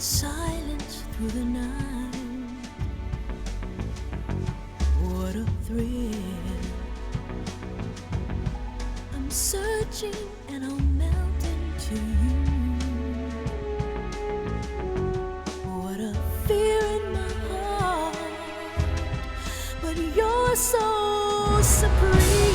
silence through the night. What a thrill. I'm searching and I'll melt into you. What a fear in my heart, but you're so supreme.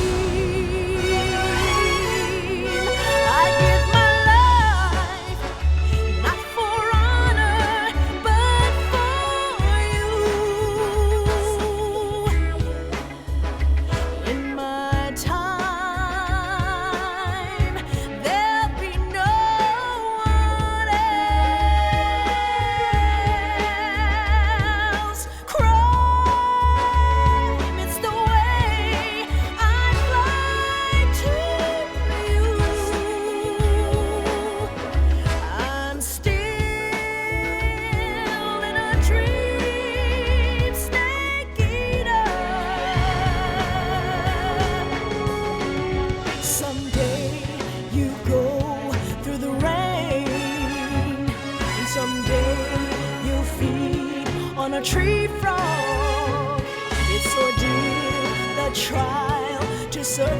A tree frog, it's ordeal, the trial to survive.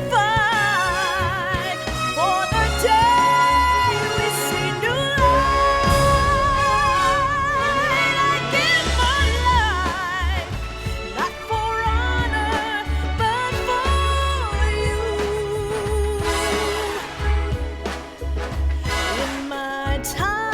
For the day we see new light, I give my life, not for honor, but for you. In my time,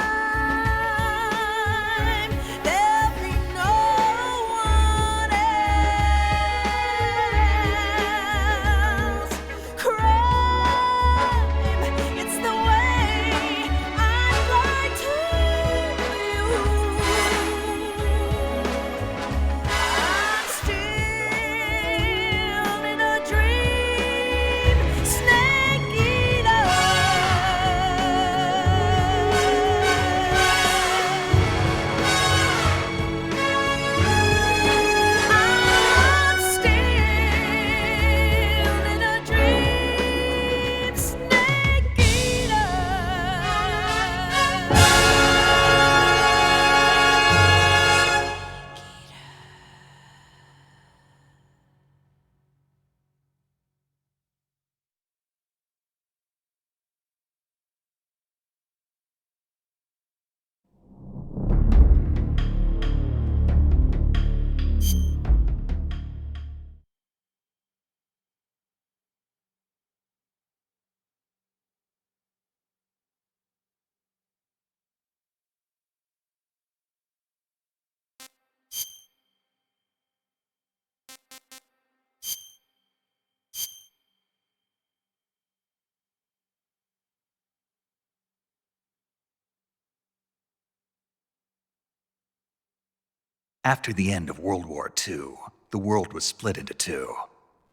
After the end of World War II, the world was split into two,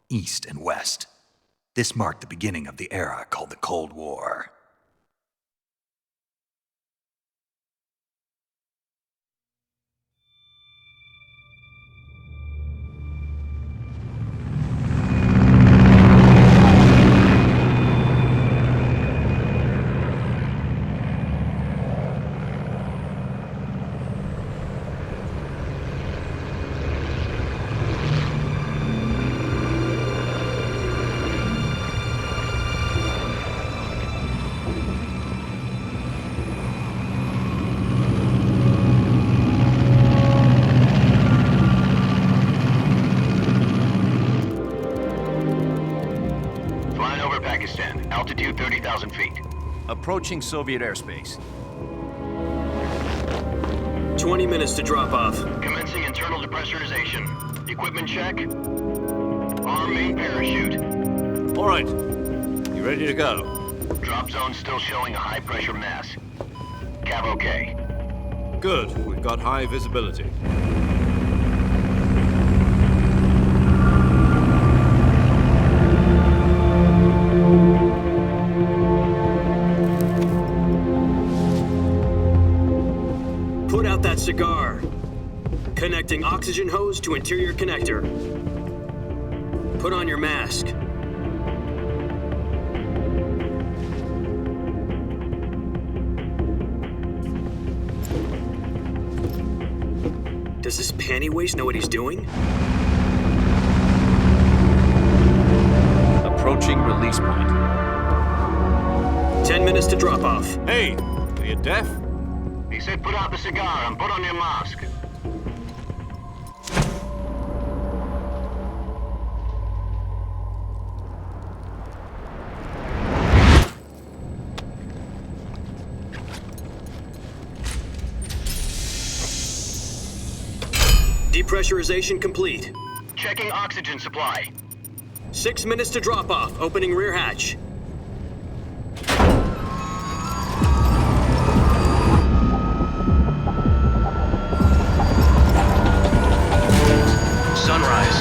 East and West. This marked the beginning of the era called the Cold War. Altitude 30,000 feet. Approaching Soviet airspace. 20 minutes to drop off. Commencing internal depressurization. Equipment check. Arm main parachute. All right. You ready to go? Drop zone still showing a high pressure mass. Cav okay. Good. We've got high visibility. Put out that cigar. Connecting oxygen hose to interior connector. Put on your mask. Does this panty waist know what he's doing? Approaching release point. 10 minutes to drop off. Hey, are you deaf? He said put out the cigar and put on your mask. Depressurization complete. Checking oxygen supply. 6 minutes to drop off. Opening rear hatch. Sunrise.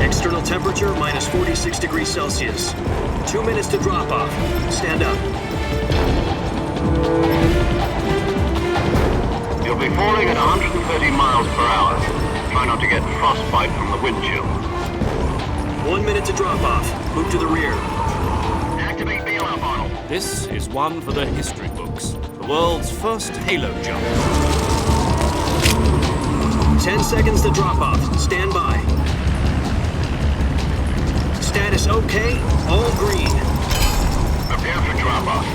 External temperature minus 46 degrees Celsius. 2 minutes to drop off. Stand up. You'll be falling at 130 miles per hour. Try not to get frostbite from the wind chill. 1 minute to drop off. Move to the rear. Activate bailout model. This is one for the history books. The world's first halo jump. 10 seconds to drop off. Stand by. Status okay. All green. Prepare for drop-off.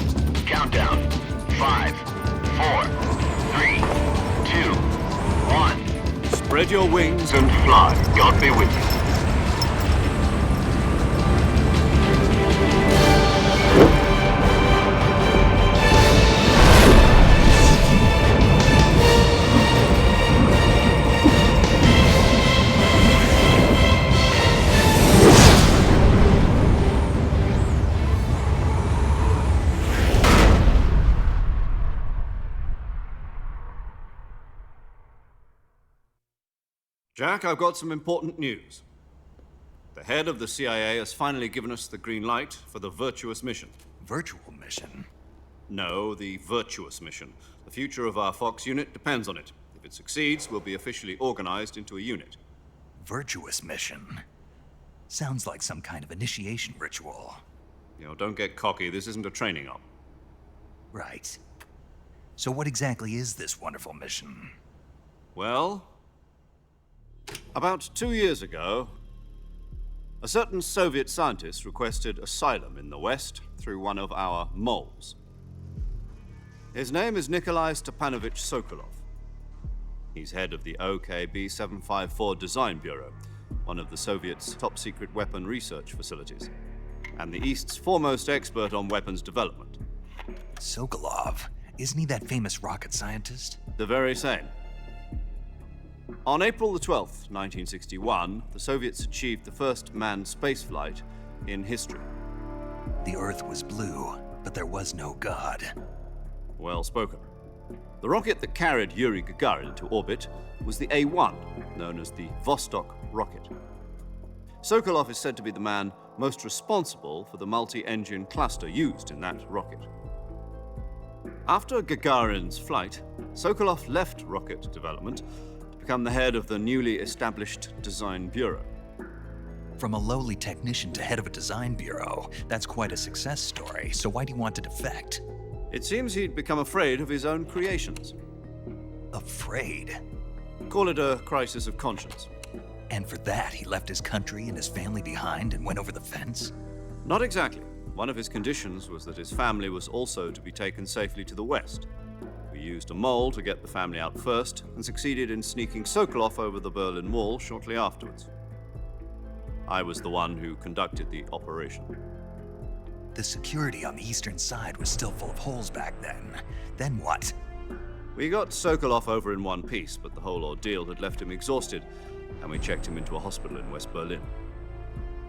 Countdown. 5, 4, 3, 2, 1. Spread your wings And fly. God be with you. Jack, I've got some important news. The head of the CIA has finally given us the green light for the virtuous mission. Virtual mission? No, the virtuous mission. The future of our Fox unit depends on it. If it succeeds, we'll be officially organized into a unit. Virtuous mission? Sounds like some kind of initiation ritual. You know, don't get cocky. This isn't a training op. Right. So what exactly is this wonderful mission? Well, about 2 years ago, a certain Soviet scientist requested asylum in the West through one of our moles. His name is Nikolai Stepanovich Sokolov. He's head of the OKB 754 Design Bureau, one of the Soviets' top-secret weapon research facilities, and the East's foremost expert on weapons development. Sokolov? Isn't he that famous rocket scientist? The very same. On April the 12th, 1961, the Soviets achieved the first manned spaceflight in history. The Earth was blue, but there was no God. Well spoken. The rocket that carried Yuri Gagarin into orbit was the A-1, known as the Vostok rocket. Sokolov is said to be the man most responsible for the multi-engine cluster used in that rocket. After Gagarin's flight, Sokolov left rocket development to become the head of the newly established Design Bureau. From a lowly technician to head of a design bureau, that's quite a success story, so why do you want to defect? It seems he'd become afraid of his own creations. Afraid? Call it a crisis of conscience. And for that, he left his country and his family behind and went over the fence? Not exactly. One of his conditions was that his family was also to be taken safely to the West. We used a mole to get the family out first and succeeded in sneaking Sokolov over the Berlin Wall shortly afterwards. I was the one who conducted the operation. The security on the eastern side was still full of holes back then. Then what? We got Sokolov over in one piece, but the whole ordeal had left him exhausted, and we checked him into a hospital in West Berlin.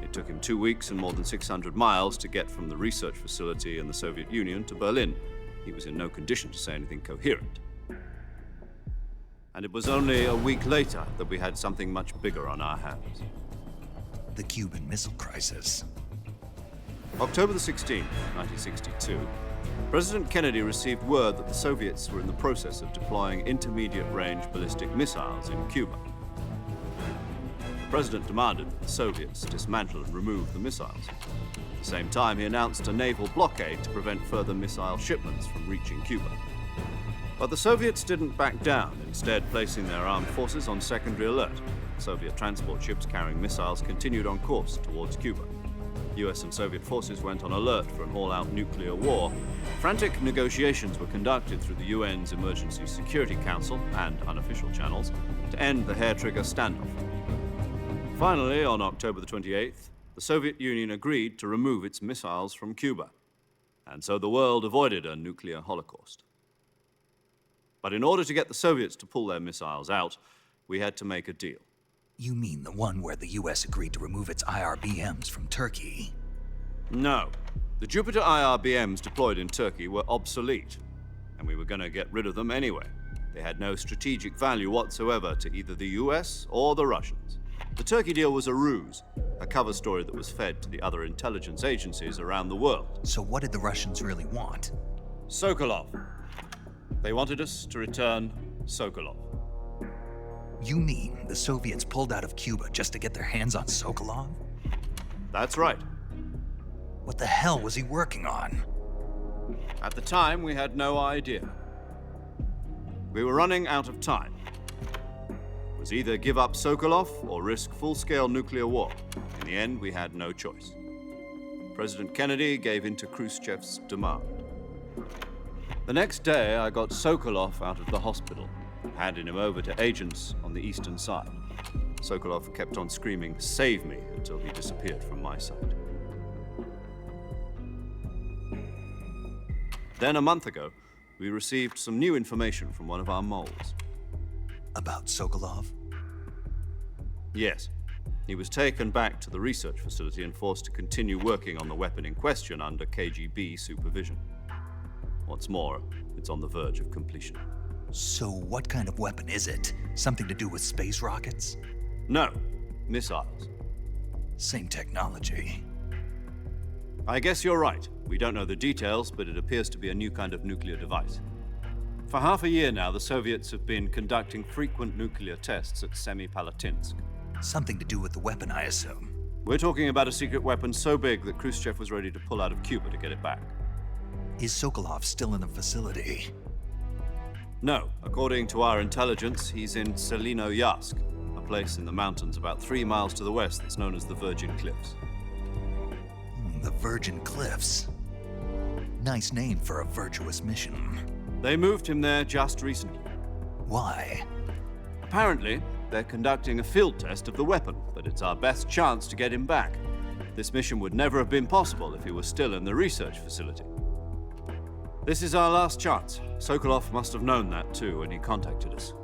It took him 2 weeks and more than 600 miles to get from the research facility in the Soviet Union to Berlin. He was in no condition to say anything coherent. And it was only a week later that we had something much bigger on our hands. The Cuban Missile Crisis. October the 16th, 1962, President Kennedy received word that the Soviets were in the process of deploying intermediate-range ballistic missiles in Cuba. The president demanded that the Soviets dismantle and remove the missiles. At the same time, he announced a naval blockade to prevent further missile shipments from reaching Cuba. But the Soviets didn't back down, instead placing their armed forces on secondary alert. Soviet transport ships carrying missiles continued on course towards Cuba. US and Soviet forces went on alert for an all-out nuclear war. Frantic negotiations were conducted through the UN's Emergency Security Council and unofficial channels to end the hair-trigger standoff. Finally, on October the 28th, the Soviet Union agreed to remove its missiles from Cuba. And so the world avoided a nuclear holocaust. But in order to get the Soviets to pull their missiles out, we had to make a deal. You mean the one where the US agreed to remove its IRBMs from Turkey? No. The Jupiter IRBMs deployed in Turkey were obsolete, and we were going to get rid of them anyway. They had no strategic value whatsoever to either the US or the Russians. The Turkey deal was a ruse, a cover story that was fed to the other intelligence agencies around the world. So what did the Russians really want? Sokolov. They wanted us to return Sokolov. You mean the Soviets pulled out of Cuba just to get their hands on Sokolov? That's right. What the hell was he working on? At the time, we had no idea. We were running out of time. It was either give up Sokolov or risk full-scale nuclear war. In the end, we had no choice. President Kennedy gave in to Khrushchev's demand. The next day, I got Sokolov out of the hospital, handing him over to agents on the eastern side. Sokolov kept on screaming, "Save me," until he disappeared from my sight. Then a month ago, we received some new information from one of our moles. About Sokolov? Yes. He was taken back to the research facility and forced to continue working on the weapon in question under KGB supervision. What's more, it's on the verge of completion. So what kind of weapon is it? Something to do with space rockets? No, missiles. Same technology. I guess you're right. We don't know the details, but it appears to be a new kind of nuclear device. For half a year now, the Soviets have been conducting frequent nuclear tests at Semipalatinsk. Something to do with the weapon, I assume. We're talking about a secret weapon so big that Khrushchev was ready to pull out of Cuba to get it back. Is Sokolov still in the facility? No. According to our intelligence, he's in Selino-Yarsk, a place in the mountains about 3 miles to the west that's known as the Virgin Cliffs. The Virgin Cliffs. Nice name for a virtuous mission. They moved him there just recently. Why? Apparently, they're conducting a field test of the weapon, but it's our best chance to get him back. This mission would never have been possible if he was still in the research facility. This is our last chance. Sokolov must have known that too when he contacted us.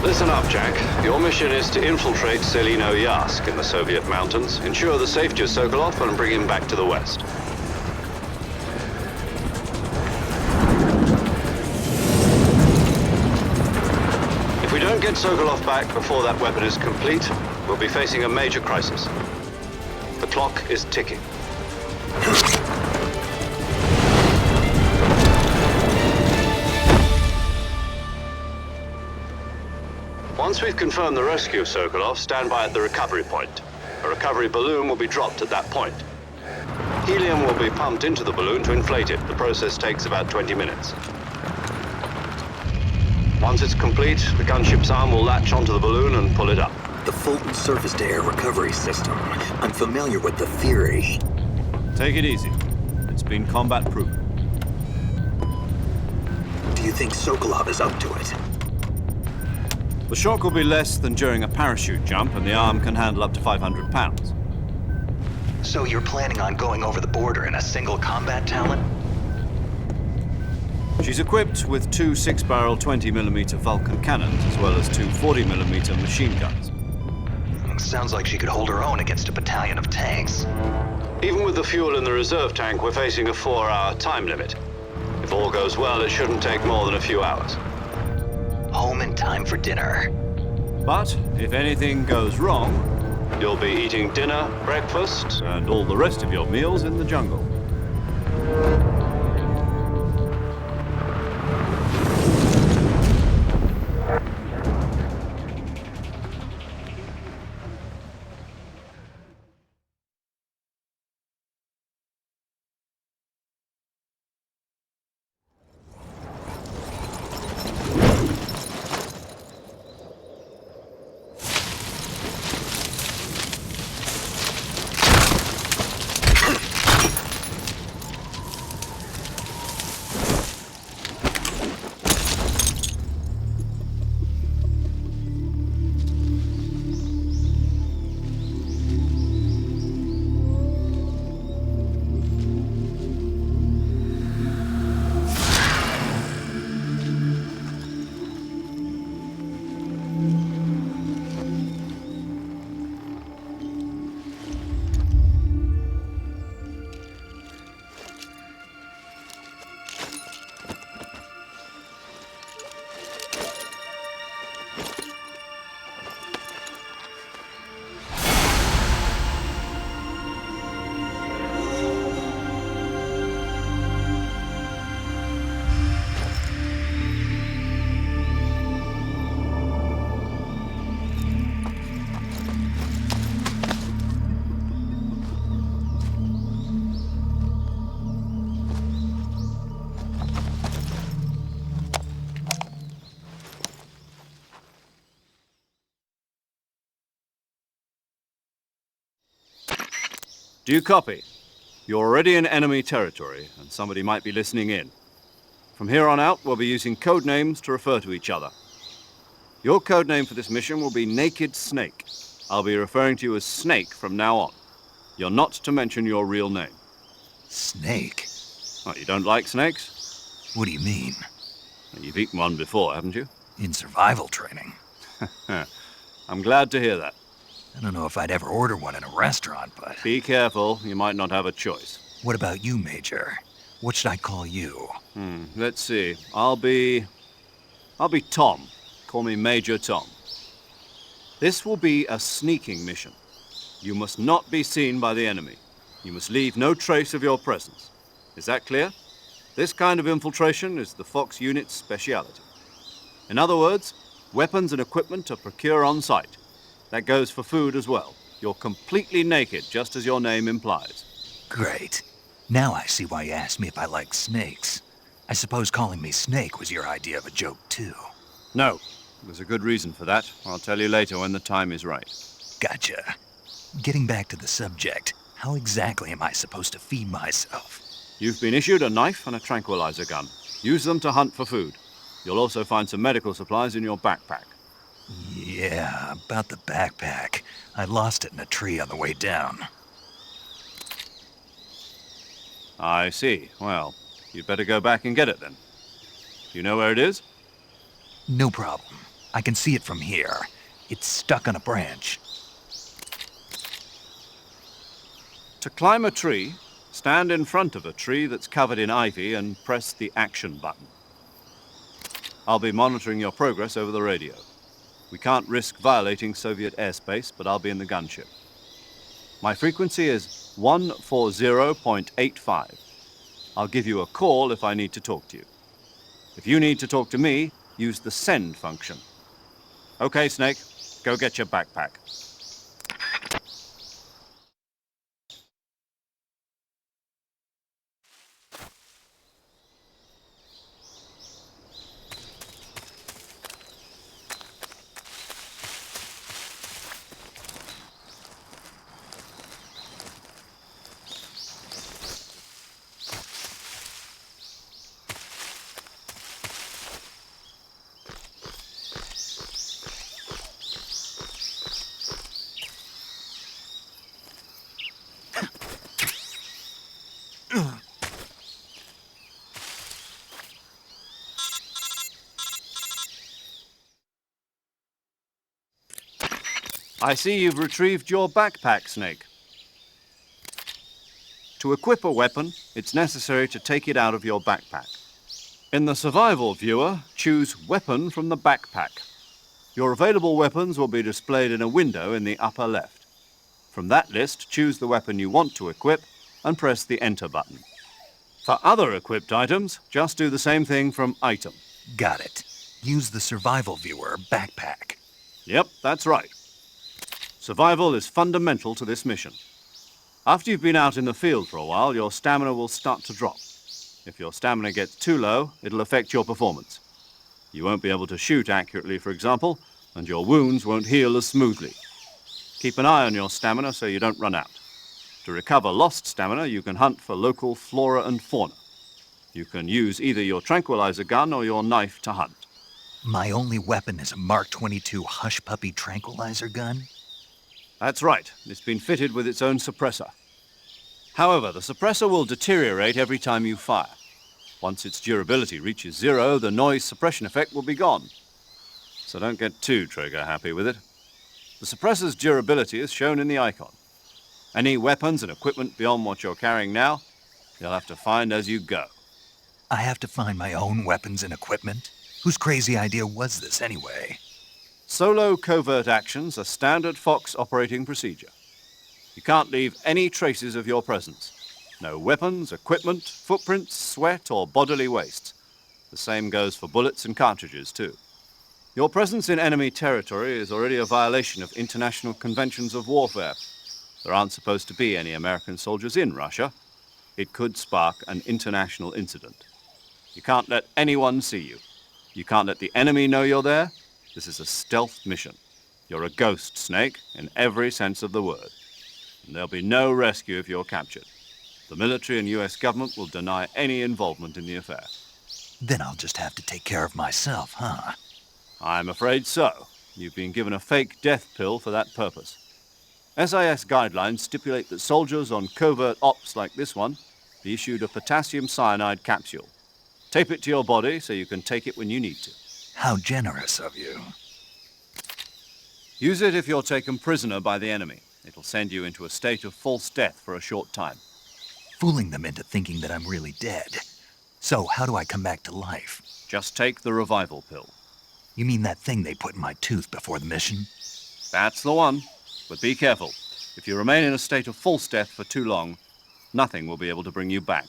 Listen up, Jack. Your mission is to infiltrate Selino-Yarsk in the Soviet mountains, ensure the safety of Sokolov, and bring him back to the west. If we don't get Sokolov back before that weapon is complete, we'll be facing a major crisis. The clock is ticking. Once we've confirmed the rescue of Sokolov, stand by at the recovery point. A recovery balloon will be dropped at that point. Helium will be pumped into the balloon to inflate it. The process takes about 20 minutes. Once it's complete, the gunship's arm will latch onto the balloon and pull it up. The Fulton surface-to-air recovery system. I'm familiar with the theory. Take it easy. It's been combat-proven. Do you think Sokolov is up to it? The shock will be less than during a parachute jump, and the arm can handle up to 500 pounds. So you're planning on going over the border in a single combat talent? She's equipped with two 6-barrel 20mm Vulcan cannons, as well as two 40mm machine guns. Sounds like she could hold her own against a battalion of tanks. Even with the fuel in the reserve tank, we're facing a 4-hour time limit. If all goes well, it shouldn't take more than a few hours. Home in time for dinner. But if anything goes wrong, You'll be eating dinner, breakfast, and all the rest of your meals in the jungle. Do you copy? You're already in enemy territory, and somebody might be listening in. From here on out, we'll be using code names to refer to each other. Your code name for this mission will be Naked Snake. I'll be referring to you as Snake from now on. You're not to mention your real name. Snake? Oh, you don't like snakes? What do you mean? You've eaten one before, haven't you? In survival training? I'm glad to hear that. I don't know if I'd ever order one in a restaurant, but... Be careful, you might not have a choice. What about you, Major? What should I call you? Let's see. I'll be Tom. Call me Major Tom. This will be a sneaking mission. You must not be seen by the enemy. You must leave no trace of your presence. Is that clear? This kind of infiltration is the Fox unit's speciality. In other words, weapons and equipment are procured on site. That goes for food as well. You're completely naked, just as your name implies. Great. Now I see why you asked me if I like snakes. I suppose calling me Snake was your idea of a joke, too. No, there's a good reason for that. I'll tell you later when the time is right. Gotcha. Getting back to the subject, how exactly am I supposed to feed myself? You've been issued a knife and a tranquilizer gun. Use them to hunt for food. You'll also find some medical supplies in your backpack. Yeah, about the backpack. I lost it in a tree on the way down. I see. Well, you'd better go back and get it then. You know where it is? No problem. I can see it from here. It's stuck on a branch. To climb a tree, stand in front of a tree that's covered in ivy and press the action button. I'll be monitoring your progress over the radio. We can't risk violating Soviet airspace, but I'll be in the gunship. My frequency is 140.85. I'll give you a call if I need to talk to you. If you need to talk to me, use the send function. Okay, Snake, go get your backpack. I see you've retrieved your backpack, Snake. To equip a weapon, it's necessary to take it out of your backpack. In the survival viewer, choose Weapon from the backpack. Your available weapons will be displayed in a window in the upper left. From that list, choose the weapon you want to equip and press the Enter button. For other equipped items, just do the same thing from Item. Got it. Use the survival viewer backpack. Yep, that's right. Survival is fundamental to this mission. After you've been out in the field for a while, your stamina will start to drop. If your stamina gets too low, it'll affect your performance. You won't be able to shoot accurately, for example, and your wounds won't heal as smoothly. Keep an eye on your stamina so you don't run out. To recover lost stamina, you can hunt for local flora and fauna. You can use either your tranquilizer gun or your knife to hunt. My only weapon is a Mark 22 Hush Puppy tranquilizer gun? That's right. It's been fitted with its own suppressor. However, the suppressor will deteriorate every time you fire. Once its durability reaches 0, the noise suppression effect will be gone. So don't get too trigger-happy with it. The suppressor's durability is shown in the icon. Any weapons and equipment beyond what you're carrying now, you'll have to find as you go. I have to find my own weapons and equipment? Whose crazy idea was this anyway? Solo covert actions are standard Fox operating procedure. You can't leave any traces of your presence. No weapons, equipment, footprints, sweat, or bodily waste. The same goes for bullets and cartridges, too. Your presence in enemy territory is already a violation of international conventions of warfare. There aren't supposed to be any American soldiers in Russia. It could spark an international incident. You can't let anyone see you. You can't let the enemy know you're there. This is a stealth mission. You're a ghost, Snake, in every sense of the word. And there'll be no rescue if you're captured. The military and US government will deny any involvement in the affair. Then I'll just have to take care of myself, huh? I'm afraid so. You've been given a fake death pill for that purpose. SIS guidelines stipulate that soldiers on covert ops like this one be issued a potassium cyanide capsule. Tape it to your body so you can take it when you need to. How generous of you. Use it if you're taken prisoner by the enemy. It'll send you into a state of false death for a short time. Fooling them into thinking that I'm really dead. So how do I come back to life? Just take the revival pill. You mean that thing they put in my tooth before the mission? That's the one. But be careful. If you remain in a state of false death for too long, nothing will be able to bring you back.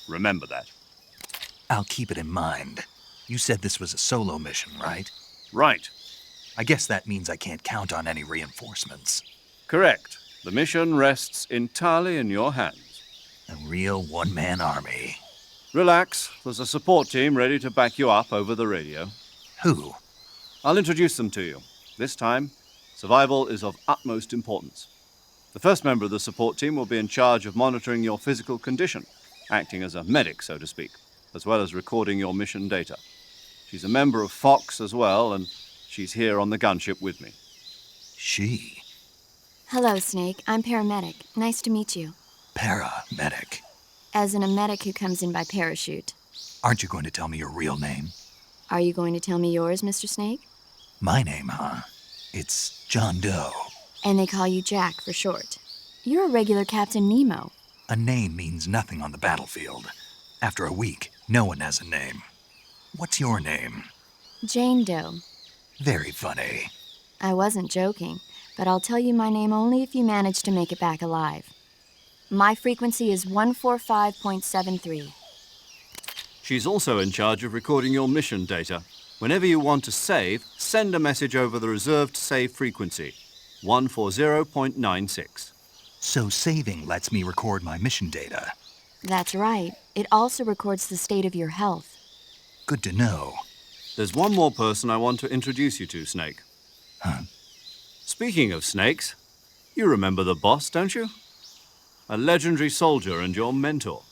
Remember that. I'll keep it in mind. You said this was a solo mission, right? Right. I guess that means I can't count on any reinforcements. Correct. The mission rests entirely in your hands. A real one-man army. Relax. There's a support team ready to back you up over the radio. Who? I'll introduce them to you. This time, survival is of utmost importance. The first member of the support team will be in charge of monitoring your physical condition, acting as a medic, so to speak, as well as recording your mission data. She's a member of Fox as well, and she's here on the gunship with me. She? Hello, Snake. I'm paramedic. Nice to meet you. Paramedic. As in a medic who comes in by parachute. Aren't you going to tell me your real name? Are you going to tell me yours, Mr. Snake? My name, huh? It's John Doe. And they call you Jack for short. You're a regular Captain Nemo. A name means nothing on the battlefield. After a week, no one has a name. What's your name? Jane Doe. Very funny. I wasn't joking, but I'll tell you my name only if you manage to make it back alive. My frequency is 145.73. She's also in charge of recording your mission data. Whenever you want to save, send a message over the reserved save frequency, 140.96. So saving lets me record my mission data. That's right. It also records the state of your health. Good to know. There's one more person I want to introduce you to, Snake. Huh? Speaking of snakes, you remember the boss, don't you? A legendary soldier and your mentor.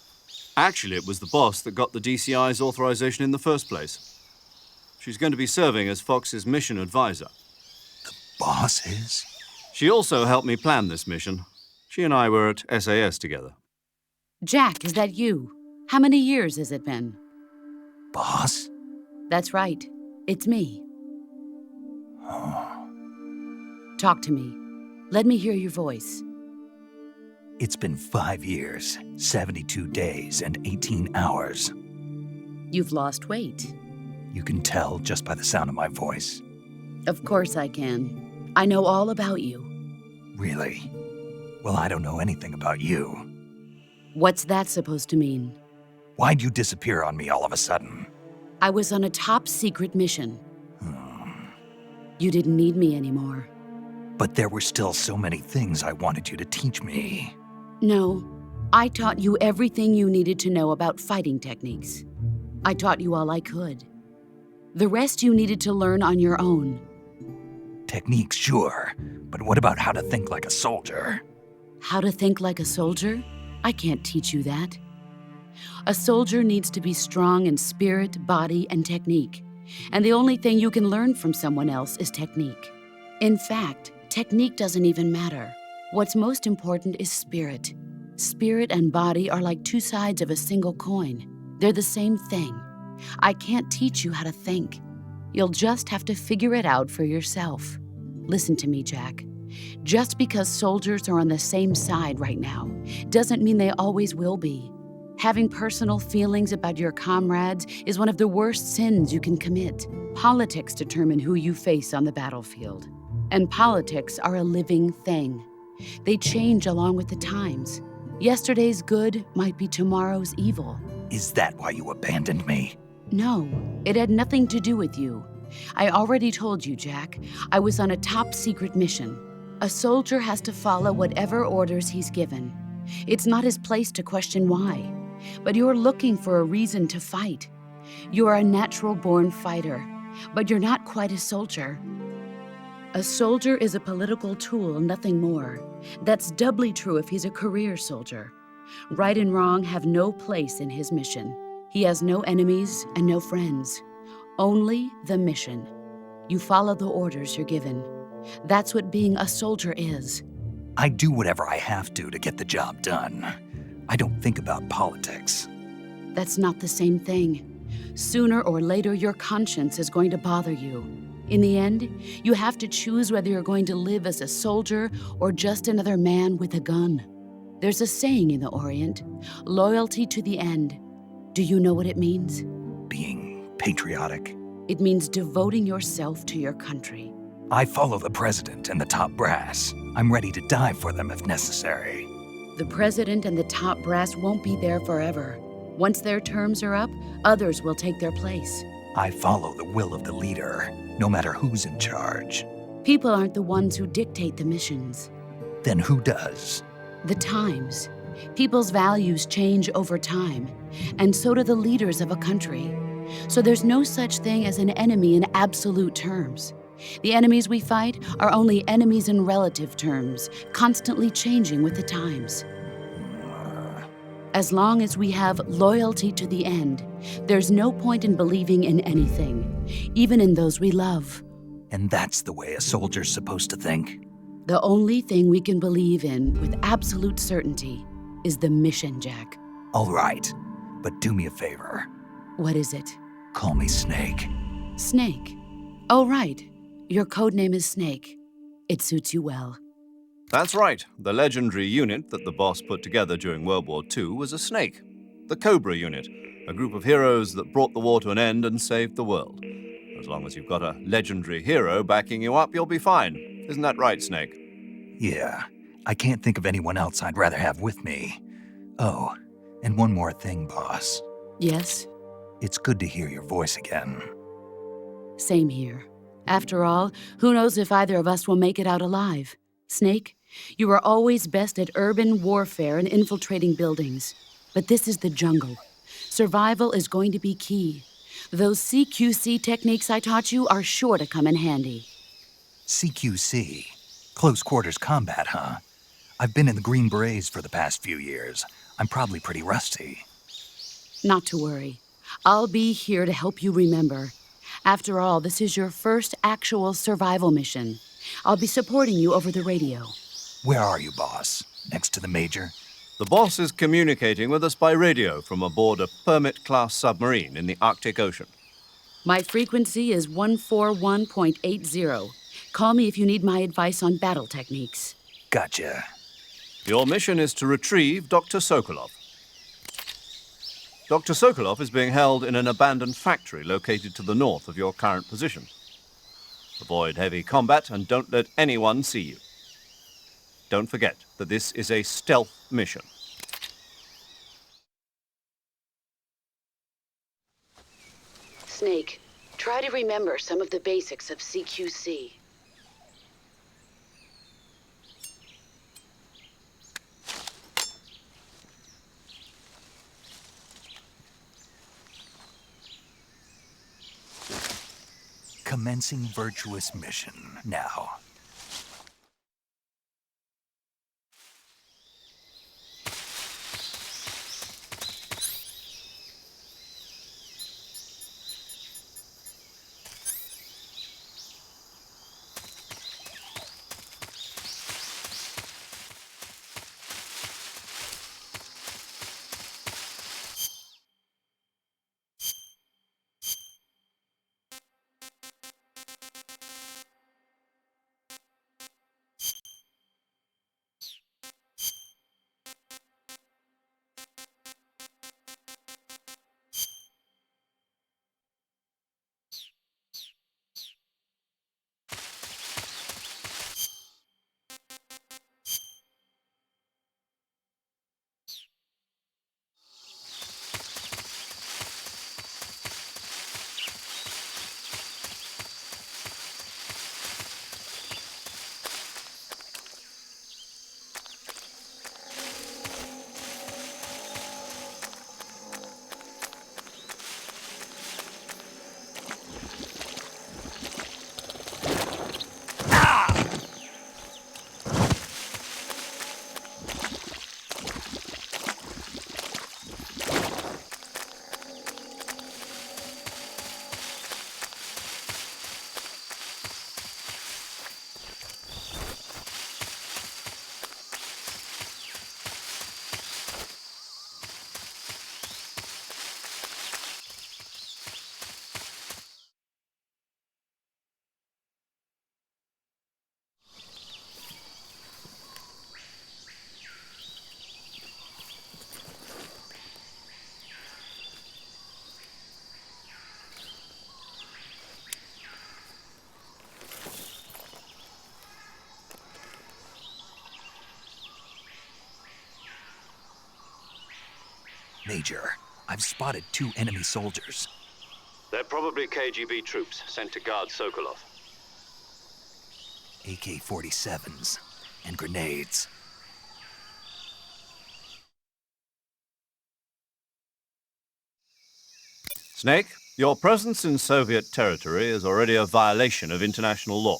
Actually, it was the boss that got the DCI's authorization in the first place. She's going to be serving as Fox's mission advisor. The boss is? She also helped me plan this mission. She and I were at SAS together. Jack, is that you? How many years has it been? Talk to me. Let me hear your voice. It's been 5 years, 72 days, and 18 hours. You've lost weight. You can tell just by the sound of my voice. Of course I can. I know all about you. Really? Well, I don't know anything about you. What's that supposed to mean? Why'd you disappear on me all of a sudden? I was on a top-secret mission. You didn't need me anymore. But there were still so many things I wanted you to teach me. No, I taught you everything you needed to know about fighting techniques. I taught you all I could. The rest you needed to learn on your own. Techniques, sure. But what about how to think like a soldier? How to think like a soldier? I can't teach you that. A soldier needs to be strong in spirit, body, and technique. And the only thing you can learn from someone else is technique. In fact, technique doesn't even matter. What's most important is spirit. Spirit and body are like two sides of a single coin. They're the same thing. I can't teach you how to think. You'll just have to figure it out for yourself. Listen to me, Jack. Just because soldiers are on the same side right now doesn't mean they always will be. Having personal feelings about your comrades is one of the worst sins you can commit. Politics determine who you face on the battlefield. And politics are a living thing. They change along with the times. Yesterday's good might be tomorrow's evil. Is that why you abandoned me? No, it had nothing to do with you. I already told you, Jack. I was on a top-secret mission. A soldier has to follow whatever orders he's given. It's not his place to question why. But you're looking for a reason to fight. You are a natural-born fighter, but you're not quite a soldier. A soldier is a political tool, nothing more. That's doubly true if he's a career soldier. Right and wrong have no place in his mission. He has no enemies and no friends. Only the mission. You follow the orders you're given. That's what being a soldier is. I do whatever I have to get the job done. I don't think about politics. That's not the same thing. Sooner or later, your conscience is going to bother you. In the end, you have to choose whether you're going to live as a soldier or just another man with a gun. There's a saying in the Orient, loyalty to the end. Do you know what it means? Being patriotic. It means devoting yourself to your country. I follow the president and the top brass. I'm ready to die for them if necessary. The president and the top brass won't be there forever. Once their terms are up, others will take their place. I follow the will of the leader, no matter who's in charge. People aren't the ones who dictate the missions. Then who does? The times. People's values change over time, and so do the leaders of a country. So there's no such thing as an enemy in absolute terms. The enemies we fight are only enemies in relative terms, constantly changing with the times. As long as we have loyalty to the end, there's no point in believing in anything, even in those we love. And that's the way a soldier's supposed to think? The only thing we can believe in with absolute certainty is the mission, Jack. All right, but do me a favor. What is it? Call me Snake. Snake. Oh, right. Your code name is Snake. It suits you well. That's right. The legendary unit that the boss put together during World War II was a snake. The Cobra unit, a group of heroes that brought the war to an end and saved the world. As long as you've got a legendary hero backing you up, you'll be fine. Isn't that right, Snake? Yeah, I can't think of anyone else I'd rather have with me. Oh, and one more thing, boss. Yes? It's good to hear your voice again. Same here. After all, who knows if either of us will make it out alive? Snake, you are always best at urban warfare and infiltrating buildings. But this is the jungle. Survival is going to be key. Those CQC techniques I taught you are sure to come in handy. CQC? Close quarters combat, huh? I've been in the Green Berets for the past few years. I'm probably pretty rusty. Not to worry. I'll be here to help you remember. After all, this is your first actual survival mission. I'll be supporting you over the radio. Where are you, boss? Next to the Major? The boss is communicating with us by radio from aboard a Permit-class submarine in the Arctic Ocean. My frequency is 141.80. Call me if you need my advice on battle techniques. Gotcha. Your mission is to retrieve Dr. Sokolov. Dr. Sokolov is being held in an abandoned factory located to the north of your current position. Avoid heavy combat and don't let anyone see you. Don't forget that this is a stealth mission. Snake, try to remember some of the basics of CQC. Commencing virtuous mission now. Major, I've spotted 2 enemy soldiers. They're probably KGB troops sent to guard Sokolov. AK-47s and grenades. Snake, your presence in Soviet territory is already a violation of international law.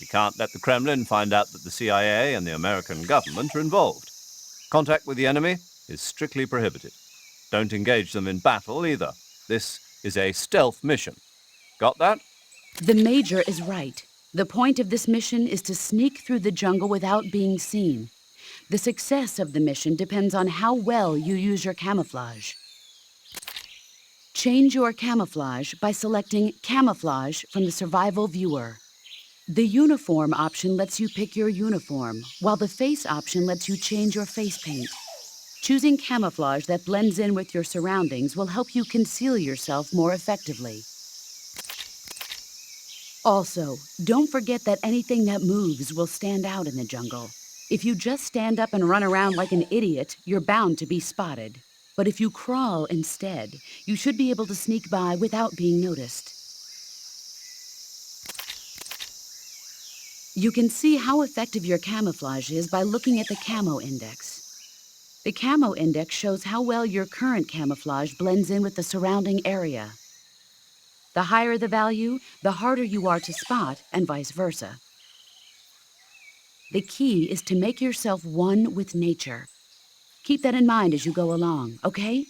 We can't let the Kremlin find out that the CIA and the American government are involved. Contact with the enemy is strictly prohibited. Don't engage them in battle either. This is a stealth mission. Got that? The Major is right. The point of this mission is to sneak through the jungle without being seen. The success of the mission depends on how well you use your camouflage. Change your camouflage by selecting Camouflage from the Survival Viewer. The Uniform option lets you pick your uniform, while the Face option lets you change your face paint. Choosing camouflage that blends in with your surroundings will help you conceal yourself more effectively. Also, don't forget that anything that moves will stand out in the jungle. If you just stand up and run around like an idiot, you're bound to be spotted. But if you crawl instead, you should be able to sneak by without being noticed. You can see how effective your camouflage is by looking at the Camo Index. The Camo Index shows how well your current camouflage blends in with the surrounding area. The higher the value, the harder you are to spot, and vice versa. The key is to make yourself one with nature. Keep that in mind as you go along, okay?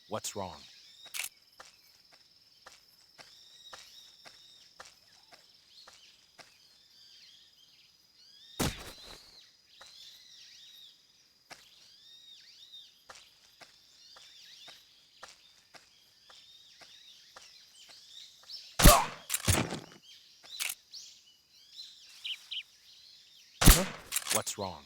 What's wrong? What's wrong?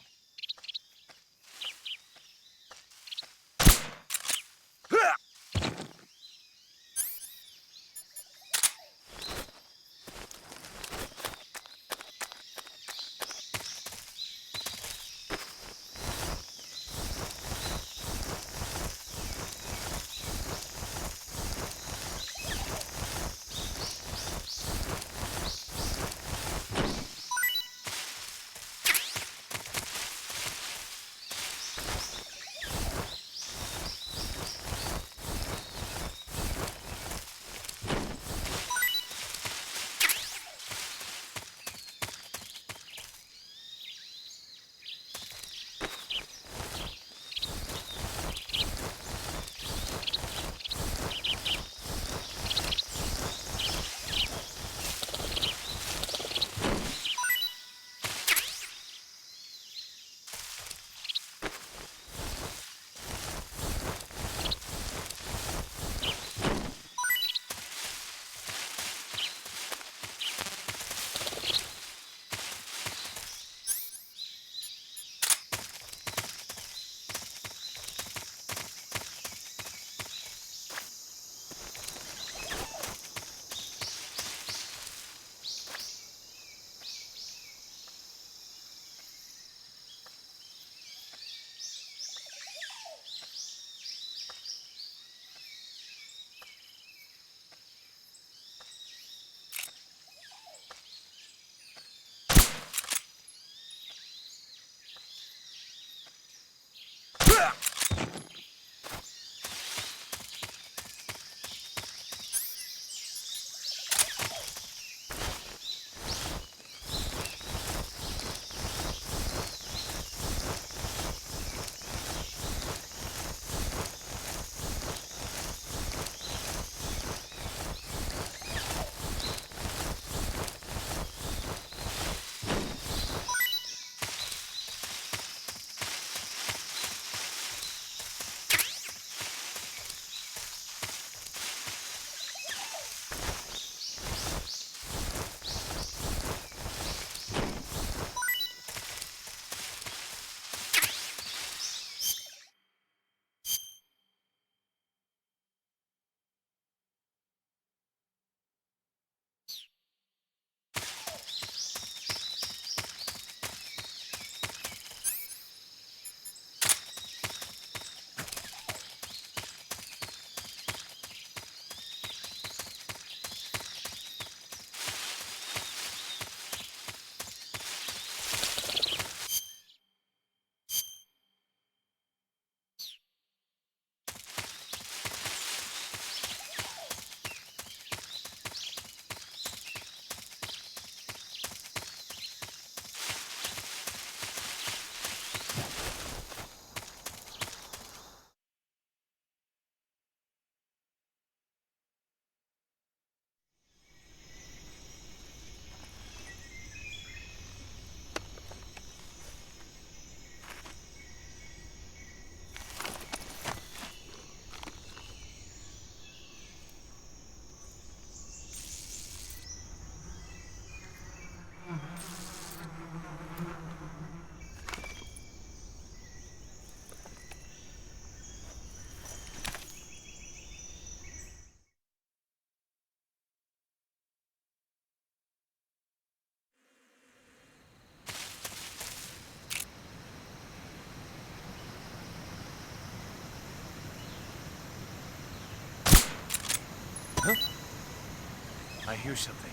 Huh? I hear something.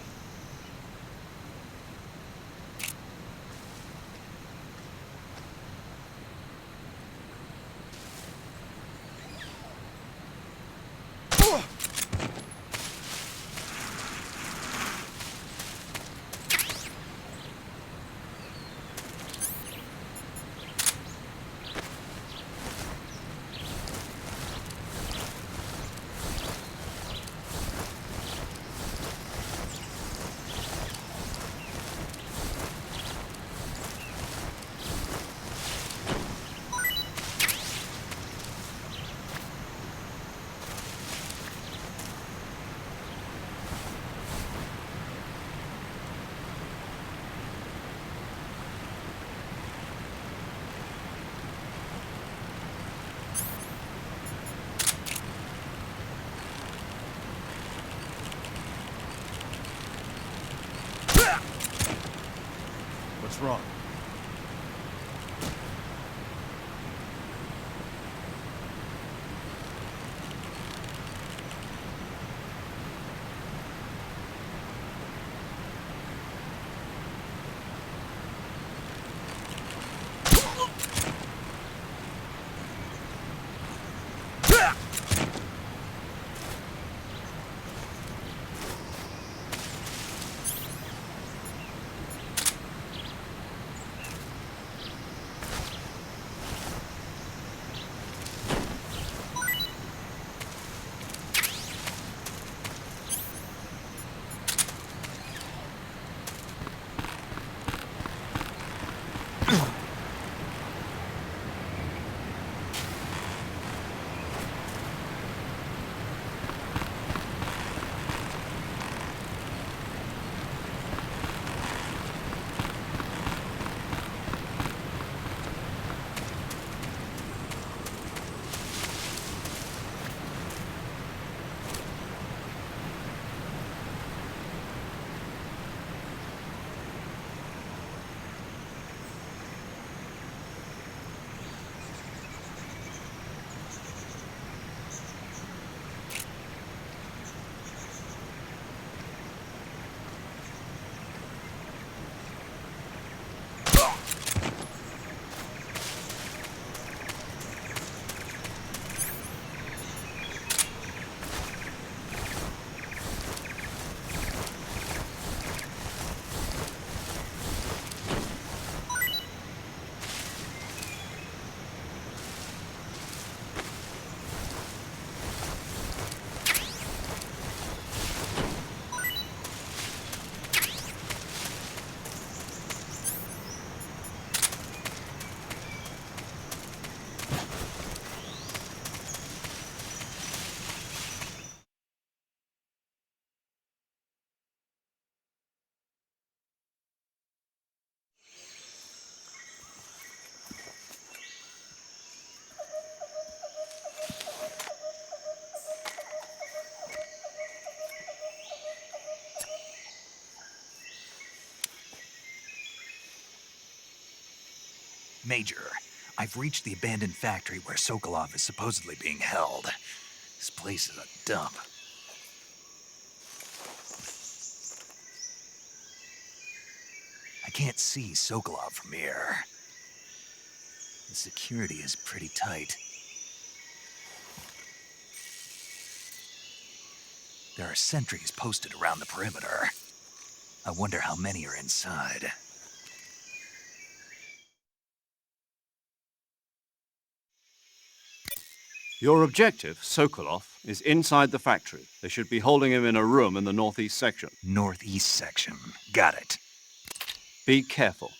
Major, I've reached the abandoned factory where Sokolov is supposedly being held. This place is a dump. I can't see Sokolov from here. The security is pretty tight. There are sentries posted around the perimeter. I wonder how many are inside. Your objective, Sokolov, is inside the factory. They should be holding him in a room in the northeast section. Northeast section. Got it. Be careful.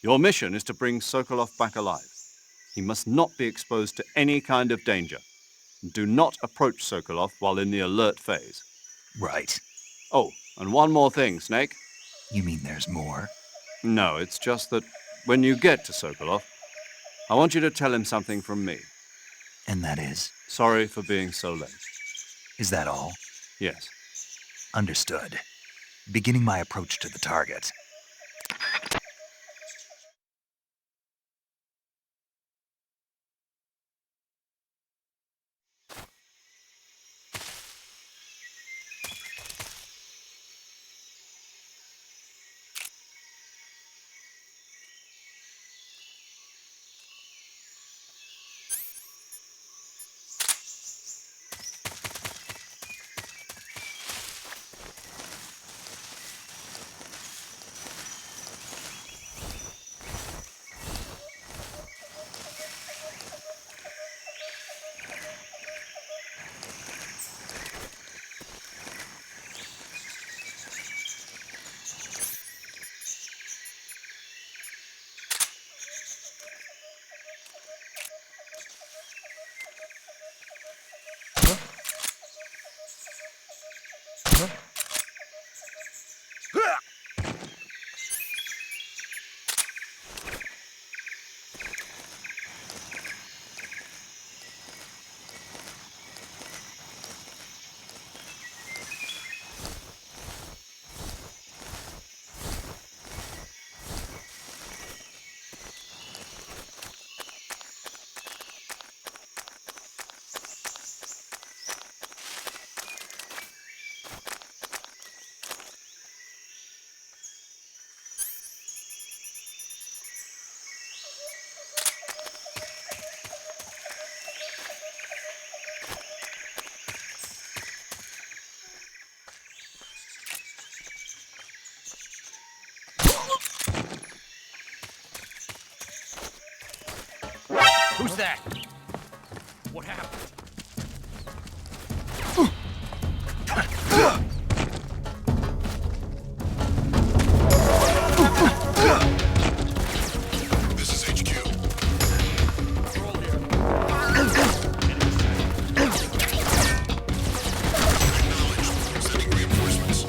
Your mission is to bring Sokolov back alive. He must not be exposed to any kind of danger. Do not approach Sokolov while in the alert phase. Right. Oh, and one more thing, Snake. You mean there's more? No, it's just that when you get to Sokolov, I want you to tell him something from me. And that is? Sorry for being so late. Is that all? Yes. Understood. Beginning my approach to the target. Who's that? What happened? This is HQ. We're all here. Acknowledged. Sending reinforcements.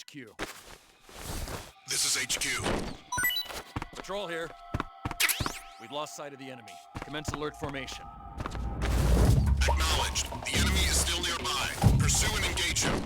HQ. This is HQ. Patrol here. We've lost sight of the enemy. Commence alert formation. Acknowledged. The enemy is still nearby. Pursue and engage him.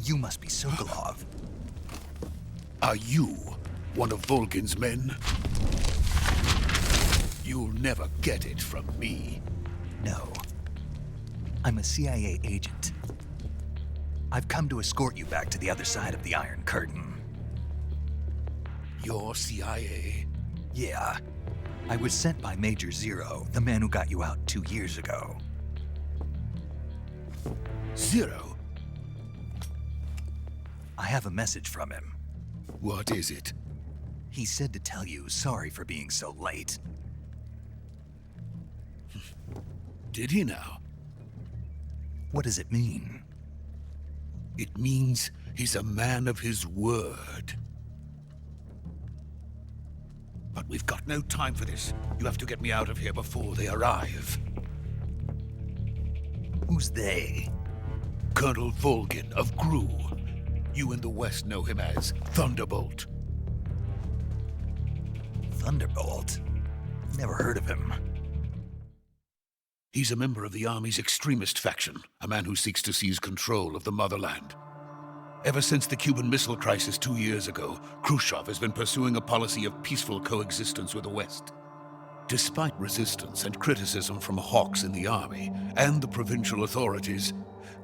You must be Sokolov. Are you one of Volgin's men? You'll never get it from me. No. I'm a CIA agent. I've come to escort you back to the other side of the Iron Curtain. You're CIA? Yeah. I was sent by Major Zero, the man who got you out 2 years ago. Zero? I have a message from him. What is it? He said to tell you sorry for being so late. Did he now? What does it mean? It means he's a man of his word. But we've got no time for this. You have to get me out of here before they arrive. Who's they? Colonel Volgin of GRU. You in the West know him as Thunderbolt. Thunderbolt? Never heard of him. He's a member of the Army's extremist faction, a man who seeks to seize control of the motherland. Ever since the Cuban Missile Crisis 2 years ago, Khrushchev has been pursuing a policy of peaceful coexistence with the West. Despite resistance and criticism from hawks in the army and the provincial authorities,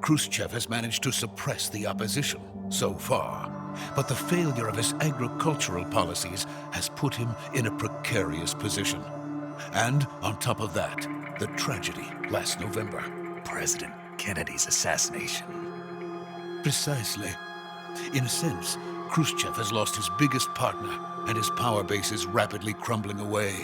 Khrushchev has managed to suppress the opposition so far. But the failure of his agricultural policies has put him in a precarious position. And on top of that, the tragedy last November. President Kennedy's assassination. Precisely. In a sense, Khrushchev has lost his biggest partner, and his power base is rapidly crumbling away.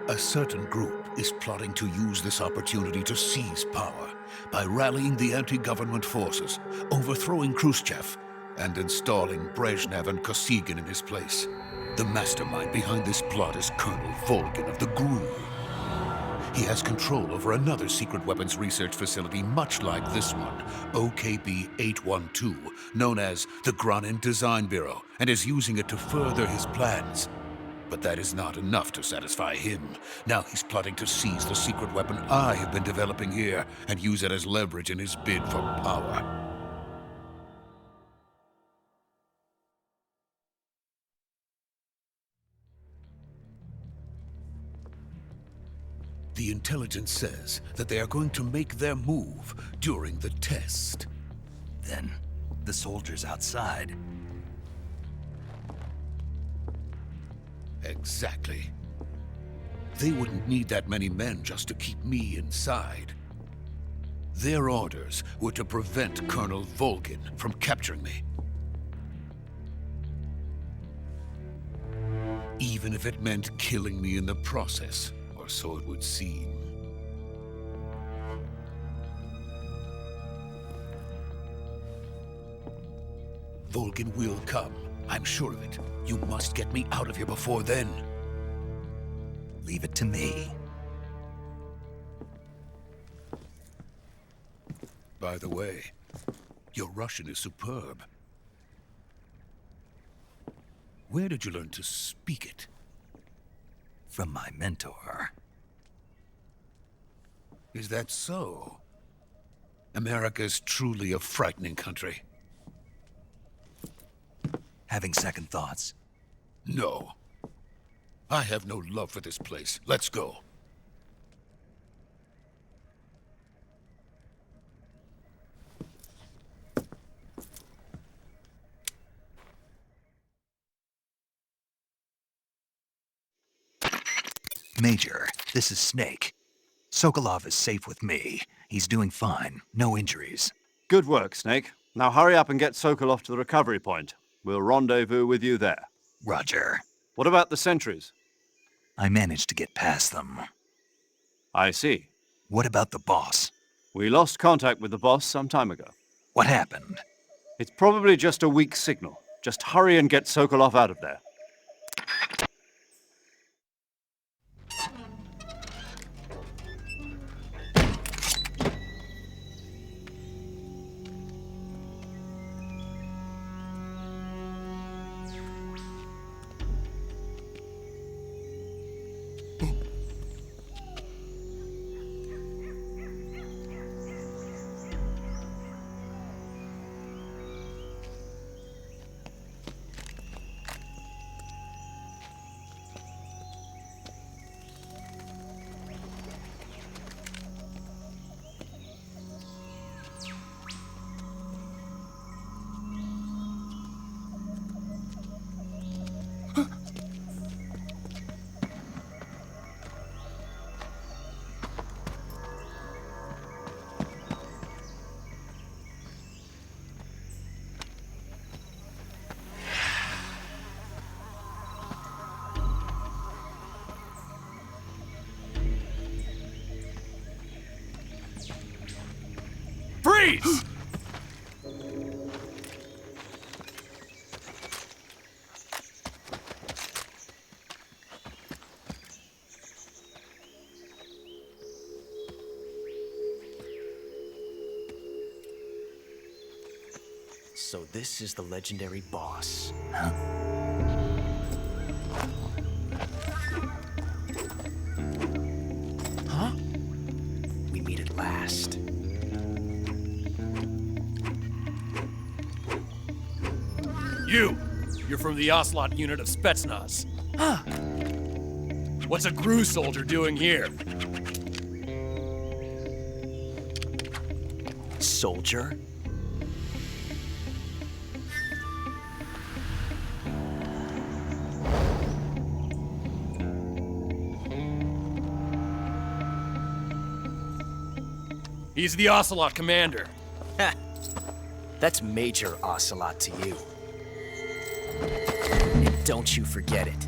A certain group is plotting to use this opportunity to seize power by rallying the anti-government forces, overthrowing Khrushchev, and installing Brezhnev and Kosygin in his place. The mastermind behind this plot is Colonel Volgin of the GRU. He has control over another secret weapons research facility much like this one, OKB-812, known as the Granin Design Bureau, and is using it to further his plans. But that is not enough to satisfy him. Now he's plotting to seize the secret weapon I have been developing here and use it as leverage in his bid for power. The intelligence says that they are going to make their move during the test. Then, the soldiers outside. Exactly. They wouldn't need that many men just to keep me inside. Their orders were to prevent Colonel Volgin from capturing me. Even if it meant killing me in the process, or so it would seem. Volgin will come. I'm sure of it. You must get me out of here before then. Leave it to me. By the way, your Russian is superb. Where did you learn to speak it? From my mentor. Is that so? America's truly a frightening country. Having second thoughts? No. I have no love for this place. Let's go. Major, this is Snake. Sokolov is safe with me. He's doing fine. No injuries. Good work, Snake. Now hurry up and get Sokolov to the recovery point. We'll rendezvous with you there. Roger. What about the sentries? I managed to get past them. I see. What about the boss? We lost contact with the boss some time ago. What happened? It's probably just a weak signal. Just hurry and get Sokolov out of there. Freeze! So this is the legendary boss. Huh? Huh? We meet at last. You're from the Ocelot unit of Spetsnaz. Huh. What's a GRU soldier doing here? Soldier? He's the Ocelot commander. Ha! That's Major Ocelot to you. And don't you forget it.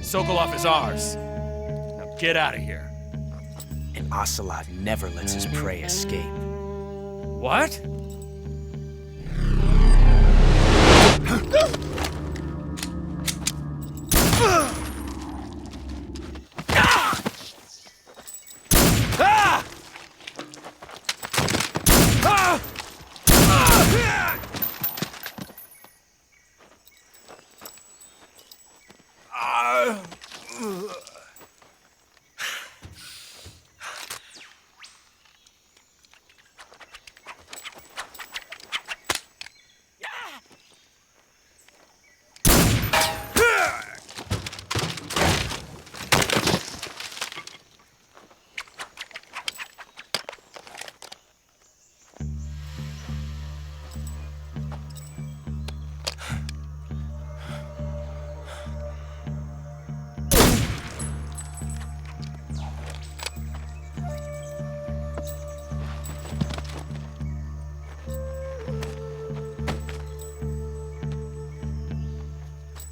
Sokolov is ours. Now get out of here. And Ocelot never lets his prey escape. What?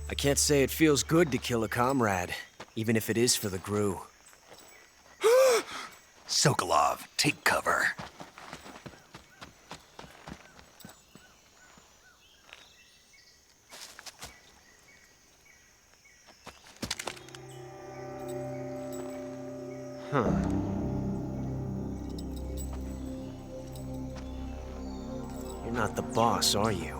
I can't say it feels good to kill a comrade, even if it is for the GRU. Sokolov, take cover. Huh. You're not the boss, are you?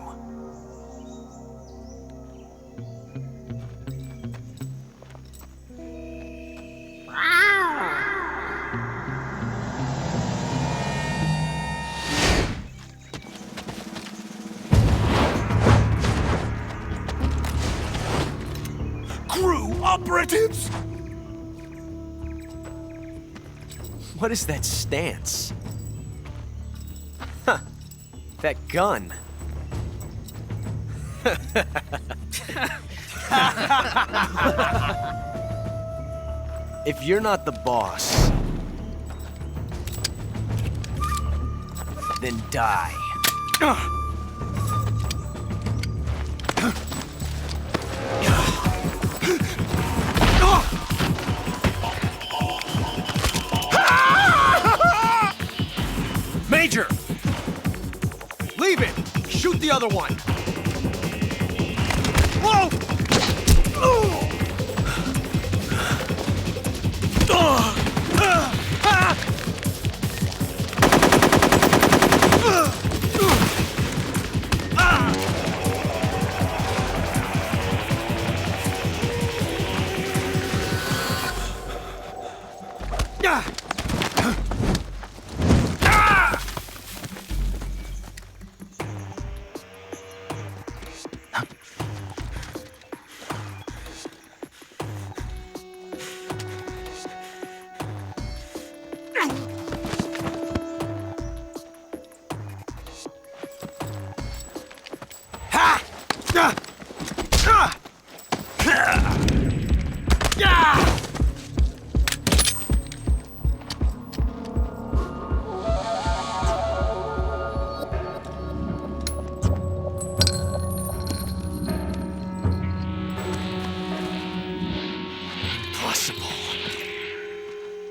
Crew operatives! What is that stance? Huh. That gun. If you're not the boss, then die. Major! Leave it! Shoot the other one! Whoa!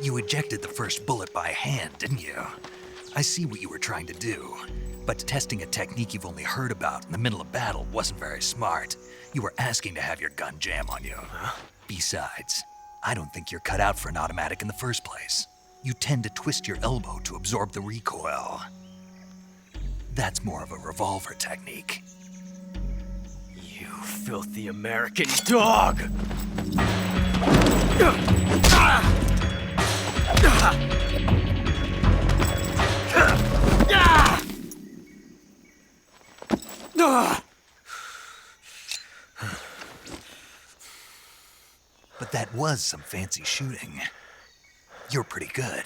You ejected the first bullet by hand, didn't you? I see what you were trying to do. But testing a technique you've only heard about in the middle of battle wasn't very smart. You were asking to have your gun jam on you. Besides, I don't think you're cut out for an automatic in the first place. You tend to twist your elbow to absorb the recoil. That's more of a revolver technique. You filthy American dog! But that was some fancy shooting. You're pretty good.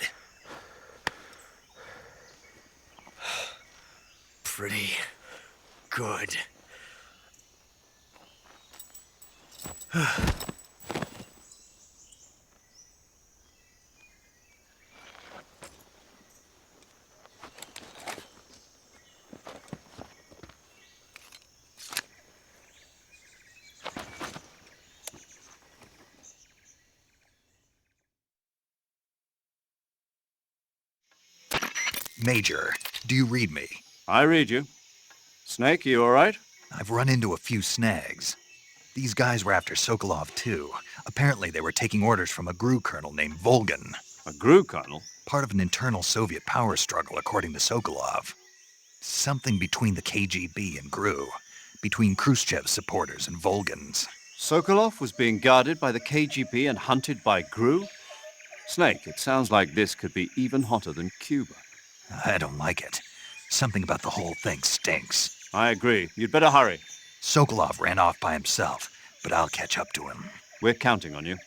Pretty good. Major, do you read me? I read you. Snake, you all right? I've run into a few snags. These guys were after Sokolov too. Apparently they were taking orders from a GRU colonel named Volgan. A GRU colonel? Part of an internal Soviet power struggle, according to Sokolov. Something between the KGB and GRU. Between Khrushchev's supporters and Volgan's. Sokolov was being guarded by the KGB and hunted by GRU? Snake, it sounds like this could be even hotter than Cuba. I don't like it. Something about the whole thing stinks. I agree. You'd better hurry. Sokolov ran off by himself, but I'll catch up to him. We're counting on you.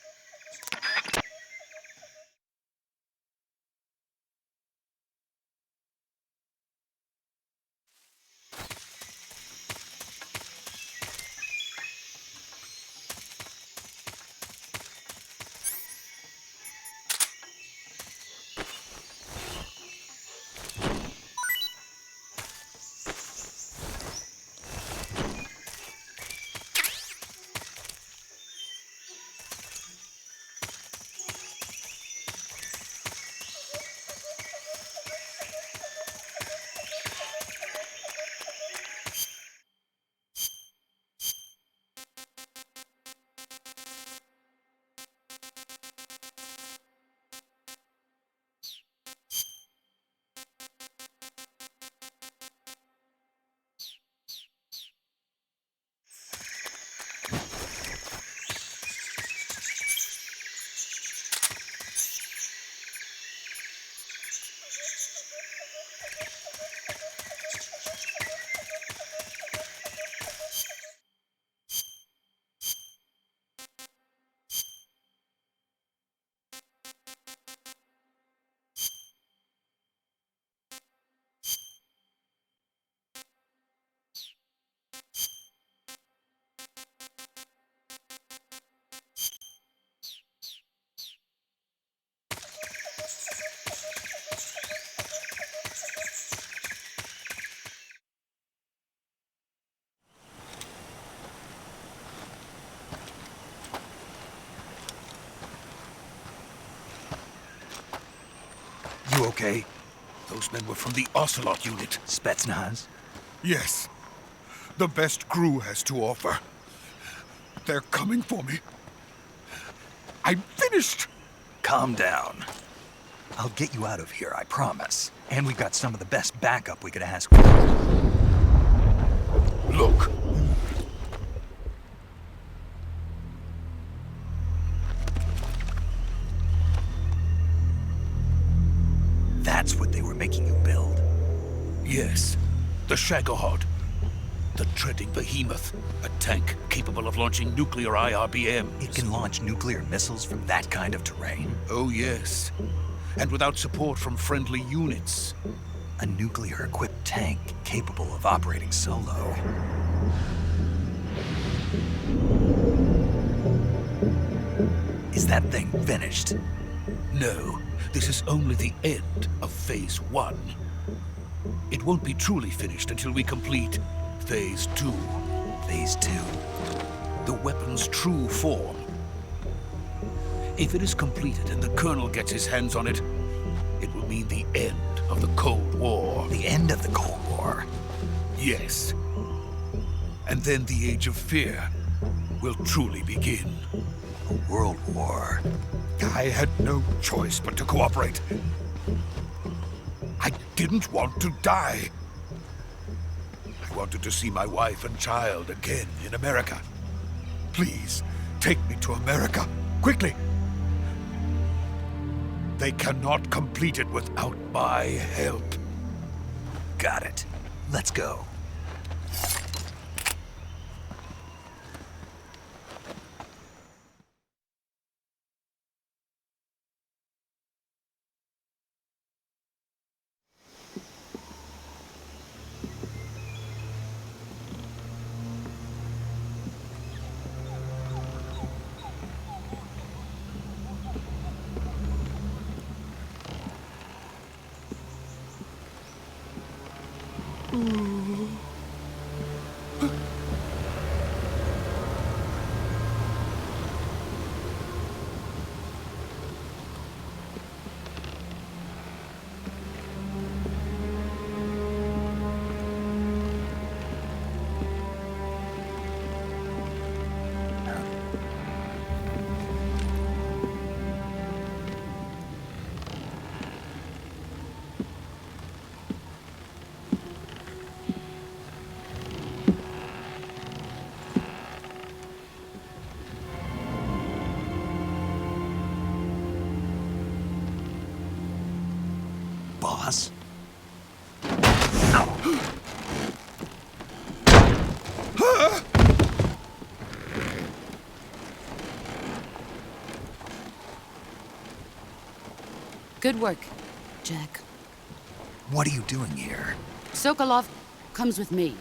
okay? Those men were from the Ocelot unit. Spetsnaz? Yes. The best crew has to offer. They're coming for me. I'm finished! Calm down. I'll get you out of here, I promise. And we've got some of the best backup we could ask for. Look. That's what they were making you build? Yes. The Shagohod. The treading behemoth. A tank capable of launching nuclear IRBMs. It can launch nuclear missiles from that kind of terrain? Oh, yes. And without support from friendly units. A nuclear-equipped tank capable of operating solo. Is that thing finished? No. This is only the end of Phase 1. It won't be truly finished until we complete Phase 2. Phase 2? The weapon's true form. If it is completed and the Colonel gets his hands on it, it will mean the end of the Cold War. The end of the Cold War? Yes. And then the Age of Fear will truly begin. A world war. I had no choice but to cooperate. I didn't want to die. I wanted to see my wife and child again in America. Please, take me to America, quickly. They cannot complete it without my help. Got it. Let's go. Boss? Good work, Jack. What are you doing here? Sokolov comes with me.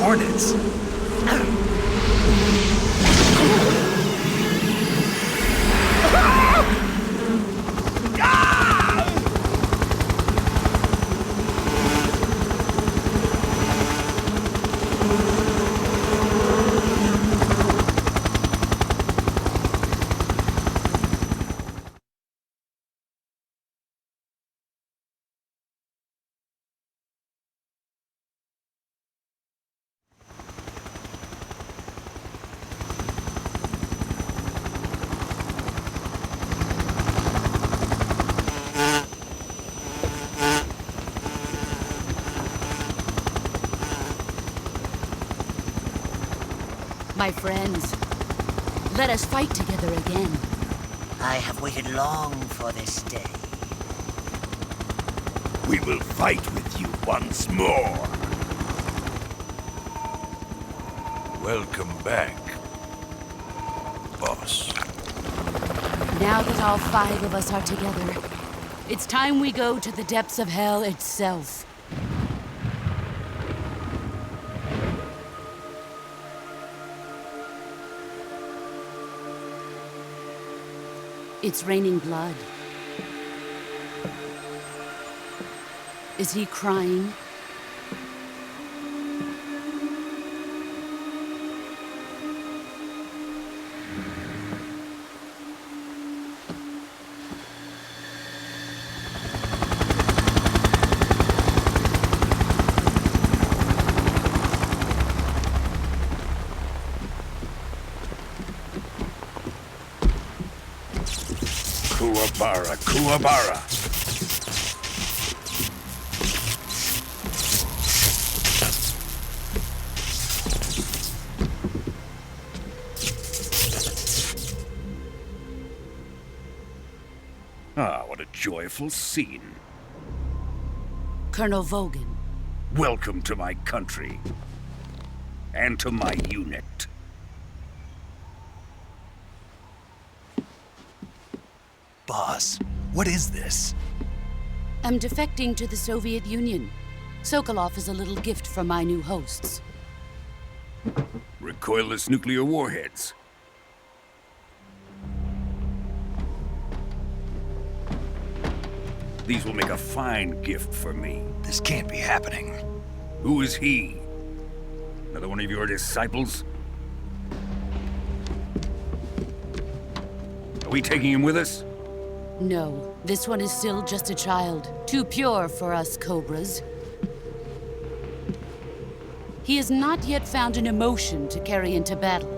Hornets! My friends, let us fight together again. I have waited long for this day. We will fight with you once more. Welcome back, boss. Now that all 5 of us are together, it's time we go to the depths of hell itself. It's raining blood. Is he crying? Kuwabara, Kuwabara. Ah, what a joyful scene. Colonel Vogan. Welcome to my country. And to my unit. Boss, what is this? I'm defecting to the Soviet Union. Sokolov is a little gift from my new hosts. Recoilless nuclear warheads. These will make a fine gift for me. This can't be happening. Who is he? Another one of your disciples? Are we taking him with us? No, this one is still just a child. Too pure for us Cobras. He has not yet found an emotion to carry into battle.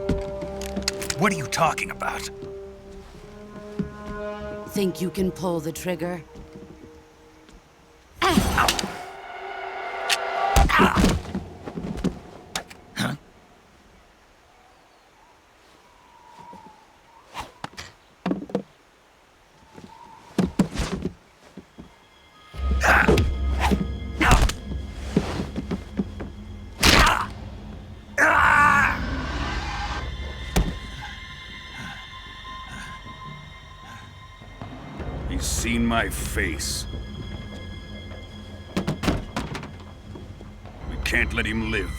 What are you talking about? Think you can pull the trigger? Huh? He's seen my face. We can't let him live.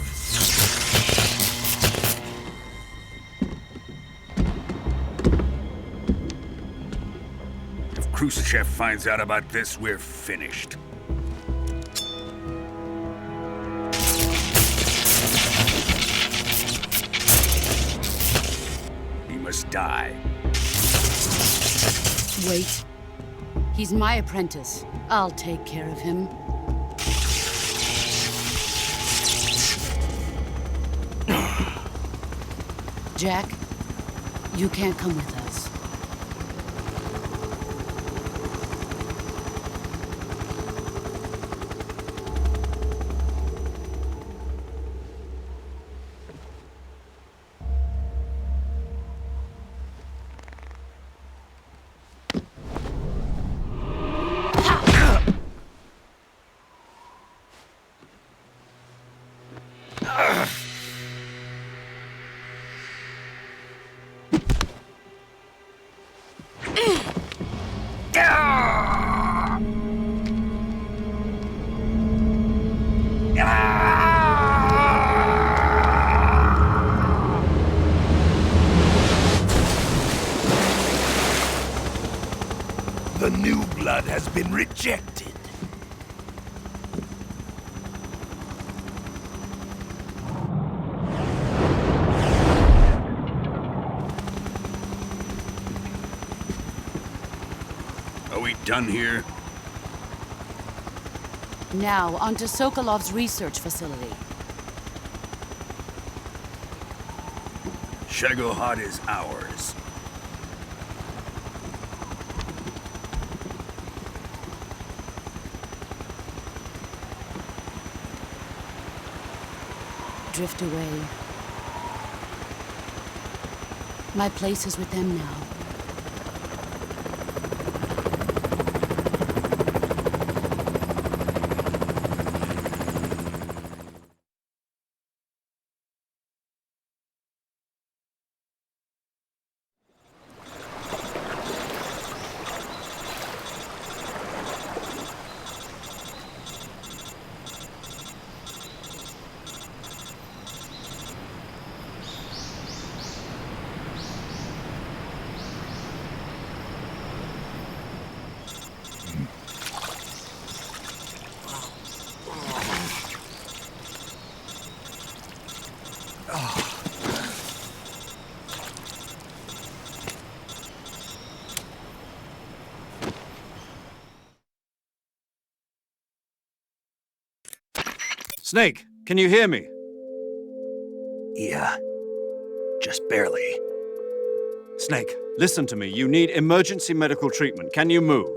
If Khrushchev finds out about this, we're finished. He must die. Wait. He's my apprentice. I'll take care of him. Jack, you can't come with us. The new blood has been rejected. Are we done here? Now, onto Sokolov's research facility. Shagohod is ours. Drift away. My place is with them now. Snake, can you hear me? Yeah. Just barely. Snake, listen to me. You need emergency medical treatment. Can you move?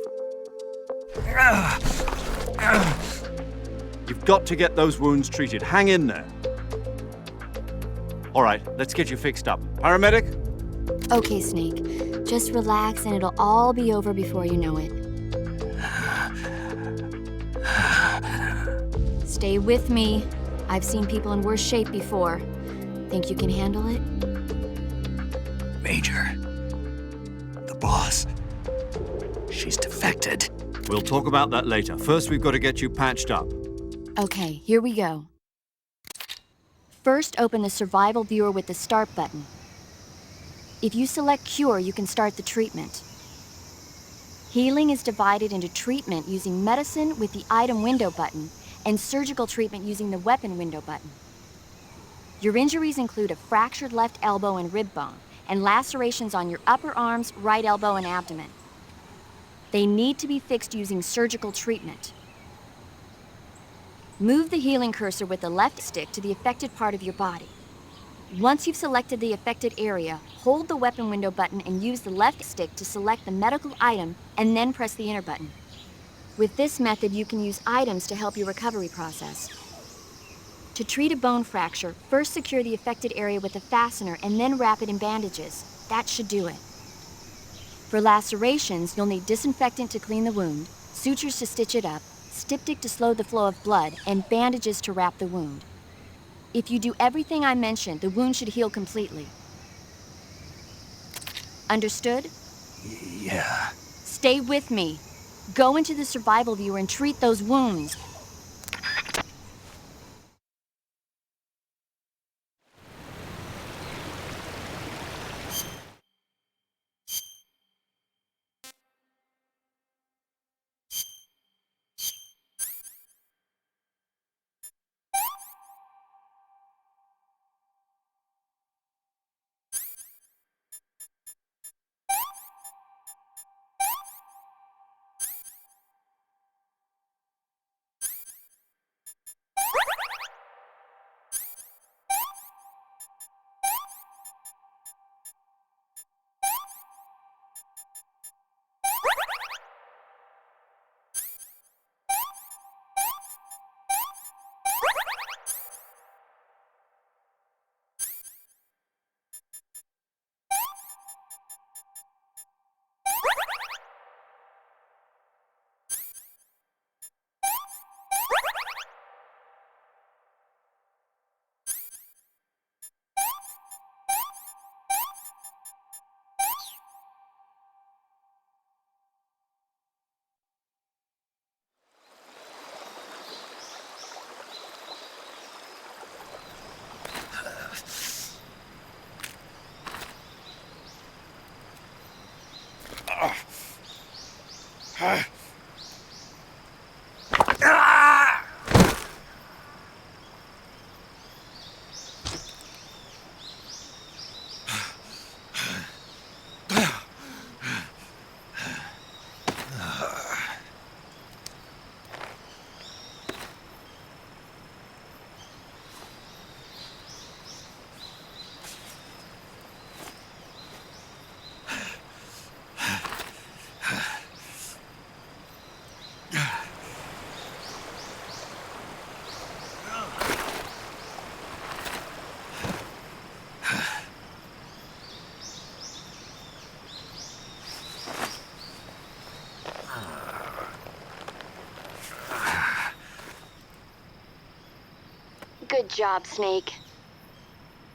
You've got to get those wounds treated. Hang in there. All right, let's get you fixed up. Paramedic? Okay, Snake. Just relax and it'll all be over before you know it. Stay with me. I've seen people in worse shape before. Think you can handle it? Major. The boss. She's defected. We'll talk about that later. First, we've got to get you patched up. Okay, here we go. First, open the survival viewer with the start button. If you select cure, you can start the treatment. Healing is divided into treatment using medicine with the item window button and surgical treatment using the weapon window button. Your injuries include a fractured left elbow and rib bone and lacerations on your upper arms, right elbow, and abdomen. They need to be fixed using surgical treatment. Move the healing cursor with the left stick to the affected part of your body. Once you've selected the affected area, hold the weapon window button and use the left stick to select the medical item and then press the enter button. With this method, you can use items to help your recovery process. To treat a bone fracture, first secure the affected area with a fastener and then wrap it in bandages. That should do it. For lacerations, you'll need disinfectant to clean the wound, sutures to stitch it up, styptic to slow the flow of blood, and bandages to wrap the wound. If you do everything I mentioned, the wound should heal completely. Understood? Yeah. Stay with me. Go into the survival viewer and treat those wounds. Good job, Snake.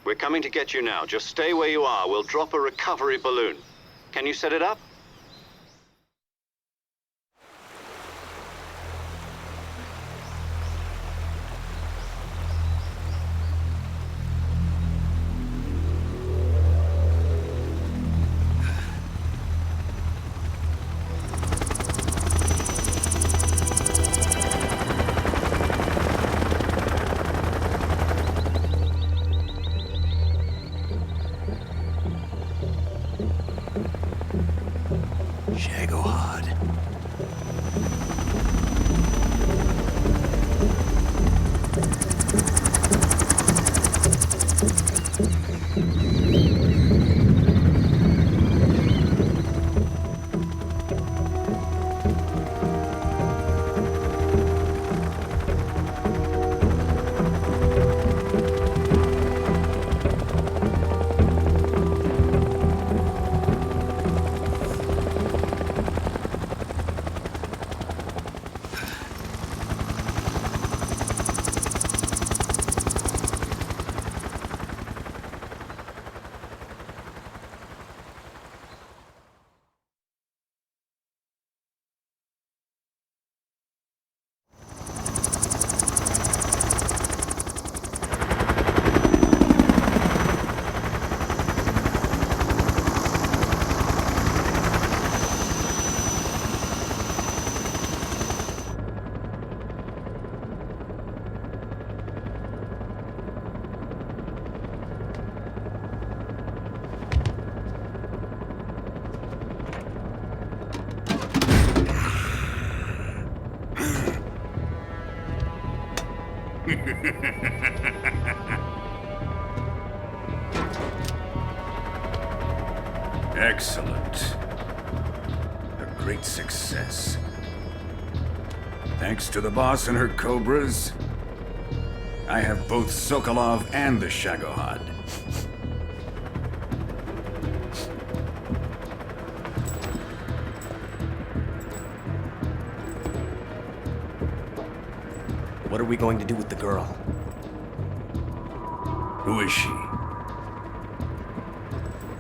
We're coming to get you now. Just stay where you are. We'll drop a recovery balloon. Can you set it up? Excellent. A great success. Thanks to the boss and her cobras, I have both Sokolov and the Shagohod. What are we going to do with the girl? Who is she?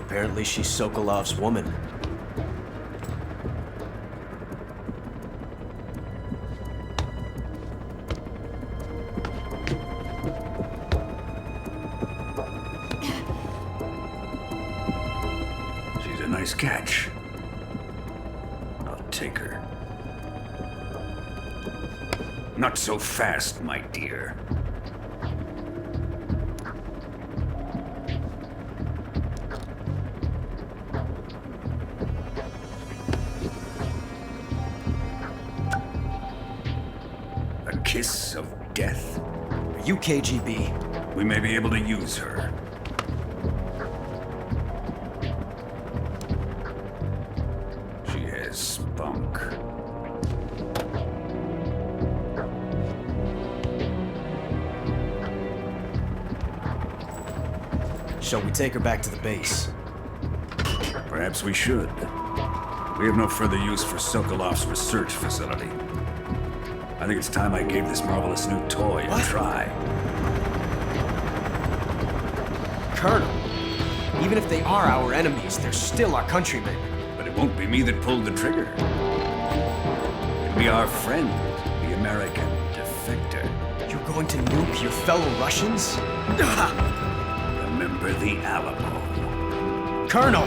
Apparently she's Sokolov's woman. She's a nice catch. I'll take her. Not so fast, my dear. A kiss of death? Are you KGB? We may be able to use her. She has spunk. Shall we take her back to the base? Perhaps we should. We have no further use for Sokolov's research facility. I think it's time I gave this marvelous new toy a try. Colonel, even if they are our enemies, they're still our countrymen. But it won't be me that pulled the trigger. It'll be our friend, the American defector. You're going to nuke your fellow Russians? Remember the Alamo. Colonel!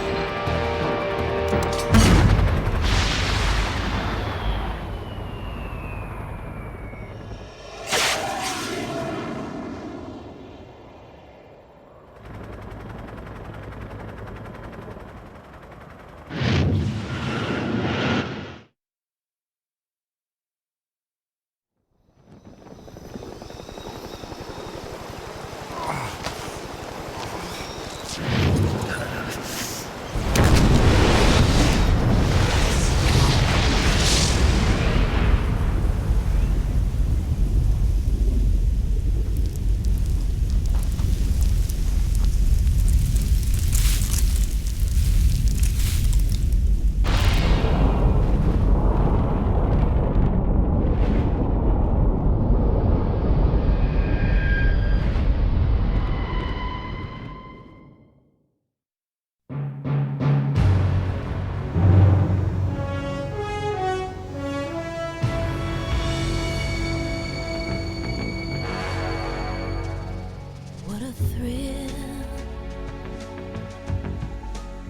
What a thrill,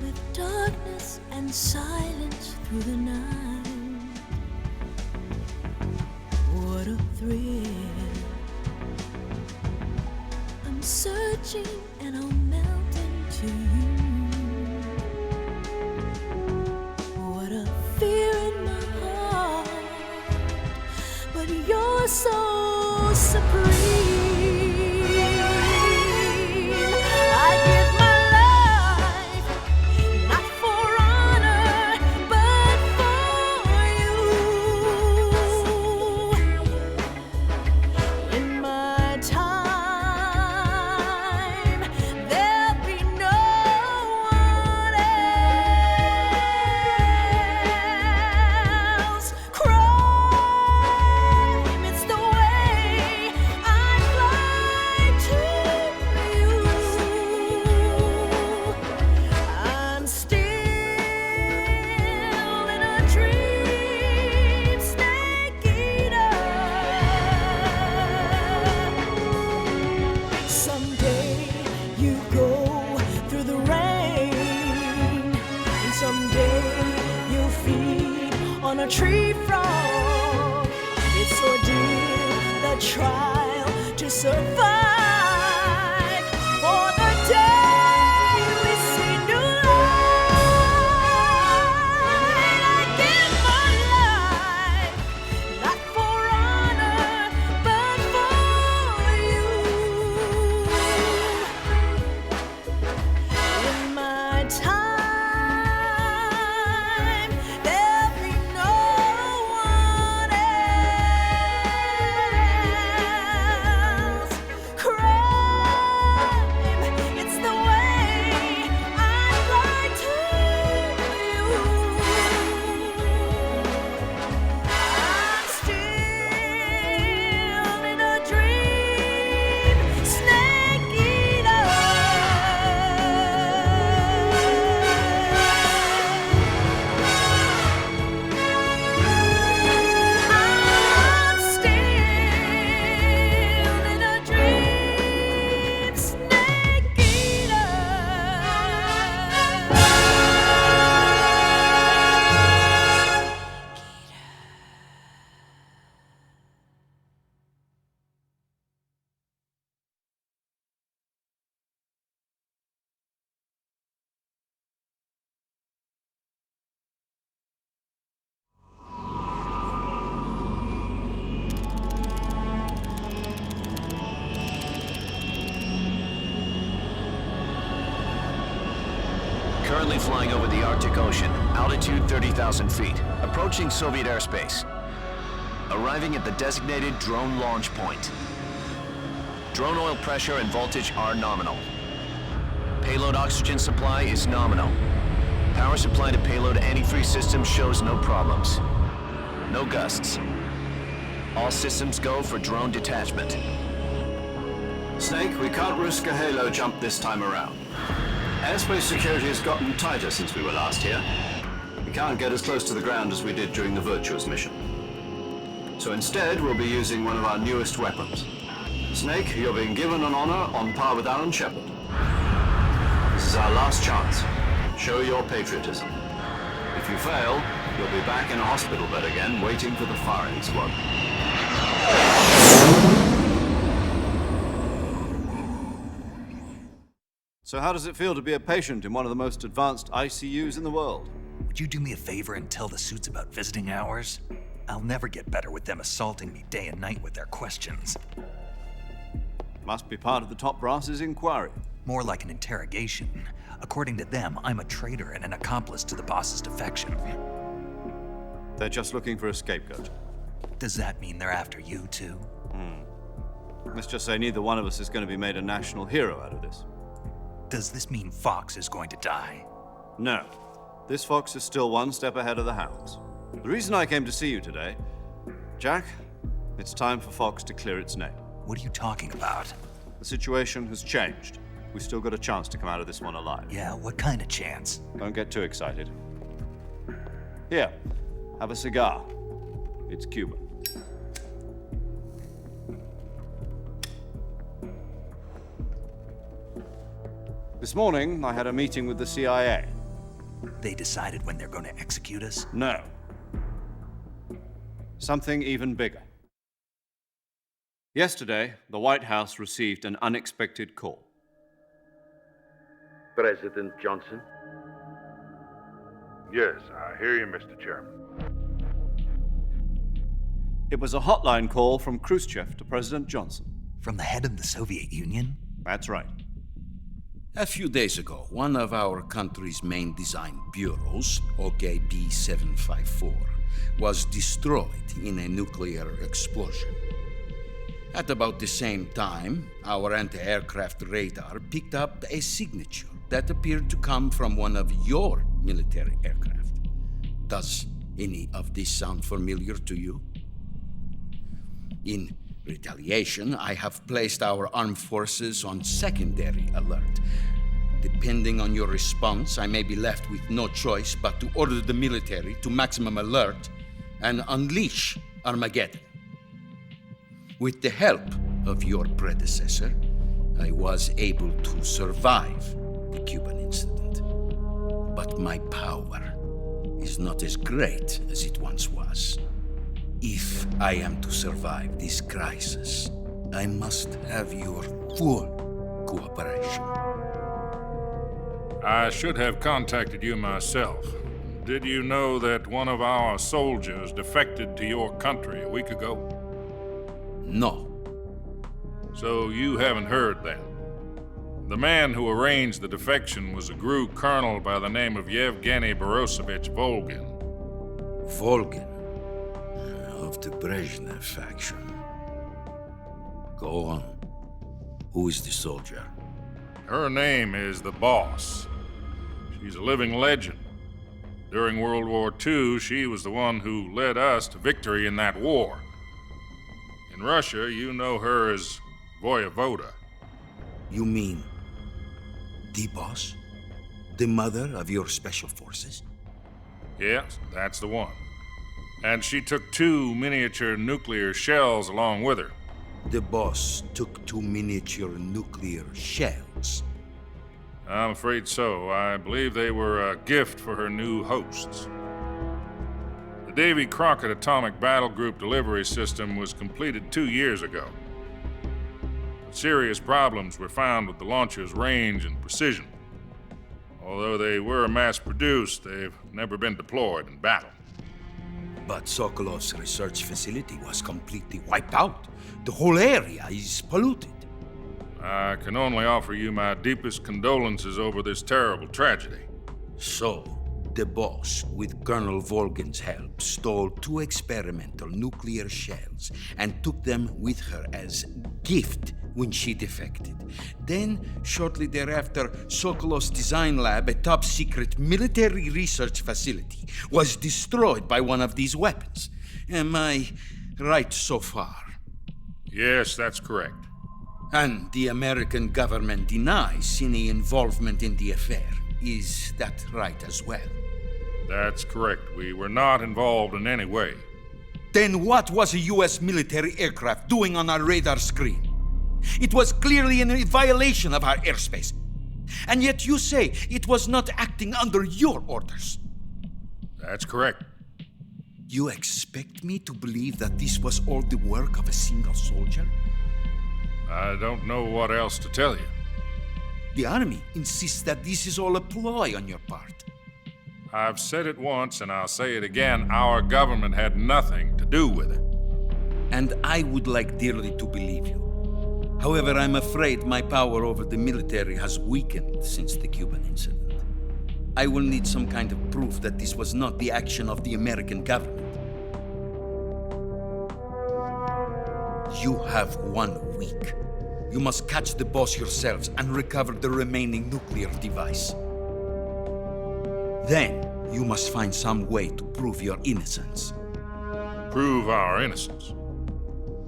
with darkness and silence through the night. What a thrill, I'm searching and I'll melt into you. What a fear in my heart, but you're so supreme. A tree frog, it's ordeal, the trial to survive. For the day we see new light, I give my life, not for honor, but for currently flying over the Arctic Ocean, altitude 30,000 feet, approaching Soviet airspace. Arriving at the designated drone launch point. Drone oil pressure and voltage are nominal. Payload oxygen supply is nominal. Power supply to payload antifreeze system shows no problems. No gusts. All systems go for drone detachment. Snake, we can't risk a halo jump this time around. Airspace security has gotten tighter since we were last here. We can't get as close to the ground as we did during the Virtuous mission. So instead, we'll be using one of our newest weapons. Snake, you're being given an honor on par with Alan Shepard. This is our last chance. Show your patriotism. If you fail, you'll be back in a hospital bed again, waiting for the firing squad. So how does it feel to be a patient in one of the most advanced ICUs in the world? Would you do me a favor and tell the suits about visiting hours? I'll never get better with them assaulting me day and night with their questions. Must be part of the top brass's inquiry. More like an interrogation. According to them, I'm a traitor and an accomplice to the boss's defection. They're just looking for a scapegoat. Does that mean they're after you, too? Let's just say neither one of us is going to be made a national hero out of this. Does this mean Fox is going to die? No. This fox is still one step ahead of the hounds. The reason I came to see you today, Jack, it's time for Fox to clear its name. What are you talking about? The situation has changed. We've still got a chance to come out of this one alive. Yeah, what kind of chance? Don't get too excited. Here, have a cigar. It's Cuban. This morning, I had a meeting with the CIA. They decided when they're going to execute us? No. Something even bigger. Yesterday, the White House received an unexpected call. President Johnson? Yes, I hear you, Mr. Chairman. It was a hotline call from Khrushchev to President Johnson. From the head of the Soviet Union? That's right. A few days ago, one of our country's main design bureaus, OKB 754, was destroyed in a nuclear explosion. At about the same time, our anti-aircraft radar picked up a signature that appeared to come from one of your military aircraft. Does any of this sound familiar to you? In retaliation, I have placed our armed forces on secondary alert. Depending on your response, I may be left with no choice but to order the military to maximum alert and unleash Armageddon. With the help of your predecessor, I was able to survive the Cuban incident. But my power is not as great as it once was. If I am to survive this crisis, I must have your full cooperation. I should have contacted you myself. Did you know that one of our soldiers defected to your country a week ago? No. So you haven't heard then. The man who arranged the defection was a GRU colonel by the name of Yevgeny Borosovich Volgin. Volgin? Of the Brezhnev faction. Go on. Who is the soldier? Her name is the Boss. She's a living legend. During World War II, she was the one who led us to victory in that war. In Russia, you know her as Voyevoda. You mean the Boss? The mother of your special forces? Yes, that's the one. And she took 2 miniature nuclear shells along with her. The Boss took 2 miniature nuclear shells? I'm afraid so. I believe they were a gift for her new hosts. The Davy Crockett Atomic Battle Group delivery system was completed 2 years ago. But serious problems were found with the launcher's range and precision. Although they were mass-produced, they've never been deployed in battle. But Sokolov's research facility was completely wiped out. The whole area is polluted. I can only offer you my deepest condolences over this terrible tragedy. So, the boss, with Colonel Volgin's help, stole 2 experimental nuclear shells and took them with her as gift when she defected. Then, shortly thereafter, Sokolov's design lab, a top-secret military research facility, was destroyed by one of these weapons. Am I right so far? Yes, that's correct. And the American government denies any involvement in the affair. Is that right as well? That's correct. We were not involved in any way. Then what was a U.S. military aircraft doing on our radar screen? It was clearly in violation of our airspace. And yet you say it was not acting under your orders. That's correct. You expect me to believe that this was all the work of a single soldier? I don't know what else to tell you. The army insists that this is all a ploy on your part. I've said it once and I'll say it again. Our government had nothing to do with it. And I would like dearly to believe you. However, I'm afraid my power over the military has weakened since the Cuban incident. I will need some kind of proof that this was not the action of the American government. You have 1 week. You must catch the boss yourselves and recover the remaining nuclear device. Then, you must find some way to prove your innocence. Prove our innocence?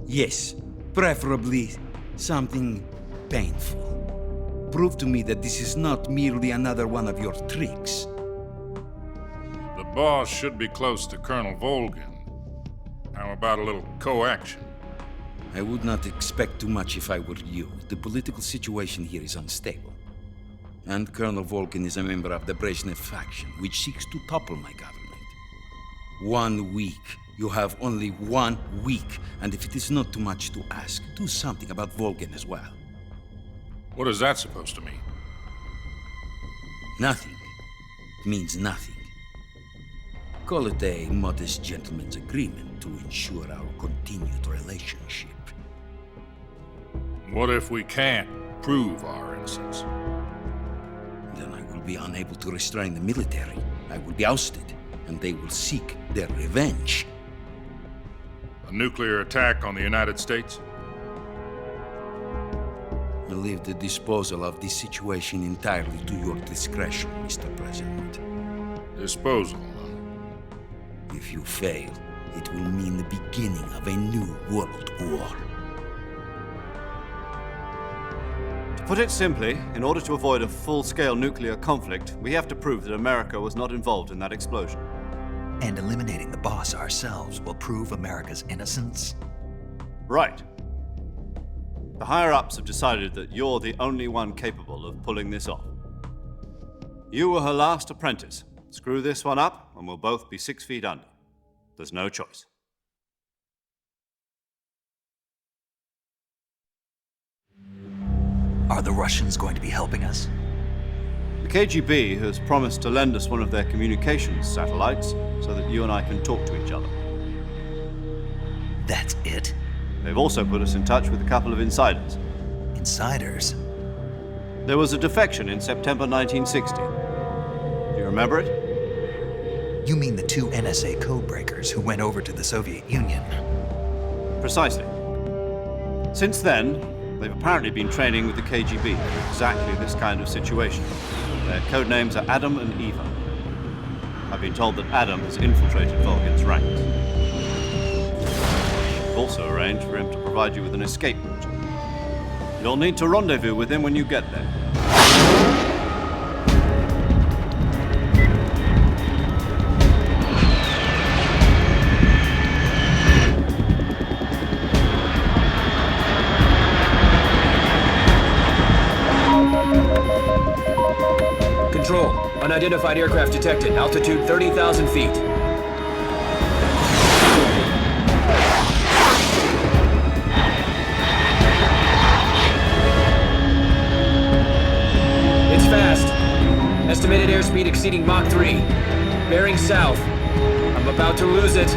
Yes, preferably something painful. Prove to me that this is not merely another one of your tricks. The boss should be close to Colonel Volgin. How about a little coaction? I would not expect too much if I were you. The political situation here is unstable. And Colonel Volgin is a member of the Brezhnev faction, which seeks to topple my government. 1 week. You have only 1 week, and if it is not too much to ask, do something about Volgin as well. What is that supposed to mean? Nothing. It means nothing. Call it a modest gentleman's agreement to ensure our continued relationship. What if we can't prove our innocence? Then I will be unable to restrain the military. I will be ousted, and they will seek their revenge. A nuclear attack on the United States? I leave the disposal of this situation entirely to your discretion, Mr. President. Disposal? If you fail, it will mean the beginning of a new world war. To put it simply, in order to avoid a full-scale nuclear conflict, we have to prove that America was not involved in that explosion. And eliminating the boss ourselves will prove America's innocence? Right. The higher-ups have decided that you're the only one capable of pulling this off. You were her last apprentice. Screw this one up, and we'll both be 6 feet under. There's no choice. Are the Russians going to be helping us? The KGB has promised to lend us one of their communications satellites so that you and I can talk to each other. That's it? They've also put us in touch with a couple of insiders. Insiders? There was a defection in September 1960. Do you remember it? You mean the 2 NSA codebreakers who went over to the Soviet Union? Precisely. Since then, they've apparently been training with the KGB for exactly this kind of situation. Their code names are Adam and Eva. I've been told that Adam has infiltrated Volgin's ranks. I've also arranged for him to provide you with an escape route. You'll need to rendezvous with him when you get there. Control. Unidentified aircraft detected. Altitude 30,000 feet. It's fast. Estimated airspeed exceeding Mach 3. Bearing south. I'm about to lose it.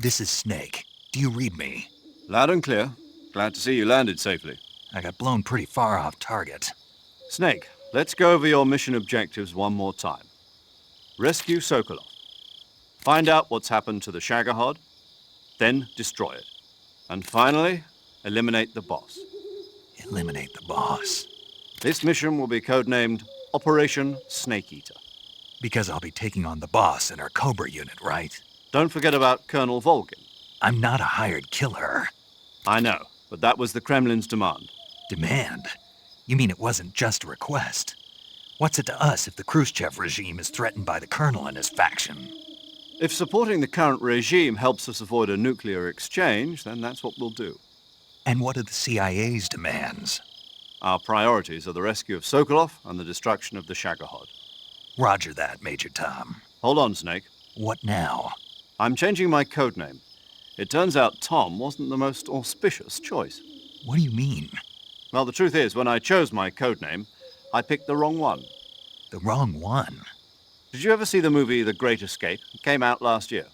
This is Snake. Do you read me? Loud and clear. Glad to see you landed safely. I got blown pretty far off target. Snake, let's go over your mission objectives one more time. Rescue Sokolov. Find out what's happened to the Shagohod, then destroy it. And finally, eliminate the boss. Eliminate the boss. This mission will be codenamed Operation Snake Eater. Because I'll be taking on the boss in our Cobra unit, right? Don't forget about Colonel Volgin. I'm not a hired killer. I know, but that was the Kremlin's demand. Demand? You mean it wasn't just a request? What's it to us if the Khrushchev regime is threatened by the Colonel and his faction? If supporting the current regime helps us avoid a nuclear exchange, then that's what we'll do. And what are the CIA's demands? Our priorities are the rescue of Sokolov and the destruction of the Shagohod. Roger that, Major Tom. Hold on, Snake. What now? I'm changing my codename. It turns out Tom wasn't the most auspicious choice. What do you mean? Well, the truth is, when I chose my codename, I picked the wrong one. The wrong one? Did you ever see the movie The Great Escape? It came out last year.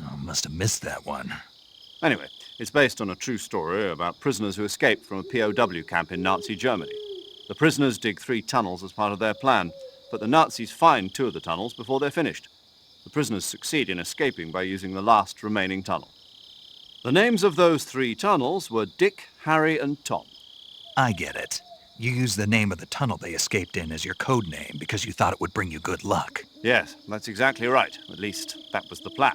Oh, must have missed that one. Anyway, it's based on a true story about prisoners who escaped from a POW camp in Nazi Germany. The prisoners dig 3 tunnels as part of their plan, but the Nazis find 2 of the tunnels before they're finished. The prisoners succeed in escaping by using the last remaining tunnel. The names of those 3 tunnels were Dick, Harry, and Tom. I get it. You used the name of the tunnel they escaped in as your code name because you thought it would bring you good luck. Yes, that's exactly right. At least, that was the plan.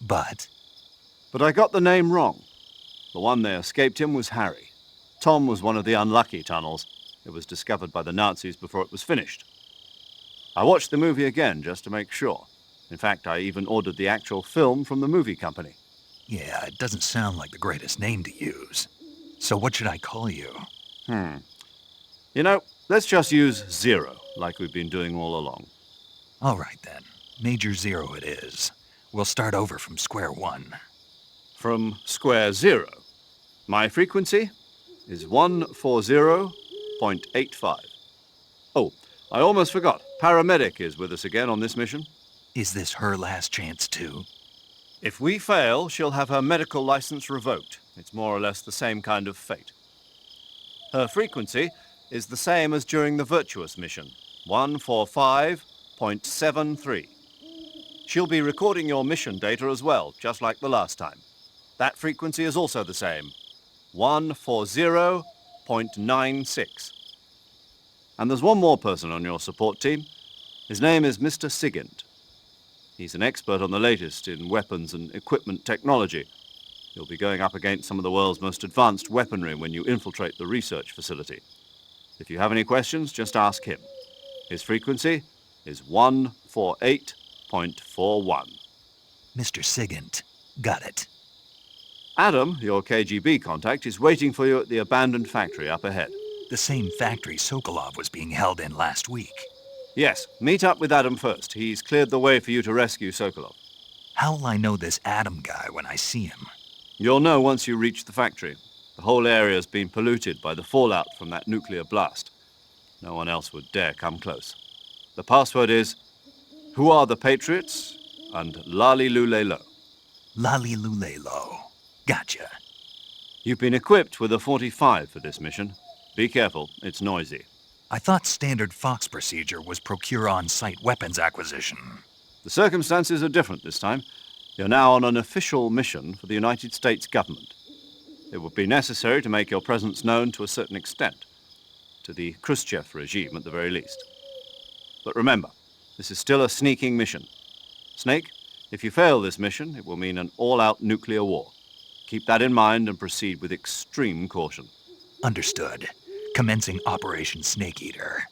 But I got the name wrong. The one they escaped in was Harry. Tom was one of the unlucky tunnels. It was discovered by the Nazis before it was finished. I watched the movie again just to make sure. In fact, I even ordered the actual film from the movie company. yeah, it doesn't sound like the greatest name to use. So what should I call you? You know, let's just use Zero, like we've been doing all along. All right, then. Major Zero it is. We'll start over from square one. From square zero. My frequency is 140.85. Oh, I almost forgot. Paramedic is with us again on this mission. Is this her last chance, too? If we fail, she'll have her medical license revoked. It's more or less the same kind of fate. Her frequency is the same as during the Virtuous mission, 145.73. She'll be recording your mission data as well, just like the last time. That frequency is also the same, 140.96. And there's one more person on your support team. His name is Mr. Sigint. He's an expert on the latest in weapons and equipment technology. You'll be going up against some of the world's most advanced weaponry when you infiltrate the research facility. If you have any questions, just ask him. His frequency is 148.41. Mr. Sigint. Got it. Adam, your KGB contact, is waiting for you at the abandoned factory up ahead. The same factory Sokolov was being held in last week. Yes, meet up with Adam first. He's cleared the way for you to rescue Sokolov. How will I know this Adam guy when I see him? You'll know once you reach the factory. The whole area's been polluted by the fallout from that nuclear blast. No one else would dare come close. The password is, "Who are the Patriots?" and "Lali Lule Lo." Lali Lule Lo. Gotcha. You've been equipped with a 45 for this mission. Be careful, it's noisy. I thought standard Fox procedure was procure on-site weapons acquisition. The circumstances are different this time. You're now on an official mission for the United States government. It would be necessary to make your presence known to a certain extent, to the Khrushchev regime at the very least. But remember, this is still a sneaking mission. Snake, if you fail this mission, it will mean an all-out nuclear war. Keep that in mind and proceed with extreme caution. Understood. Commencing Operation Snake Eater.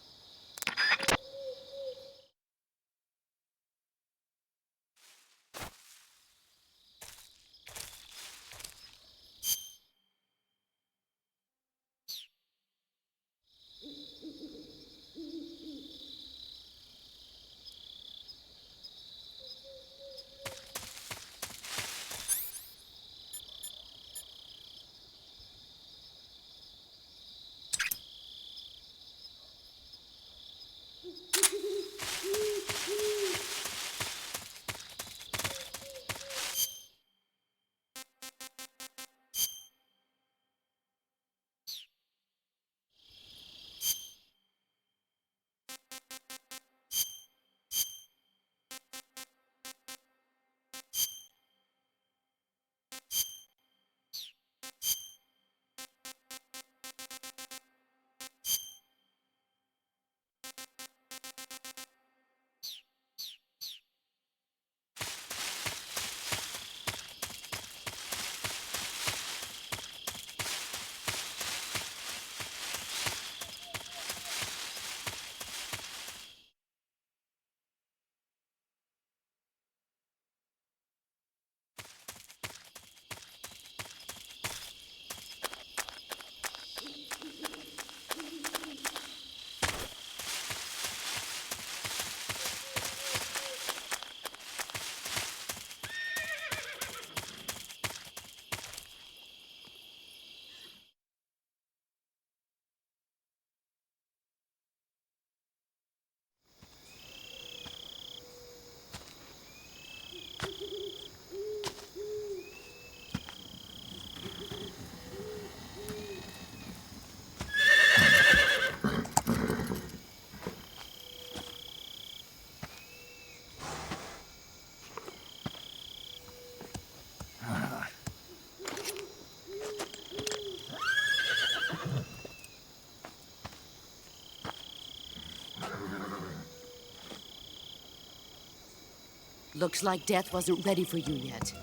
Looks like death wasn't ready for you yet.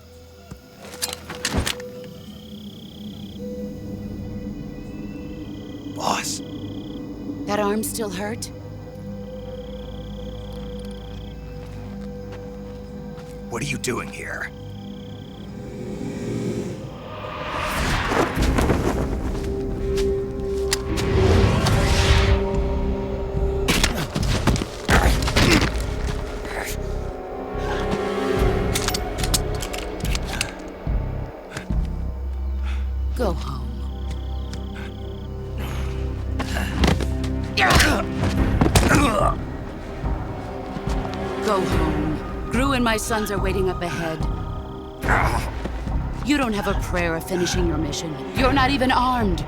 Boss. That arm still hurt? What are you doing here? Go home. Go home. Gru and my sons are waiting up ahead. You don't have a prayer of finishing your mission. You're not even armed.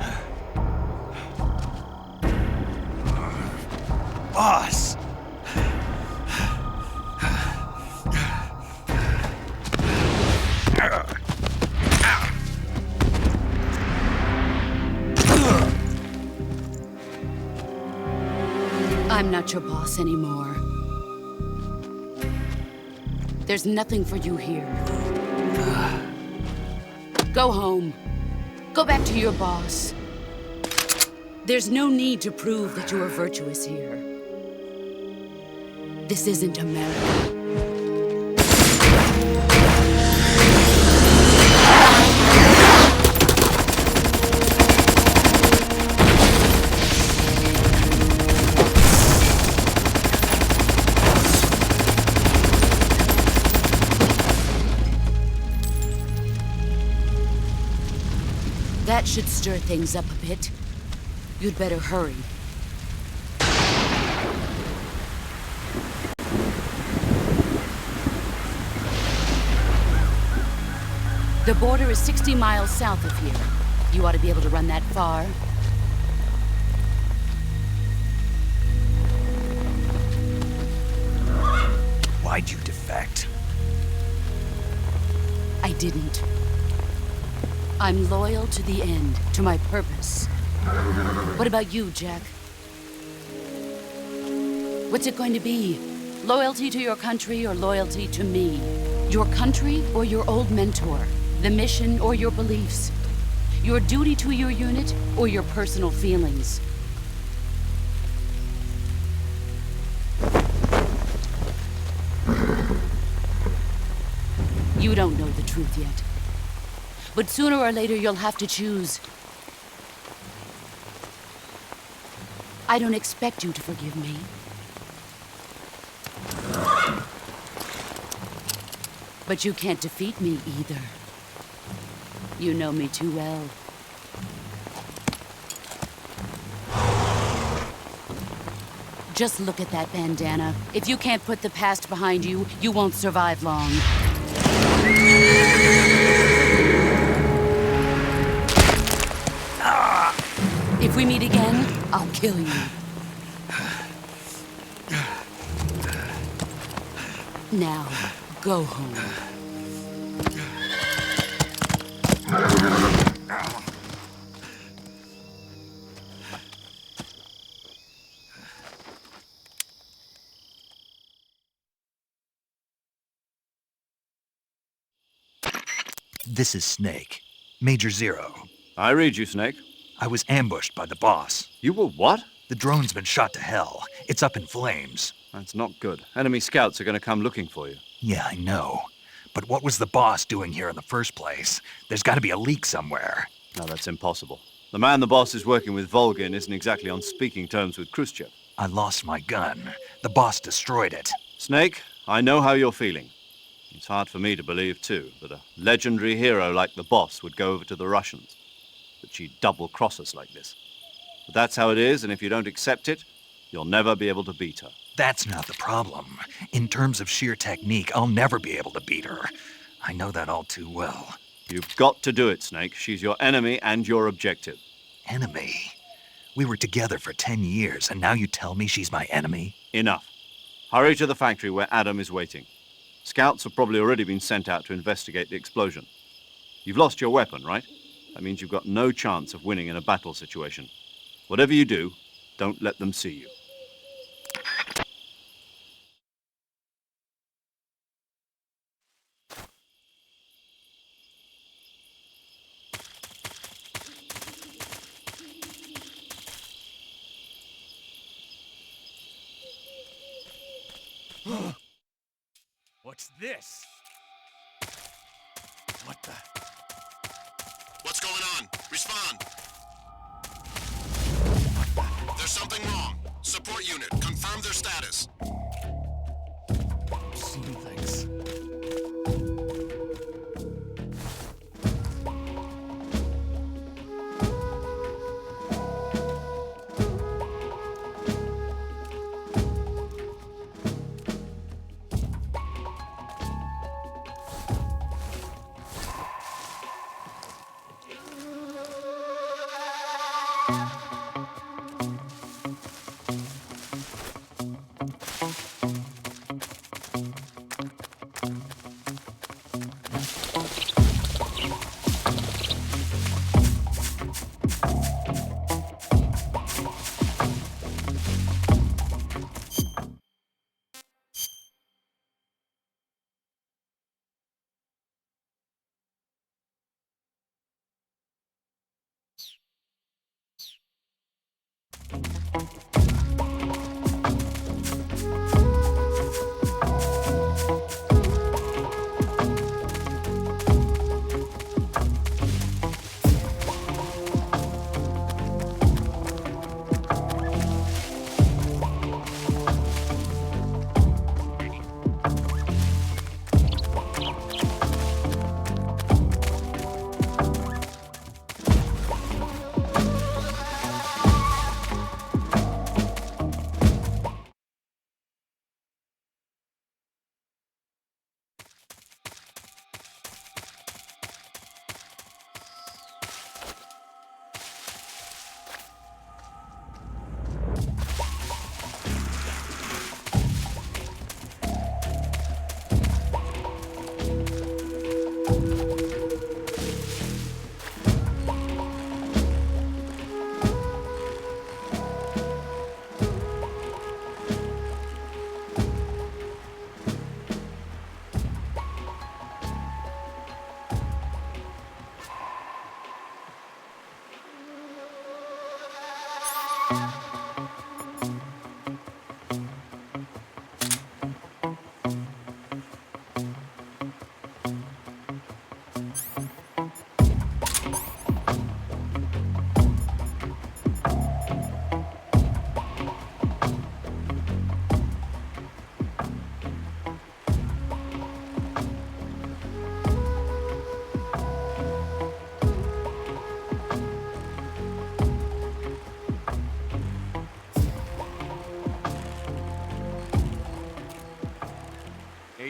Boss! I'm not your boss anymore. There's nothing for you here. Go home. Go back to your boss. There's no need to prove that you are virtuous here. This isn't America. That should stir things up a bit. You'd better hurry. The border is 60 miles south of here. You ought to be able to run that far. Why'd you defect? I didn't. I'm loyal to the end, to my purpose. What about you, Jack? What's it going to be? Loyalty to your country or loyalty to me? Your country or your old mentor? The mission or your beliefs? Your duty to your unit or your personal feelings? You don't know the truth yet. But sooner or later, you'll have to choose. I don't expect you to forgive me. But you can't defeat me either. You know me too well. Just look at that bandana. If you can't put the past behind you, you won't survive long. If we meet again, I'll kill you. Now, go home. This is Snake. Major Zero. I read you, Snake. I was ambushed by the boss. You were what? The drone's been shot to hell. It's up in flames. That's not good. Enemy scouts are going to come looking for you. Yeah, I know. But what was the boss doing here in the first place? There's got to be a leak somewhere. No, that's impossible. The man the boss is working with, Volgin, isn't exactly on speaking terms with Khrushchev. I lost my gun. The boss destroyed it. Snake, I know how you're feeling. It's hard for me to believe, too, that a legendary hero like the boss would go over to the Russians. That she'd double-cross us like this. But that's how it is, and if you don't accept it, you'll never be able to beat her. That's not the problem. In terms of sheer technique, I'll never be able to beat her. I know that all too well. You've got to do it, Snake. She's your enemy and your objective. Enemy? We were together for 10 years, and now you tell me she's my enemy? Enough. Hurry to the factory where Adam is waiting. Scouts have probably already been sent out to investigate the explosion. You've lost your weapon, right? That means you've got no chance of winning in a battle situation. Whatever you do, don't let them see you. What's this? What the? What's going on? Respond. There's something wrong. Support unit, confirm their status. I've seen things.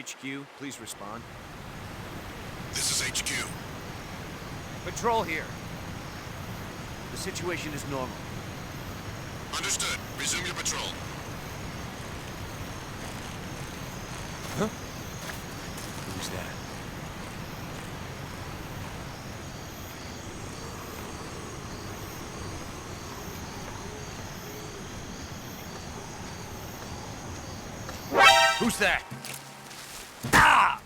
HQ, please respond. This is HQ. Patrol here. The situation is normal. Understood. Resume your patrol. Huh? Who's that? Who's that? Ah!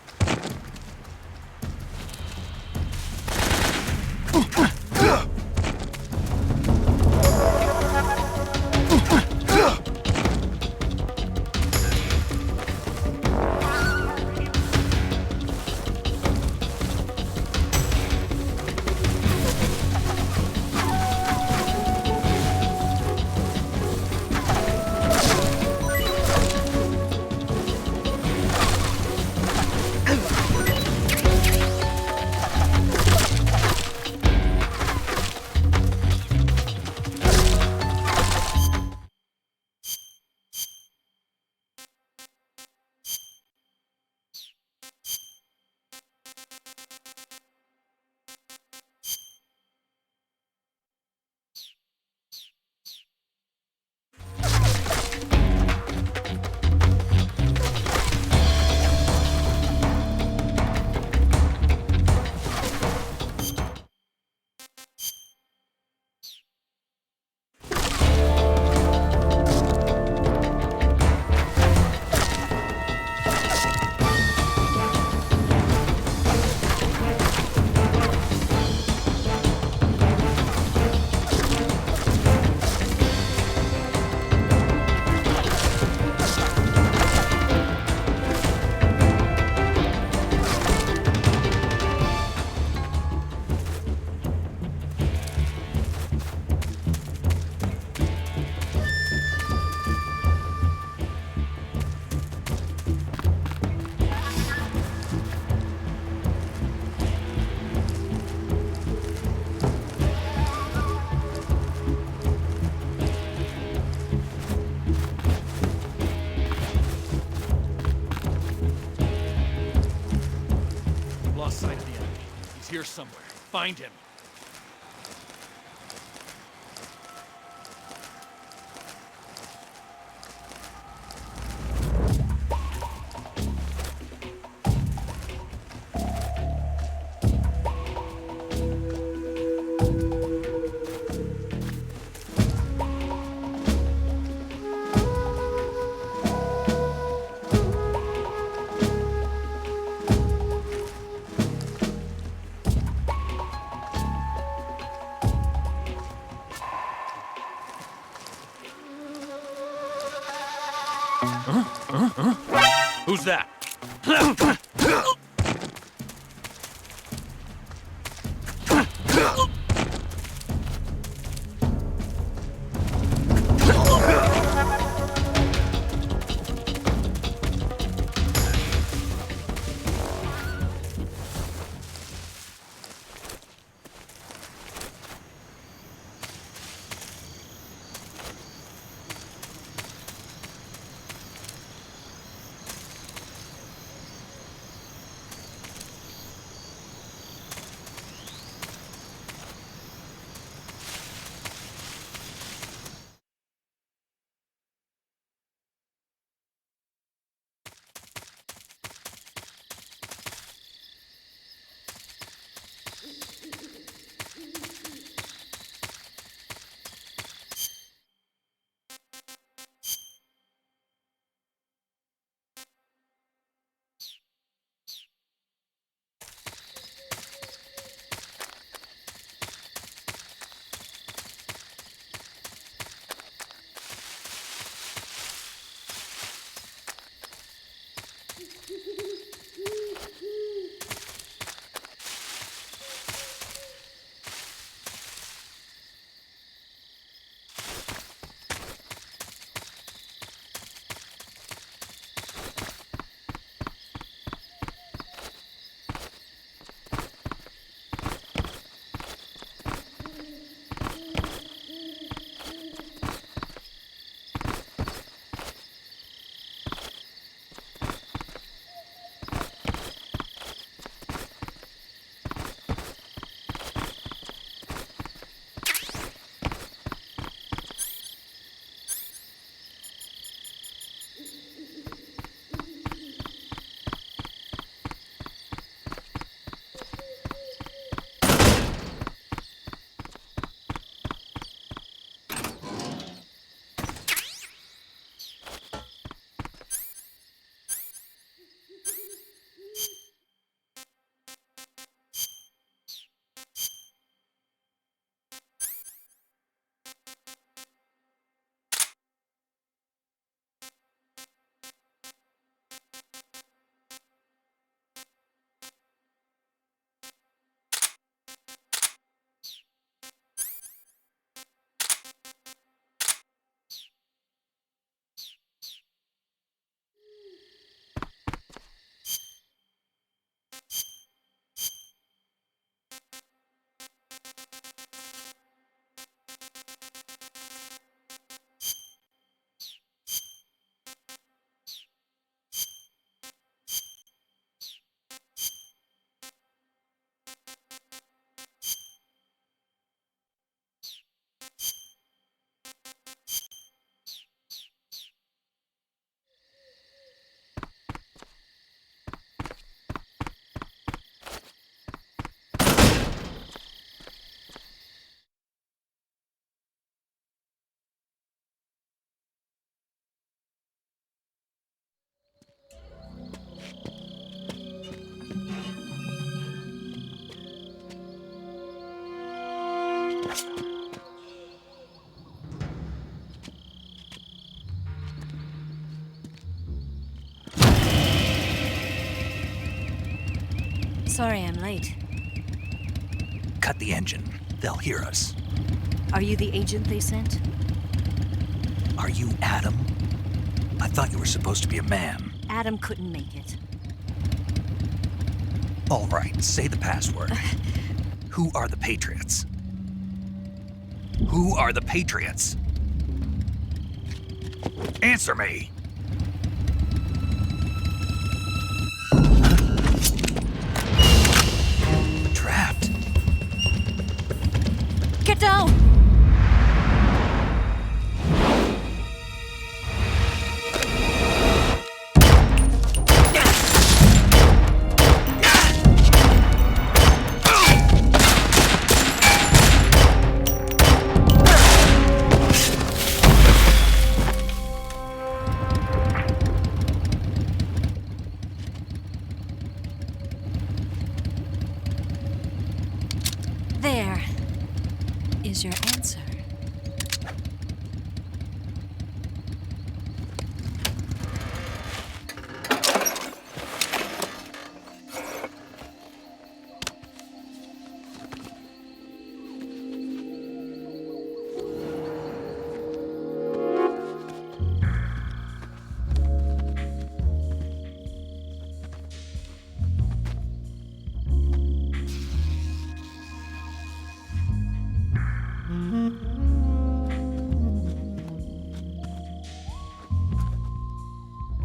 here somewhere. Find him. Who's that? Sorry I'm late. Cut the engine. They'll hear us. Are you the agent they sent? Are you Adam? I thought you were supposed to be a man. Adam couldn't make it. All right, say the password. Who are the Patriots? Who are the Patriots? Answer me! The trap.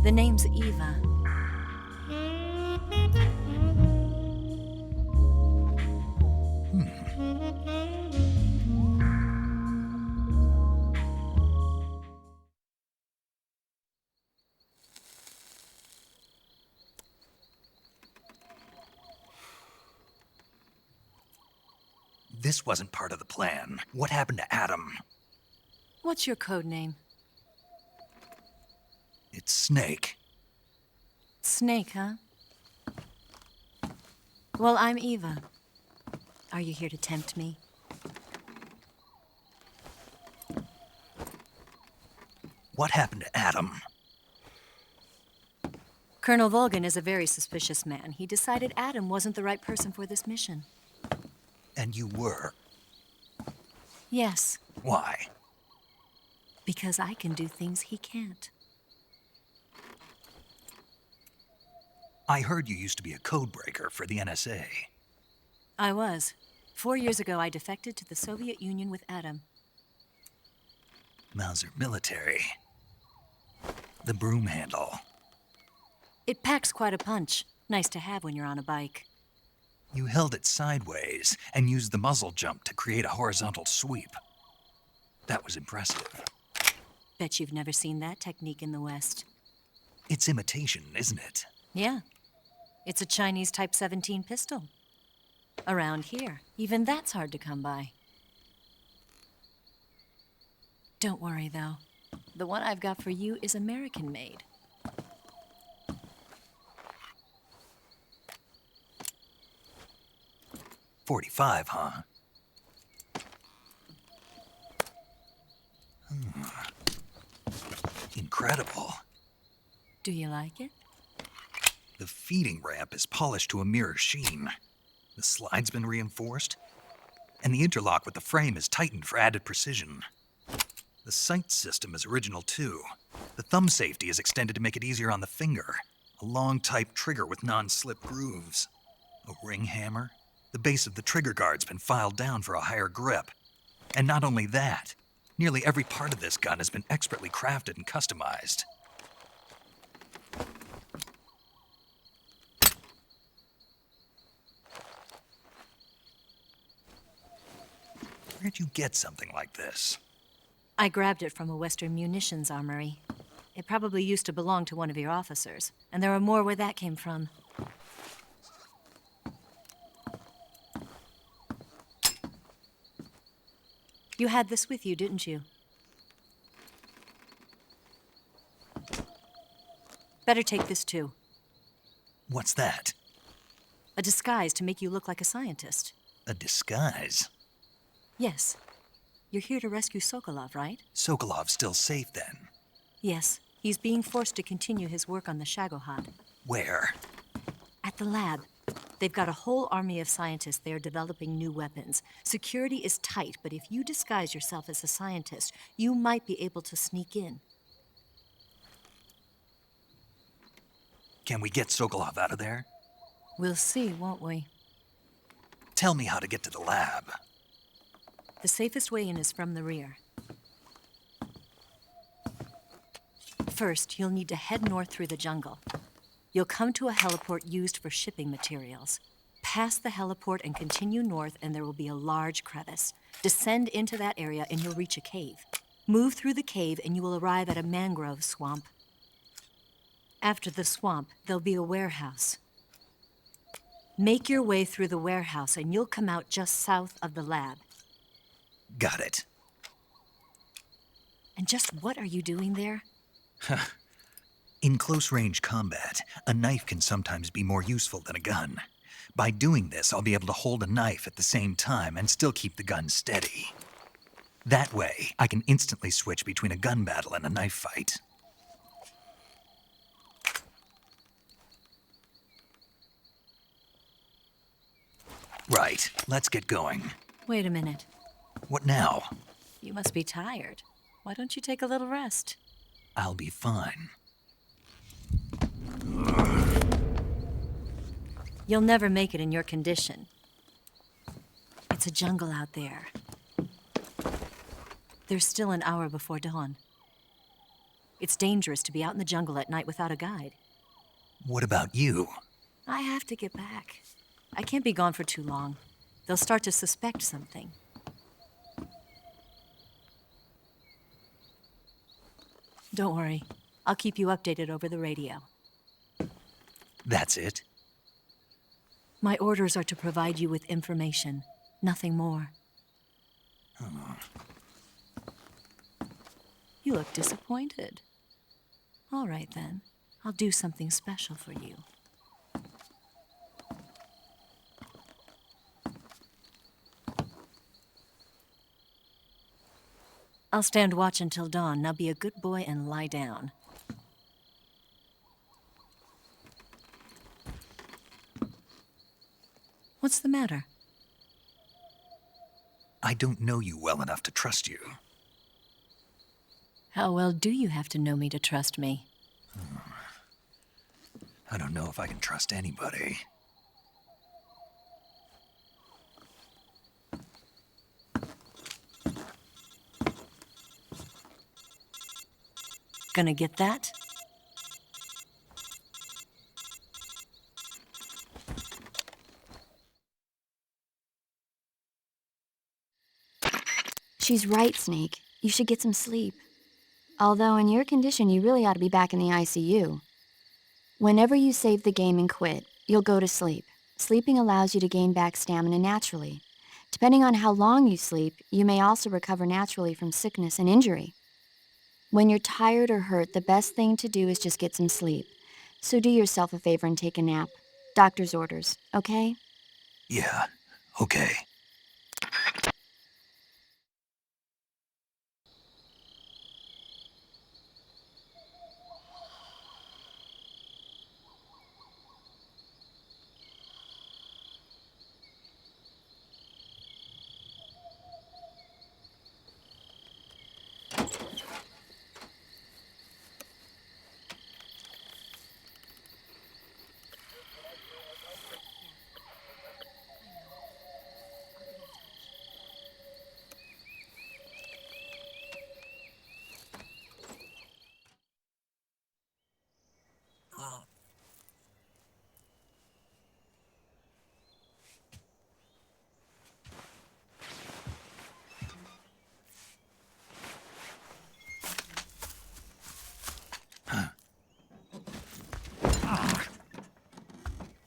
The name's Eva. This wasn't part of the plan. What happened to Adam? What's your code name? It's Snake. Snake, huh? Well, I'm Eva. Are you here to tempt me? What happened to Adam? Colonel Volgin is a very suspicious man. He decided Adam wasn't the right person for this mission. And you were? Yes. Why? Because I can do things he can't. I heard you used to be a codebreaker for the NSA. I was. 4 years ago, I defected to the Soviet Union with Adam. Mauser military. The broom handle. It packs quite a punch. Nice to have when you're on a bike. You held it sideways and used the muzzle jump to create a horizontal sweep. That was impressive. Bet you've never seen that technique in the West. It's imitation, isn't it? Yeah. It's a Chinese Type 17 pistol. Around here, even that's hard to come by. Don't worry, though. The one I've got for you is American-made. .45, huh? Incredible. Do you like it? The feeding ramp is polished to a mirror sheen. The slide's been reinforced, and the interlock with the frame is tightened for added precision. The sight system is original too. The thumb safety is extended to make it easier on the finger. A long type trigger with non-slip grooves. A ring hammer. The base of the trigger guard's been filed down for a higher grip. And not only that, nearly every part of this gun has been expertly crafted and customized. Where'd you get something like this? I grabbed it from a Western munitions armory. It probably used to belong to one of your officers, and there are more where that came from. You had this with you, didn't you? Better take this too. What's that? A disguise to make you look like a scientist. A disguise? Yes. You're here to rescue Sokolov, right? Sokolov's still safe then? Yes. He's being forced to continue his work on the Shagohod. Where? At the lab. They've got a whole army of scientists there developing new weapons. Security is tight, but if you disguise yourself as a scientist, you might be able to sneak in. Can we get Sokolov out of there? We'll see, won't we? Tell me how to get to the lab. The safest way in is from the rear. First, you'll need to head north through the jungle. You'll come to a heliport used for shipping materials. Pass the heliport and continue north, and there will be a large crevice. Descend into that area, and you'll reach a cave. Move through the cave, and you will arrive at a mangrove swamp. After the swamp, there'll be a warehouse. Make your way through the warehouse, and you'll come out just south of the lab. Got it. And just what are you doing there? In close-range combat, a knife can sometimes be more useful than a gun. By doing this, I'll be able to hold a knife at the same time and still keep the gun steady. That way, I can instantly switch between a gun battle and a knife fight. Right, let's get going. Wait a minute. What now? You must be tired. Why don't you take a little rest? I'll be fine. You'll never make it in your condition. It's a jungle out there. There's still an hour before dawn. It's dangerous to be out in the jungle at night without a guide. What about you? I have to get back. I can't be gone for too long. They'll start to suspect something. Don't worry. I'll keep you updated over the radio. That's it? My orders are to provide you with information, nothing more. Oh. You look disappointed. All right, then. I'll do something special for you. I'll stand watch until dawn. Now be a good boy and lie down. What's the matter? I don't know you well enough to trust you. How well do you have to know me to trust me? I don't know if I can trust anybody. Gonna get that? She's right, Snake. You should get some sleep. Although in your condition, you really ought to be back in the ICU. Whenever you save the game and quit, you'll go to sleep. Sleeping allows you to gain back stamina naturally. Depending on how long you sleep, you may also recover naturally from sickness and injury. When you're tired or hurt, the best thing to do is just get some sleep. So do yourself a favor and take a nap. Doctor's orders, okay? Yeah, okay.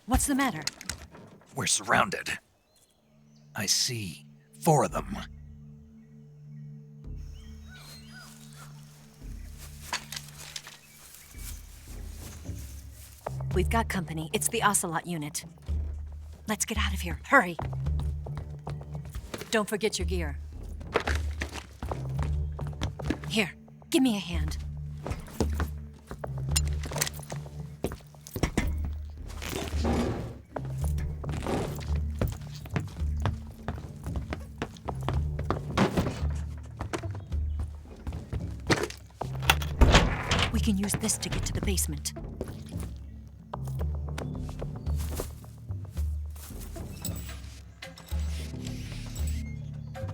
What's the matter? We're surrounded. I see 4 of them. We've got company. It's the Ocelot unit. Let's get out of here. Hurry! Don't forget your gear. Here, give me a hand. We can use this to get to the basement.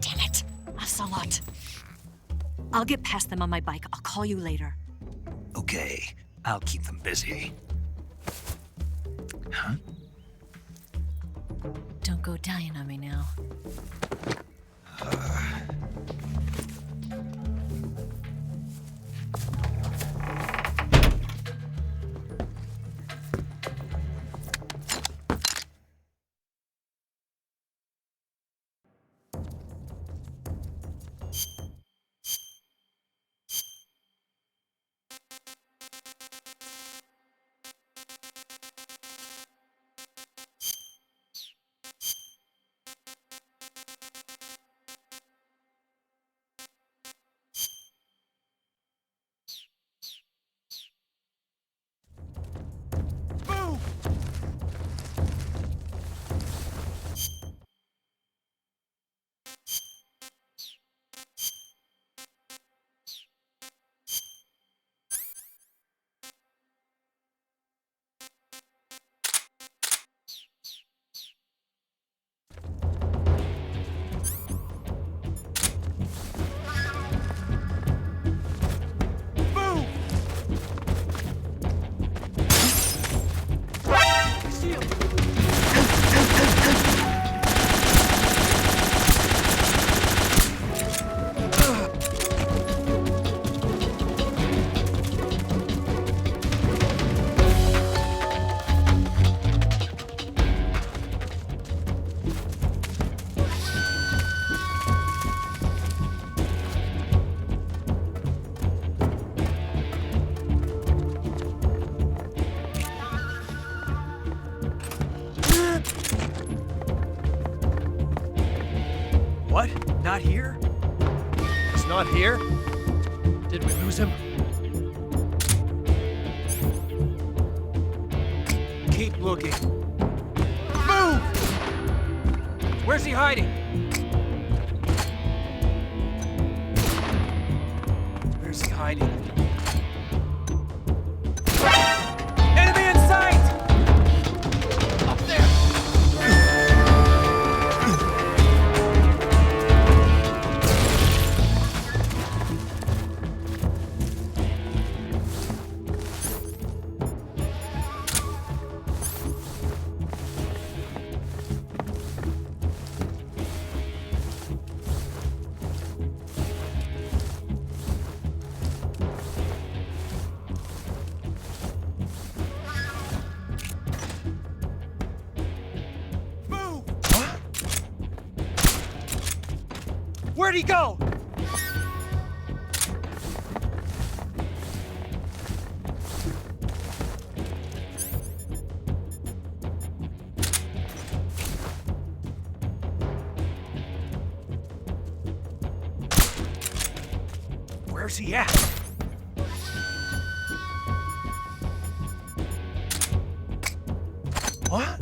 Damn it! Ocelot! I'll get past them on my bike. I'll call you later. Okay, I'll keep them busy. Huh? Don't go dying on me now. not here? He's not here? Did we lose him? Keep looking. Move! Where's he hiding? Where's he hiding? Enemy in sight! Up there! Where'd he go? Where's he at? What?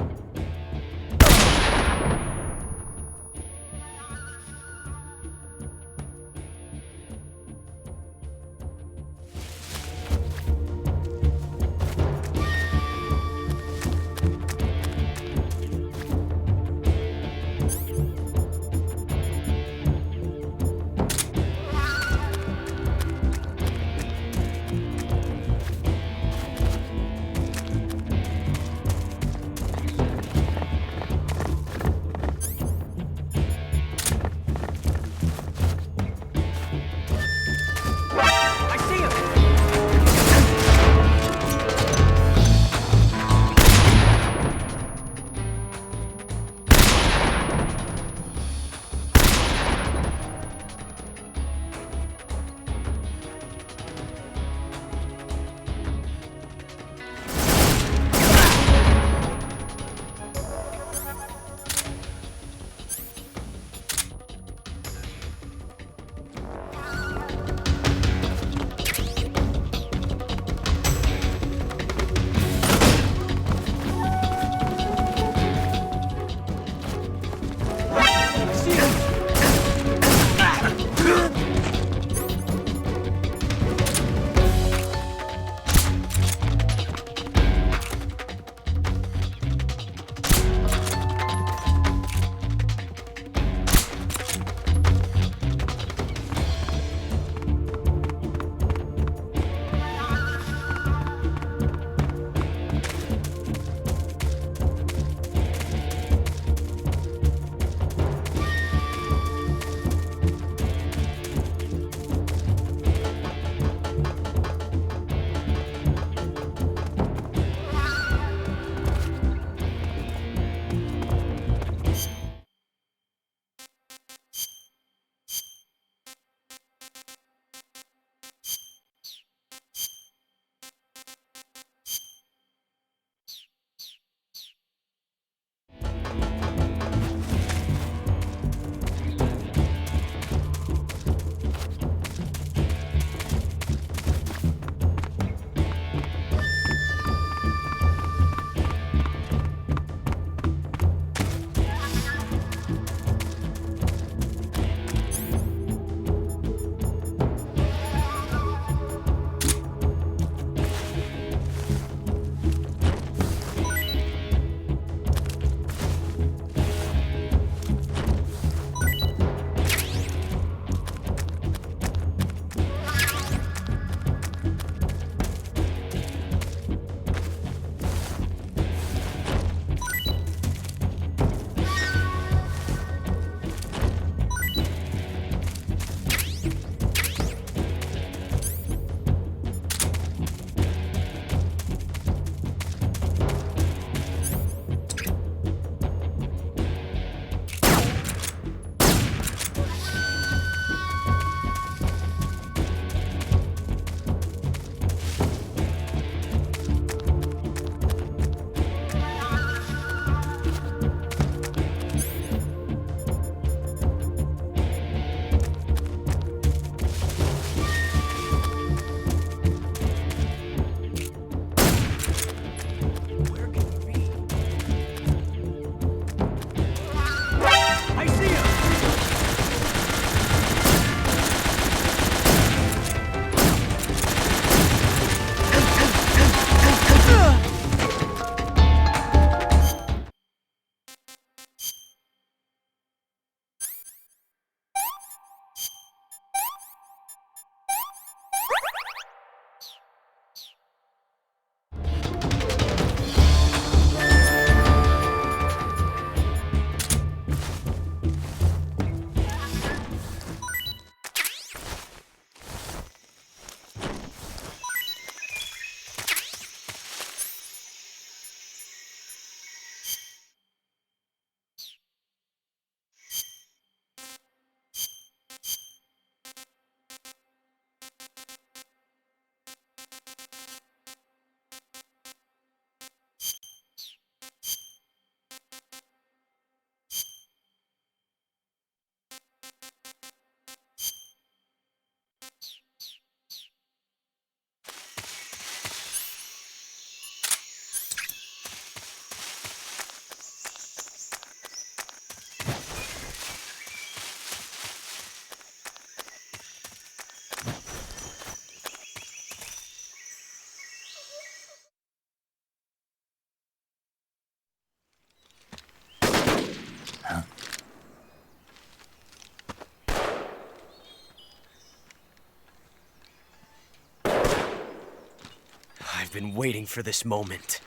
I've been waiting for this moment.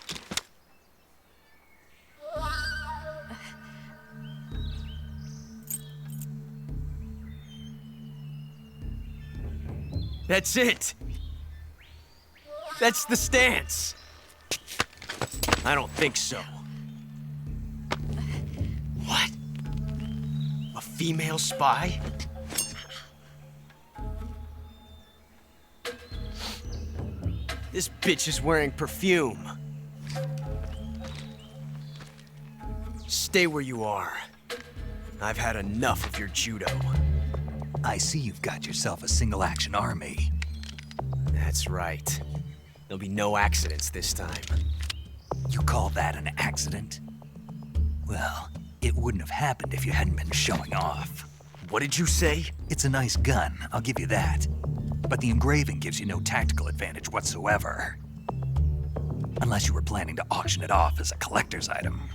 That's it! That's the stance! I don't think so. What? A female spy? This bitch is wearing perfume. Stay where you are. I've had enough of your judo. I see you've got yourself a single-action army. That's right. There'll be no accidents this time. You call that an accident? Well, it wouldn't have happened if you hadn't been showing off. What did you say? It's a nice gun, I'll give you that. But the engraving gives you no tactical advantage whatsoever. Unless you were planning to auction it off as a collector's item.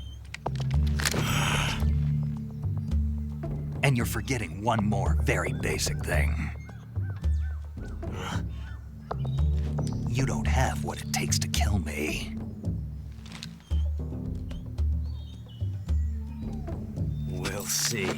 And you're forgetting one more very basic thing. You don't have what it takes to kill me. We'll see.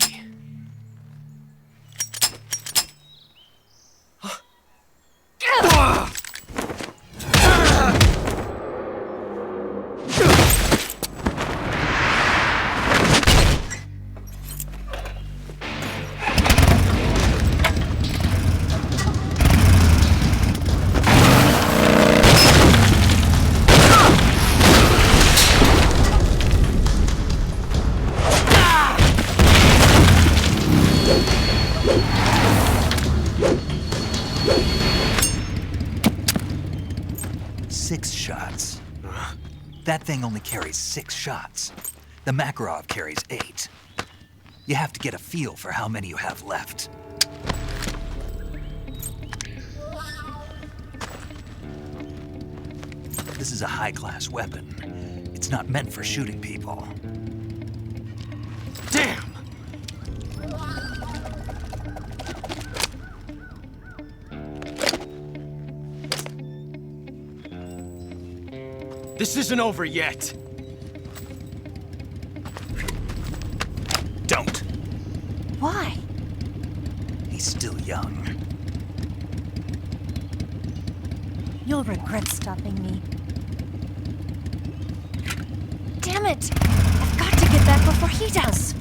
That thing only carries 6 shots. The Makarov carries 8. You have to get a feel for how many you have left. This is a high-class weapon. It's not meant for shooting people. Damn! This isn't over yet. Don't. Why? He's still young. You'll regret stopping me. Damn it! I've got to get back before he does.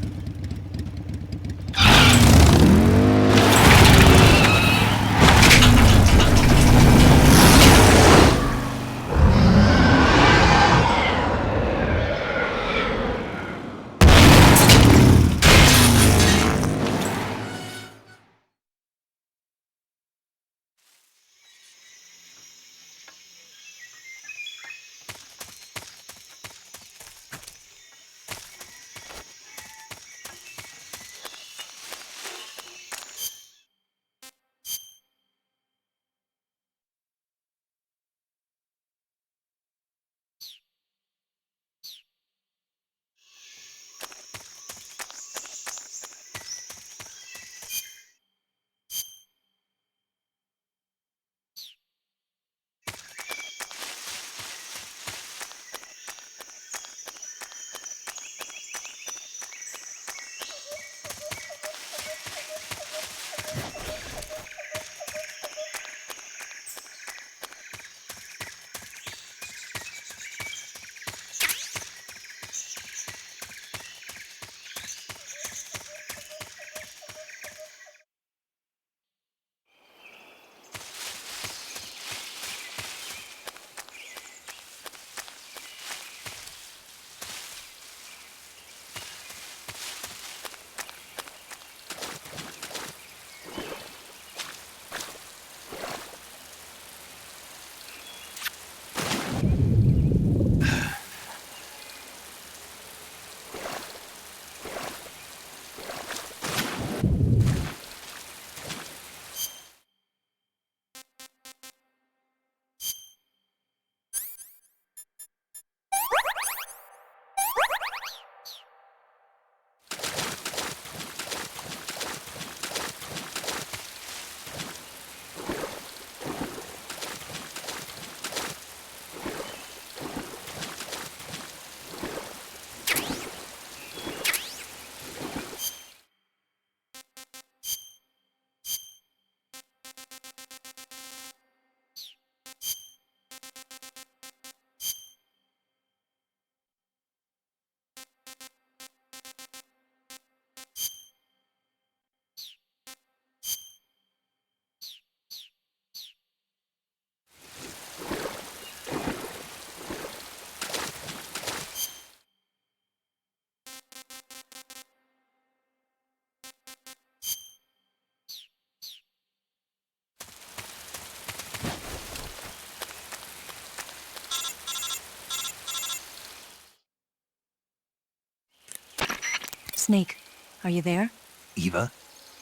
Snake, are you there? Eva,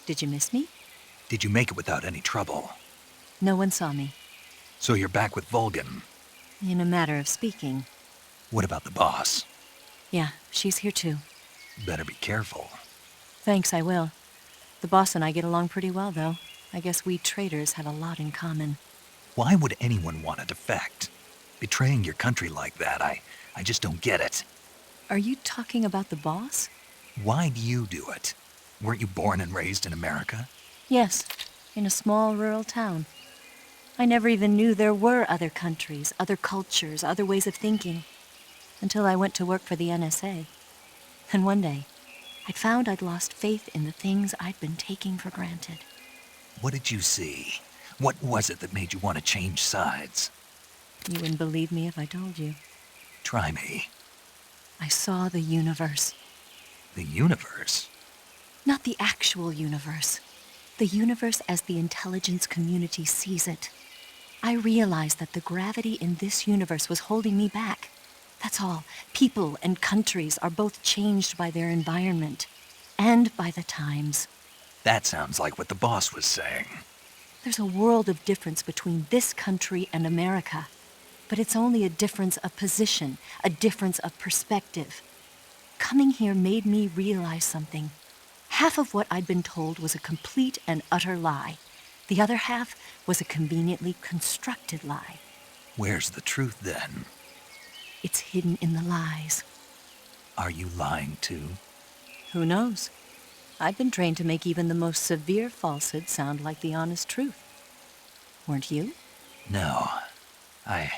Did you miss me? did you make it without any trouble? No one saw me. So you're back with Vulcan. In a matter of speaking. What about the boss? Yeah, she's here too. Better be careful. Thanks, I will. The boss and I get along pretty well, though. I guess we traitors have a lot in common. Why would anyone want to defect? Betraying your country like that, I just don't get it. Are you talking about the boss? Why do you do it? Weren't you born and raised in America? Yes, in a small rural town. I never even knew there were other countries, other cultures, other ways of thinking, until I went to work for the NSA. And one day, I found I'd lost faith in the things I'd been taking for granted. What did you see? What was it that made you want to change sides? You wouldn't believe me if I told you. Try me. I saw the universe. The universe? Not the actual universe. The universe as the intelligence community sees it. I realized that the gravity in this universe was holding me back. That's all. People and countries are both changed by their environment and by the times. That sounds like what the boss was saying. There's a world of difference between this country and America. But it's only a difference of position, a difference of perspective. Coming here made me realize something. Half of what I'd been told was a complete and utter lie. The other half was a conveniently constructed lie. Where's the truth, then? It's hidden in the lies. Are you lying, too? Who knows? I've been trained to make even the most severe falsehood sound like the honest truth. Weren't you? No. I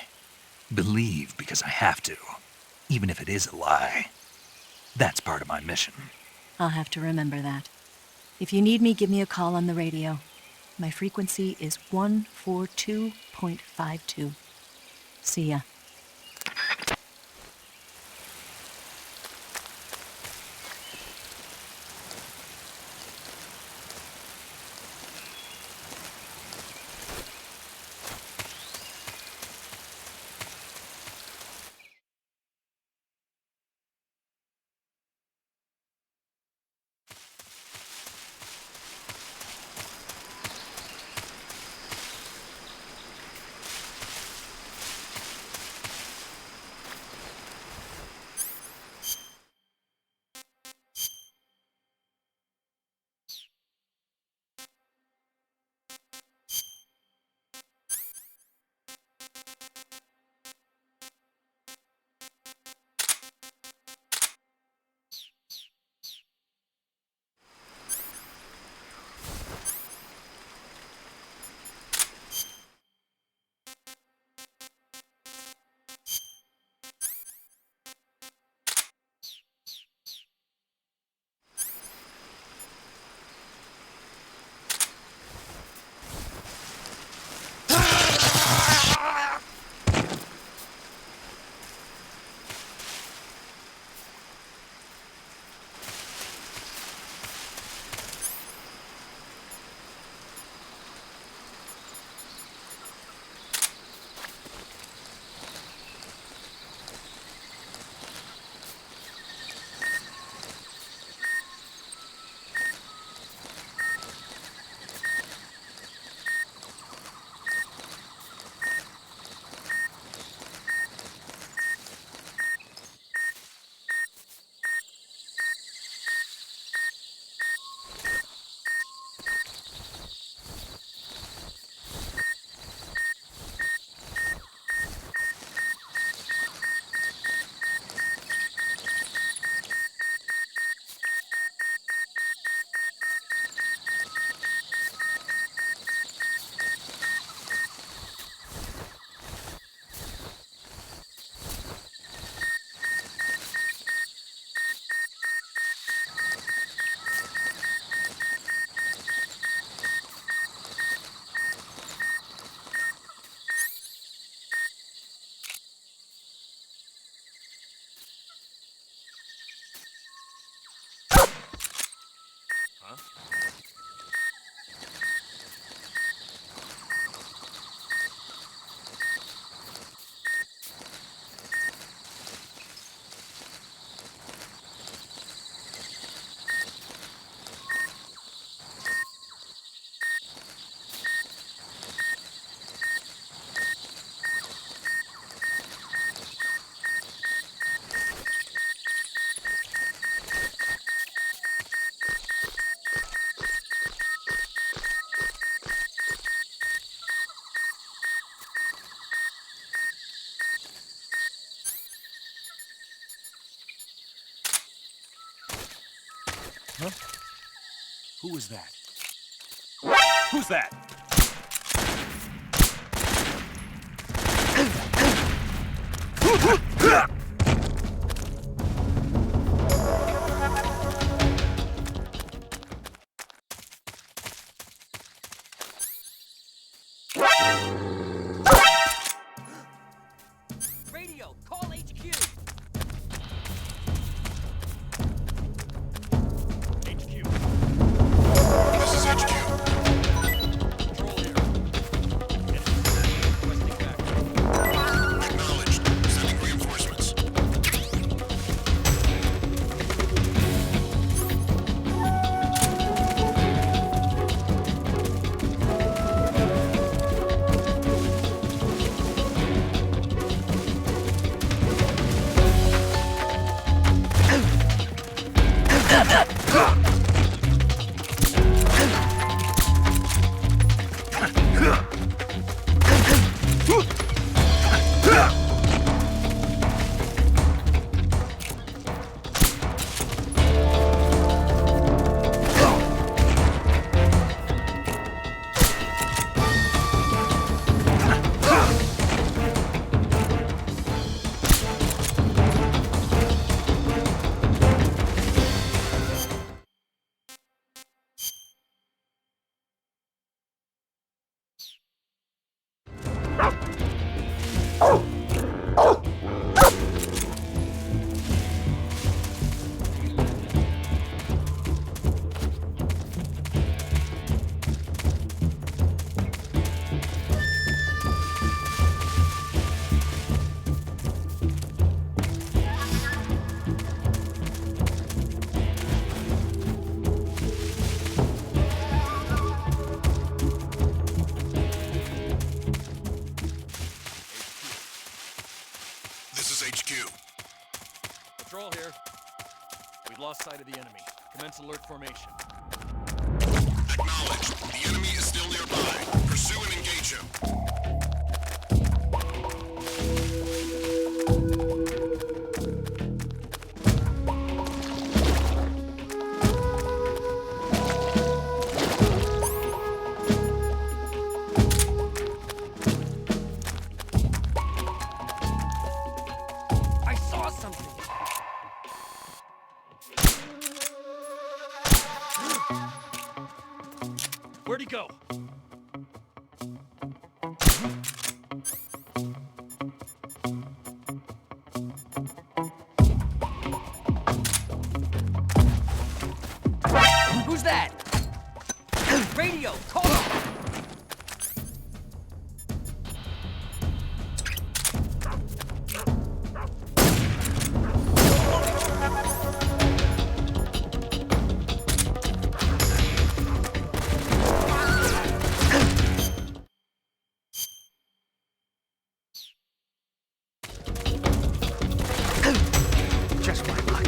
believe because I have to, even if it is a lie. That's part of my mission. I'll have to remember that. If you need me, give me a call on the radio. My frequency is 142.52. See ya. Huh? Who was that? Who's that? Radio, call HQ. HQ. This is HQ. Control here. Requesting backup. Acknowledged. Sending reinforcements. This is HQ. Patrol here. We've lost sight of the enemy. Commence alert formation. Acknowledged. The enemy is still nearby. Pursue and engage him. I saw something. Where'd he go? Who's that? Radio, call him. Just my luck.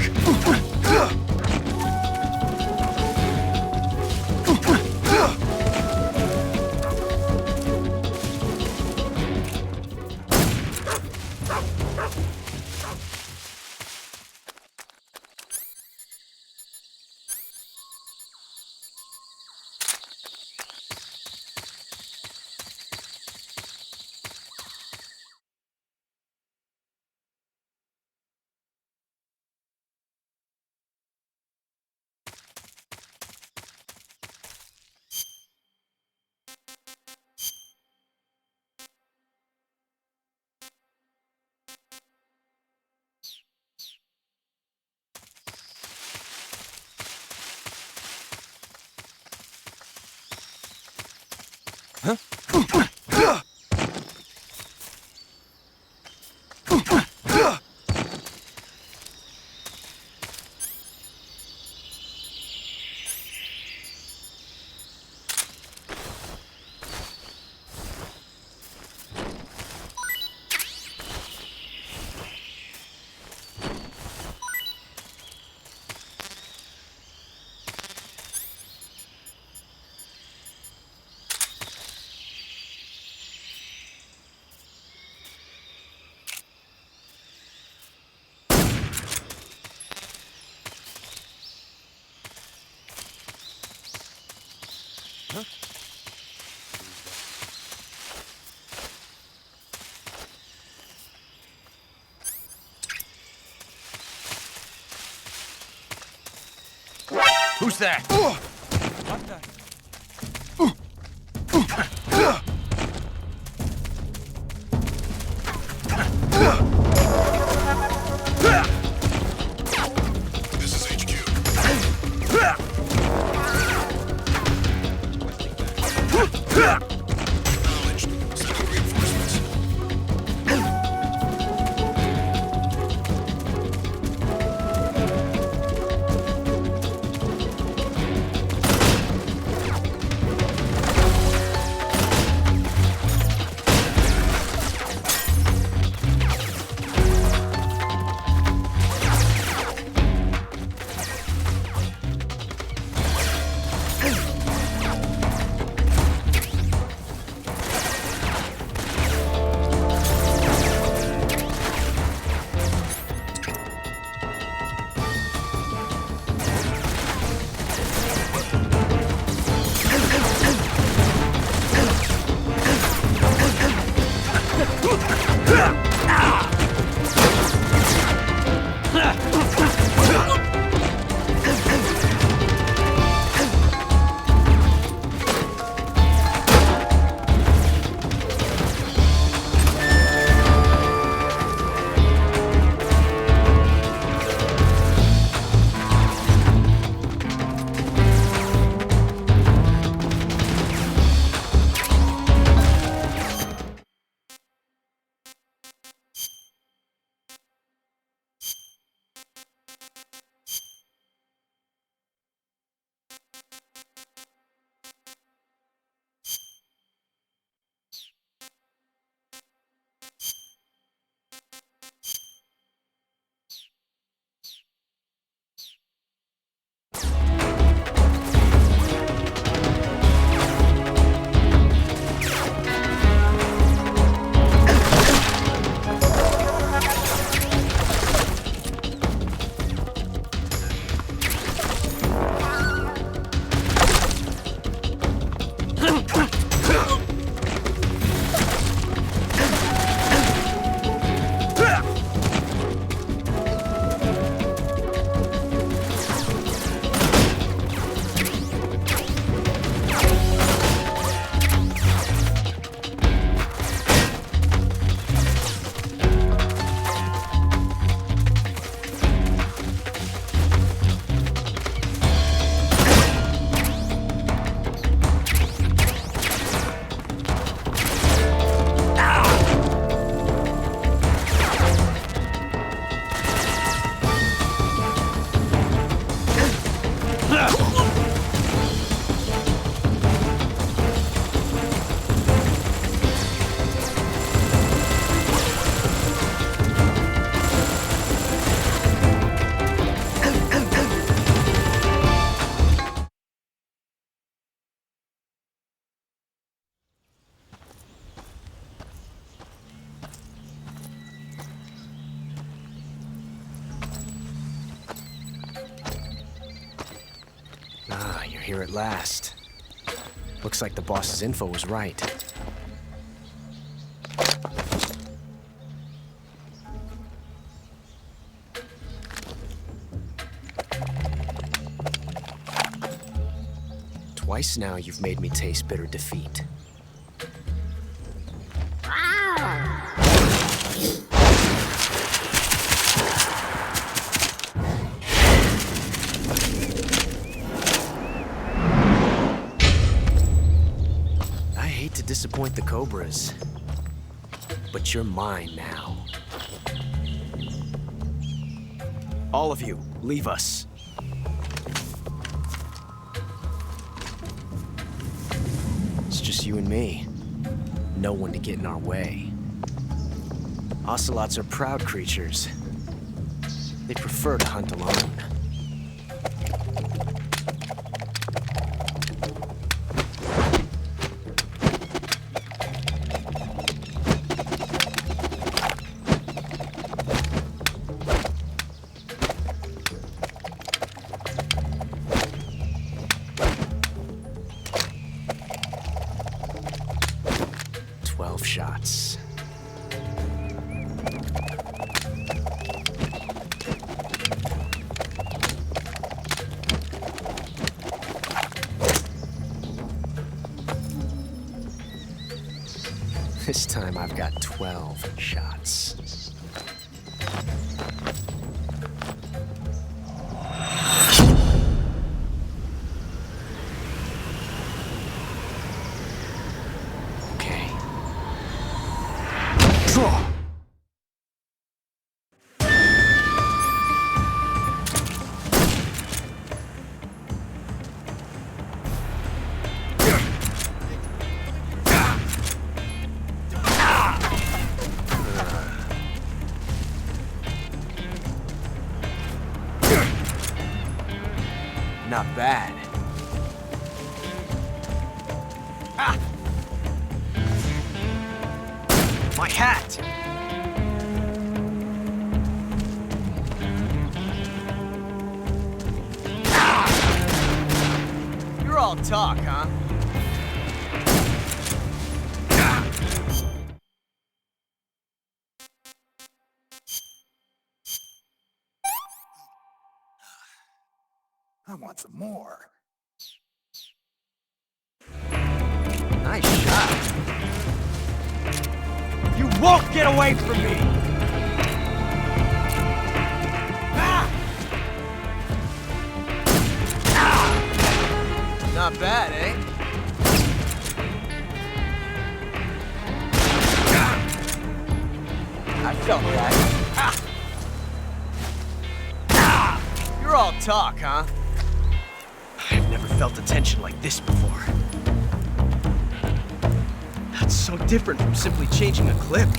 Who's that? What the? This is HQ. Acknowledged. Sending reinforcements. Ah, you're here at last. Looks like the boss's info was right. Twice now you've made me taste bitter defeat. I hate to disappoint the Cobras, but you're mine now. All of you, leave us. It's just you and me. No one to get in our way. Ocelots are proud creatures. They prefer to hunt alone. Shots. This time I've got 12 shots. Okay. Draw! Not bad. Ah! My hat! Ah! You're all talk, huh? I want some more. Nice shot. You won't get away from me! Ah! Ah! Not bad, eh? Ah! I felt that. Ah! Ah! You're all talk, huh? I've never felt a tension like this before. That's so different from simply changing a clip.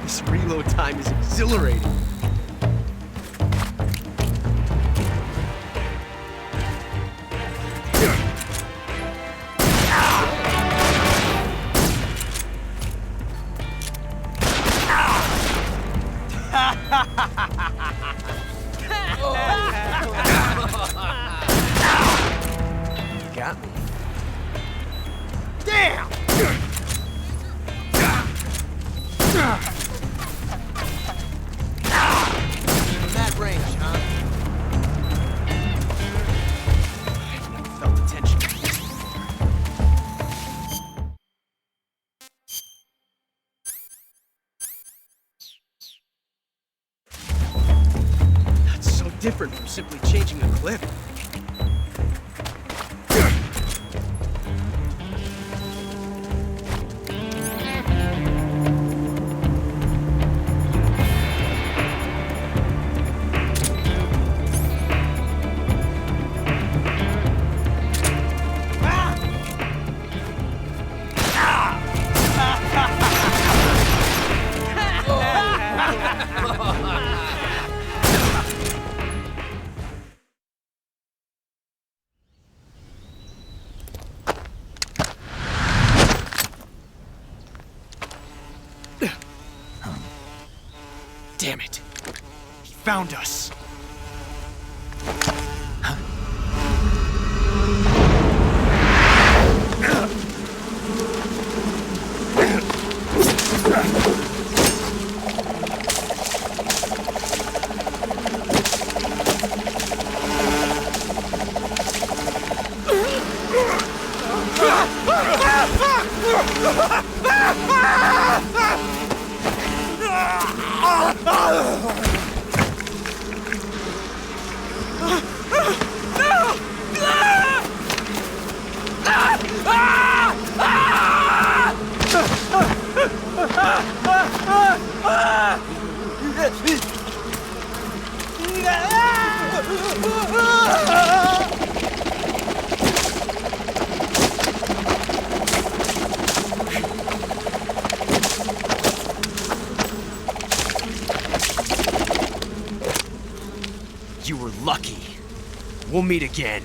This reload time is exhilarating. Got me. Damn! That range, huh? I've never felt the tension like this before. That's so different from simply changing a clip. Damn it. He found us. You were lucky. We'll meet again.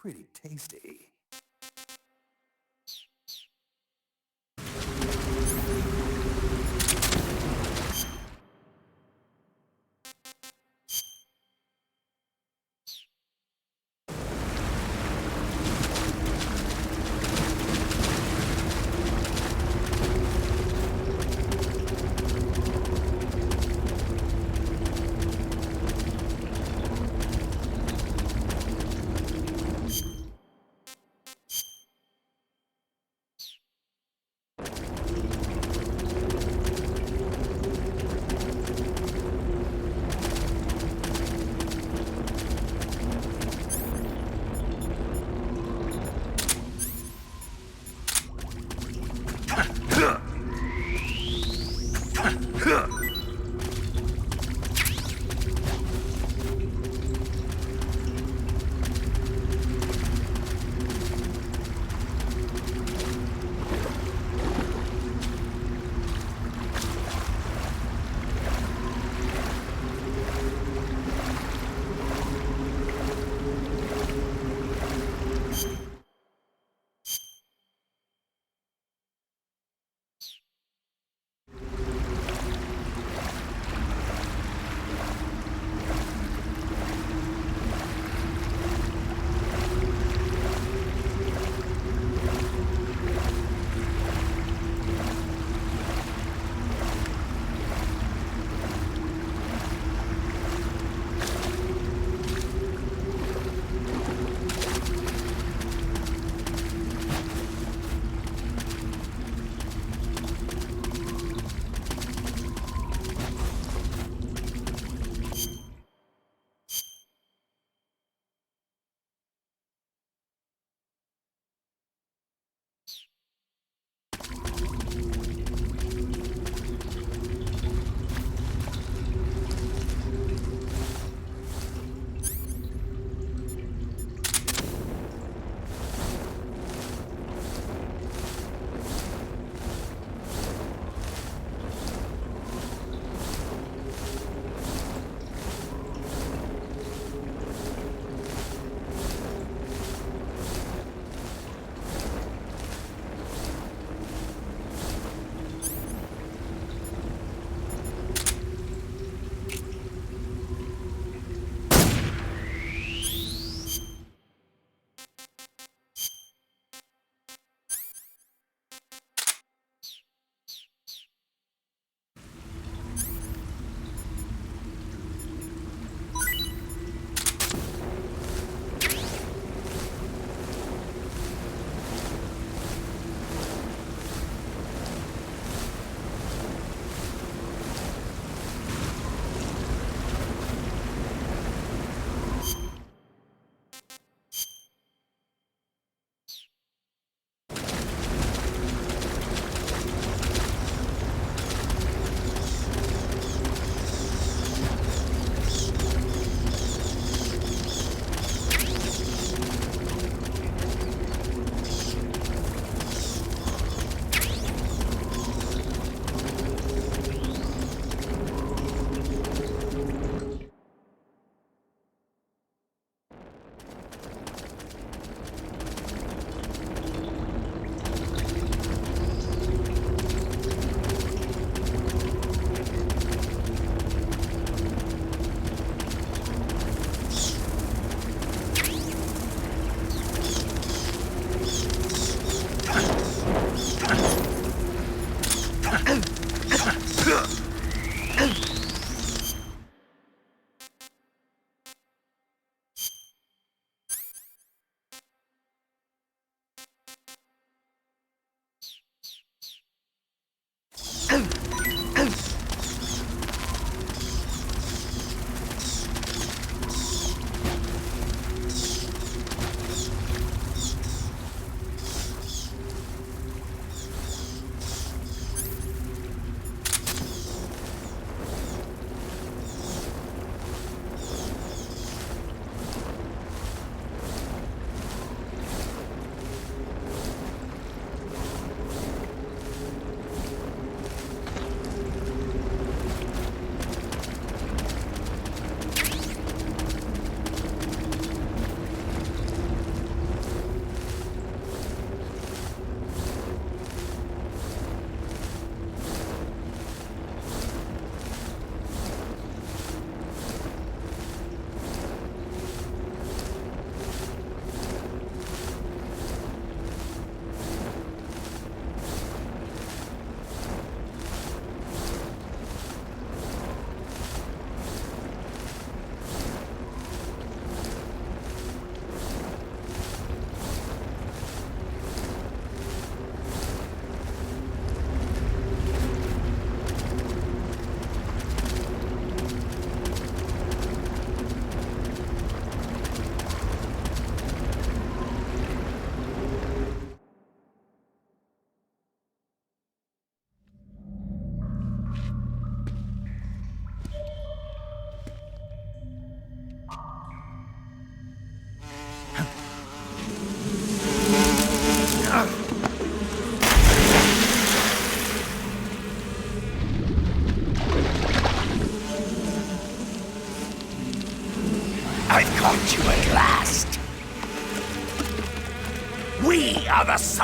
pretty tasty.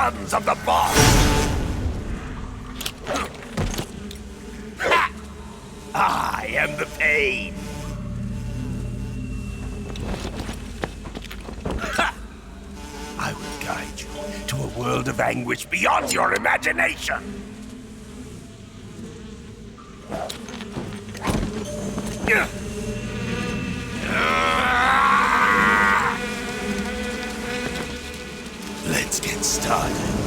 sons of the boss! Ha! I am the pain! Ha! I will guide you to a world of anguish beyond your imagination! Let's get started.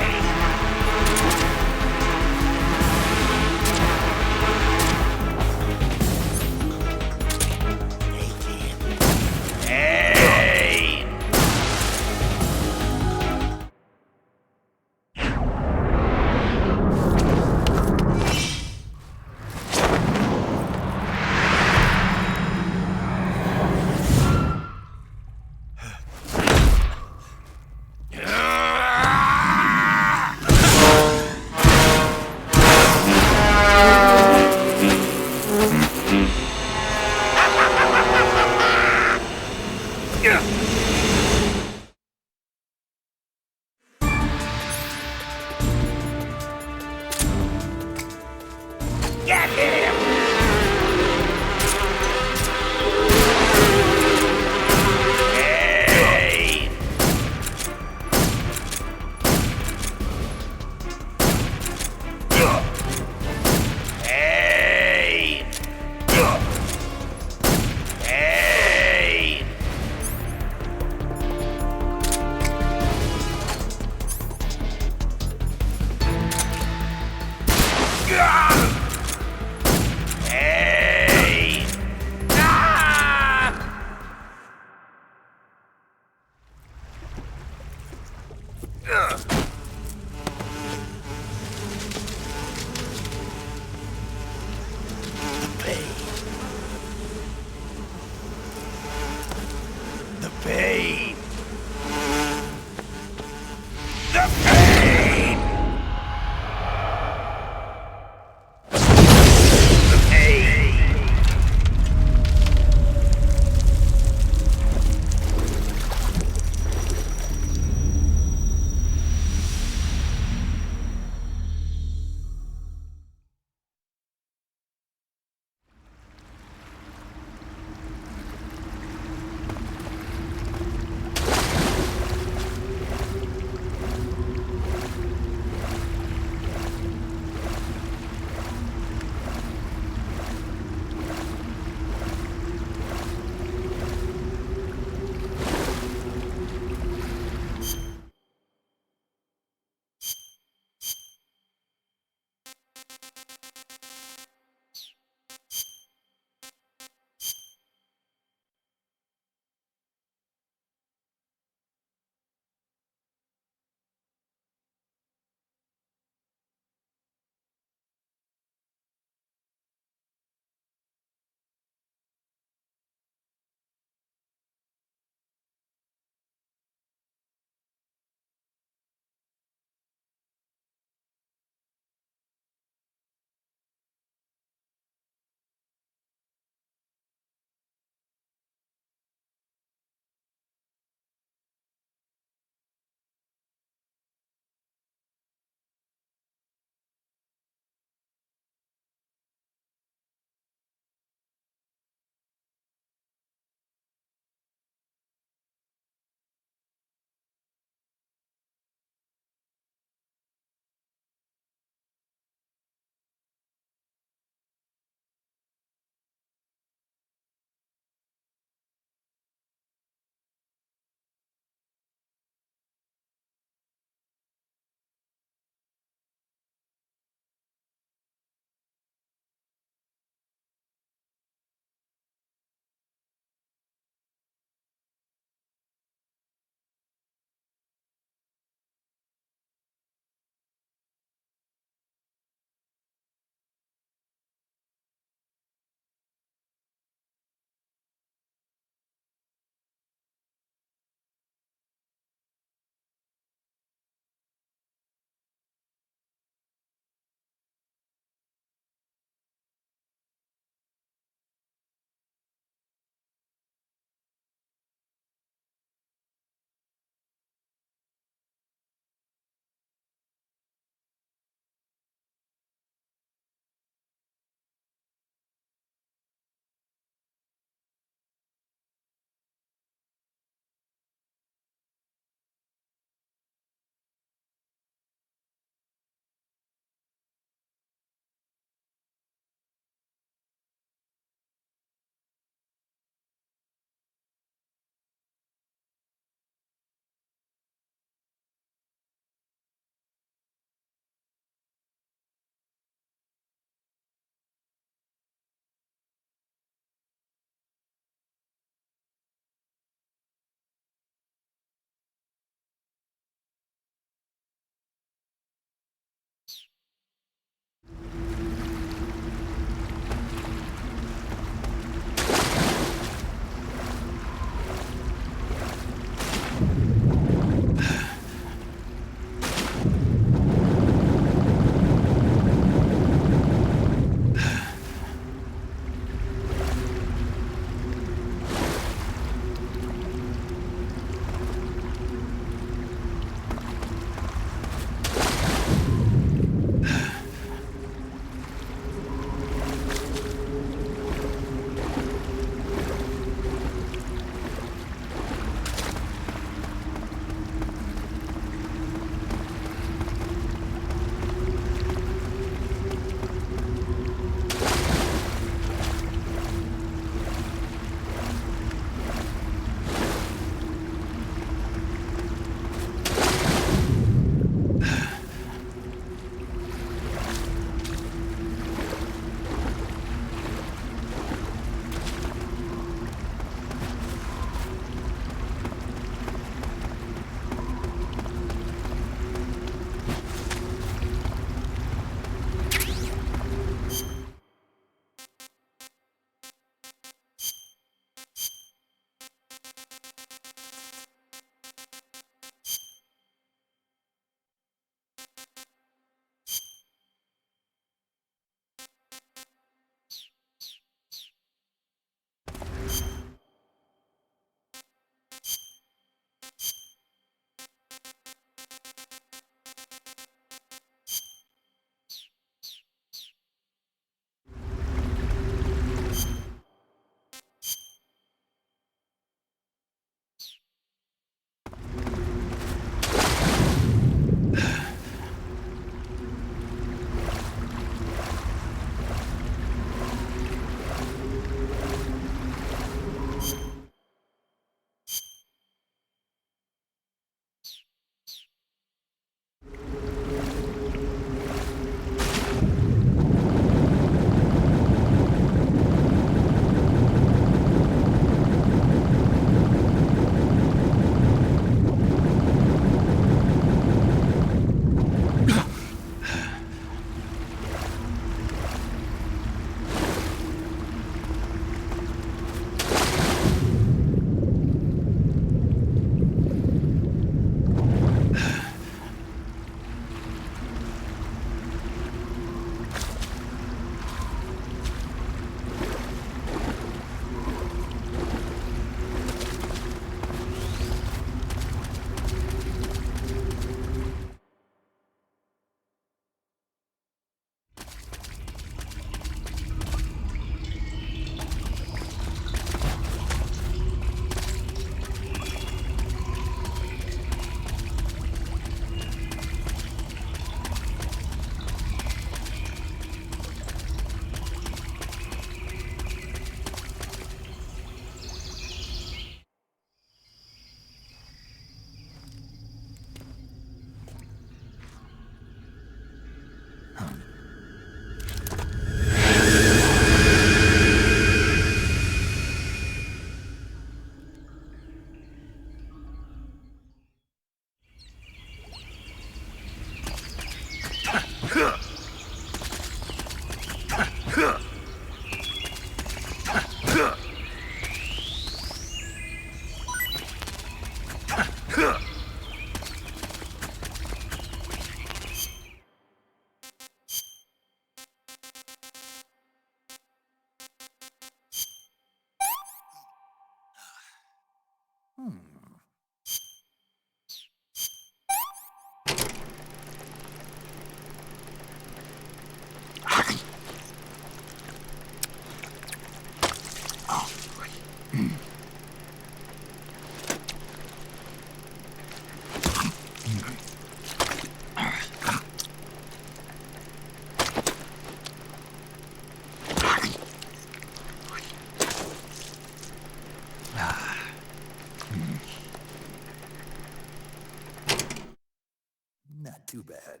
Not too bad.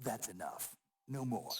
That's enough. No more.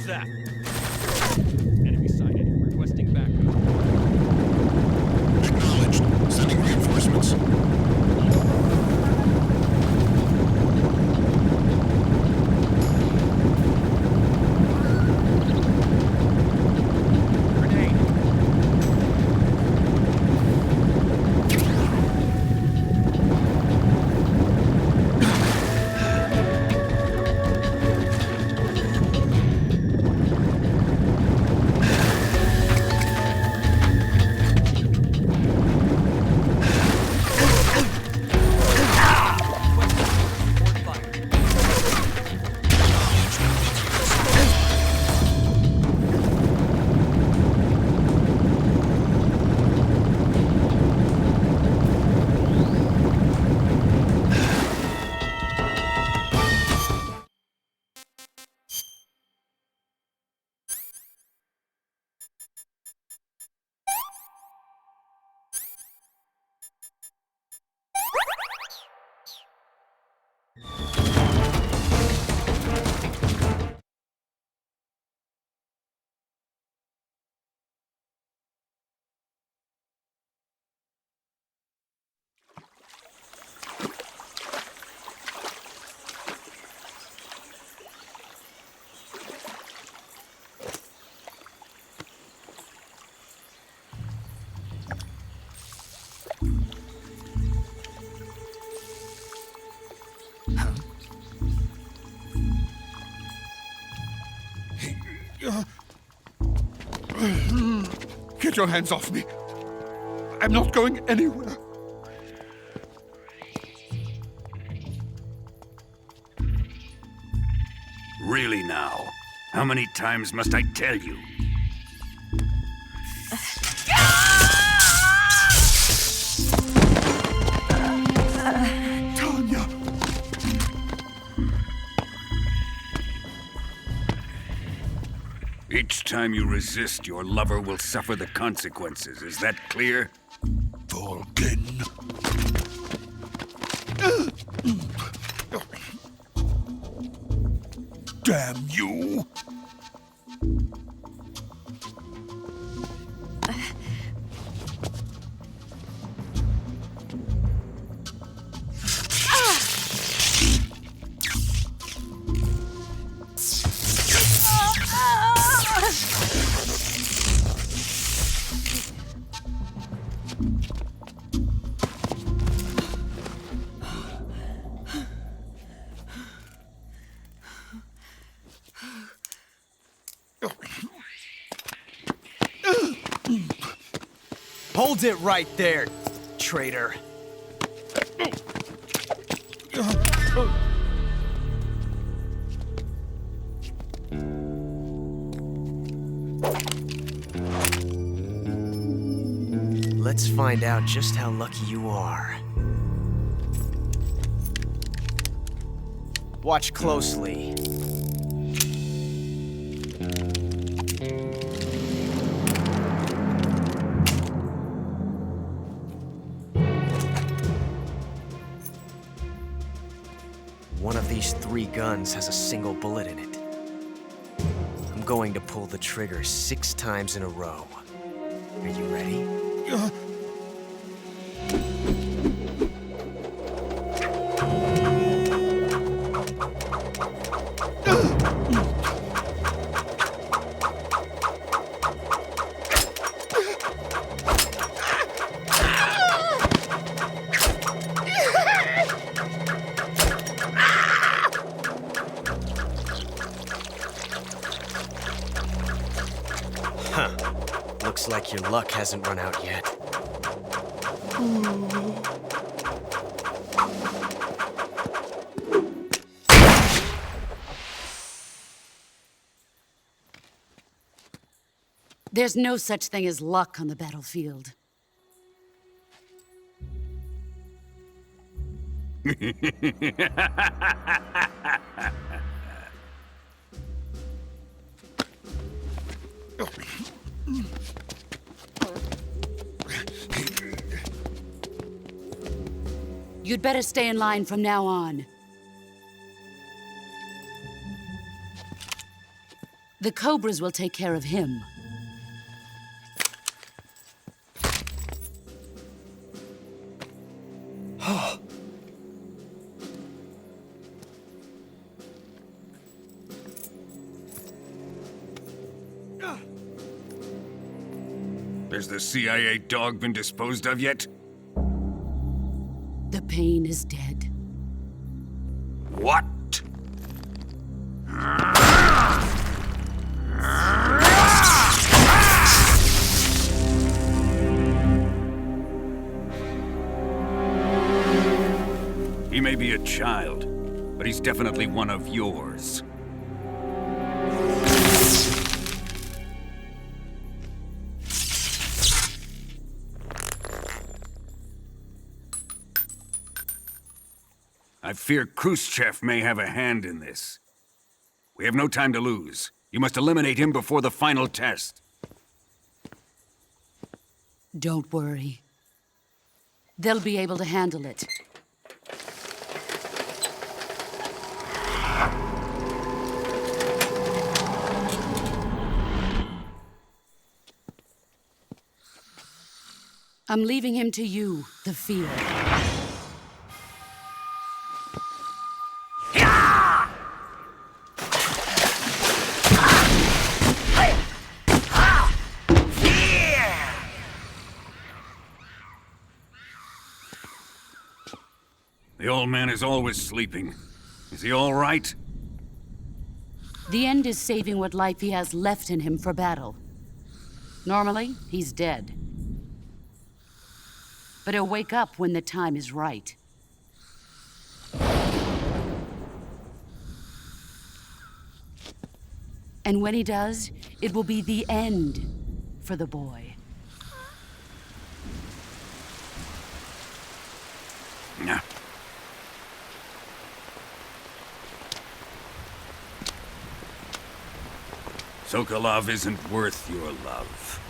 Who's that? Enemy sighted. Requesting backup. Acknowledged. Sending reinforcements. Get your hands off me. I'm not going anywhere. Really now? How many times must I tell you? Tanya! Each time you resist, your lover will suffer the consequences. Is that clear? Volgin. Damn you! Hold it right there, traitor. Let's find out just how lucky you are. Watch closely. One of these 3 guns has a single bullet in it. I'm going to pull the trigger 6 times in a row. Are you ready? Huh. Looks like your luck hasn't run out yet. There's no such thing as luck on the battlefield. You'd better stay in line from now on. The Cobras will take care of him. Has the CIA dog been disposed of yet? The pain is dead. What? He may be a child, but he's definitely one of yours. I fear Khrushchev may have a hand in this. We have no time to lose. You must eliminate him before the final test. Don't worry. They'll be able to handle it. I'm leaving him to you, the field. The old man is always sleeping. Is he all right? The end is saving what life he has left in him for battle. Normally, he's dead. But he'll wake up when the time is right. And when he does, it will be the end for the boy. Nah. Sokolov isn't worth your love.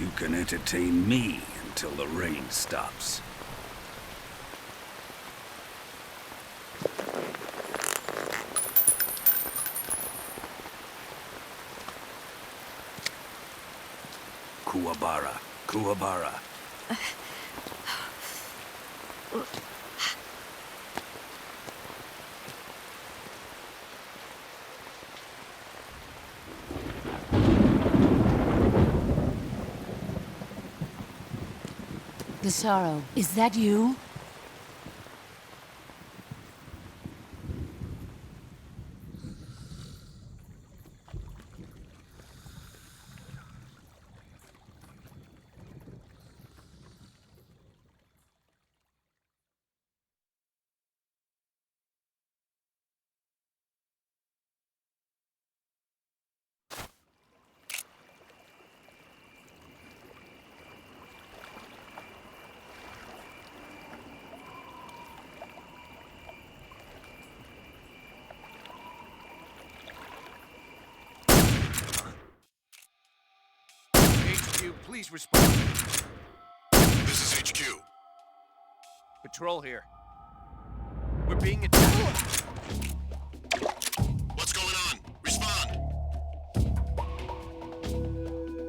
You can entertain me until the rain stops. Kuwabara, Kuwabara. The Sorrow, is that you? Please respond. This is HQ. Patrol here. We're being attacked. What's going on? Respond.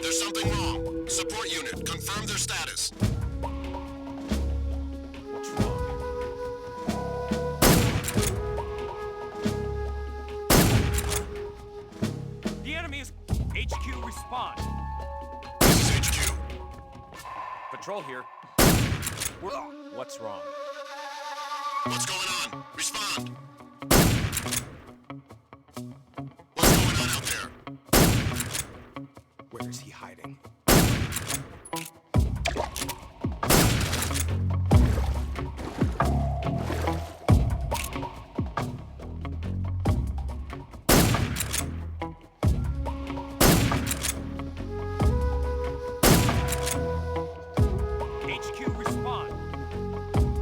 There's something wrong. Support unit, confirm their status. What's wrong? The enemy is... HQ, respond. Patrol here. What's wrong? What's going on? Respond. What's going on out there? Where is he hiding?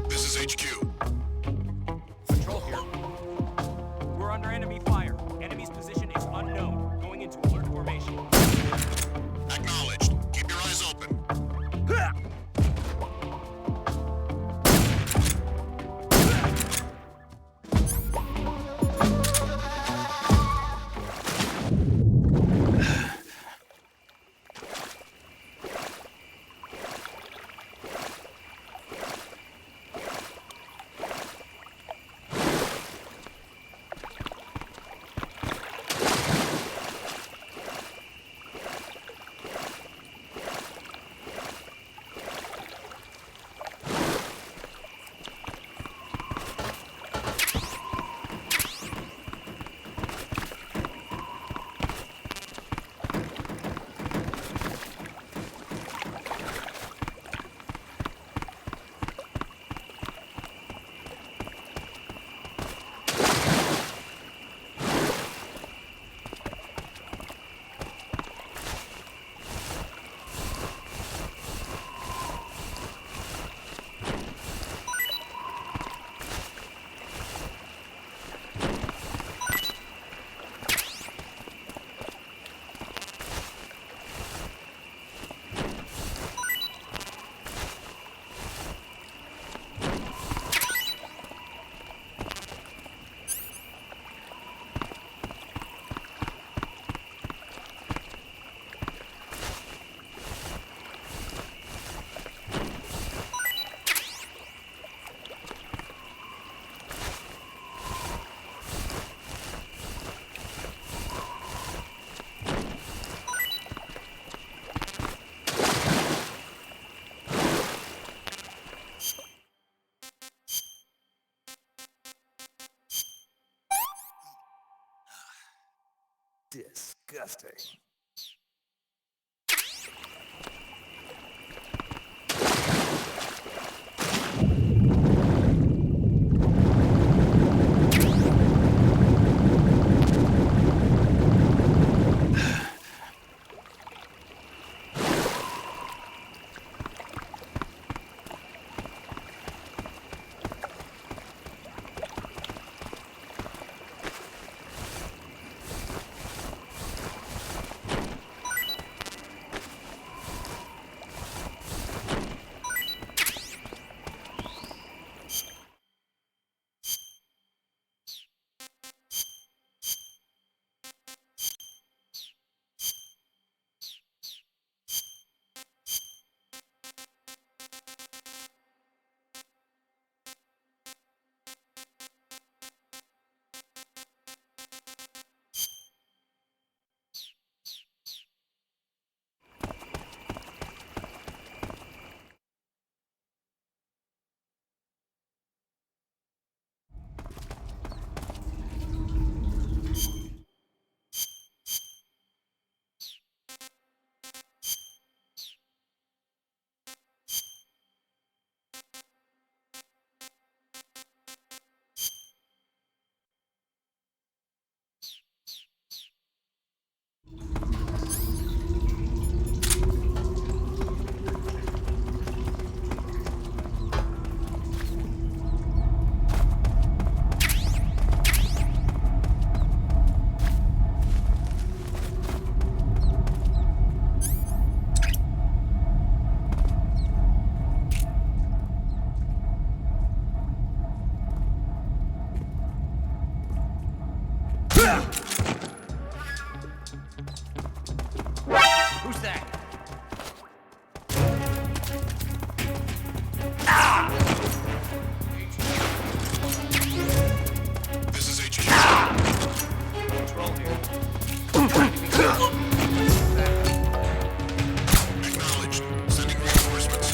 This is HQ. Patrol here. Disgusting. Who's that? This is HQ. Control here. Acknowledged. Sending reinforcements.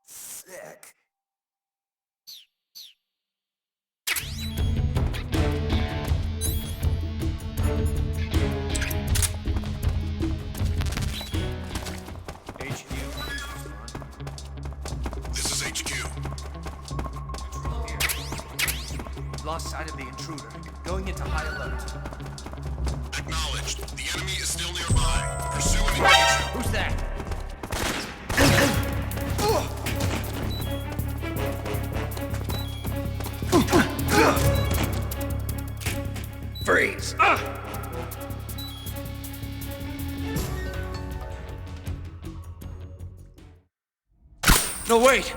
Sick. This is HQ. We've lost sight of the intruder. Going into high alert. Acknowledged. The enemy is still nearby. Pursue and engage him. Who's that? freeze! No, wait!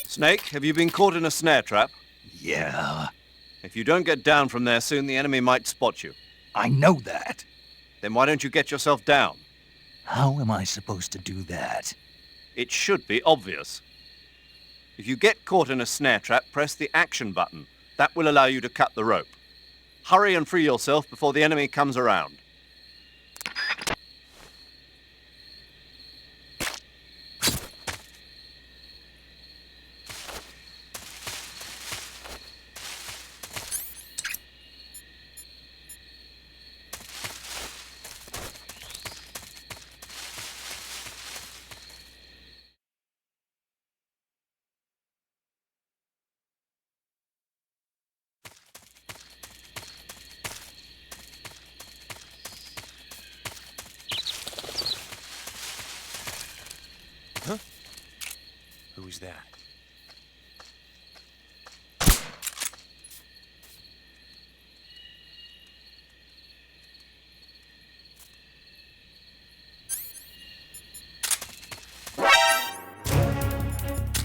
Snake, have you been caught in a snare trap? Yeah. If you don't get down from there soon, the enemy might spot you. I know that. Then why don't you get yourself down? How am I supposed to do that? It should be obvious. If you get caught in a snare trap, press the action button. That will allow you to cut the rope. Hurry and free yourself before the enemy comes around. Huh? Who's that?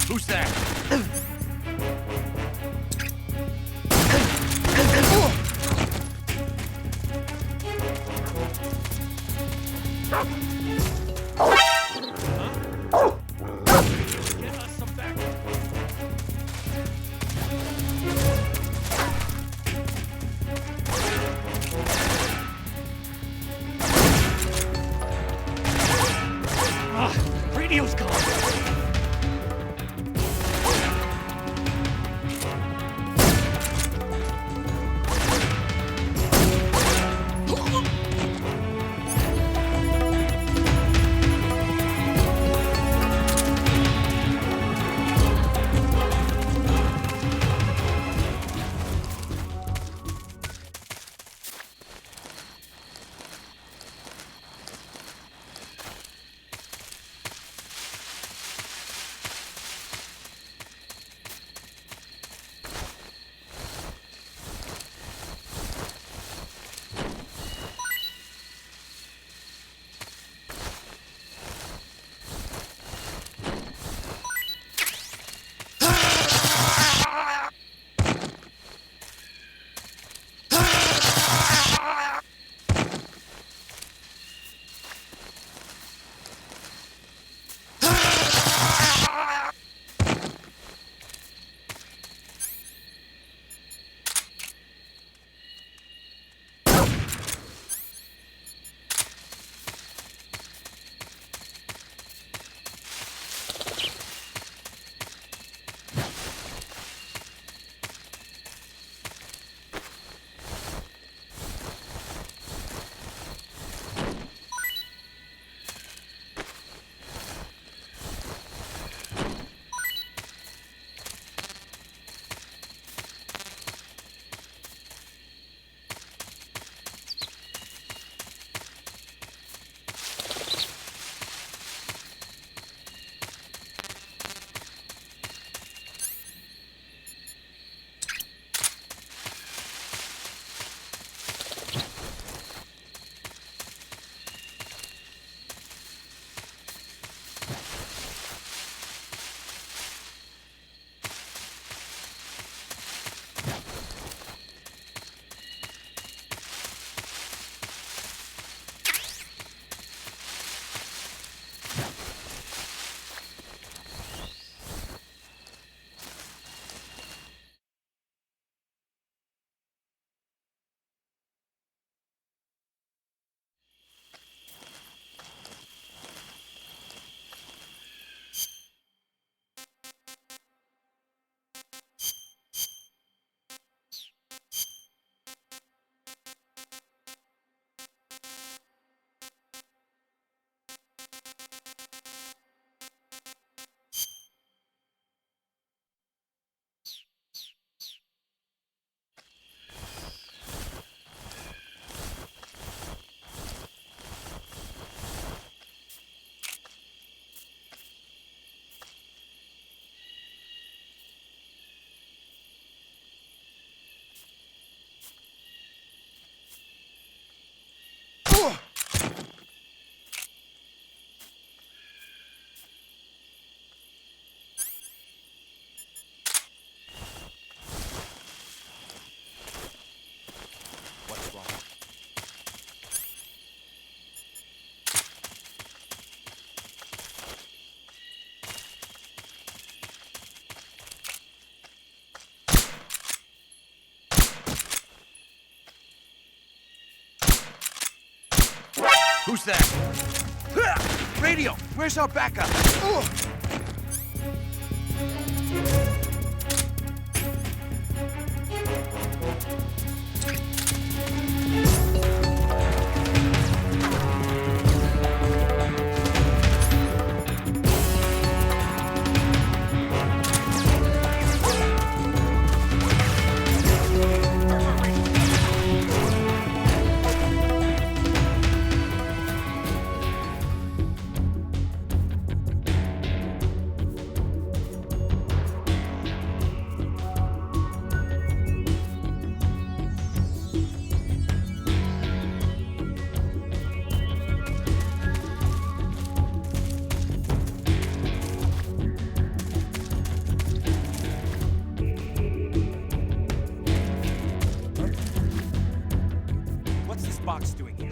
Who's that? Get us some backup. Who's that? Radio, where's our backup? Box doing here?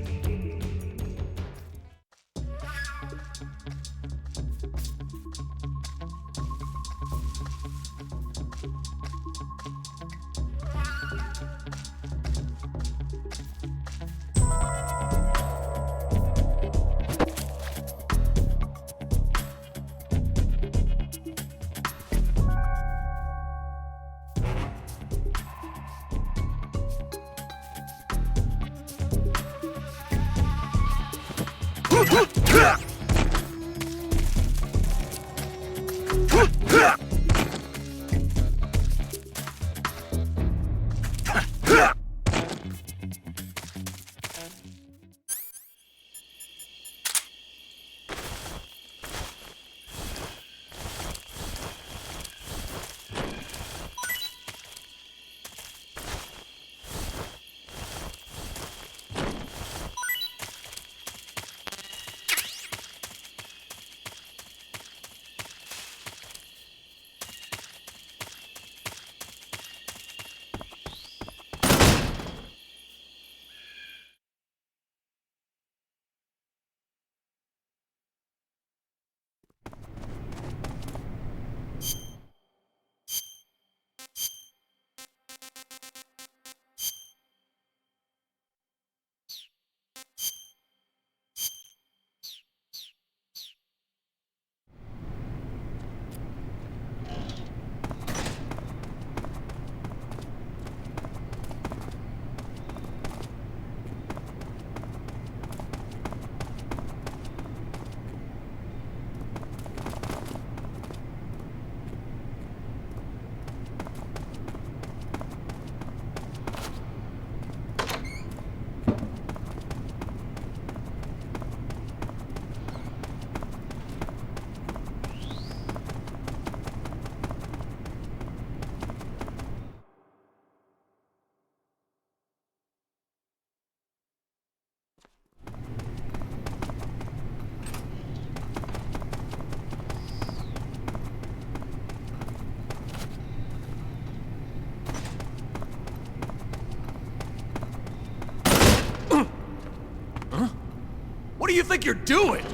What do you think you're doing?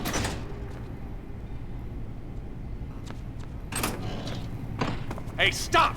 Hey, stop!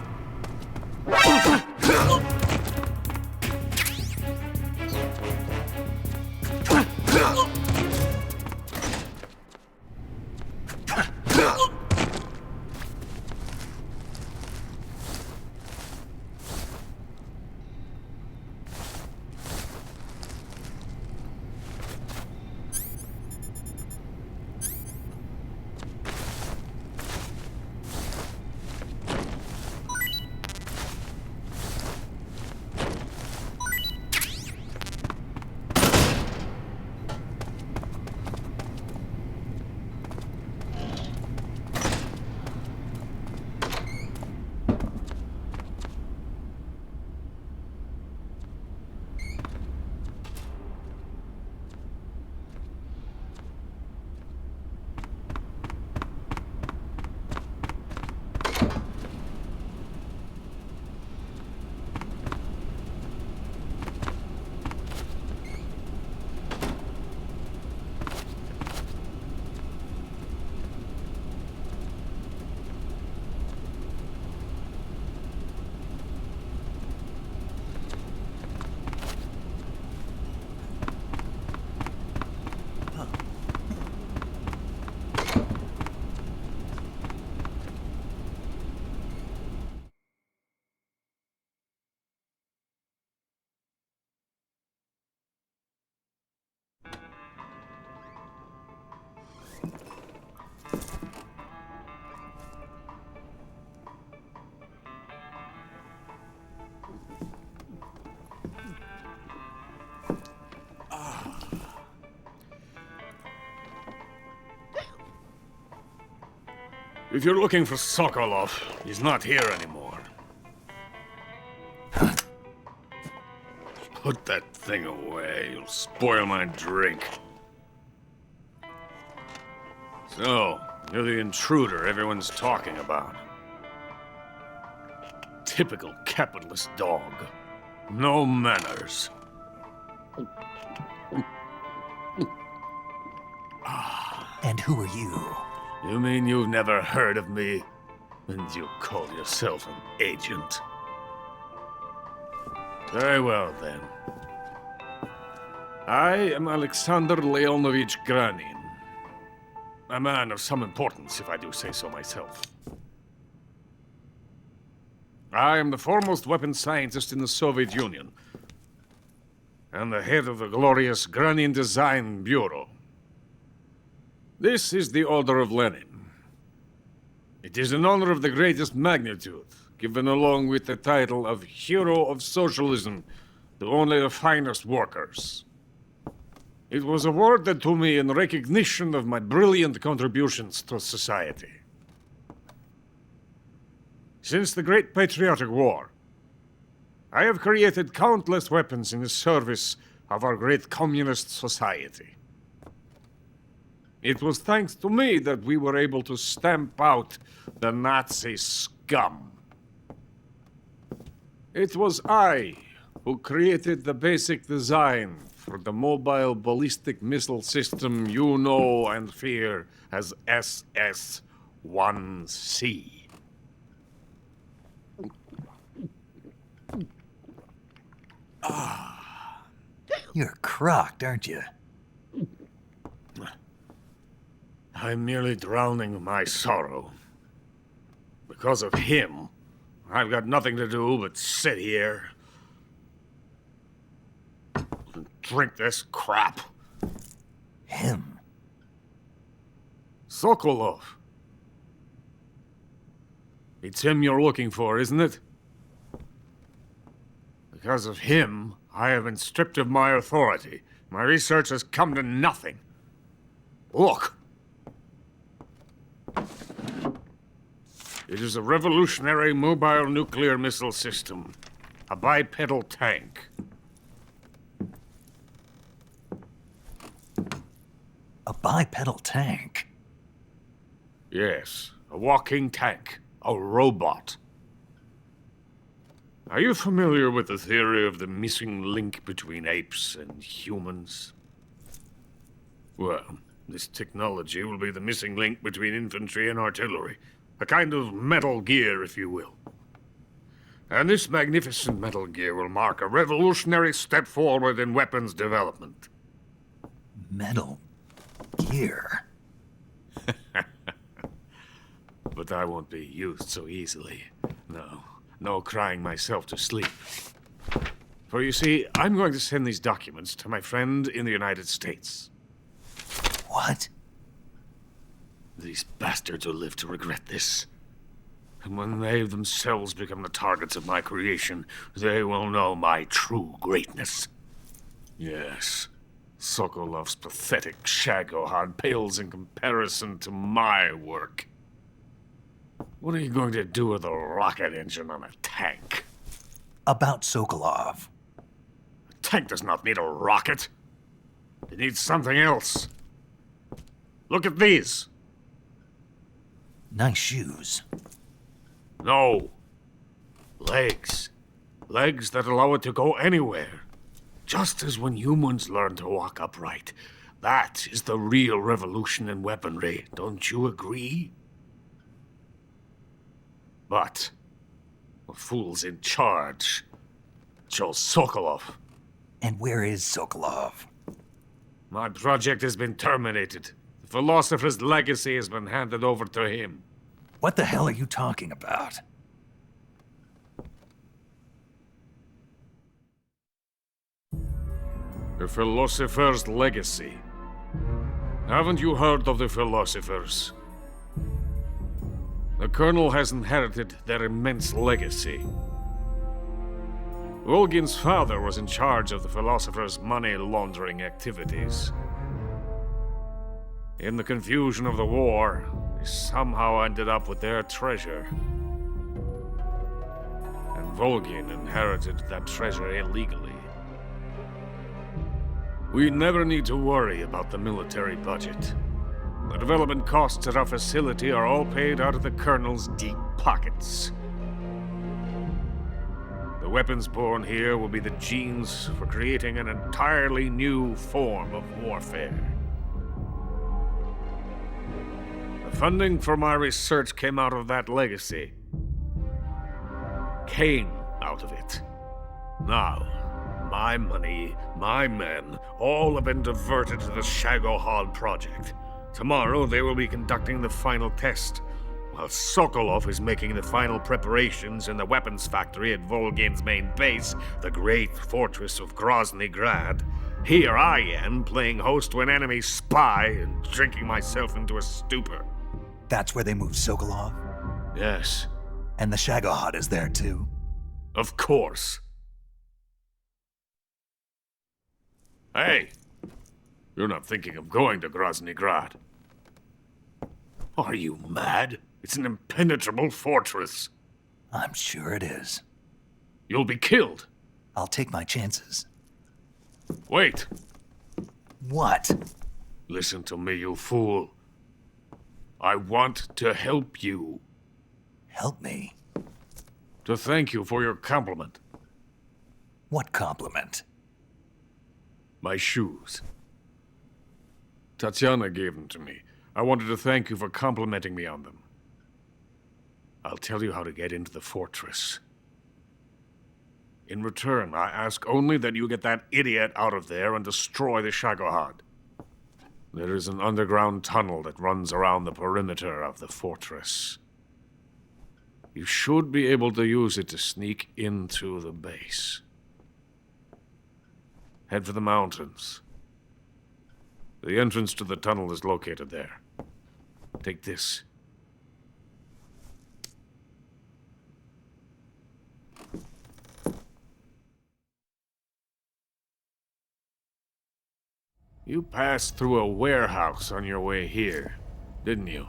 If you're looking for Sokolov, he's not here anymore. Put that thing away. You'll spoil my drink. So, you're the intruder everyone's talking about. Typical capitalist dog. No manners. And who are you? You mean you've never heard of me? And you call yourself an agent? Very well, then. I am Alexander Leonovich Granin. A man of some importance, if I do say so myself. I am the foremost weapons scientist in the Soviet Union, and the head of the glorious Granin Design Bureau. This is the Order of Lenin. It is an honor of the greatest magnitude, given along with the title of Hero of Socialism to only the finest workers. It was awarded to me in recognition of my brilliant contributions to society. Since the Great Patriotic War, I have created countless weapons in the service of our great communist society. It was thanks to me that we were able to stamp out the Nazi scum. It was I who created the basic design for the mobile ballistic missile system you know and fear as SS-1C. You're crocked, aren't you? I'm merely drowning my sorrow. Because of him, I've got nothing to do but sit here and drink this crap. Him? Sokolov. It's him you're looking for, isn't it? Because of him, I have been stripped of my authority. My research has come to nothing. Look. It is a revolutionary mobile nuclear missile system. A bipedal tank. A bipedal tank? Yes, a walking tank. A robot. Are you familiar with the theory of the missing link between apes and humans? Well, this technology will be the missing link between infantry and artillery. A kind of Metal Gear, if you will. And this magnificent Metal Gear will mark a revolutionary step forward in weapons development. Metal Gear? But I won't be used so easily. No crying myself to sleep. For you see, I'm going to send these documents to my friend in the United States. What? These bastards will live to regret this. And when they themselves become the targets of my creation, they will know my true greatness. Yes, Sokolov's pathetic Shagohod pales in comparison to my work. What are you going to do with a rocket engine on a tank? About Sokolov. A tank does not need a rocket. It needs something else. Look at these. Nice shoes. No. Legs. Legs that allow it to go anywhere. Just as when humans learn to walk upright. That is the real revolution in weaponry. Don't you agree? But the fool's in charge. Joe Sokolov. And where is Sokolov? My project has been terminated. The philosopher's legacy has been handed over to him. What the hell are you talking about? The philosopher's legacy. Haven't you heard of the philosophers? The Colonel has inherited their immense legacy. Volgin's father was in charge of the philosopher's money laundering activities. In the confusion of the war, we somehow ended up with their treasure. And Volgin inherited that treasure illegally. We never need to worry about the military budget. The development costs at our facility are all paid out of the Colonel's deep pockets. The weapons born here will be the genes for creating an entirely new form of warfare. The funding for my research came out of that legacy. Came out of it. Now, my money, my men, all have been diverted to the Shagohod project. Tomorrow they will be conducting the final test, while Sokolov is making the final preparations in the weapons factory at Volgin's main base, the great fortress of Grozny Grad. Here I am, playing host to an enemy spy and drinking myself into a stupor. That's where they moved Sokolov? Yes. And the Shagohod is there too? Of course. Hey! You're not thinking of going to Grozny Grad. Are you mad? It's an impenetrable fortress. I'm sure it is. You'll be killed. I'll take my chances. Wait. What? Listen to me, you fool. I want to help you. Help me? To thank you for your compliment. What compliment? My shoes. Tatiana gave them to me. I wanted to thank you for complimenting me on them. I'll tell you how to get into the fortress. In return, I ask only that you get that idiot out of there and destroy the Shagohod. There is an underground tunnel that runs around the perimeter of the fortress. You should be able to use it to sneak into the base. Head for the mountains. The entrance to the tunnel is located there. Take this. You passed through a warehouse on your way here, didn't you?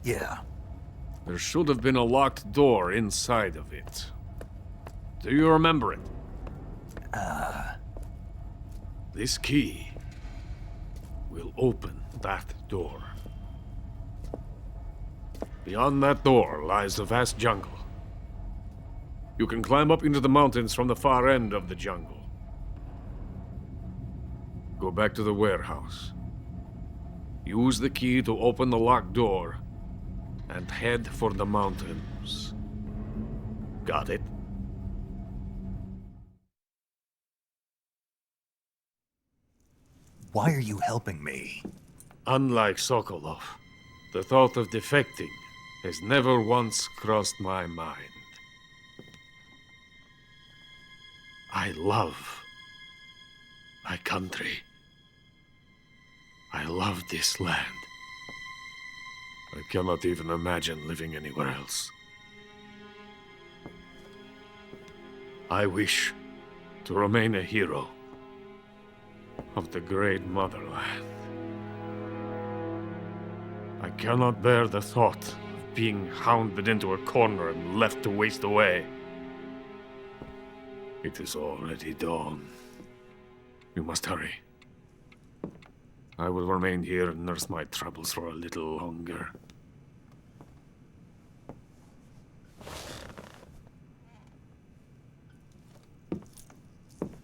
Yeah. There should have been a locked door inside of it. Do you remember it? This key will open that door. Beyond that door lies a vast jungle. You can climb up into the mountains from the far end of the jungle. Go back to the warehouse. Use the key to open the locked door and head for the mountains. Got it? Why are you helping me? Unlike Sokolov, the thought of defecting has never once crossed my mind. I love my country. I love this land. I cannot even imagine living anywhere else. I wish to remain a hero of the great motherland. I cannot bear the thought of being hounded into a corner and left to waste away. It is already dawn. You must hurry. I will remain here and nurse my troubles for a little longer.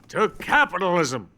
To capitalism!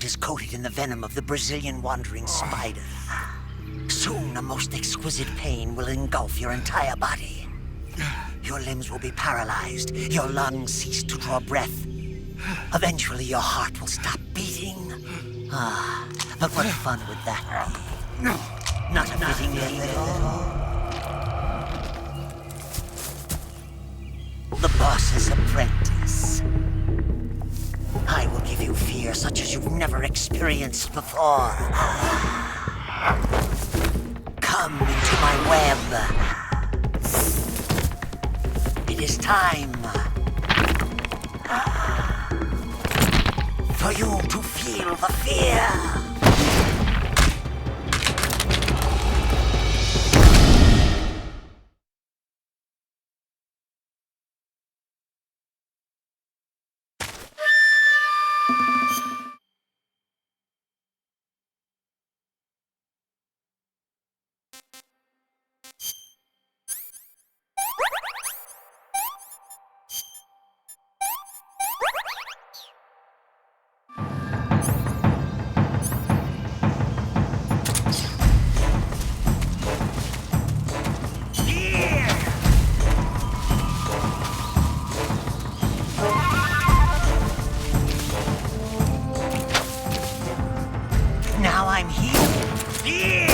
coat is coated in the venom of the Brazilian wandering spider. Soon, a most exquisite pain will engulf your entire body. Your limbs will be paralyzed, your lungs cease to draw breath. Eventually, your heart will stop beating. But what fun would that be? Not a fitting end at all. The boss's apprentice. I will give you fear such as you've never experienced before. Come into my web. It is time for you to feel the fear. Now I'm here. Fear!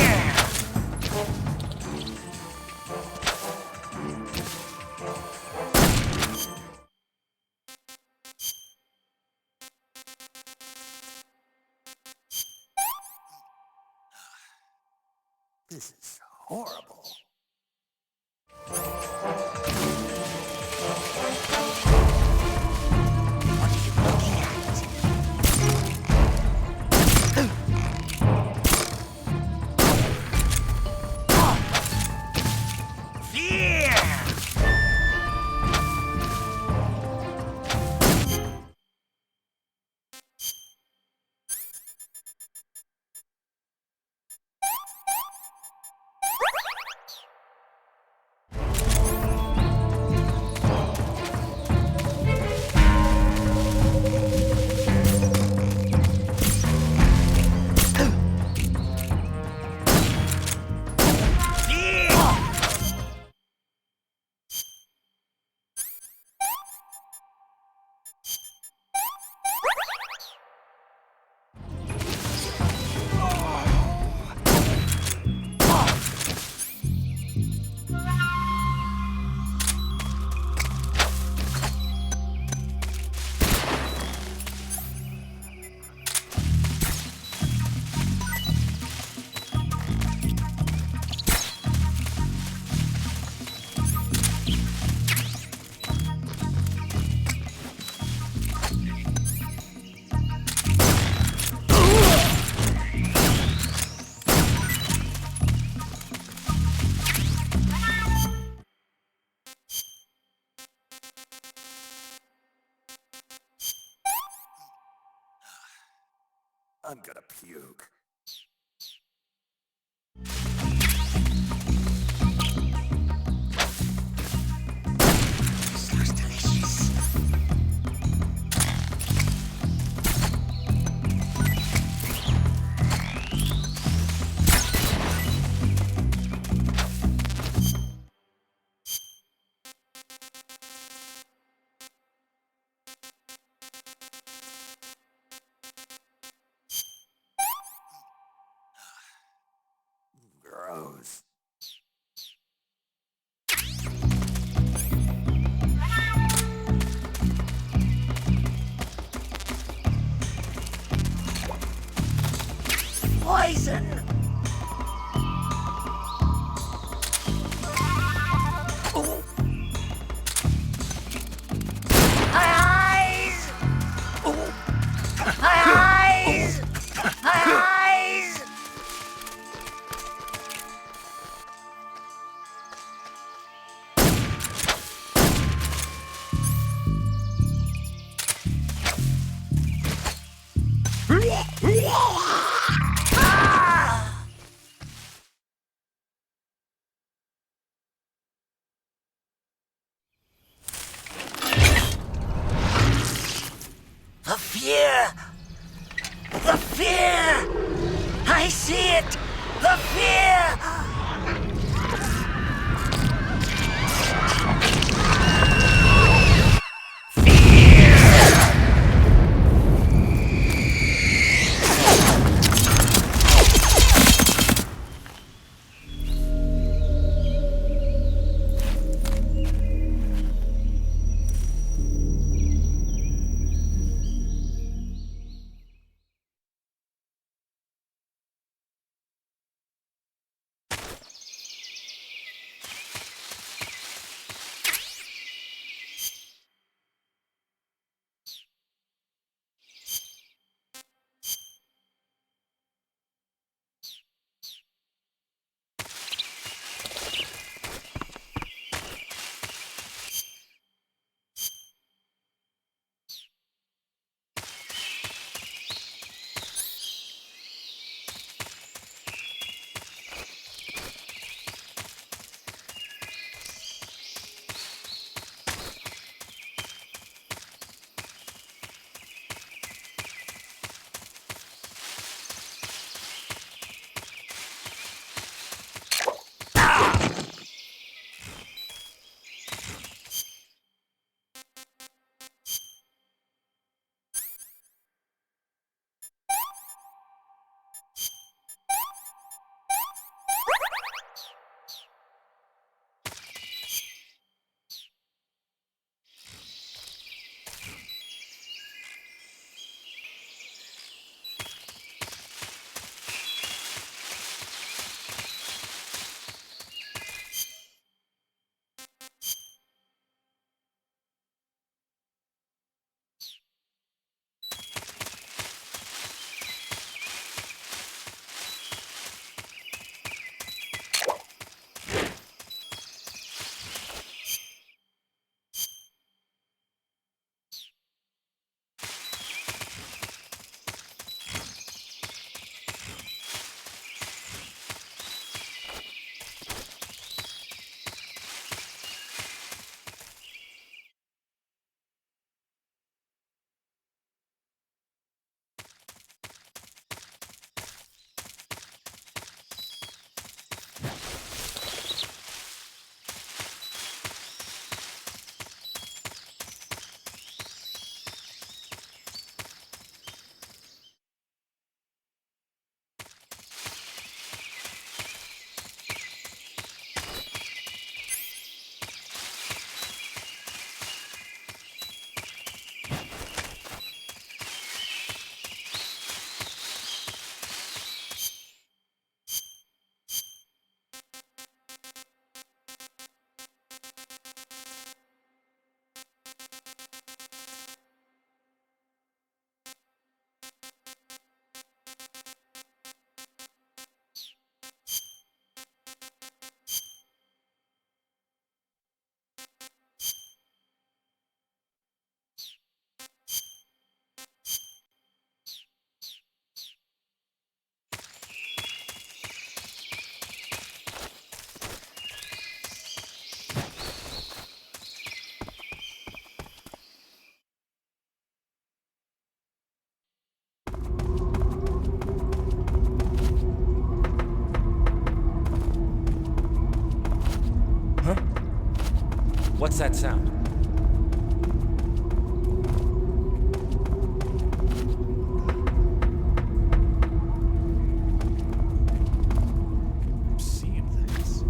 This is horrible. What are you looking at? I'm gonna puke. This looks delicious. Gross. Poison! Oh. My eyes! Oh. My eyes! My eyes! Ah! fear! I see it! The fear! What's that sound? I'm seeing things.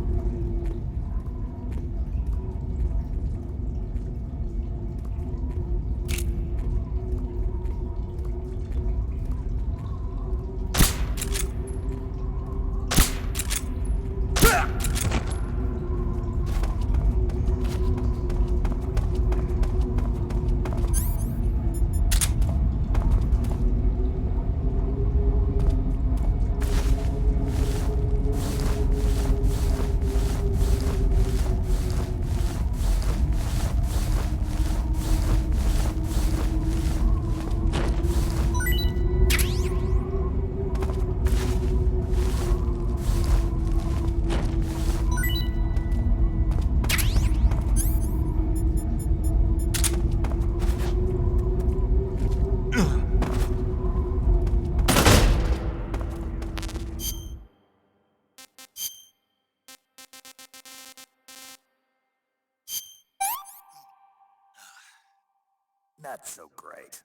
Not so great.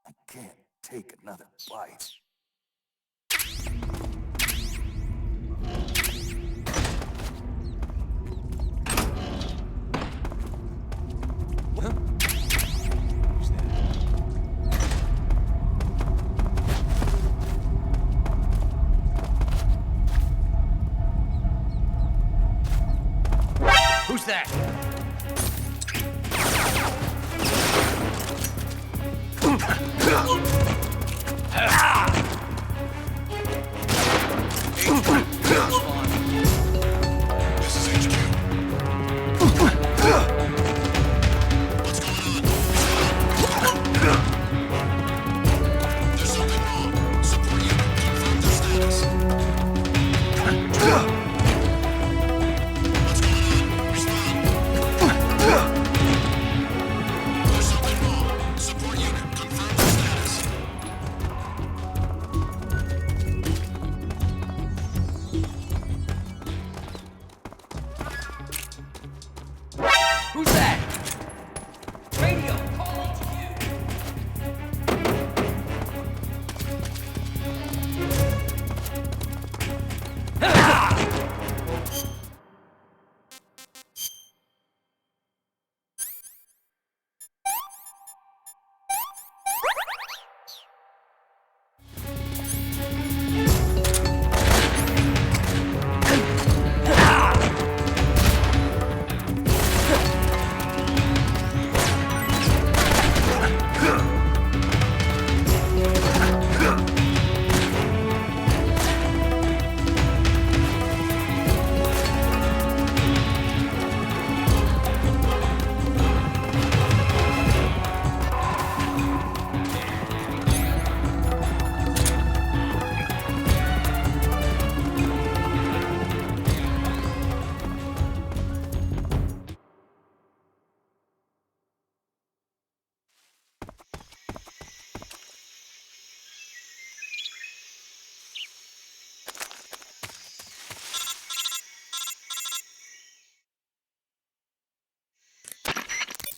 I can't take another bite. Who's that? Who's that? Radio, calling to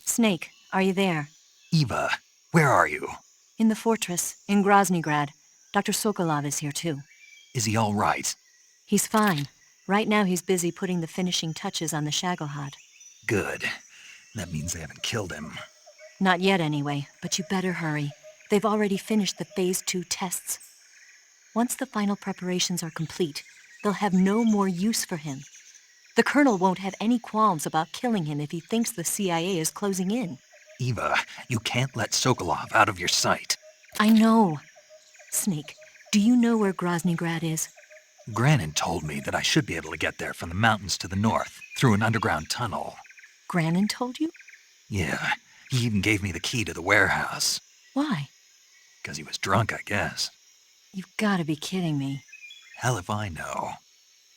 Snake, are you there? Eva, where are you? In the fortress, in Groznygrad. Dr. Sokolov is here too. Is he all right? He's fine. Right now he's busy putting the finishing touches on the Shagelhod. Good. That means they haven't killed him. Not yet anyway, but you better hurry. They've already finished the Phase 2 tests. Once the final preparations are complete, they'll have no more use for him. The Colonel won't have any qualms about killing him if he thinks the CIA is closing in. Eva, you can't let Sokolov out of your sight. I know. Snake, do you know where Groznygrad is? Granin told me that I should be able to get there from the mountains to the north, through an underground tunnel. Granin told you? Yeah, he even gave me the key to the warehouse. Why? 'Cause he was drunk, I guess. You've got to be kidding me. Hell if I know.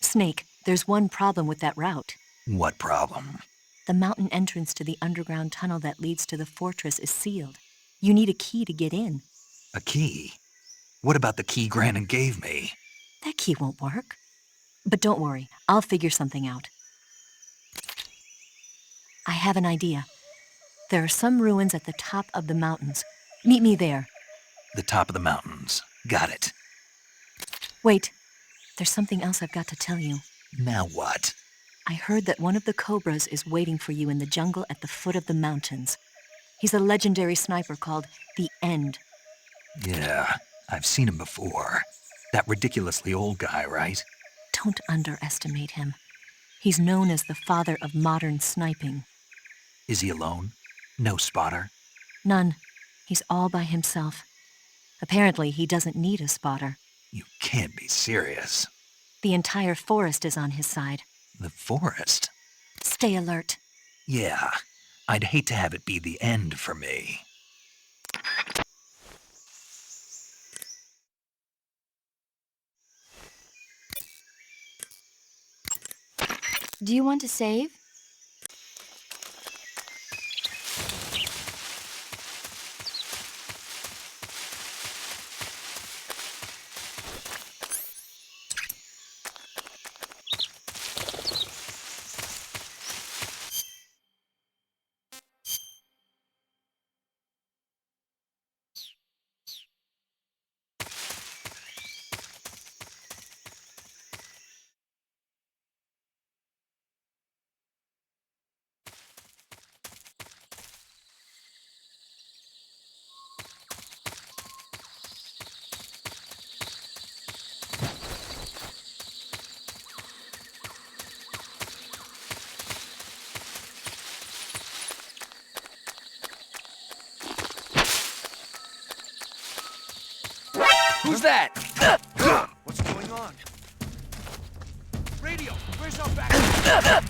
Snake, there's one problem with that route. What problem? The mountain entrance to the underground tunnel that leads to the fortress is sealed. You need a key to get in. A key? What about the key Granin gave me? That key won't work. But don't worry, I'll figure something out. I have an idea. There are some ruins at the top of the mountains. Meet me there. The top of the mountains. Got it. Wait, there's something else I've got to tell you. Now what? I heard that one of the Cobras is waiting for you in the jungle at the foot of the mountains. He's a legendary sniper called the End. Yeah, I've seen him before. That ridiculously old guy, right? Don't underestimate him. He's known as the father of modern sniping. Is he alone? No spotter? None. He's all by himself. Apparently, he doesn't need a spotter. You can't be serious. The entire forest is on his side. The forest? Stay alert. Yeah, I'd hate to have it be the end for me. Do you want to save? Who's that? What's going on? Radio, where's our backup?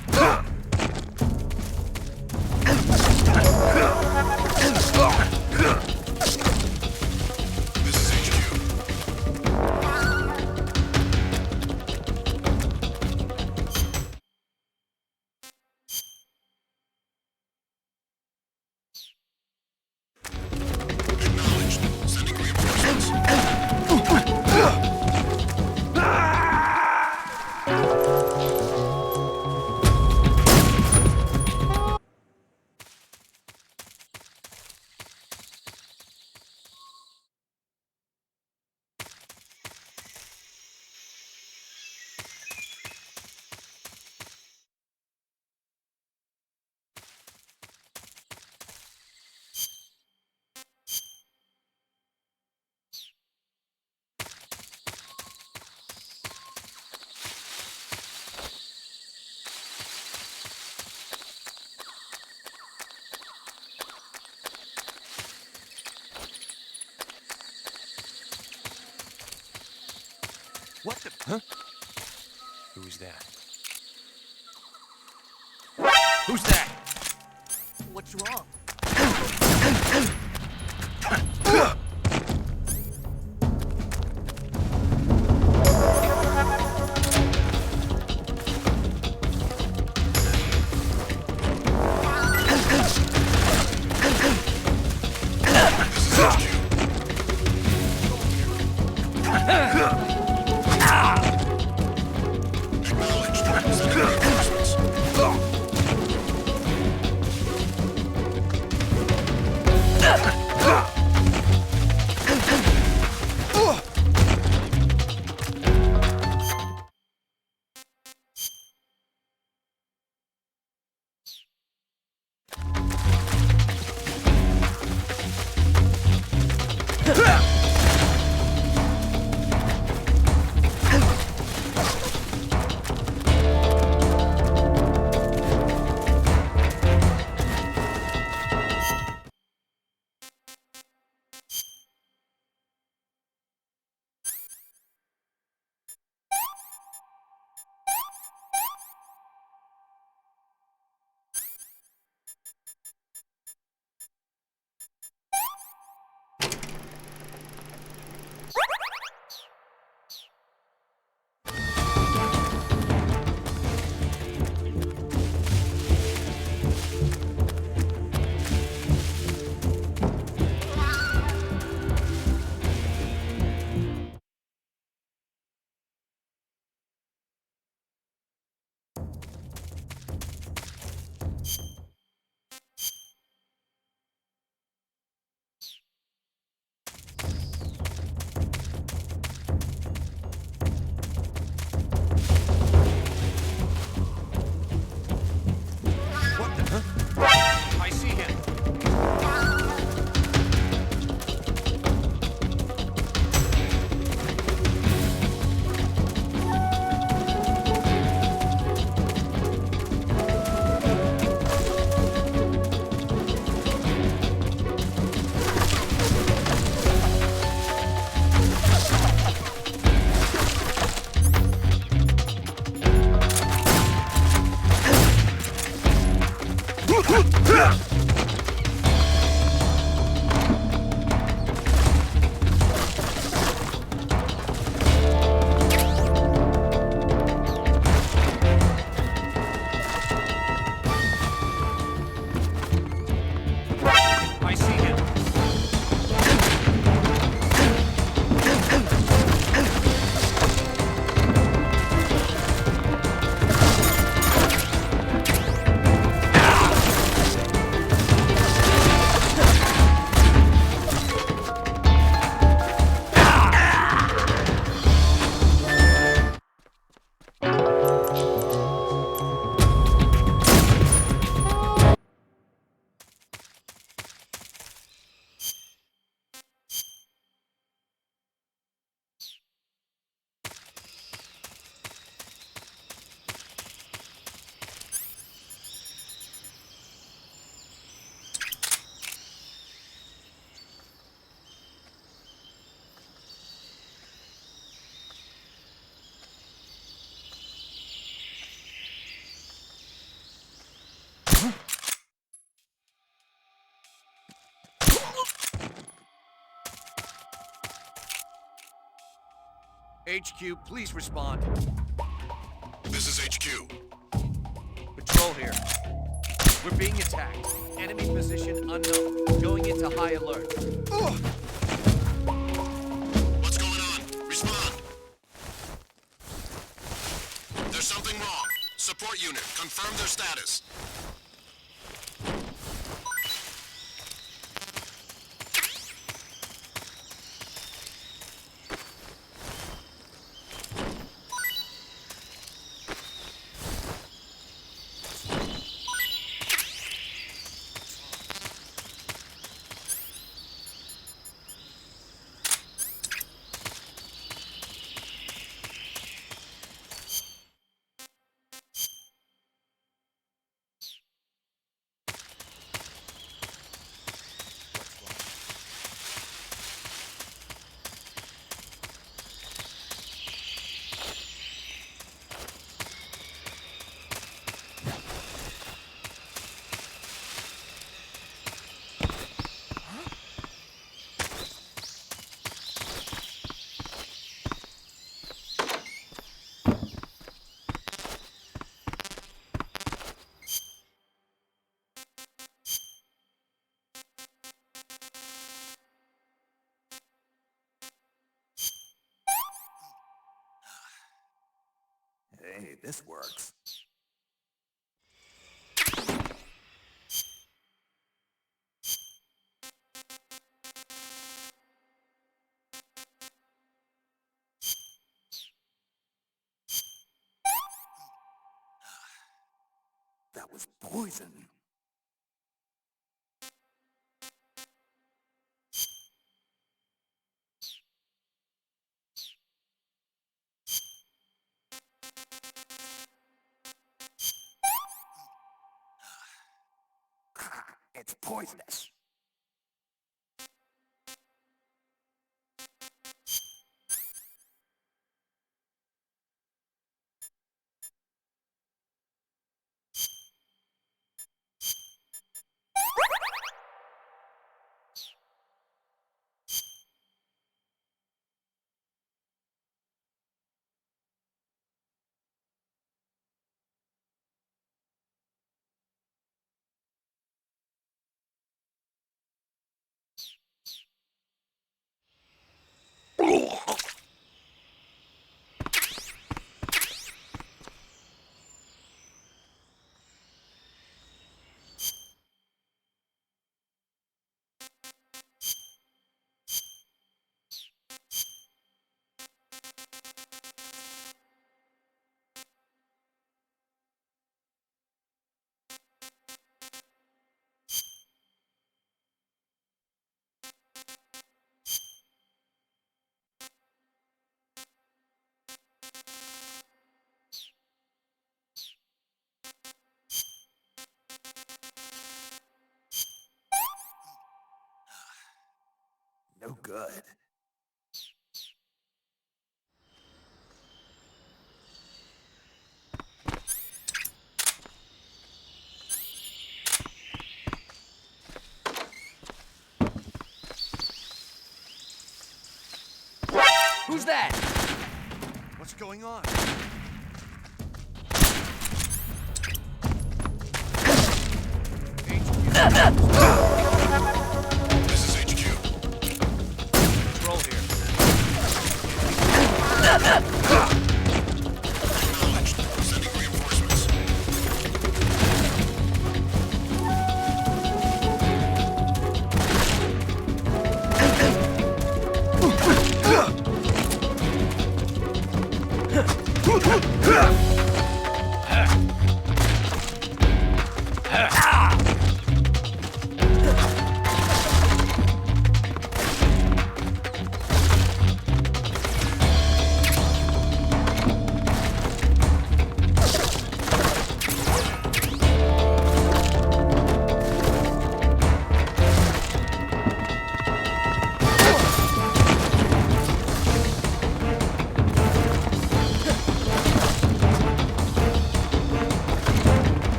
This is HQ. Acknowledged. Sending reinforcements. What the? Huh? Who's that? Who's that? What's wrong? I see him. I see him. HQ, please respond. This is HQ. Patrol here. We're being attacked. Enemy position unknown. Going into high alert. What's going on? Respond. There's something wrong. Support unit, confirm their status. Hey, this works. That was poison. It's poisonous. No good. Who's that? What's going on? This is HQ. Patrol here. Acknowledged. Sending reinforcements.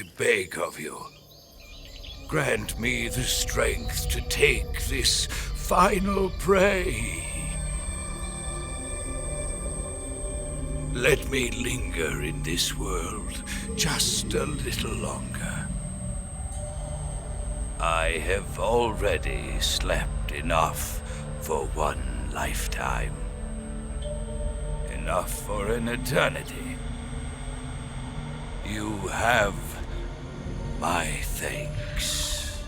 I beg of you, grant me the strength to take this final prey. Let me linger in this world just a little longer. I have already slept enough for one lifetime. Enough for an eternity. You have my thanks.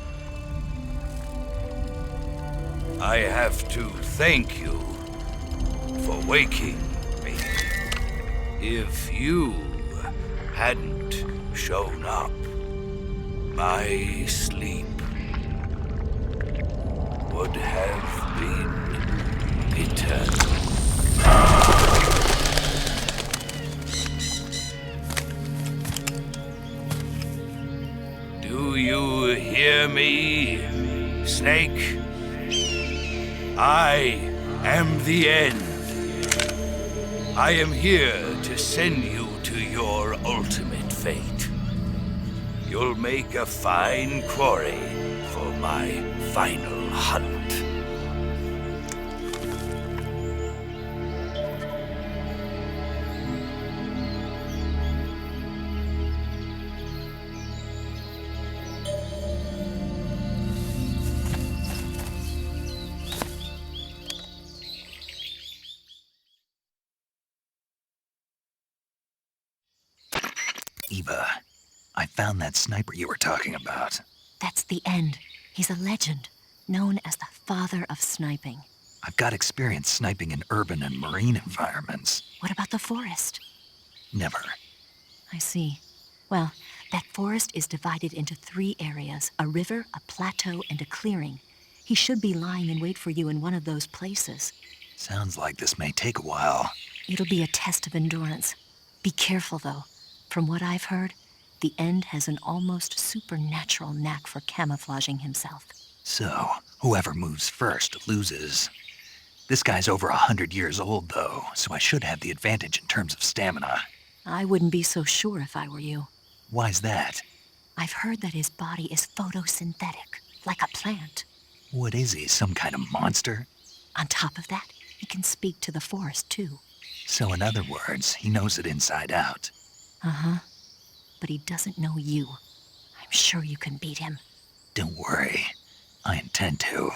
I have to thank you for waking me. If you hadn't shown up, my sleep would have been eternal. Do you hear me, Snake? I am the end. I am here to send you to your ultimate fate. You'll make a fine quarry for my final hunt. Eva, I found that sniper you were talking about. That's the end. He's a legend, known as the father of sniping. I've got experience sniping in urban and marine environments. What about the forest? Never. I see. Well, that forest is divided into 3 areas, a river, a plateau, and a clearing. He should be lying in wait for you in one of those places. Sounds like this may take a while. It'll be a test of endurance. Be careful, though. From what I've heard, the End has an almost supernatural knack for camouflaging himself. So, whoever moves first loses. This guy's over 100 years old, though, so I should have the advantage in terms of stamina. I wouldn't be so sure if I were you. Why's that? I've heard that his body is photosynthetic, like a plant. What is he, some kind of monster? On top of that, he can speak to the forest, too. So in other words, he knows it inside out. Uh-huh. But he doesn't know you. I'm sure you can beat him. Don't worry. I intend to.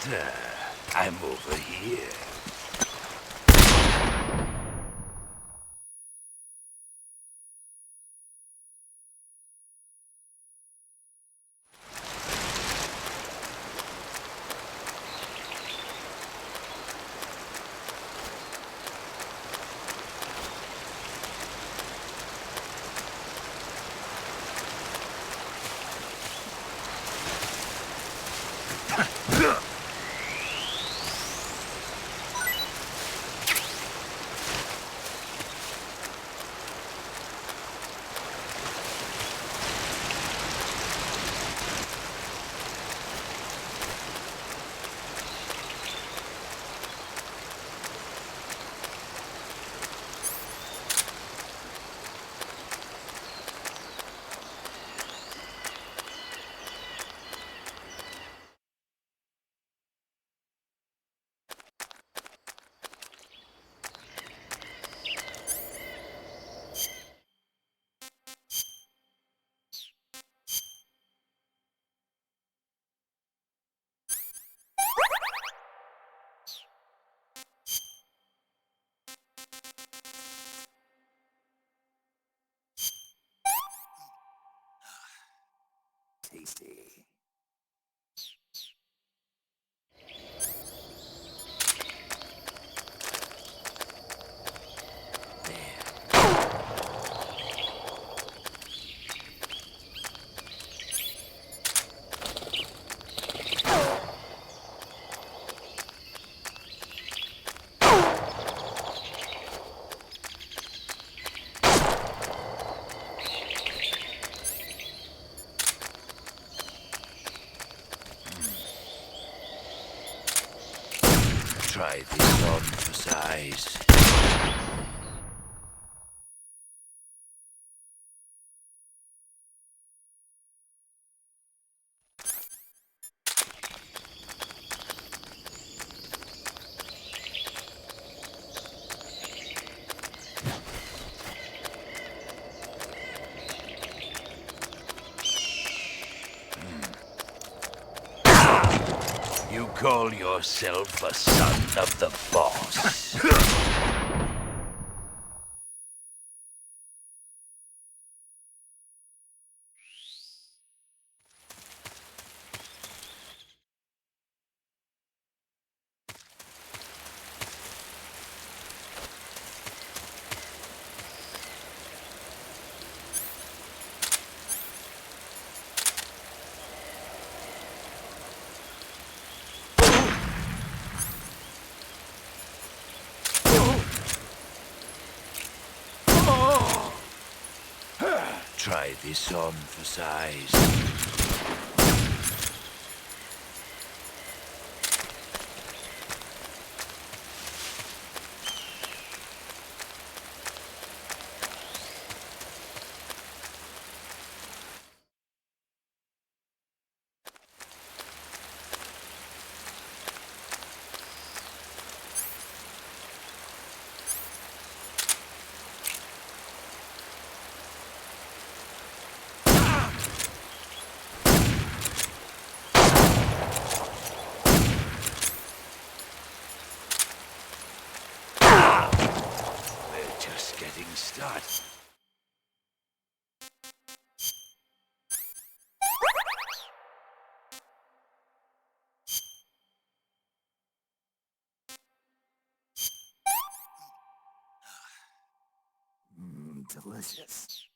I'm over here. Tasty. Try this on for size. You call yourself a son of the boss? Try this on for size. Start. Delicious.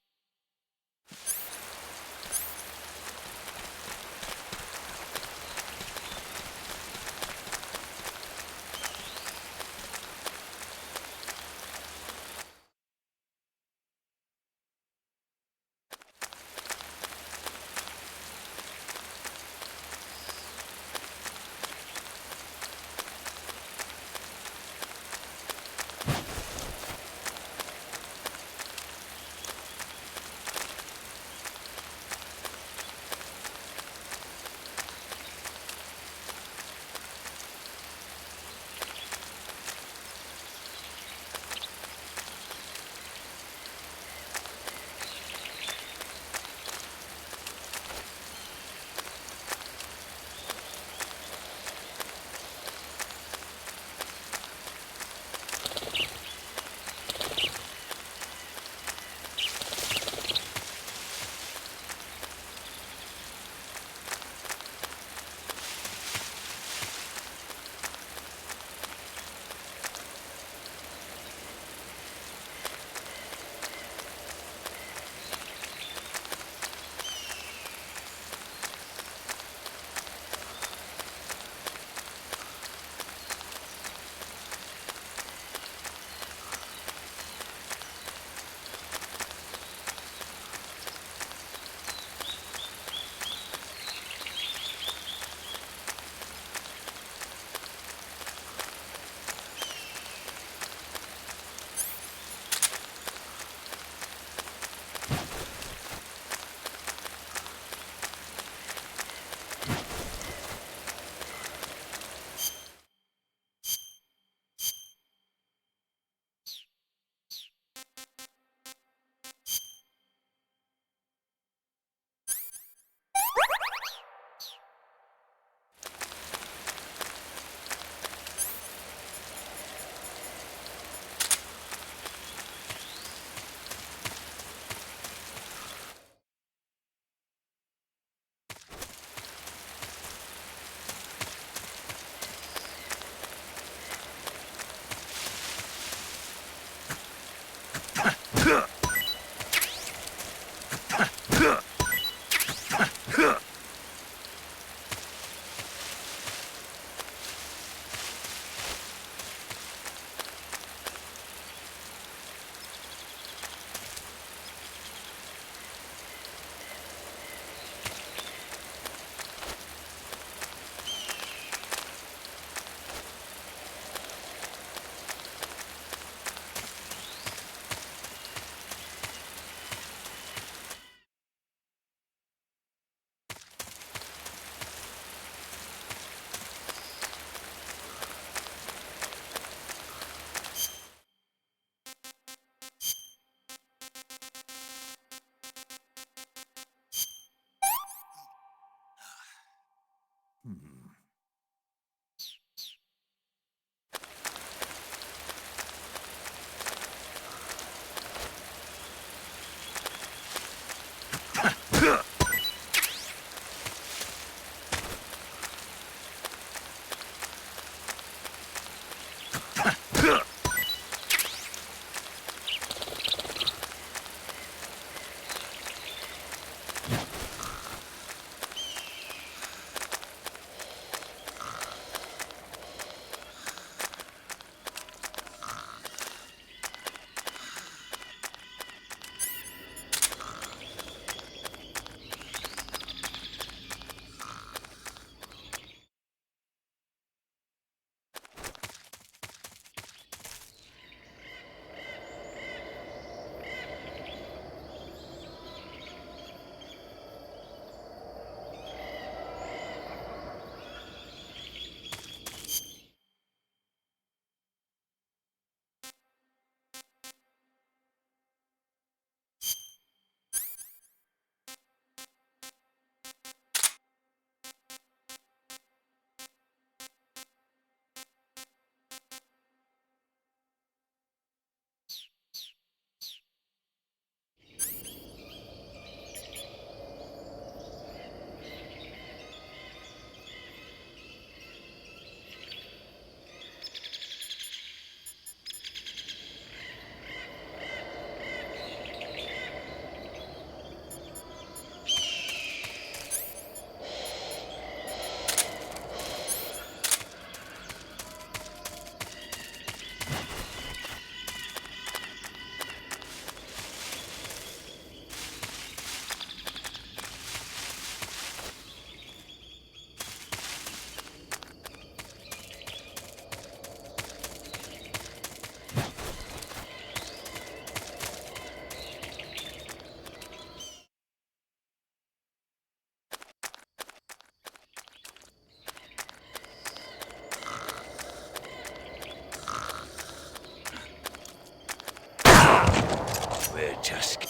tusk.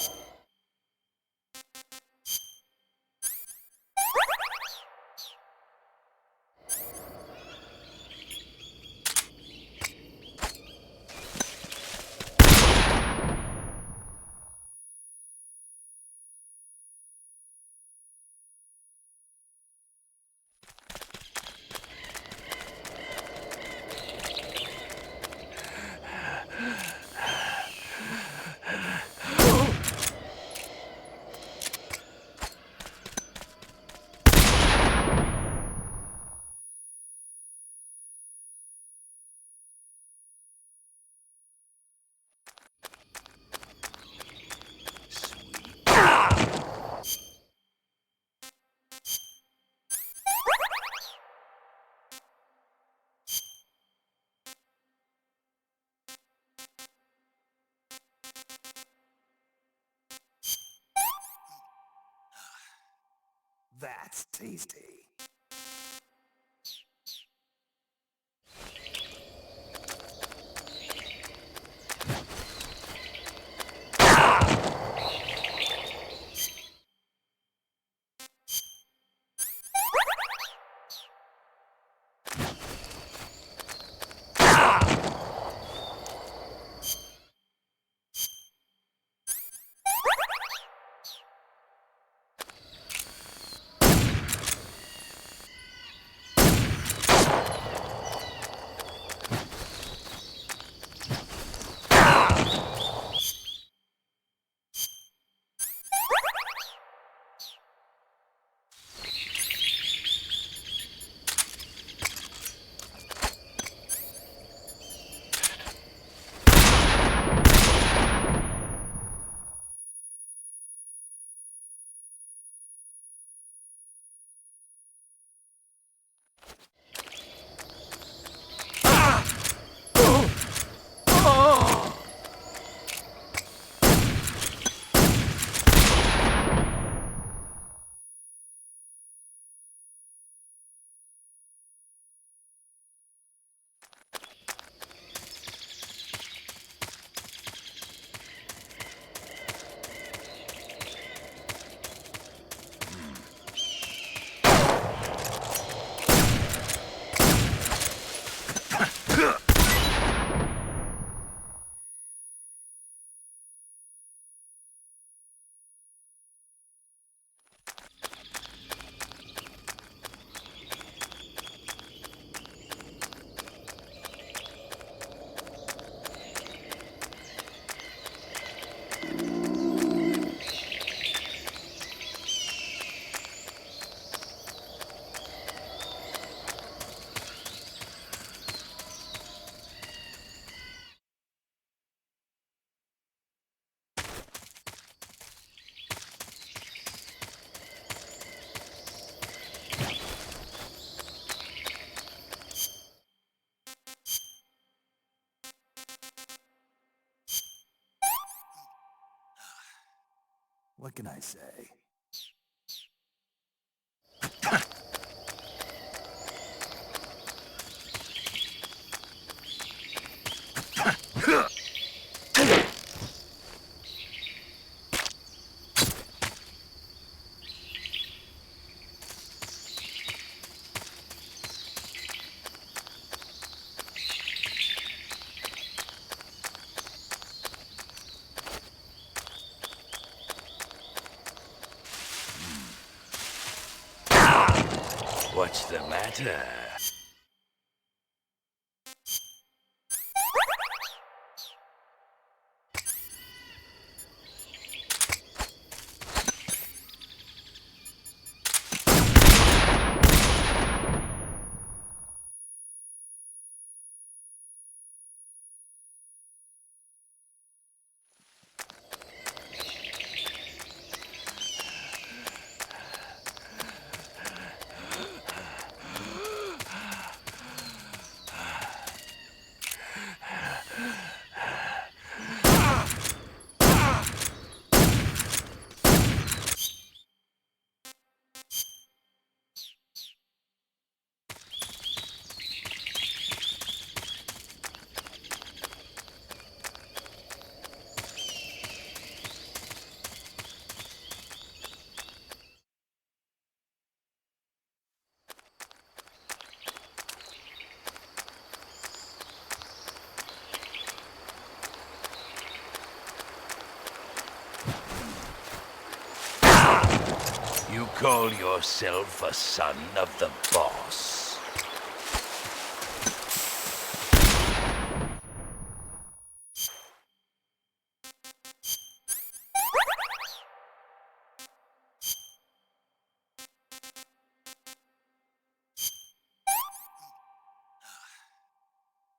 That's tasty. What can I say? What's the matter? call yourself a son of the boss?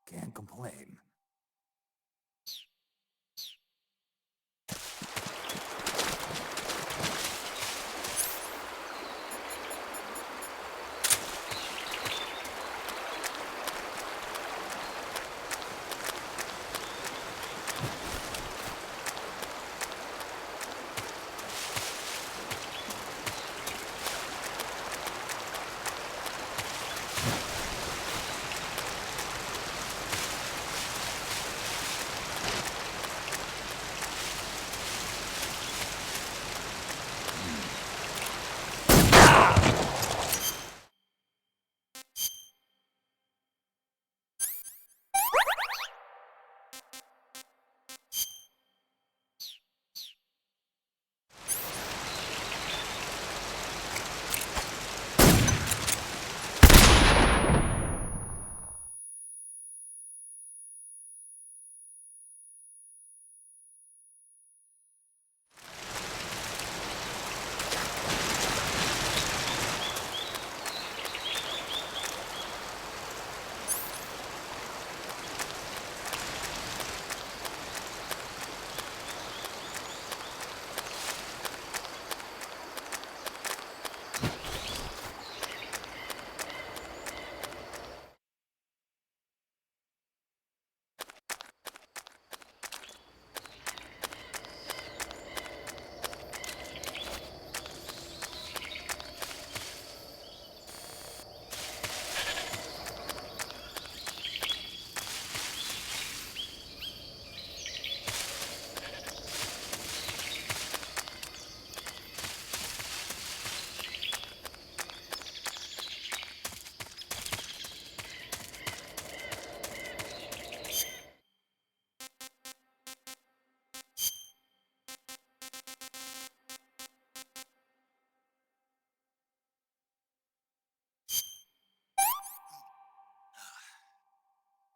Can't complain.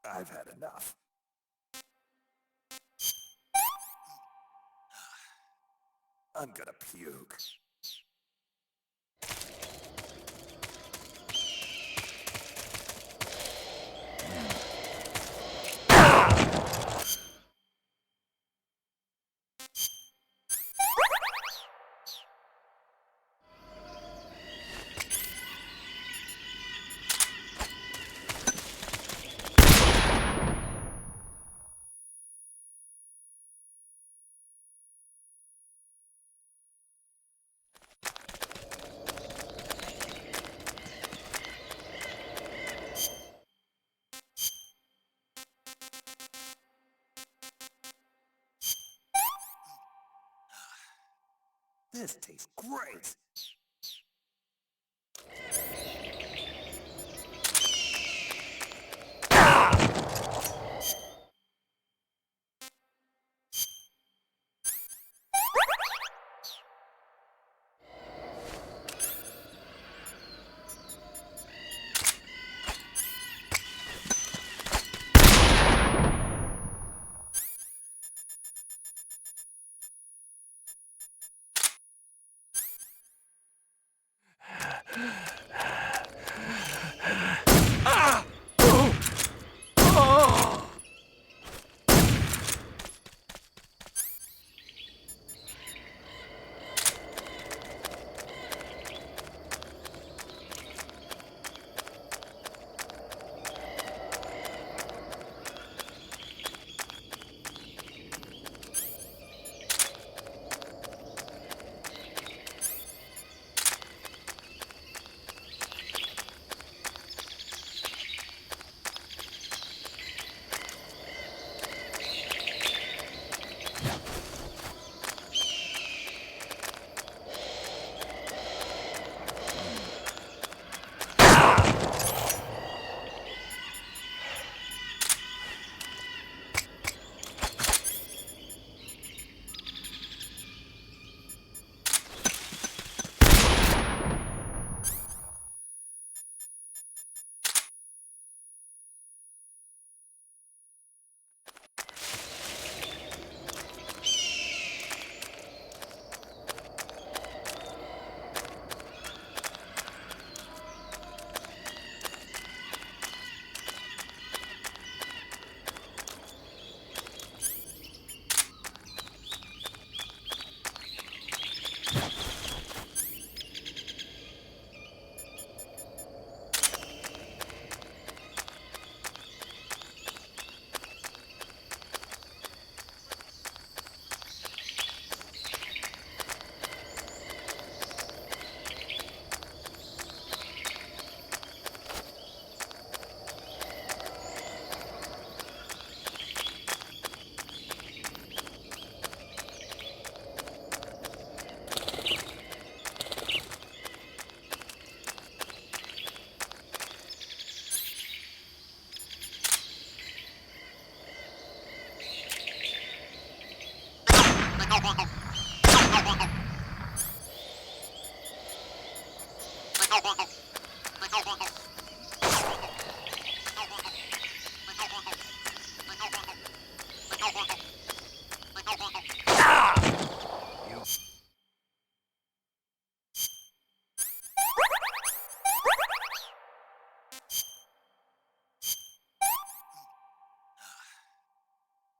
I've had enough. I'm gonna puke. This tastes great.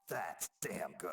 That's damn good.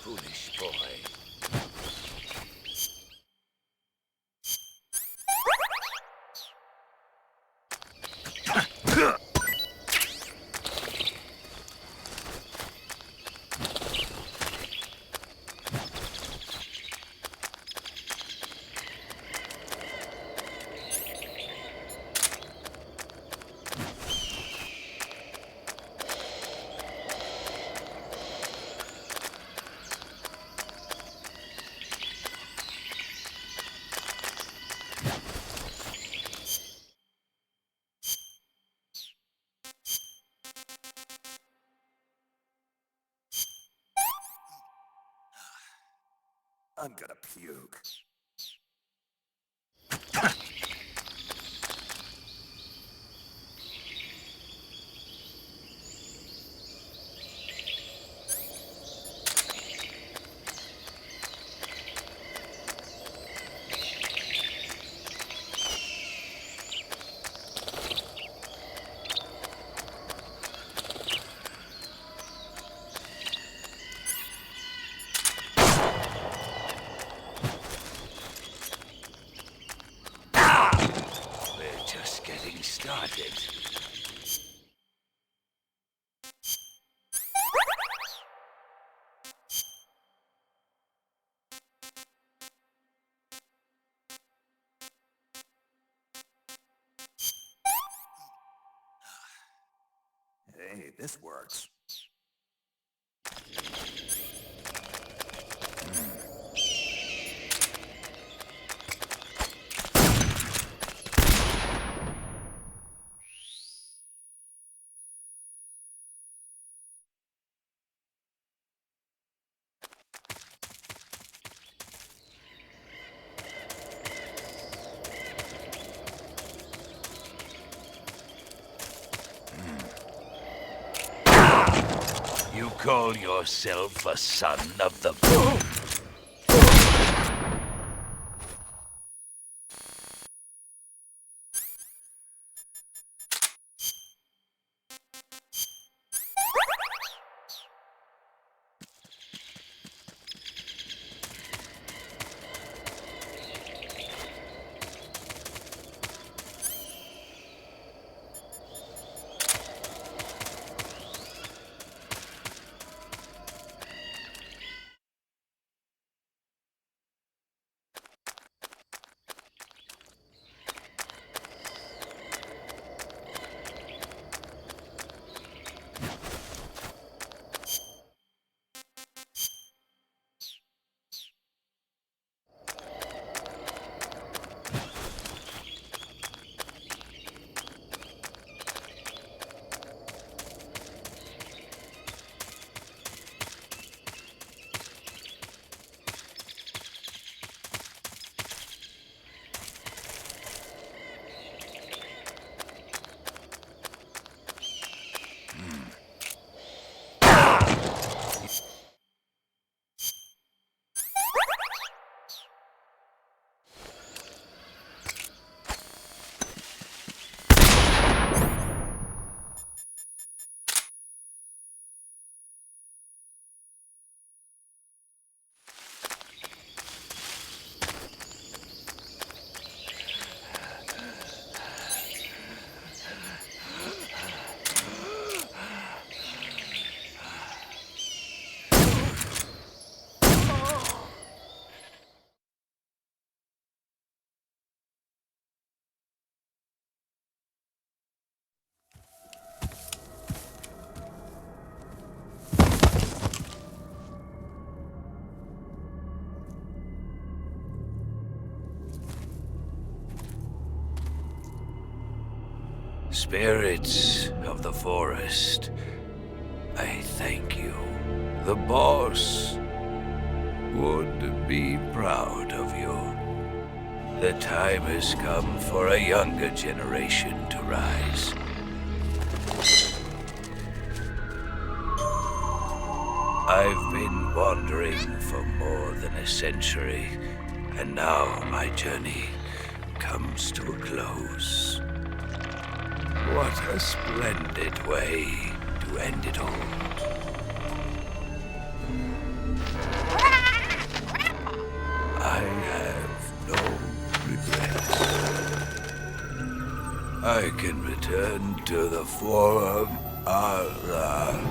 Foolish boy. I'm gonna puke. We're just getting started. Hey, this works. You call yourself a son of the boom? Spirits of the forest, I thank you. The boss would be proud of you. The time has come for a younger generation to rise. I've been wandering for more than a century, and now my journey comes to a close. What a splendid way to end it all. I have no regrets. I can return to the Forum Allah.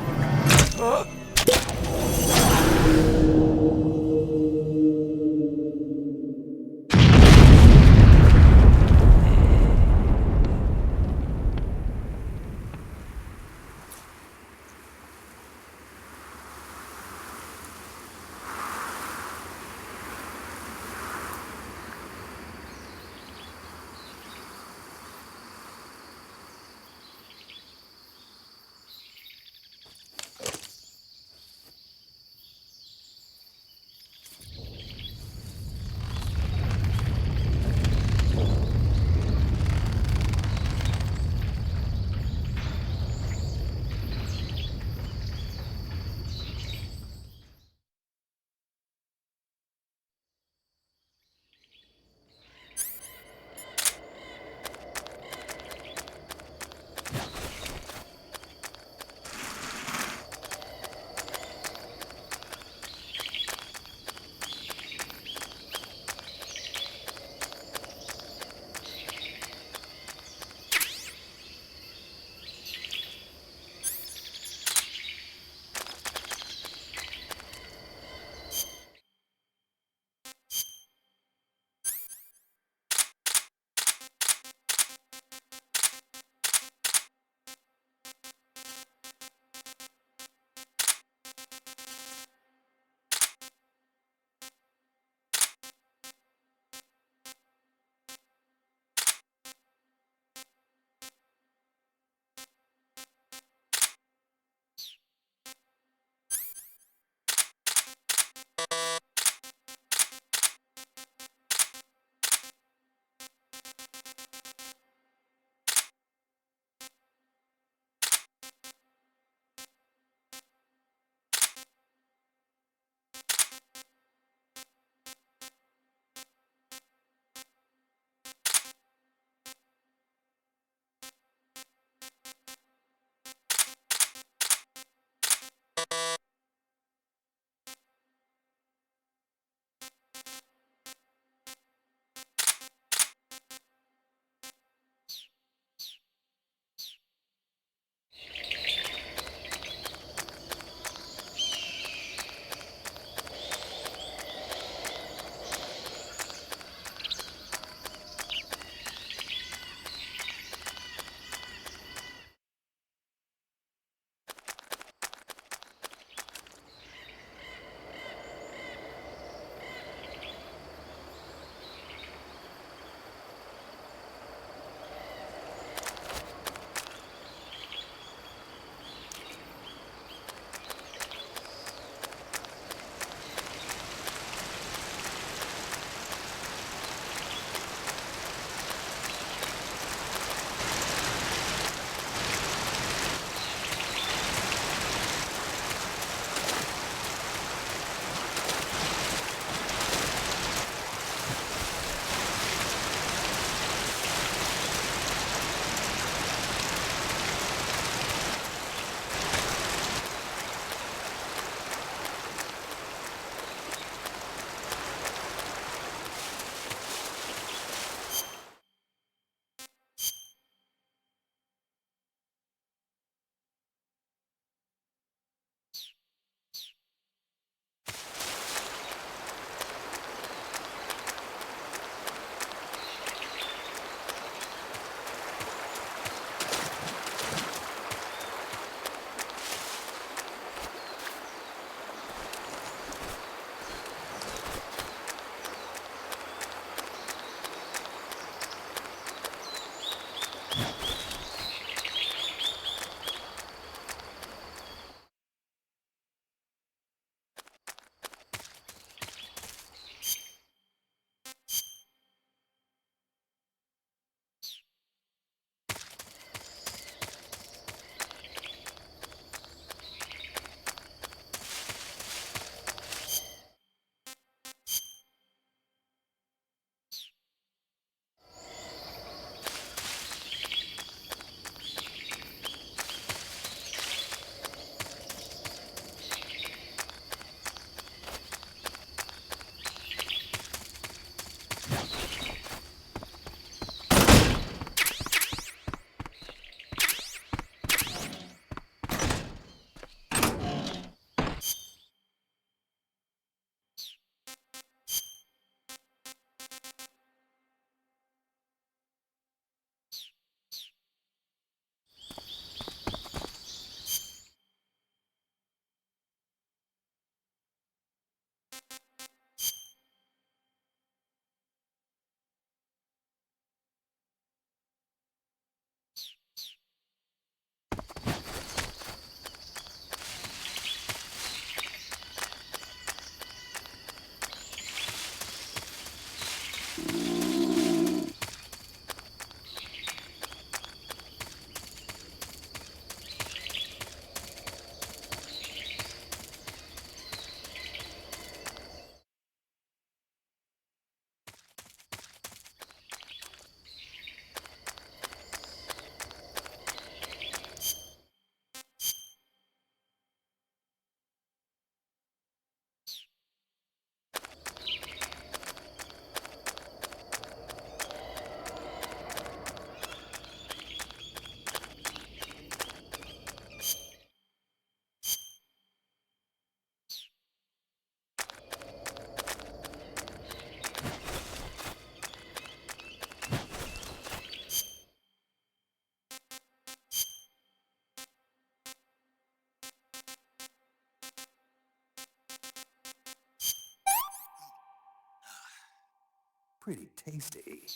Pretty tasty.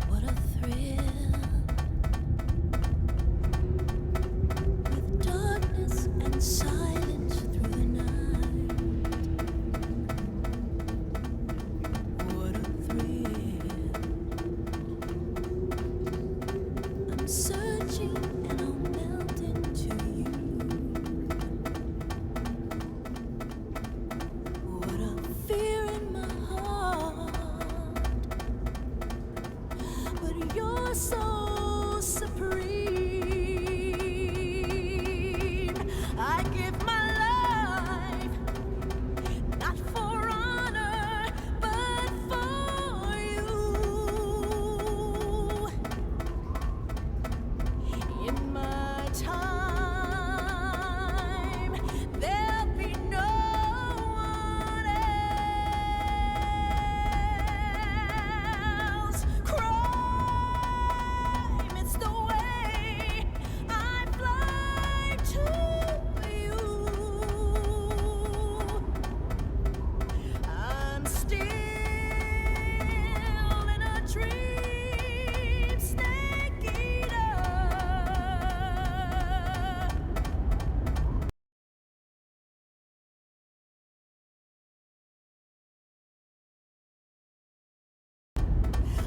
What a thrill, with darkness and silence through the night. What a thrill. I'm searching and I'll melt into you. What a fear in my heart, but you're so supreme. I give my life, not for honor, but for you. In my time, there'll be no one else. Crime, it's the way I fly to you. I'm still in a dream, snake eater.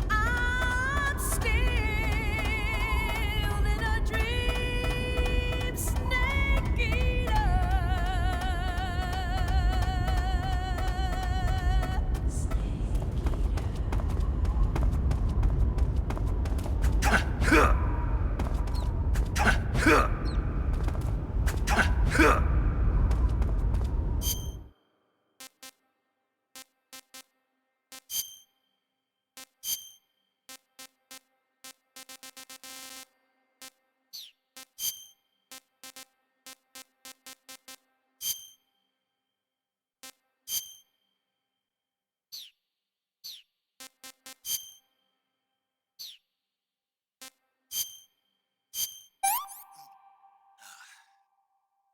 I'm still in a dream, snake eater.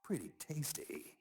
Pretty tasty.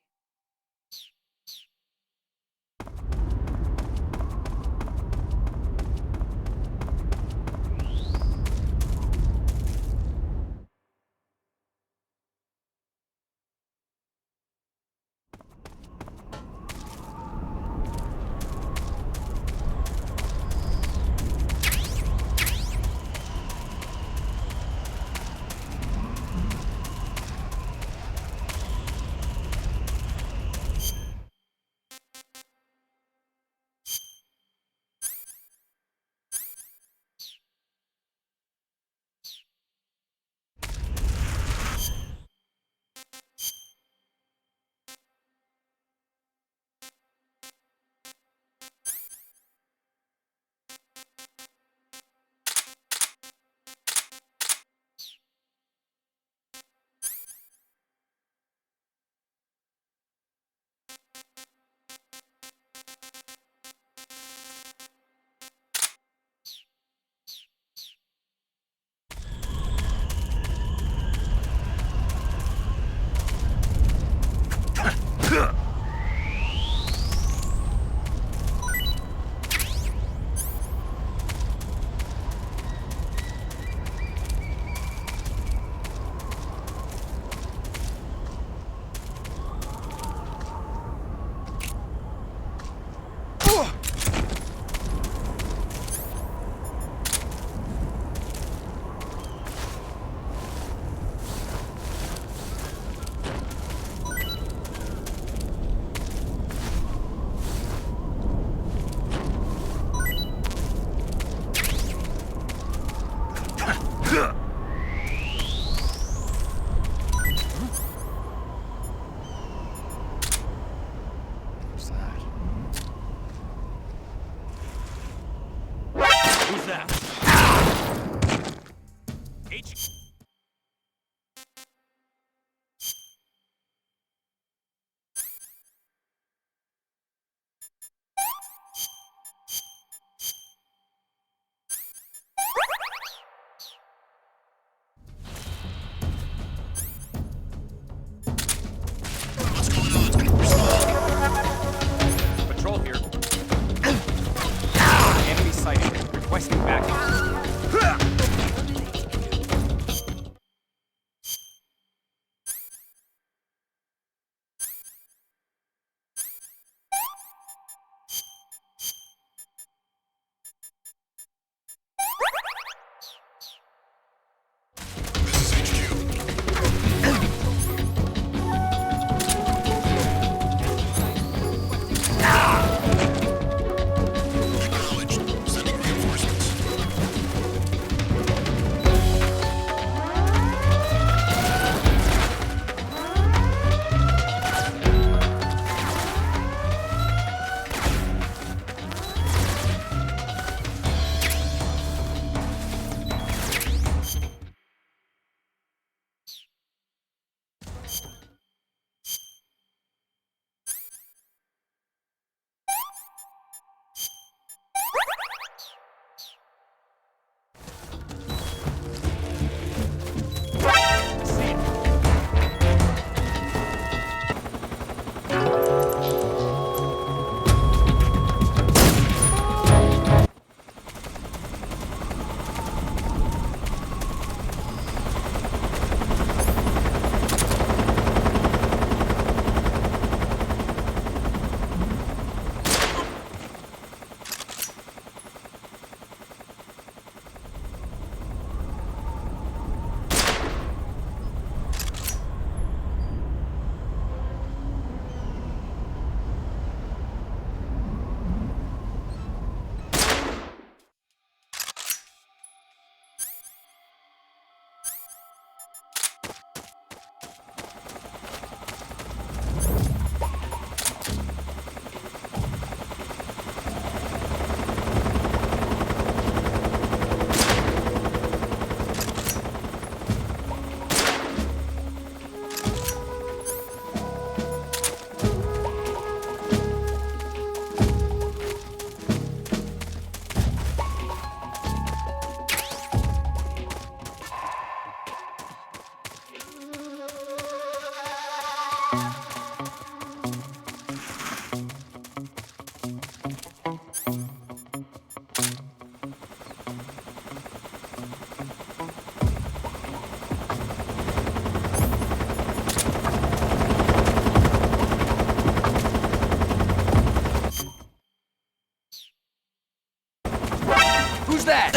Who's that?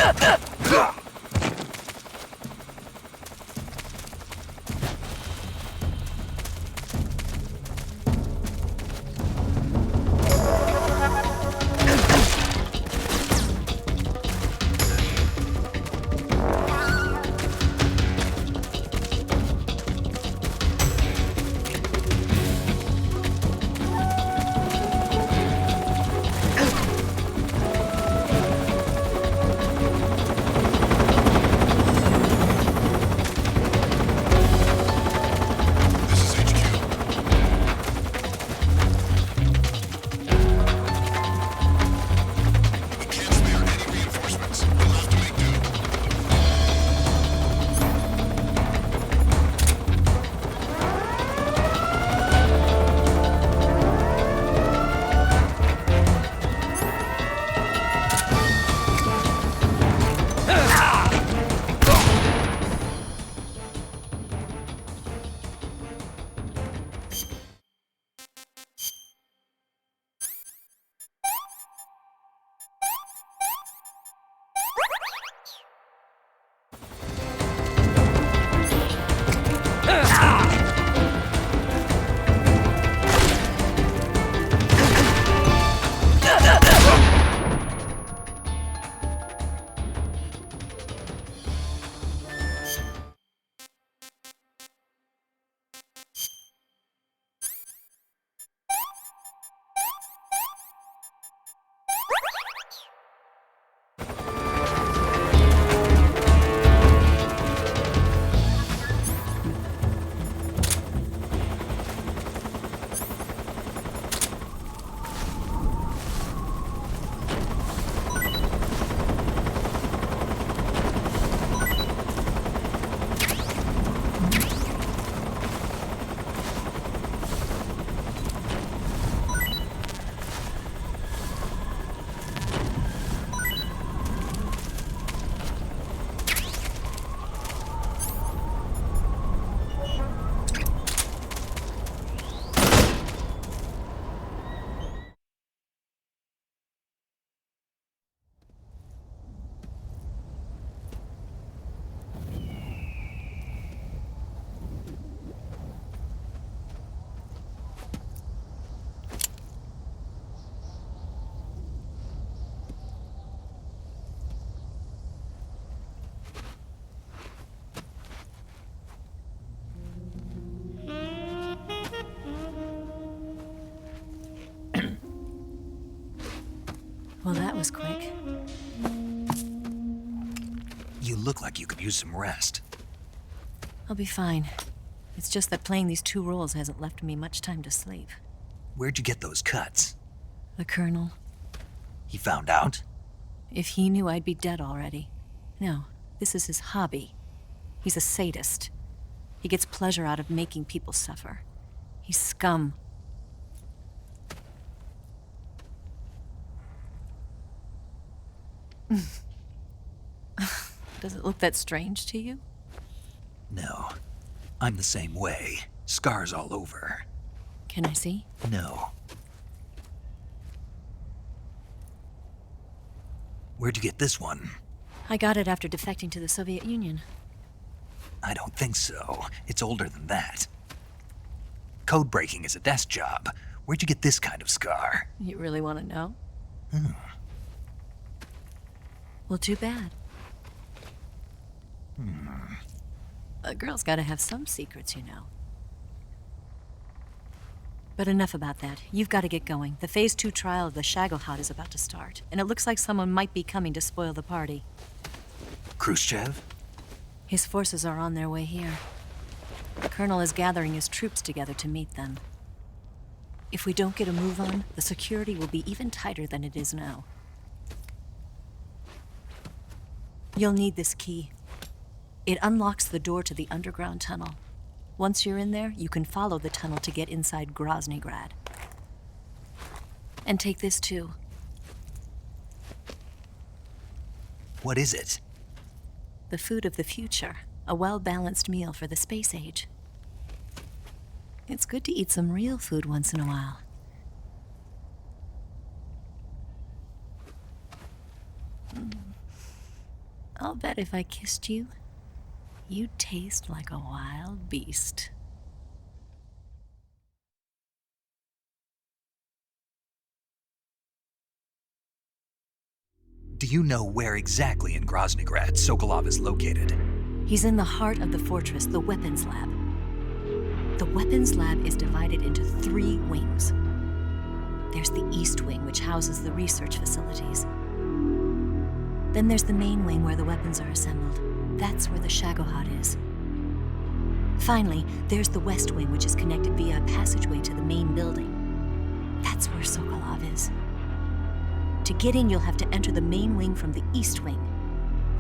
Well, that was quick. You look like you could use some rest. I'll be fine. It's just that playing these two roles hasn't left me much time to sleep. Where'd you get those cuts? The Colonel. He found out? If he knew, I'd be dead already. No, this is his hobby. He's a sadist. He gets pleasure out of making people suffer. He's scum. Does it look that strange to you? No. I'm the same way. Scars all over. Can I see? No. Where'd you get this one? I got it after defecting to the Soviet Union. I don't think so. It's older than that. Code breaking is a desk job. Where'd you get this kind of scar? You really want to know? Well, too bad. A girl's got to have some secrets, you know. But enough about that. You've got to get going. The Phase 2 trial of the Shagelhot is about to start, and it looks like someone might be coming to spoil the party. Khrushchev? His forces are on their way here. The Colonel is gathering his troops together to meet them. If we don't get a move on, the security will be even tighter than it is now. You'll need this key. It unlocks the door to the underground tunnel. Once you're in there, you can follow the tunnel to get inside Groznygrad. And take this too. What is it? The food of the future. A well-balanced meal for the space age. It's good to eat some real food once in a while. I'll bet if I kissed you, you'd taste like a wild beast. Do you know where exactly in Groznygrad Sokolov is located? He's in the heart of the fortress, the weapons lab. The weapons lab is divided into 3 wings. There's the East Wing, which houses the research facilities. Then there's the main wing where the weapons are assembled. That's where the Shagohod is. Finally, there's the West Wing, which is connected via a passageway to the main building. That's where Sokolov is. To get in, you'll have to enter the main wing from the East Wing.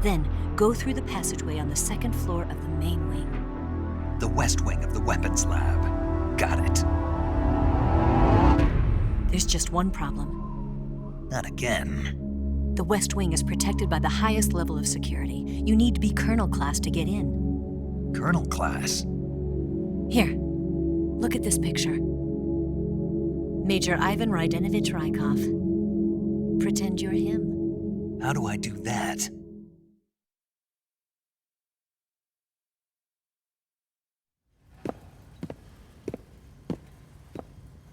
Then, go through the passageway on the 2nd floor of the main wing. The West Wing of the weapons lab. Got it. There's just one problem. Not again. The West Wing is protected by the highest level of security. You need to be Colonel class to get in. Colonel class? Here, look at this picture. Major Ivan Rydenovich Rykov. Pretend you're him. How do I do that?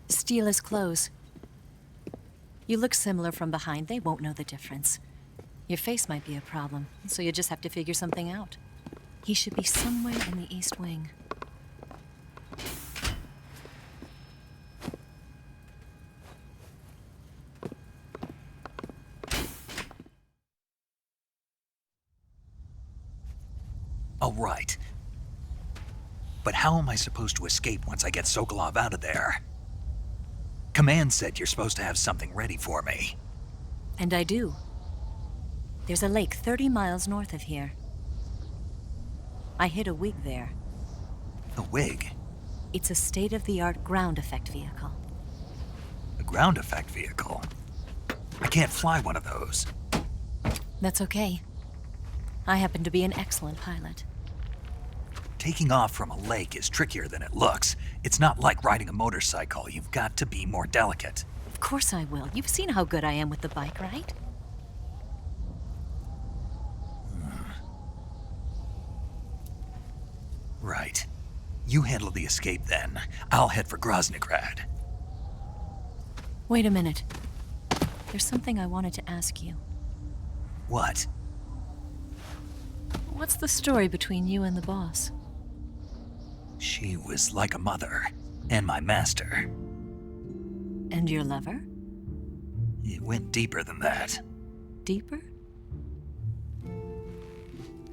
Steal his clothes. You look similar from behind. They won't know the difference. Your face might be a problem, so you just have to figure something out. He should be somewhere in the East Wing. All right. But how am I supposed to escape once I get Sokolov out of there? Command said you're supposed to have something ready for me. And I do. There's a lake 30 miles north of here. I hid a wig there. A wig? It's a state-of-the-art ground effect vehicle. A ground effect vehicle? I can't fly one of those. That's okay. I happen to be an excellent pilot. Taking off from a lake is trickier than it looks. It's not like riding a motorcycle. You've got to be more delicate. Of course I will. You've seen how good I am with the bike, right? Right. You handle the escape then. I'll head for Groznygrad. Wait a minute. There's something I wanted to ask you. What? What's the story between you and the boss? She was like a mother, and my master. And your lover? It went deeper than that. Deeper?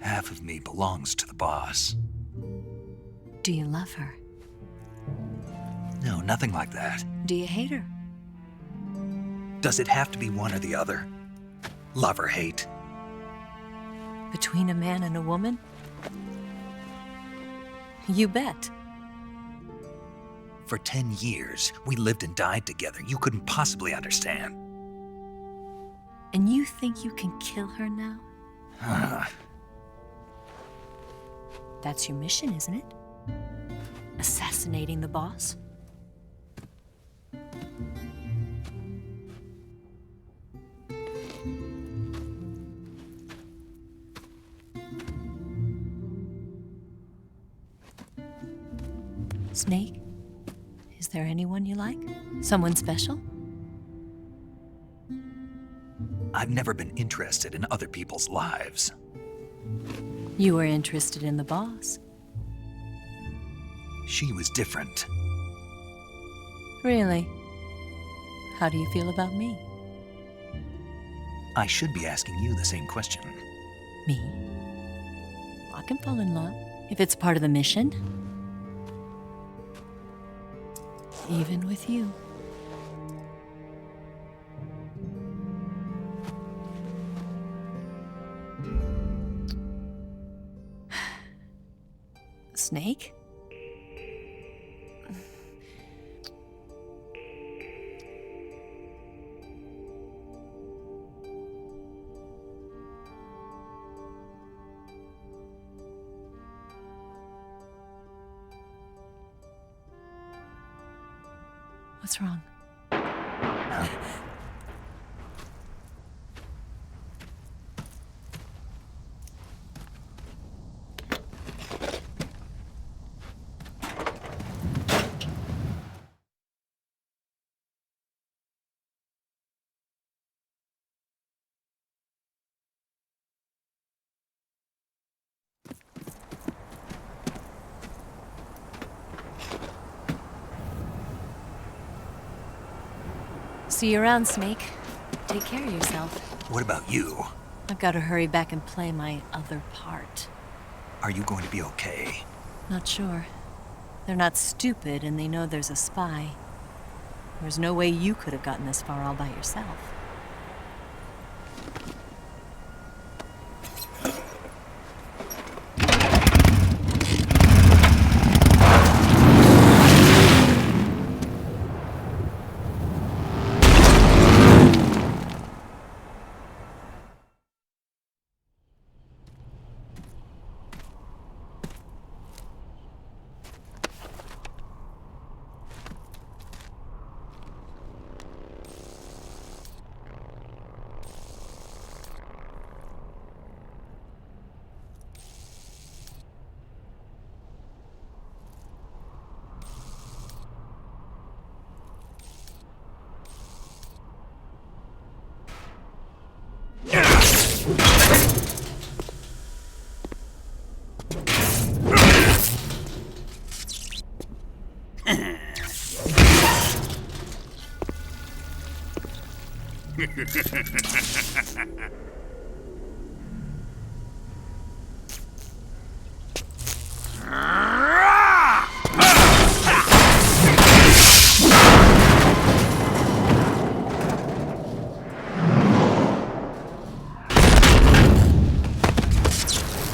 Half of me belongs to the boss. Do you love her? No, nothing like that. Do you hate her? Does it have to be one or the other? Love or hate? Between a man and a woman? You bet. For 10 years, we lived and died together. You couldn't possibly understand. And you think you can kill her now? That's your mission, isn't it? Assassinating the boss? Snake? Is there anyone you like? Someone special? I've never been interested in other people's lives. You were interested in the boss. She was different. Really? How do you feel about me? I should be asking you the same question. Me? I can fall in love if it's part of the mission. Even with you. Snake? What's wrong? See you around, Snake. Take care of yourself. What about you? I've got to hurry back and play my other part. Are you going to be okay? Not sure. They're not stupid, and they know there's a spy. There's no way you could have gotten this far all by yourself.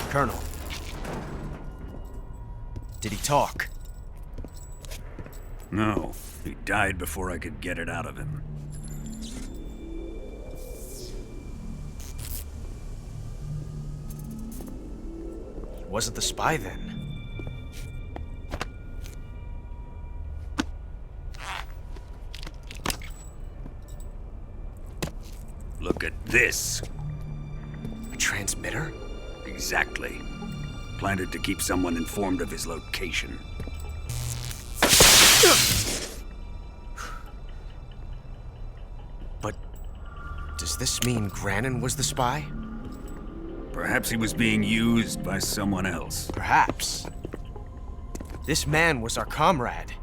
Colonel. Did he talk? No, he died before I could get it out of him. Wasn't the spy then? Look at this. A transmitter? Exactly. Planted to keep someone informed of his location. But does this mean Grannon was the spy? Perhaps he was being used by someone else. Perhaps. This man was our comrade.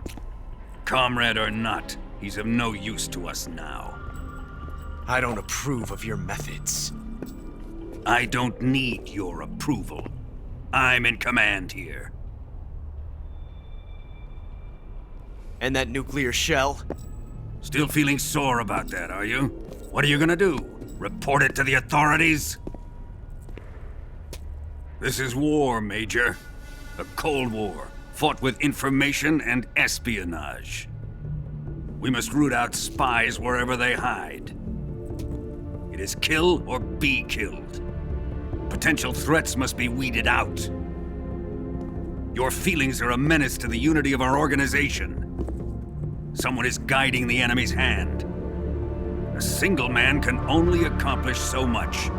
Comrade or not, he's of no use to us now. I don't approve of your methods. I don't need your approval. I'm in command here. And that nuclear shell? Still feeling sore about that, are you? What are you gonna do? Report it to the authorities? This is war, Major. A Cold War, fought with information and espionage. We must root out spies wherever they hide. It is kill or be killed. Potential threats must be weeded out. Your feelings are a menace to the unity of our organization. Someone is guiding the enemy's hand. A single man can only accomplish so much.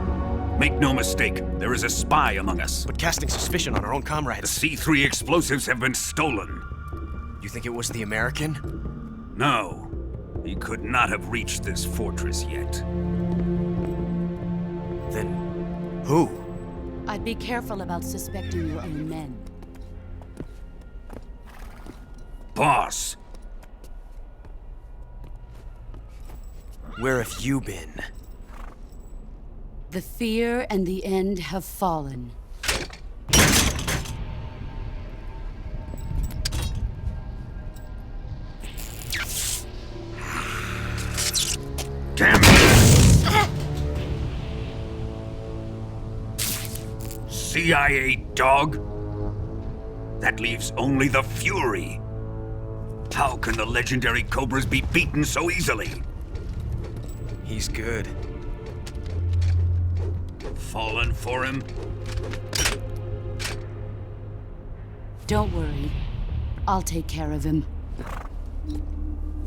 Make no mistake, there is a spy among us. But casting suspicion on our own comrades. The C3 explosives have been stolen. You think it was the American? No. He could not have reached this fortress yet. Then who? I'd be careful about suspecting your own men. Boss! Where have you been? The fear and the end have fallen. Damn it! CIA dog? That leaves only the Fury. How can the legendary Cobras be beaten so easily? He's good. Fallen for him? Don't worry. I'll take care of him.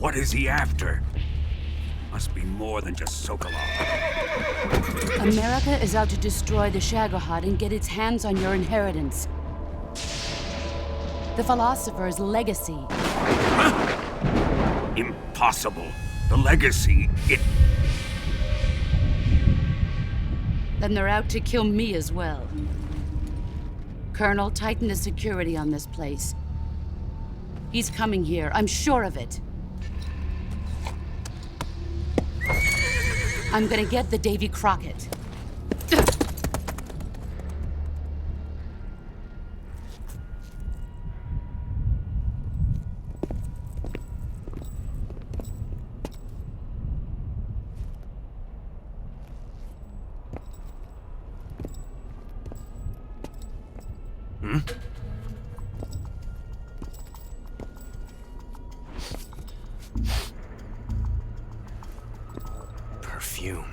What is he after? Must be more than just Sokolov. America is out to destroy the Shagohod and get its hands on your inheritance. The philosopher's legacy. Huh? Impossible. The legacy, Then they're out to kill me as well. Colonel, tighten the security on this place. He's coming here, I'm sure of it. I'm gonna get the Davy Crockett. Perfume.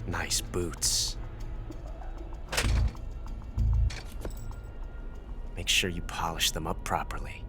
Nice boots. Make sure you polish them up properly.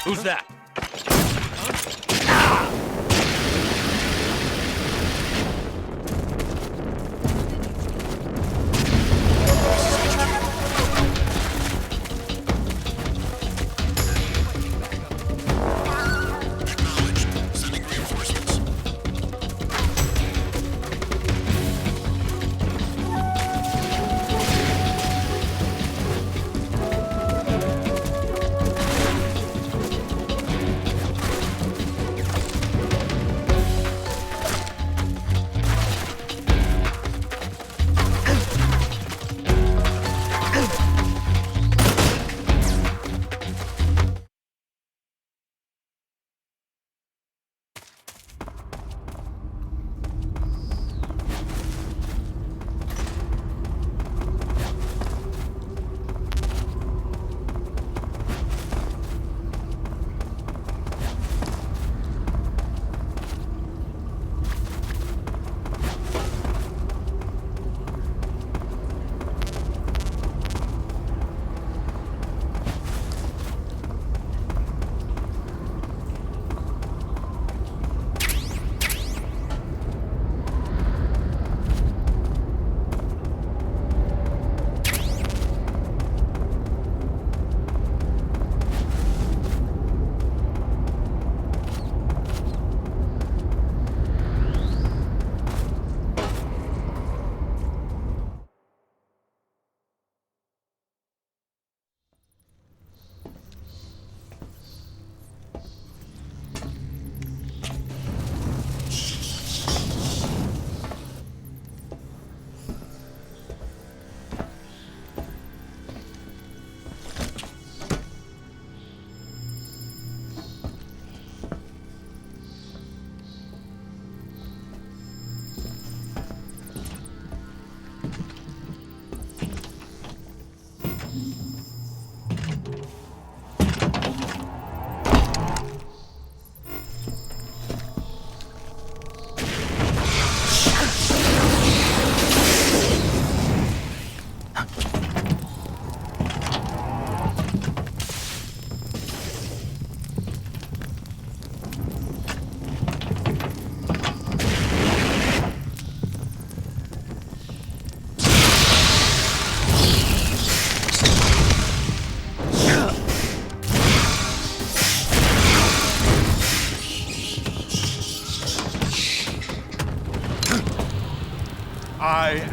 Who's that?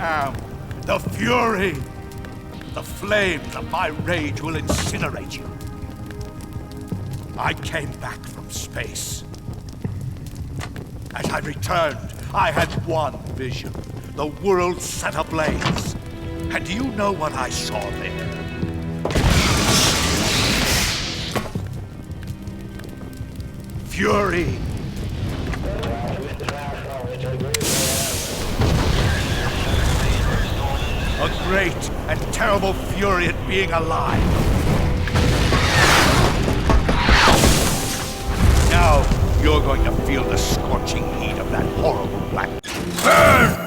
am the fury. The flames of my rage will incinerate you. I came back from space. As I returned, I had one vision. The world set ablaze. And do you know what I saw there? Fury. A great and terrible fury at being alive. Now, you're going to feel the scorching heat of that horrible black... Burn!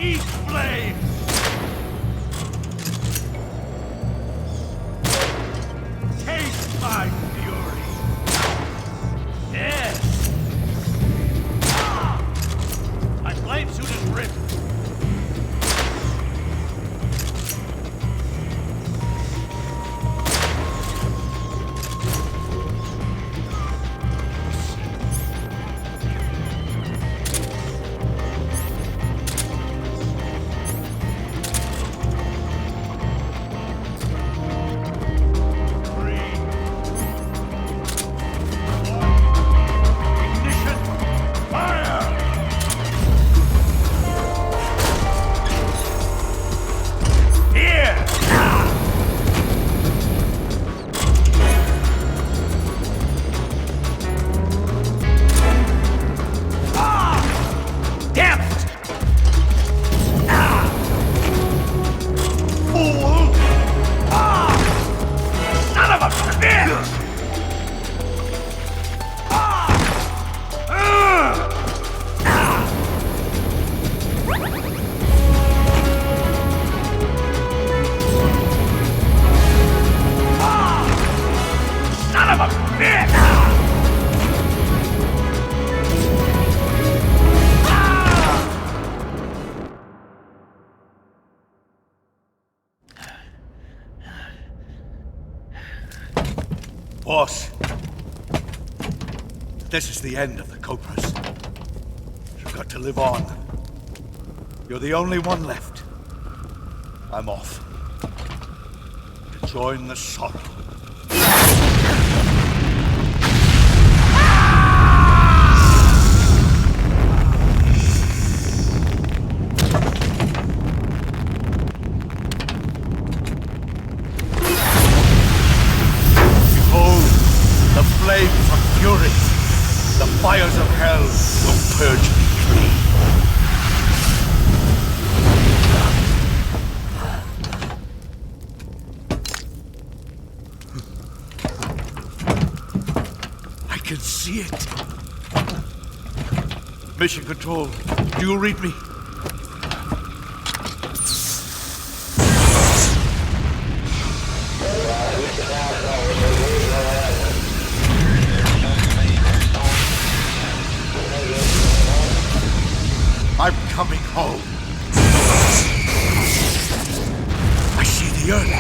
Eat flame! Taste my fury! Yes! My flame suit is ripped! Boss, this is the end of the Cobras. You've got to live on. You're the only one left. I'm off. To join the sorrow. Flames of fury, the fires of hell will purge me clean. I can see it. Mission Control, do you read me? I'm coming home. I see the Earth.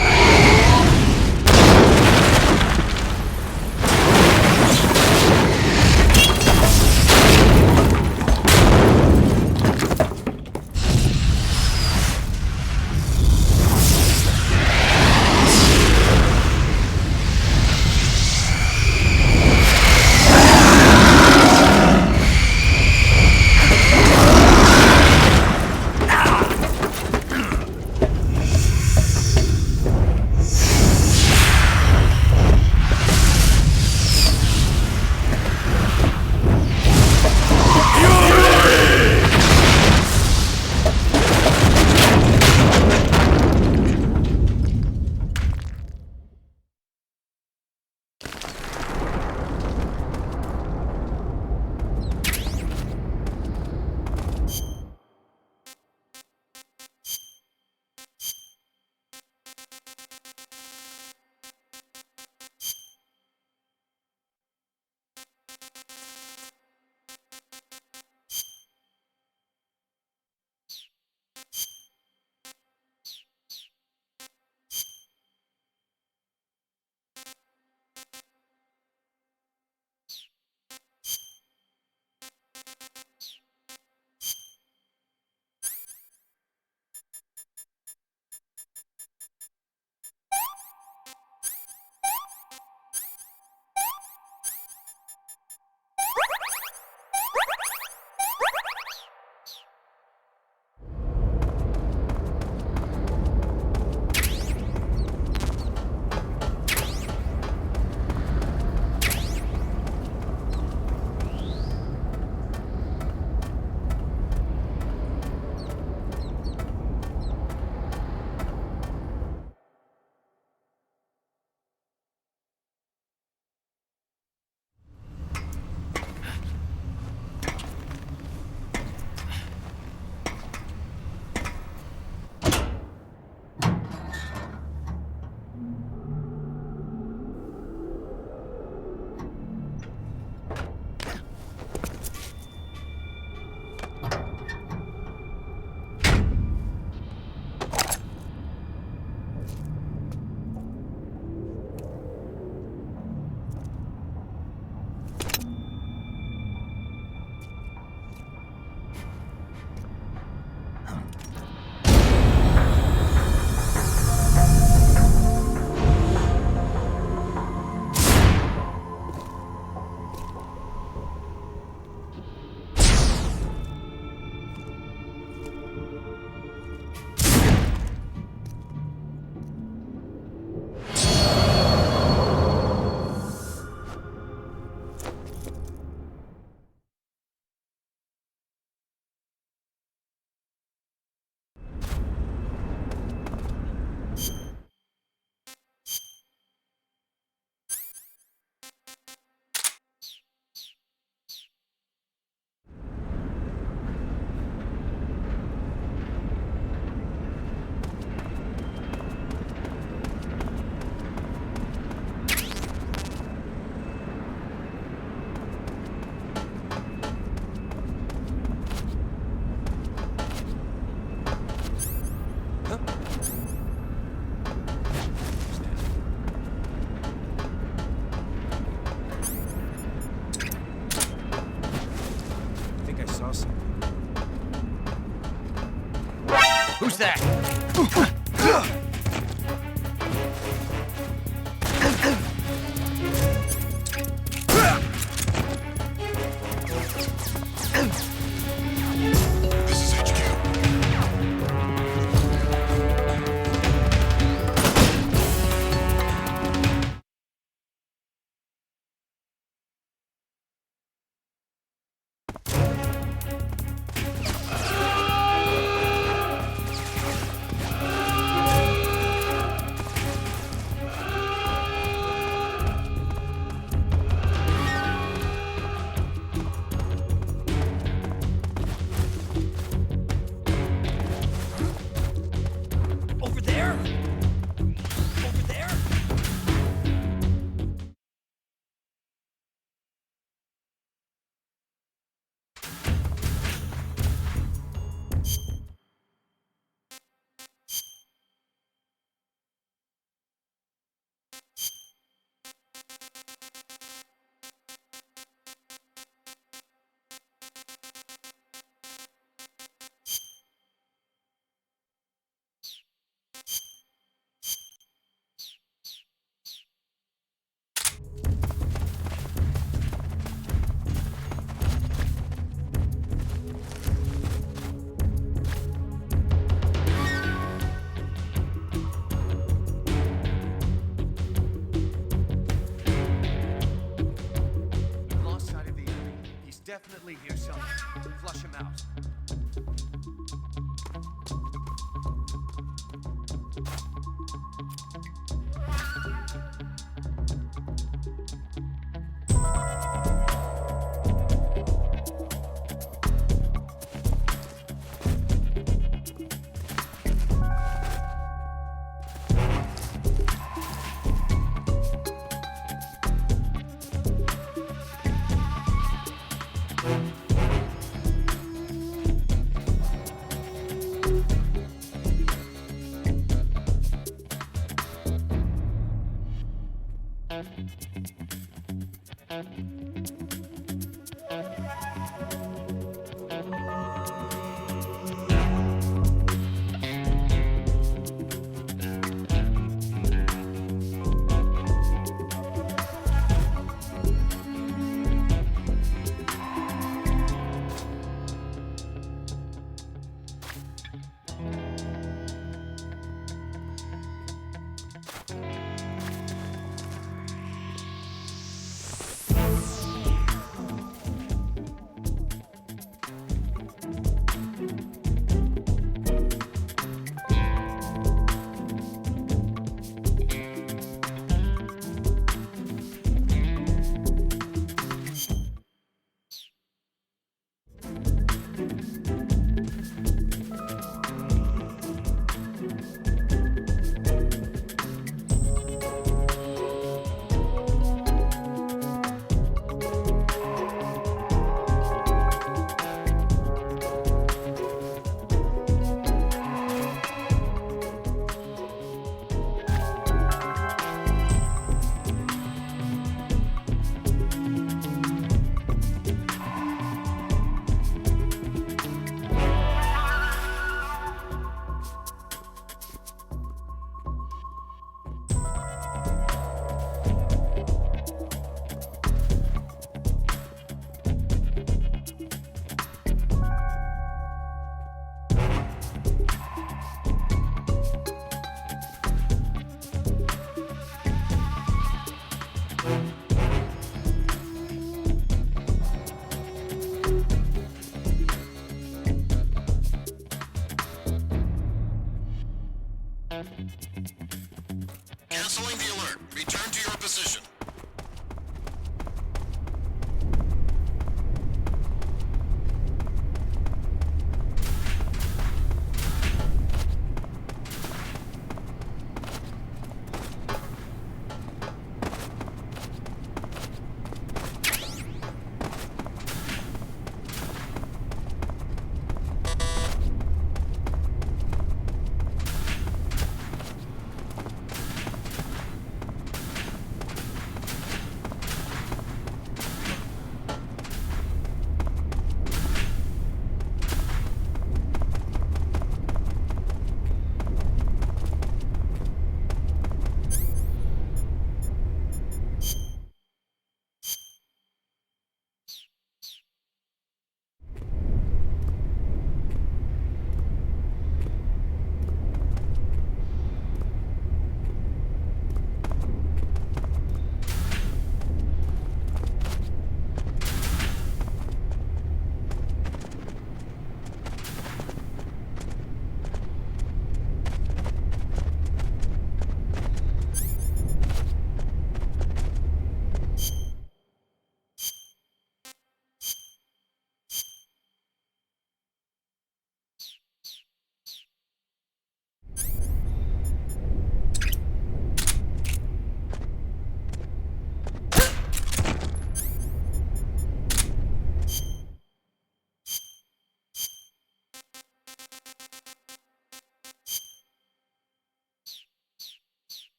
that? This is HQ. Over there? Over there? Lost sight of the enemy. He's definitely here somewhere. Flush him out.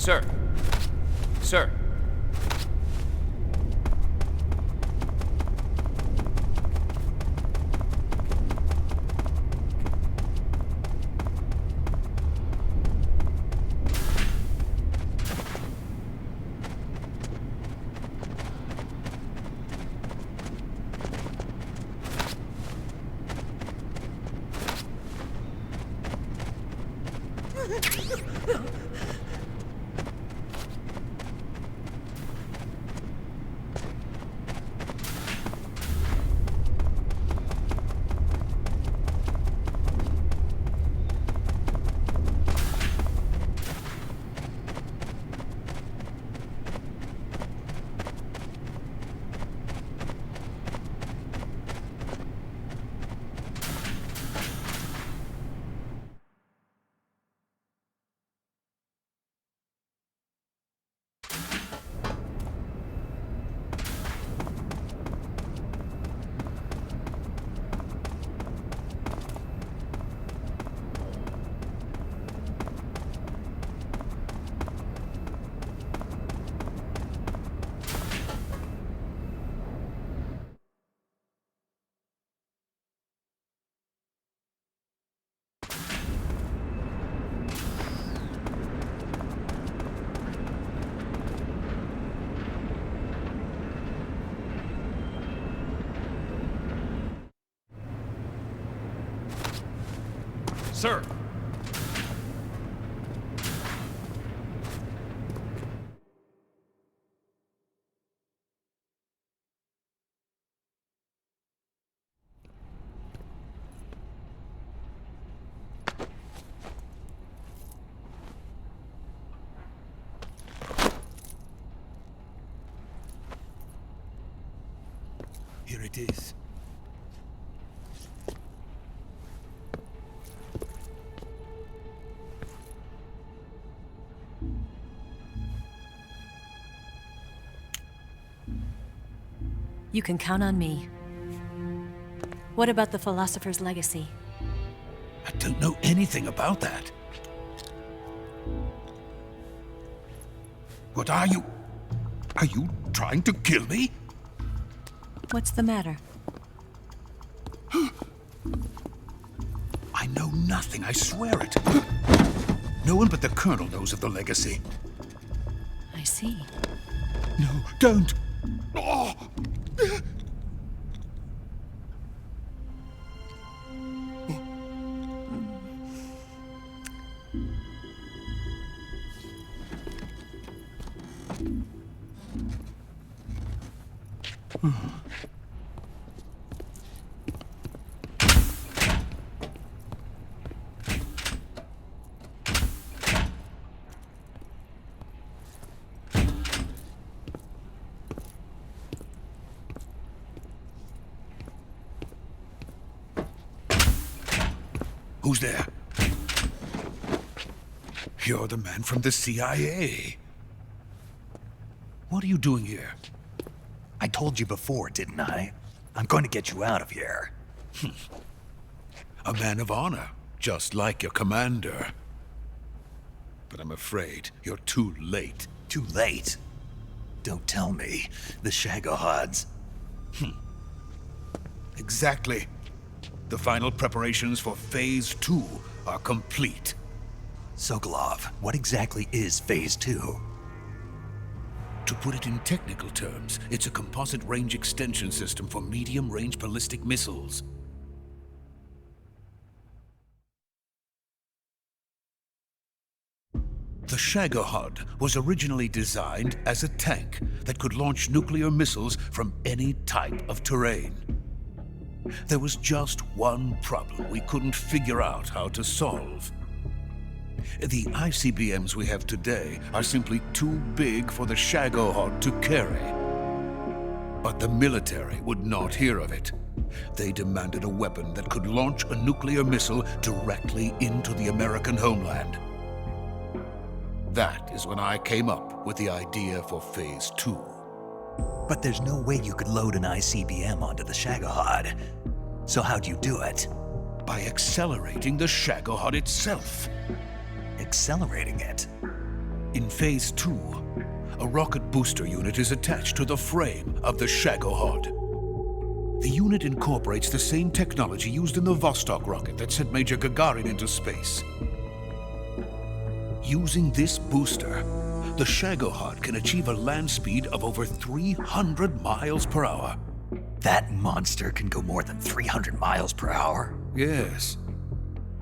Sir. Sir. Sir! Here it is. You can count on me. What about the Philosopher's Legacy? I don't know anything about that. What are you? Are you trying to kill me? What's the matter? I know nothing, I swear it. No one but the Colonel knows of the legacy. I see. No, don't! Oh. Who's there? You're the man from the CIA. What are you doing here? I told you before, didn't I? I'm going to get you out of here. A man of honor, just like your commander. But I'm afraid you're too late. Too late? Don't tell me. The Shagohods. Exactly. The final preparations for Phase 2 are complete. Sokolov, what exactly is Phase 2? To put it in technical terms, it's a composite range extension system for medium-range ballistic missiles. The Shagohod was originally designed as a tank that could launch nuclear missiles from any type of terrain. There was just one problem we couldn't figure out how to solve. The ICBMs we have today are simply too big for the Shagohod to carry. But the military would not hear of it. They demanded a weapon that could launch a nuclear missile directly into the American homeland. That is when I came up with the idea for Phase 2. But there's no way you could load an ICBM onto the Shagohod. So how'd you do it? By accelerating the Shagohod itself. Accelerating it? In Phase 2, a rocket booster unit is attached to the frame of the Shagohod. The unit incorporates the same technology used in the Vostok rocket that sent Major Gagarin into space. Using this booster, the Shagohod can achieve a land speed of over 300 miles per hour. That monster can go more than 300 miles per hour? Yes.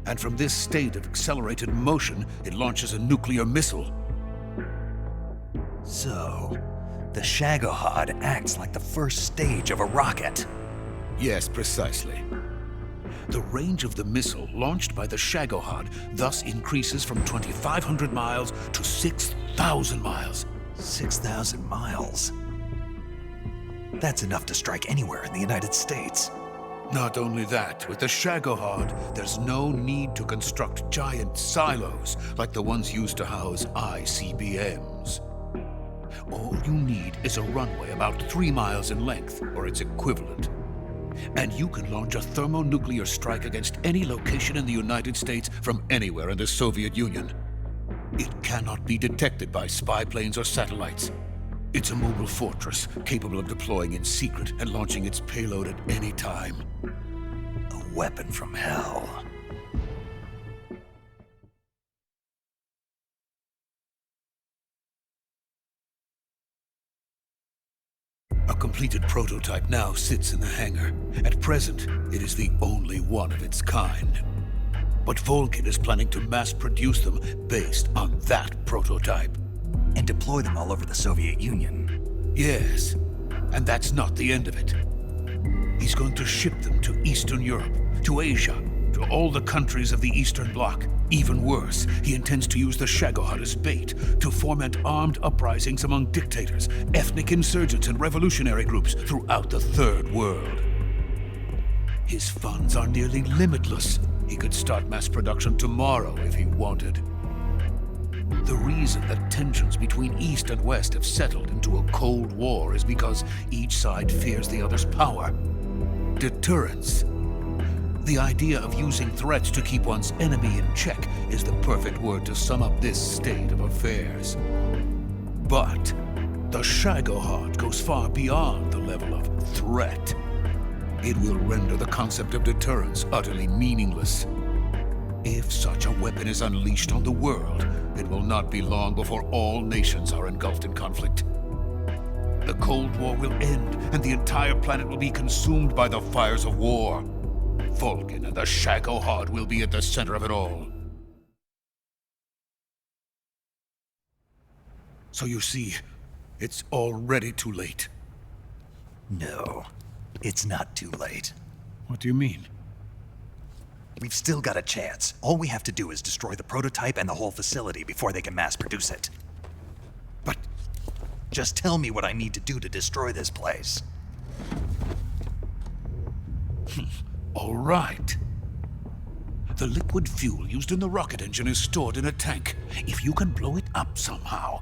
And from this state of accelerated motion, it launches a nuclear missile. So, the Shagohod acts like the first stage of a rocket. Yes, precisely. The range of the missile launched by the Shagohod thus increases from 2,500 miles to 6,000 miles. 6,000 miles? That's enough to strike anywhere in the United States. Not only that, with the Shagohod, there's no need to construct giant silos like the ones used to house ICBMs. All you need is a runway about 3 miles in length, or its equivalent. And you can launch a thermonuclear strike against any location in the United States from anywhere in the Soviet Union. It cannot be detected by spy planes or satellites. It's a mobile fortress capable of deploying in secret and launching its payload at any time. A weapon from hell. A completed prototype now sits in the hangar. At present, it is the only one of its kind. But Volgin is planning to mass produce them based on that prototype. And deploy them all over the Soviet Union. Yes, and that's not the end of it. He's going to ship them to Eastern Europe, to Asia, to all the countries of the Eastern Bloc. Even worse, he intends to use the Shagohod as bait to foment armed uprisings among dictators, ethnic insurgents, and revolutionary groups throughout the Third World. His funds are nearly limitless. He could start mass production tomorrow if he wanted. The reason that tensions between East and West have settled into a Cold War is because each side fears the other's power. Deterrence. The idea of using threats to keep one's enemy in check is the perfect word to sum up this state of affairs. But the Shagohod goes far beyond the level of threat. It will render the concept of deterrence utterly meaningless. If such a weapon is unleashed on the world, it will not be long before all nations are engulfed in conflict. The Cold War will end, and the entire planet will be consumed by the fires of war. Vulcan and the Shagohod will be at the center of it all. So you see, it's already too late. No, it's not too late. What do you mean? We've still got a chance. All we have to do is destroy the prototype and the whole facility before they can mass produce it. But just tell me what I need to do to destroy this place. All right. The liquid fuel used in the rocket engine is stored in a tank. If you can blow it up somehow,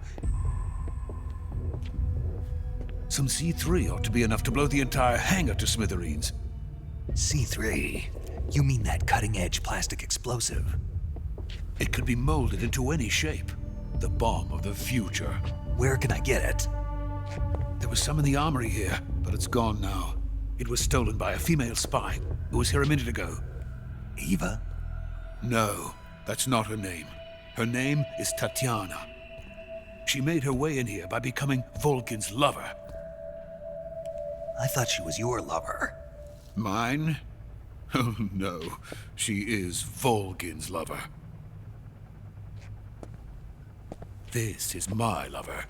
some C3 ought to be enough to blow the entire hangar to smithereens. C3? You mean that cutting-edge plastic explosive? It could be molded into any shape. The bomb of the future. Where can I get it? There was some in the armory here, but it's gone now. It was stolen by a female spy who was here a minute ago. Eva? No, that's not her name. Her name is Tatiana. She made her way in here by becoming Vulcan's lover. I thought she was your lover. Mine? Oh no, she is Vulcan's lover. This is my lover.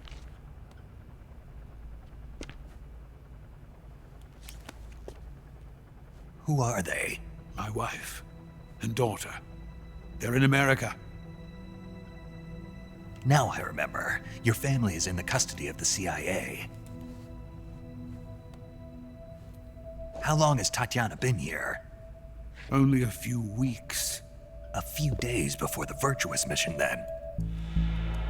Who are they? My wife and daughter. They're in America. Now I remember. Your family is in the custody of the CIA. How long has Tatiana been here? Only a few weeks. A few days before the Virtuous mission, then.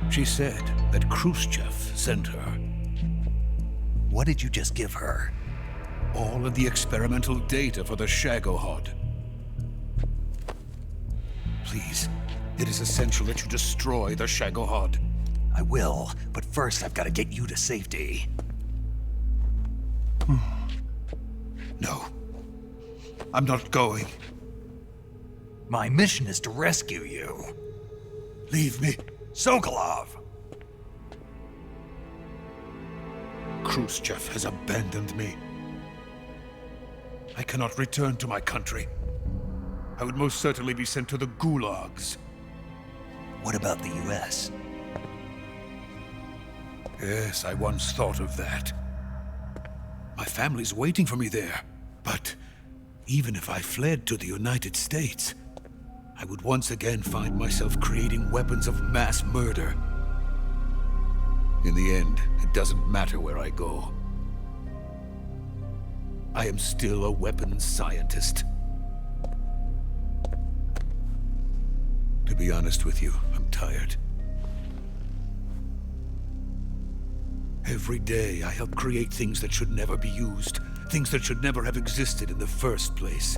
She said that Khrushchev sent her. What did you just give her? All of the experimental data for the Shagohod. Please, it is essential that you destroy the Shagohod. I will, but first I've got to get you to safety. No. I'm not going. My mission is to rescue you. Leave me. Sokolov! Khrushchev has abandoned me. I cannot return to my country. I would most certainly be sent to the gulags. What about the US? Yes, I once thought of that. My family's waiting for me there. But even if I fled to the United States, I would once again find myself creating weapons of mass murder. In the end, it doesn't matter where I go. I am still a weapons scientist. To be honest with you, I'm tired. Every day, I help create things that should never be used, things that should never have existed in the first place.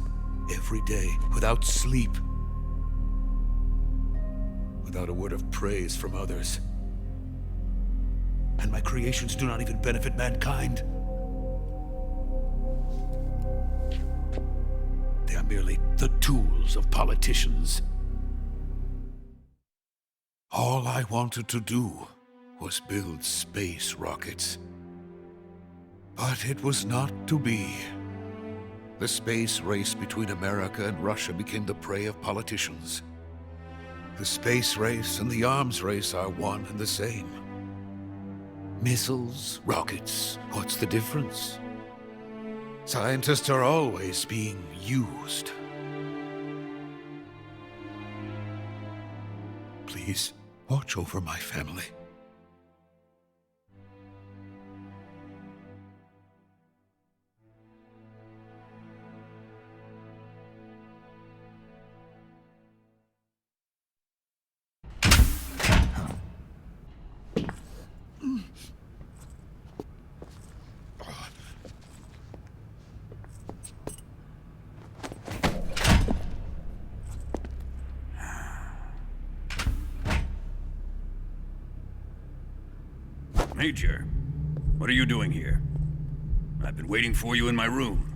Every day, without sleep, without a word of praise from others. And my creations do not even benefit mankind. They are merely the tools of politicians. All I wanted to do was build space rockets. But it was not to be. The space race between America and Russia became the prey of politicians. The space race and the arms race are one and the same. Missiles, rockets, what's the difference? Scientists are always being used. Please, watch over my family. Major, what are you doing here? I've been waiting for you in my room.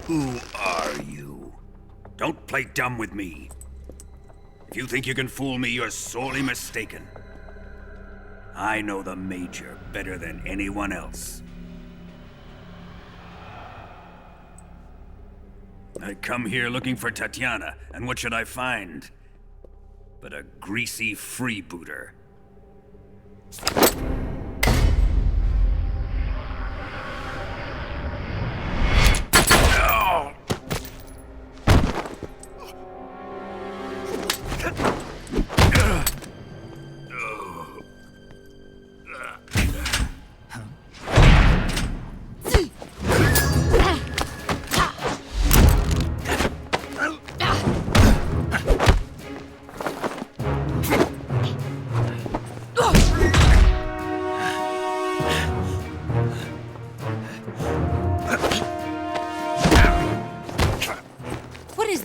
Who are you? Don't play dumb with me. If you think you can fool me, you're sorely mistaken. I know the Major better than anyone else. I come here looking for Tatiana, and what should I find? But a greasy freebooter.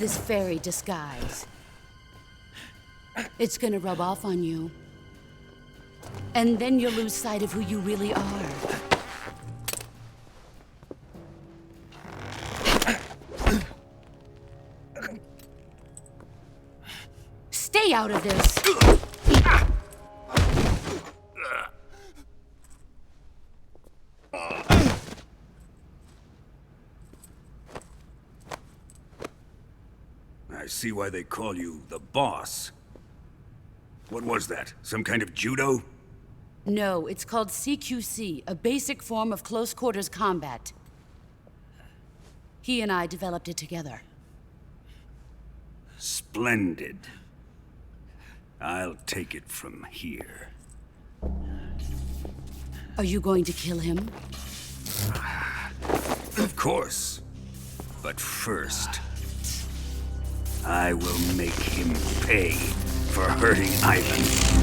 This fairy disguise. It's gonna rub off on you. And then you'll lose sight of who you really are. Stay out of this! I see why they call you the boss. What was that? Some kind of judo? No, it's called CQC, a basic form of close quarters combat. He and I developed it together. Splendid. I'll take it from here. Are you going to kill him? Of course. But first, I will make him pay for hurting Ivan.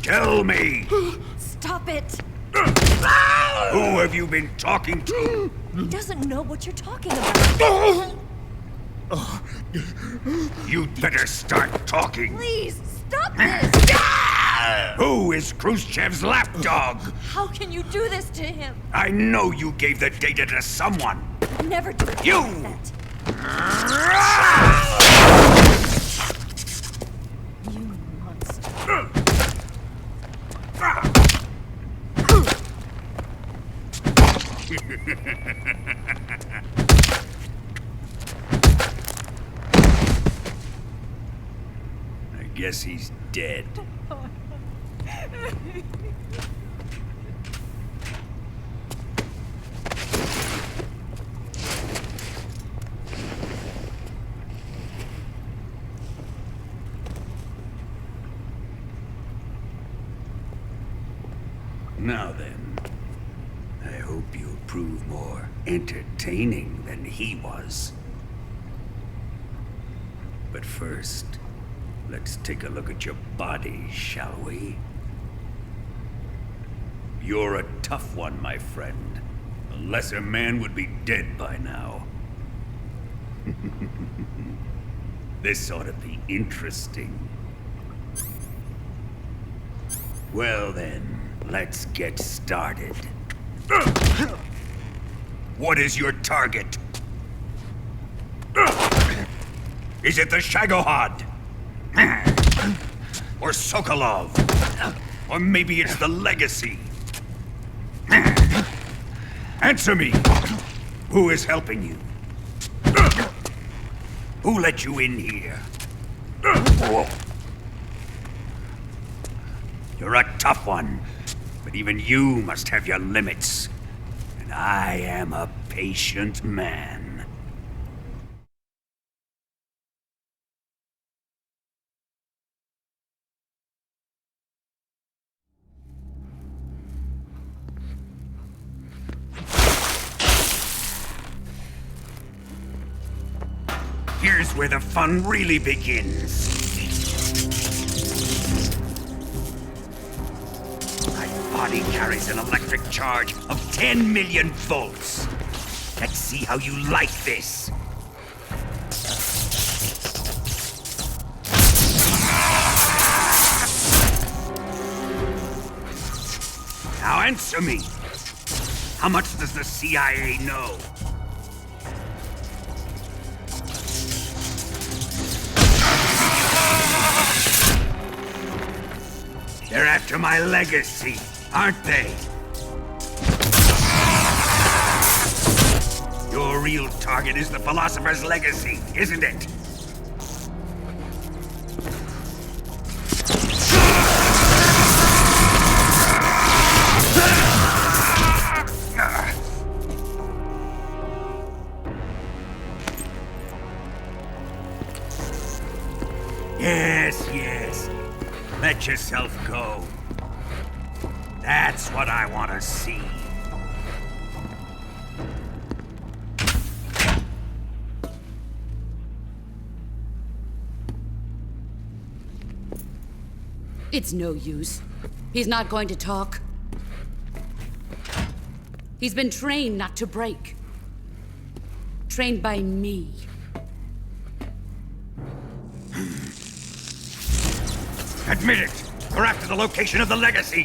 Tell me! Stop it! Who have you been talking to? He doesn't know what you're talking about. You'd better start talking. Please, stop this! Who is Khrushchev's lapdog? How can you do this to him? I know you gave the data to someone. Never do You! that. You monster. I guess he's dead. Now then, I hope you'll prove more entertaining than he was. But first, let's take a look at your body, shall we? You're a tough one, my friend. A lesser man would be dead by now. This ought to be interesting. Well then, let's get started. What is your target? Is it the Shagohod? Or Sokolov? Or maybe it's the Legacy? Answer me! Who is helping you? Who let you in here? You're a tough one, but even you must have your limits. And I am a patient man. Here's where the fun really begins. My body carries an electric charge of 10 million volts. Let's see how you like this. Now answer me. How much does the CIA know? They're after my legacy, aren't they? Your real target is the Philosopher's Legacy, isn't it? Yes, yes. Let yourself go. That's what I want to see. It's no use. He's not going to talk. He's been trained not to break. Trained by me. Admit it! We're after the location of the Legacy!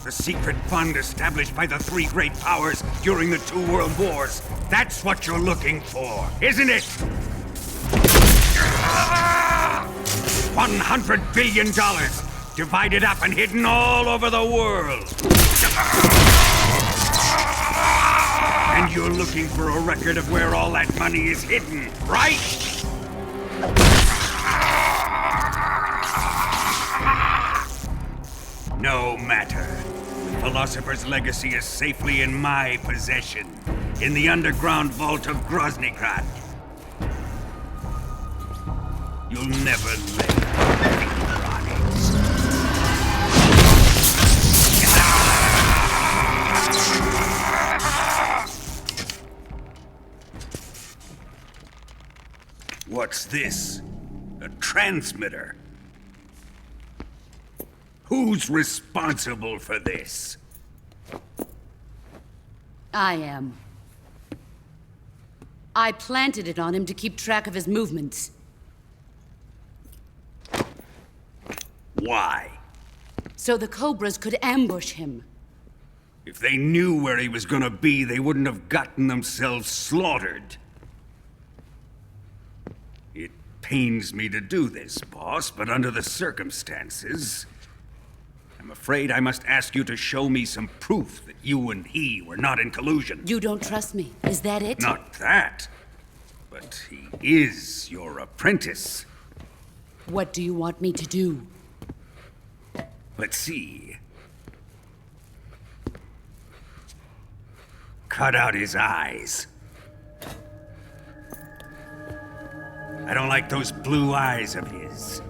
The secret fund established by the three great powers during the 2 world wars. That's what you're looking for, isn't it? $100 billion, divided up and hidden all over the world. And you're looking for a record of where all that money is hidden, right? No matter. The Philosopher's Legacy is safely in my possession, in the underground vault of Groznygrad. You'll never lay on it. What's this? A transmitter? Who's responsible for this? I am. I planted it on him to keep track of his movements. Why? So the Cobras could ambush him. If they knew where he was gonna be, they wouldn't have gotten themselves slaughtered. It pains me to do this, boss, but under the circumstances, I'm afraid I must ask you to show me some proof that you and he were not in collusion. You don't trust me, is that it? Not that, but he is your apprentice. What do you want me to do? Let's see. Cut out his eyes. I don't like those blue eyes of his.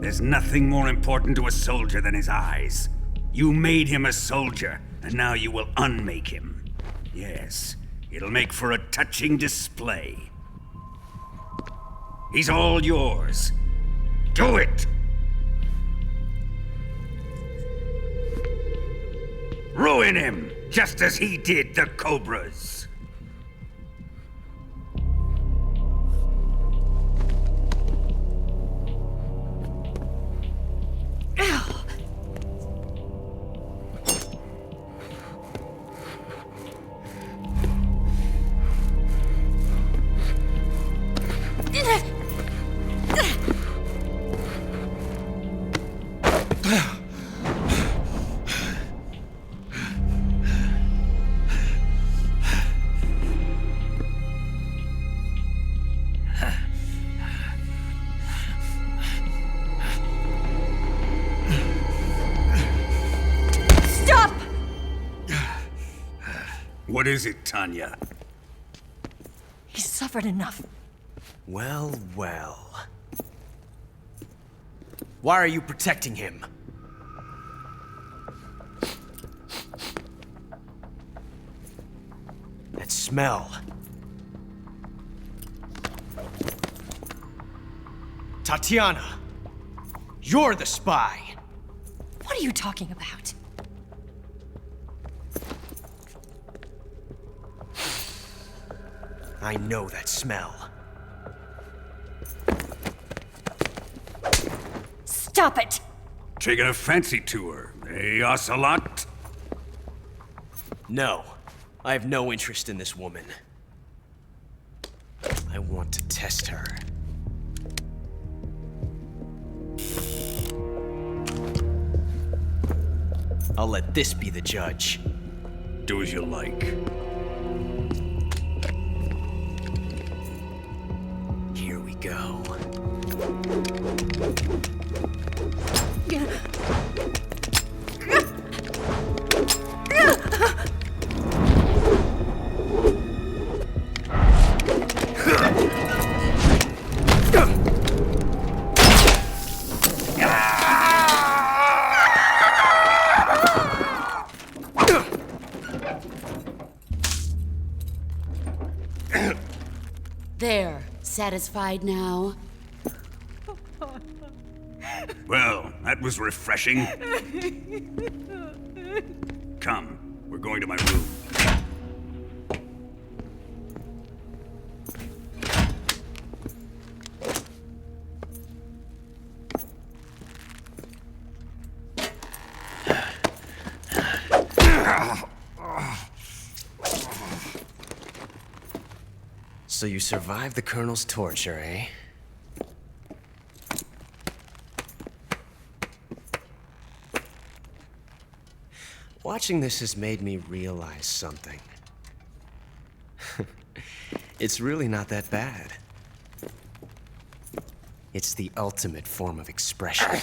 There's nothing more important to a soldier than his eyes. You made him a soldier, and now you will unmake him. Yes, it'll make for a touching display. He's all yours. Do it! Ruin him, just as he did the Cobras. What is it, Tanya? He's suffered enough. Well, well. Why are you protecting him? That smell. Tatiana! You're the spy! What are you talking about? I know that smell. Stop it! Taking a fancy to her, eh, Ocelot? No. I have no interest in this woman. I want to test her. I'll let this be the judge. Do as you like. Here we go. There, satisfied now? Well, that was refreshing. Come, we're going to my room. So you survived the Colonel's torture, eh? Watching this has made me realize something. It's really not that bad. It's the ultimate form of expression.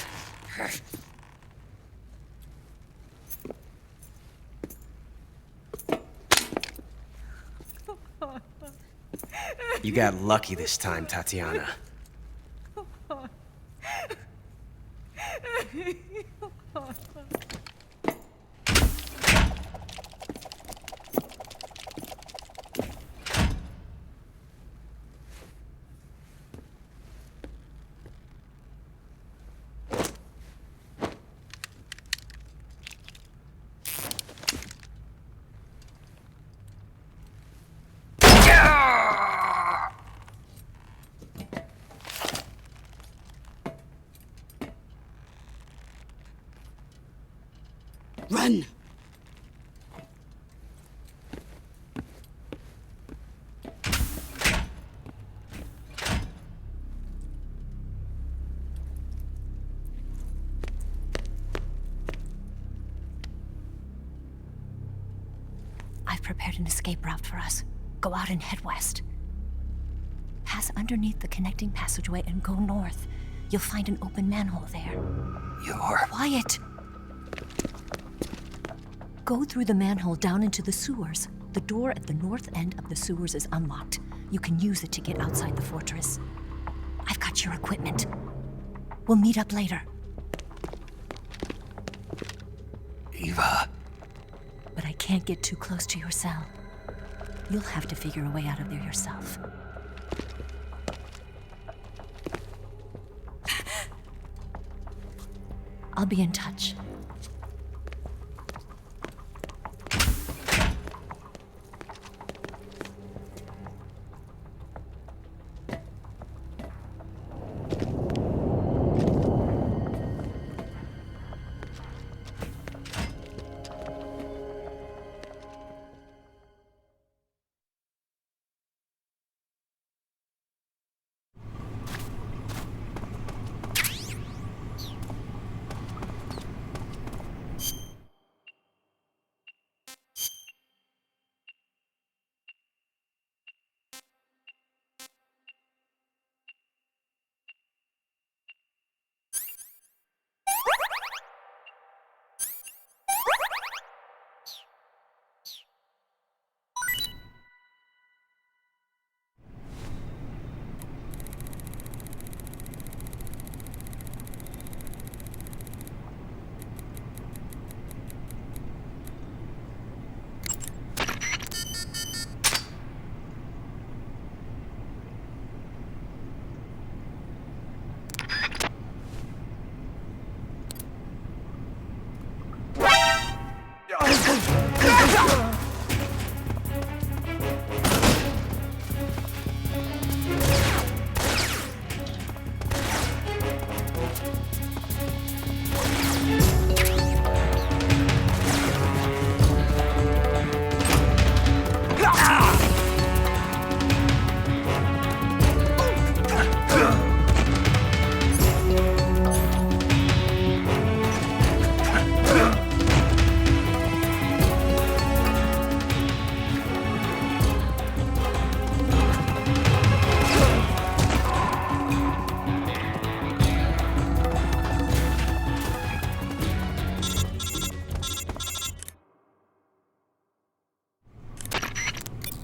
You got lucky this time, Tatiana. Run! I've prepared an escape route for us. Go out and head west. Pass underneath the connecting passageway and go north. You'll find an open manhole there. You're... Quiet! Go through the manhole down into the sewers. The door at the north end of the sewers is unlocked. You can use it to get outside the fortress. I've got your equipment. We'll meet up later. Eva... But I can't get too close to your cell. You'll have to figure a way out of there yourself. I'll be in touch.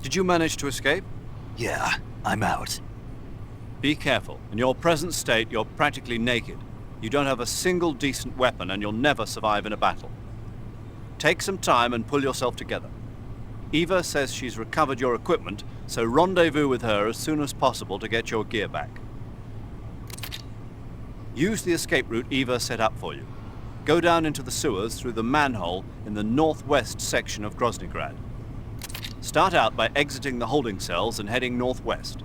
Did you manage to escape? Yeah, I'm out. Be careful. In your present state, you're practically naked. You don't have a single decent weapon, and you'll never survive in a battle. Take some time and pull yourself together. Eva says she's recovered your equipment, so rendezvous with her as soon as possible to get your gear back. Use the escape route Eva set up for you. Go down into the sewers through the manhole in the northwest section of Groznygrad. Start out by exiting the holding cells and heading northwest.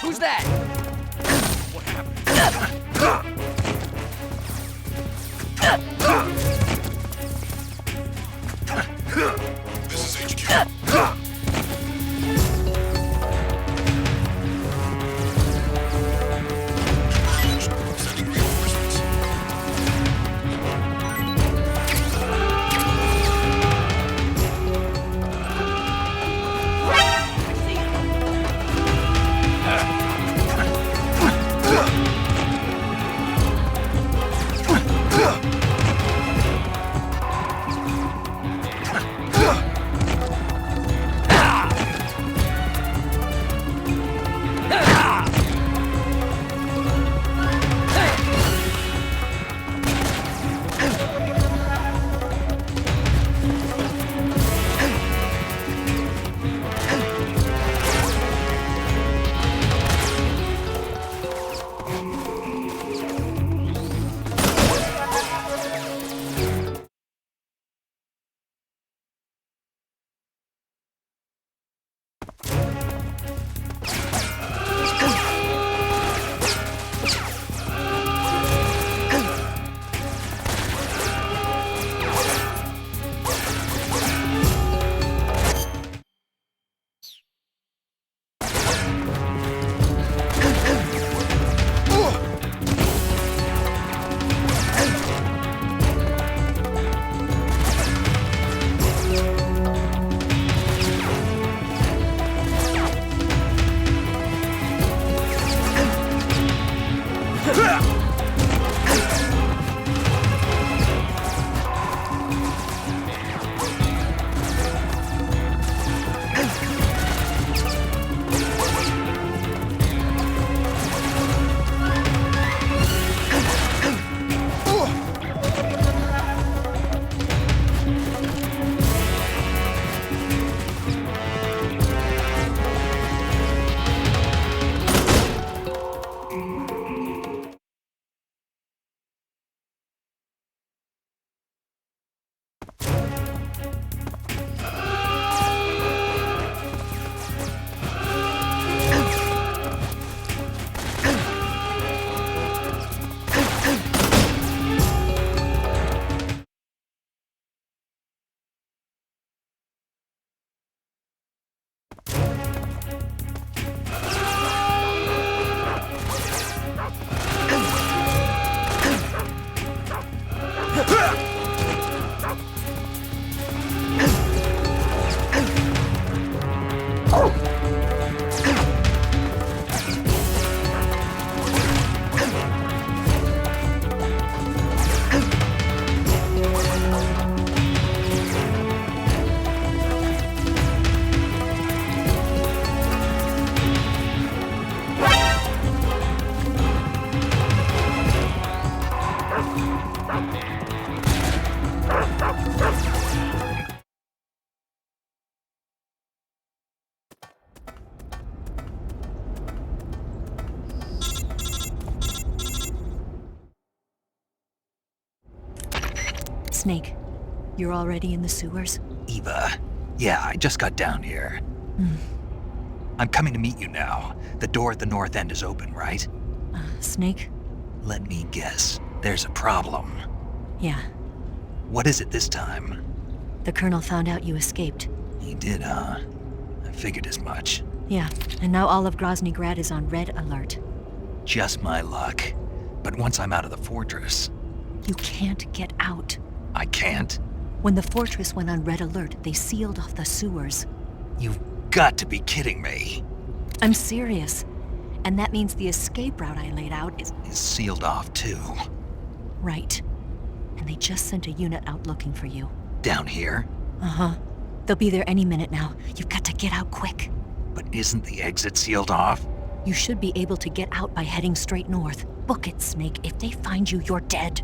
Who's that? What happened? This is HQ. Snake, you're already in the sewers? Eva, yeah, I just got down here. I'm coming to meet you now. The door at the north end is open, right? Snake? Let me guess. There's a problem. Yeah. What is it this time? The Colonel found out you escaped. He did, huh? I figured as much. Yeah, and now all of Grozny Grad is on red alert. Just my luck. But once I'm out of the fortress... You can't get out. I can't? When the fortress went on red alert, they sealed off the sewers. You've got to be kidding me. I'm serious. And that means the escape route I laid out is sealed off, too. Right. And they just sent a unit out looking for you. Down here? Uh-huh. They'll be there any minute now. You've got to get out quick. But isn't the exit sealed off? You should be able to get out by heading straight north. Book it, Snake. If they find you, you're dead.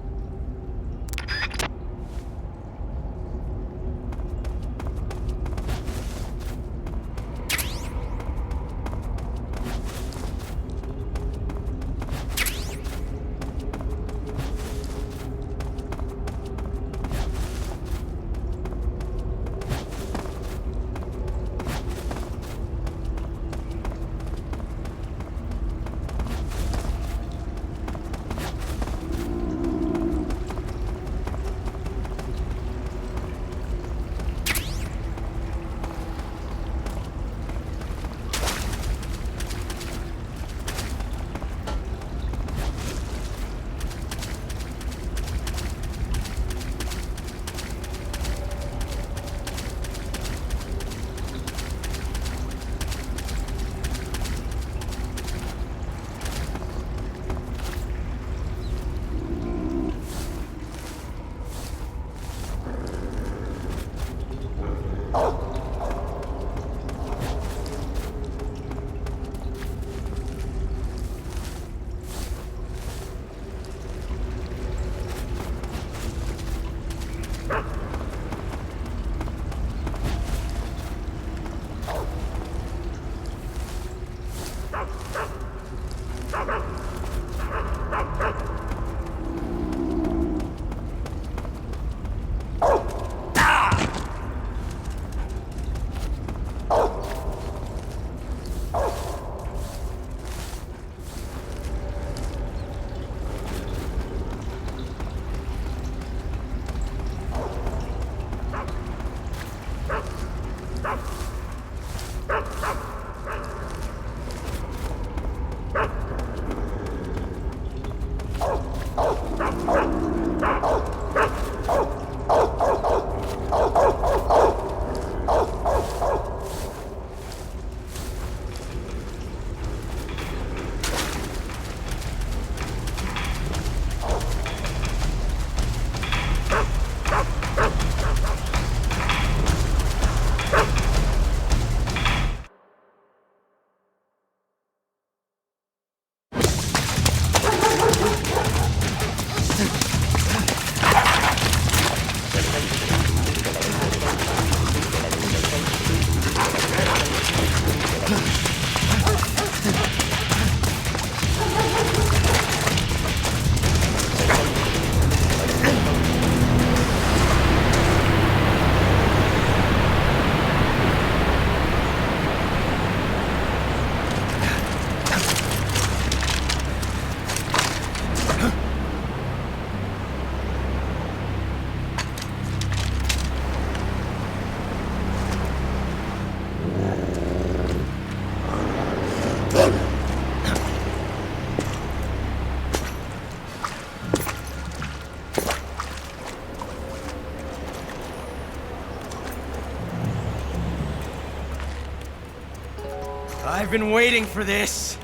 I've been waiting for this.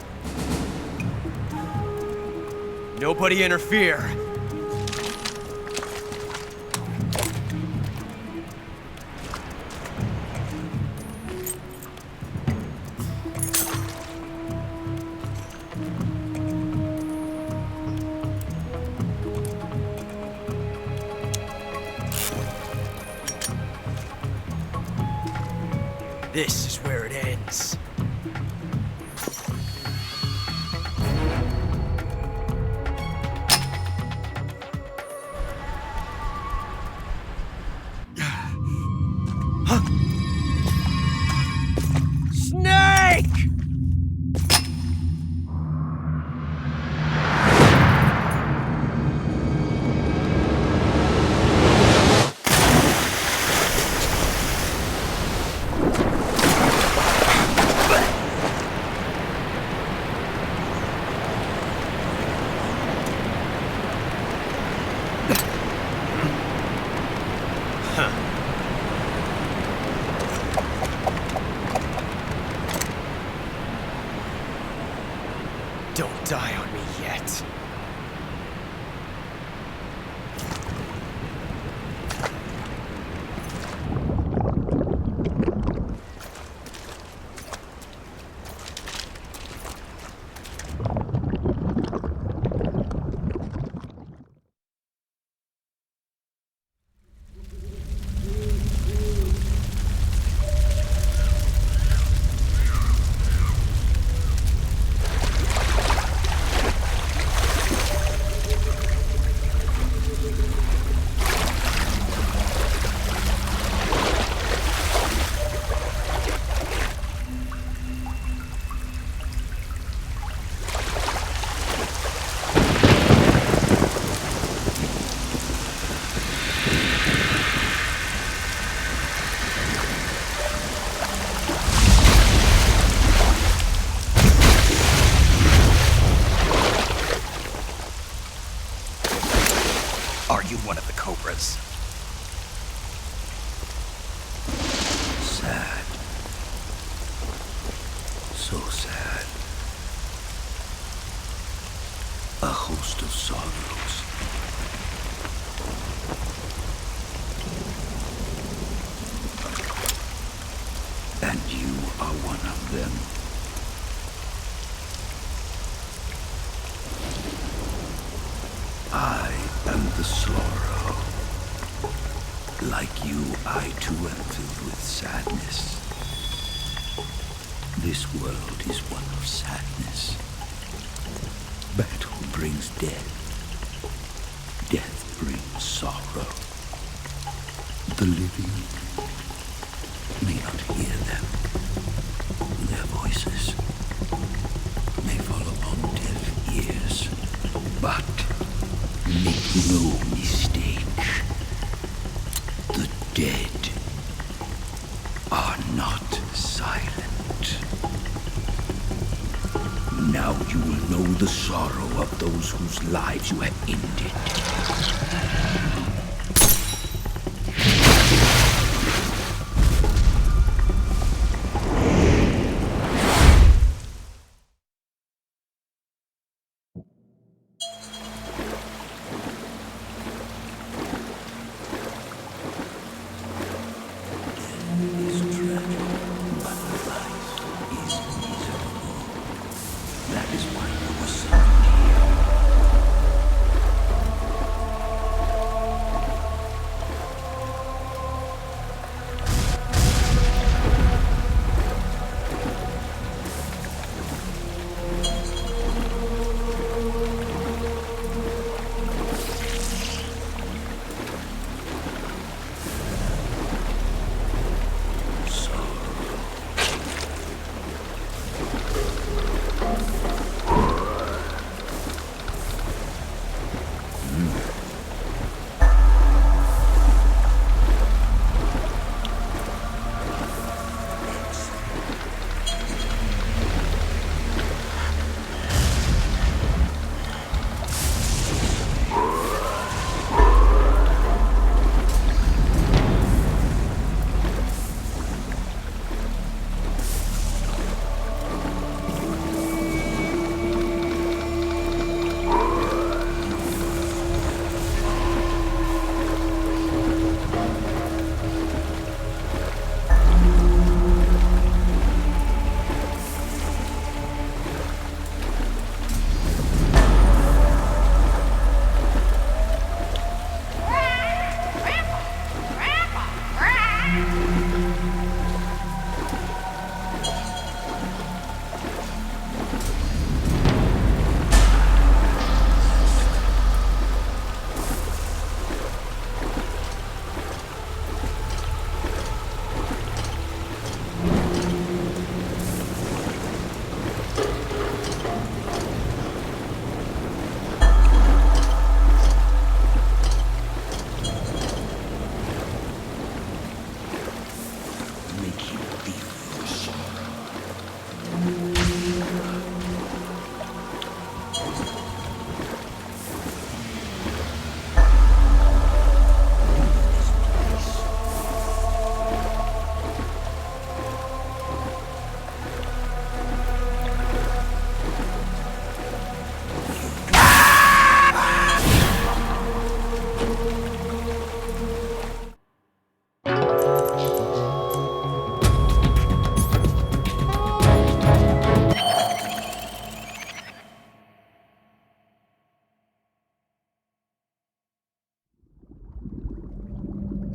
Nobody interfere. This is where it ends. Don't die on me yet. Are you one of the Cobras? Sad. So sad. A host of sorrows. And you are one of them. I am the sorrow. Like you, I too am filled with sadness. This world is one of sadness. Battle brings death. Death brings sorrow. The living may not hear them. Their voices may fall upon deaf ears. But make no mistake, the dead are not silent. Now you will know the sorrow of those whose lives you have ended.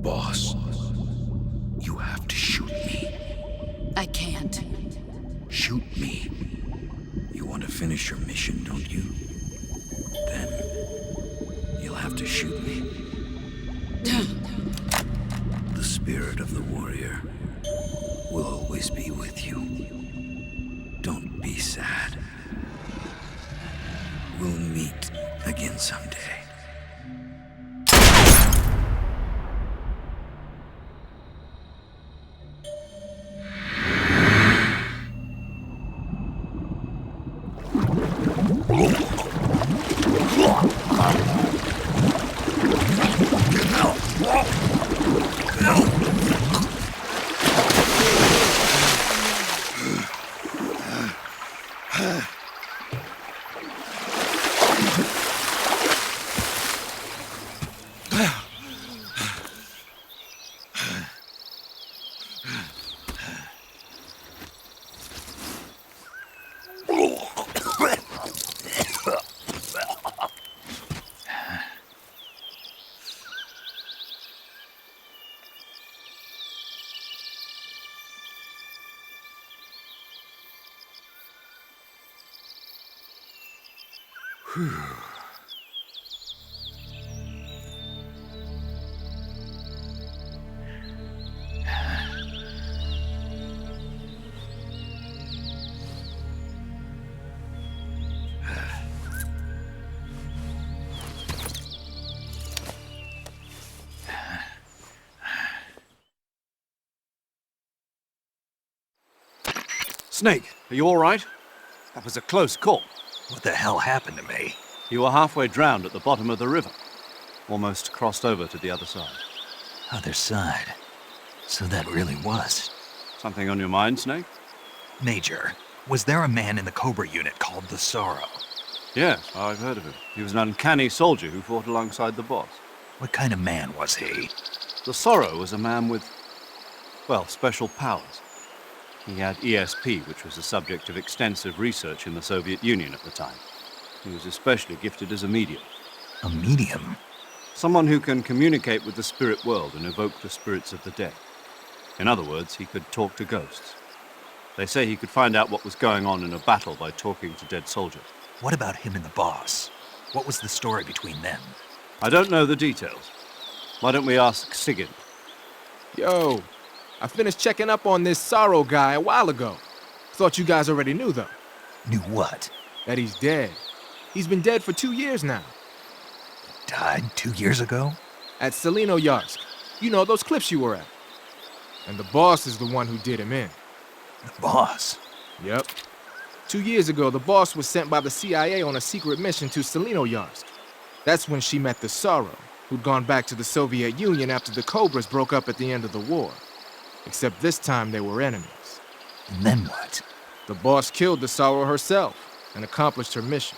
Boss, you have to shoot me. I can't. Shoot me. You want to finish your mission, don't you? Then you'll have to shoot me. The spirit of the warrior will always be with you. Don't be sad. We'll meet again someday. Snake, are you all right? That was a close call. What the hell happened to me? You were halfway drowned at the bottom of the river. Almost crossed over to the other side. Other side? So that really was. Something on your mind, Snake? Major, was there a man in the Cobra unit called the Sorrow? Yes, I've heard of him. He was an uncanny soldier who fought alongside the boss. What kind of man was he? The Sorrow was a man with, well, special powers. He had ESP, which was the subject of extensive research in the Soviet Union at the time. He was especially gifted as a medium. A medium? Someone who can communicate with the spirit world and evoke the spirits of the dead. In other words, he could talk to ghosts. They say he could find out what was going on in a battle by talking to dead soldiers. What about him and the boss? What was the story between them? I don't know the details. Why don't we ask Sigurd? Yo, I finished checking up on this Sorrow guy a while ago. Thought you guys already knew, though. Knew what? That he's dead. He's been dead for 2 years now. Died 2 years ago? At Selino-Yarsk. You know, those cliffs you were at. And the boss is the one who did him in. The boss? Yep. 2 years ago, the boss was sent by the CIA on a secret mission to Selino-Yarsk. That's when she met the Sorrow, who'd gone back to the Soviet Union after the Cobras broke up at the end of the war. Except this time they were enemies. And then what? The boss killed the Sorrow herself and accomplished her mission.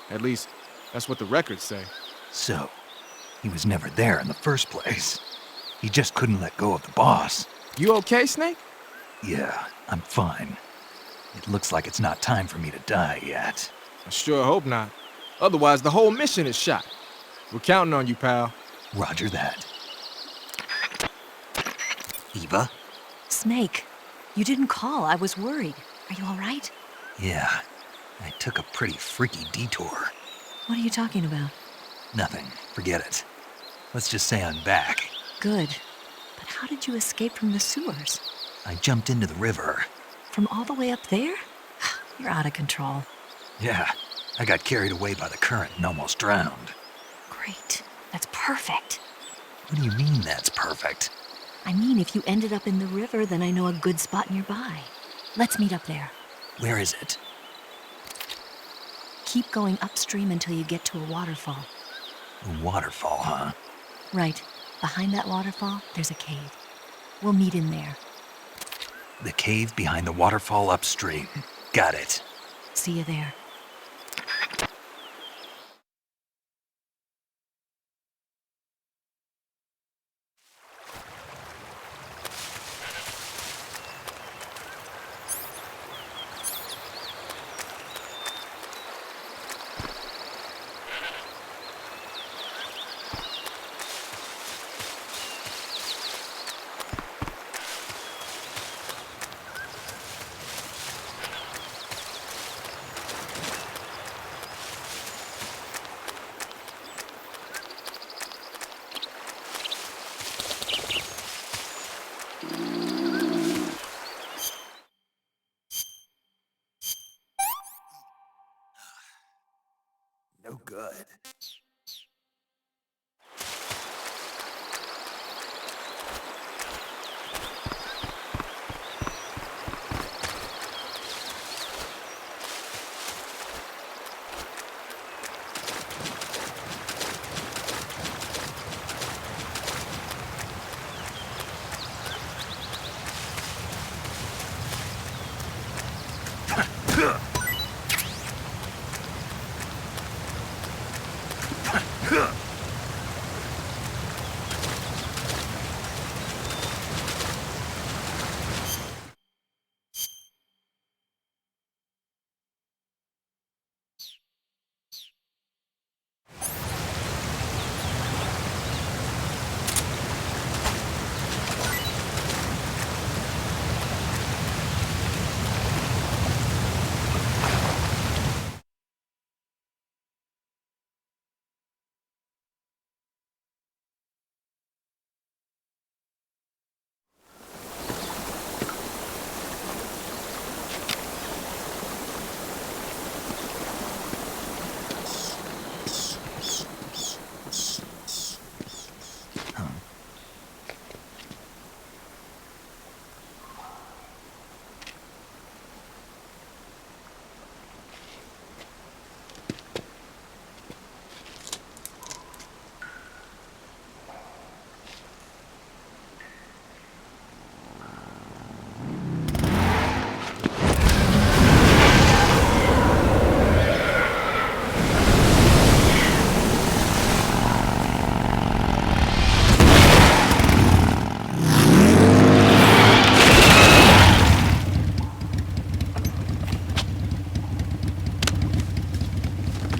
At least, that's what the records say. So, he was never there in the first place. He just couldn't let go of the boss. You okay, Snake? Yeah, I'm fine. It looks like it's not time for me to die yet. I sure hope not. Otherwise, the whole mission is shot. We're counting on you, pal. Roger that. Eva? Snake, you didn't call. I was worried. Are you all right? Yeah, I took a pretty freaky detour. What are you talking about? Nothing. Forget it. Let's just say I'm back. Good. But how did you escape from the sewers? I jumped into the river. From all the way up there? You're out of control. Yeah, I got carried away by the current and almost drowned. Great. That's perfect. What do you mean that's perfect? I mean, if you ended up in the river, then I know a good spot nearby. Let's meet up there. Where is it? Keep going upstream until you get to a waterfall. A waterfall, huh? Right. Behind that waterfall, there's a cave. We'll meet in there. The cave behind the waterfall upstream. Got it. See you there. no good.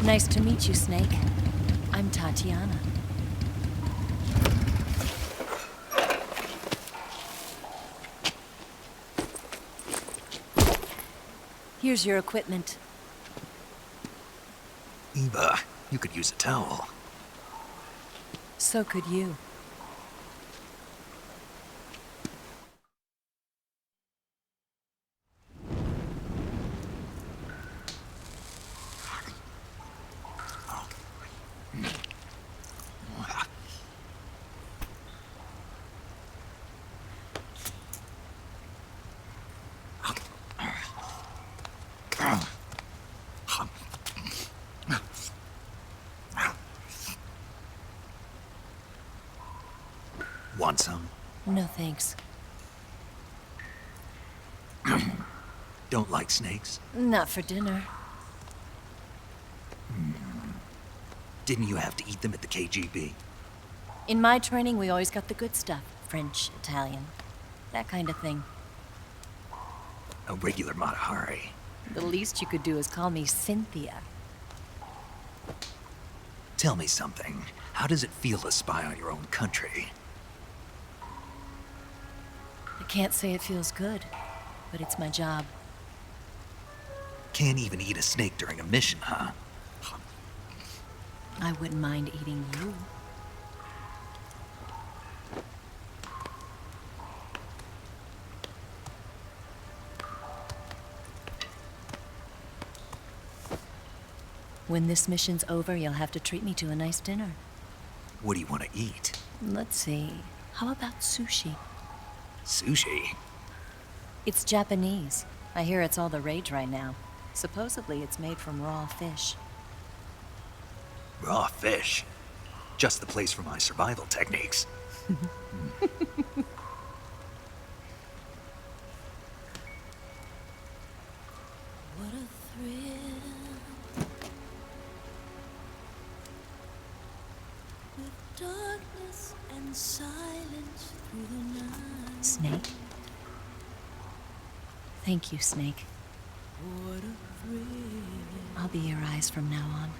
Nice to meet you, Snake. I'm Tatiana. Here's your equipment. Eva, you could use a towel. So could you. Want some? No thanks. Don't like snakes? Not for dinner. Didn't you have to eat them at the KGB? In my training, we always got the good stuff. French, Italian, that kind of thing. A regular Matahari. The least you could do is call me Cynthia. Tell me something. How does it feel to spy on your own country? I can't say it feels good, but it's my job. Can't even eat a snake during a mission, huh? I wouldn't mind eating you. When this mission's over, you'll have to treat me to a nice dinner. What do you want to eat? Let's see. How about sushi? Sushi? It's Japanese. I hear it's all the rage right now. Supposedly, it's made from raw fish. Raw fish? Just the place for my survival techniques. What a thrill. With darkness and silence through the night. Snake? Thank you, Snake. What a thrill. I'll be your eyes from now on.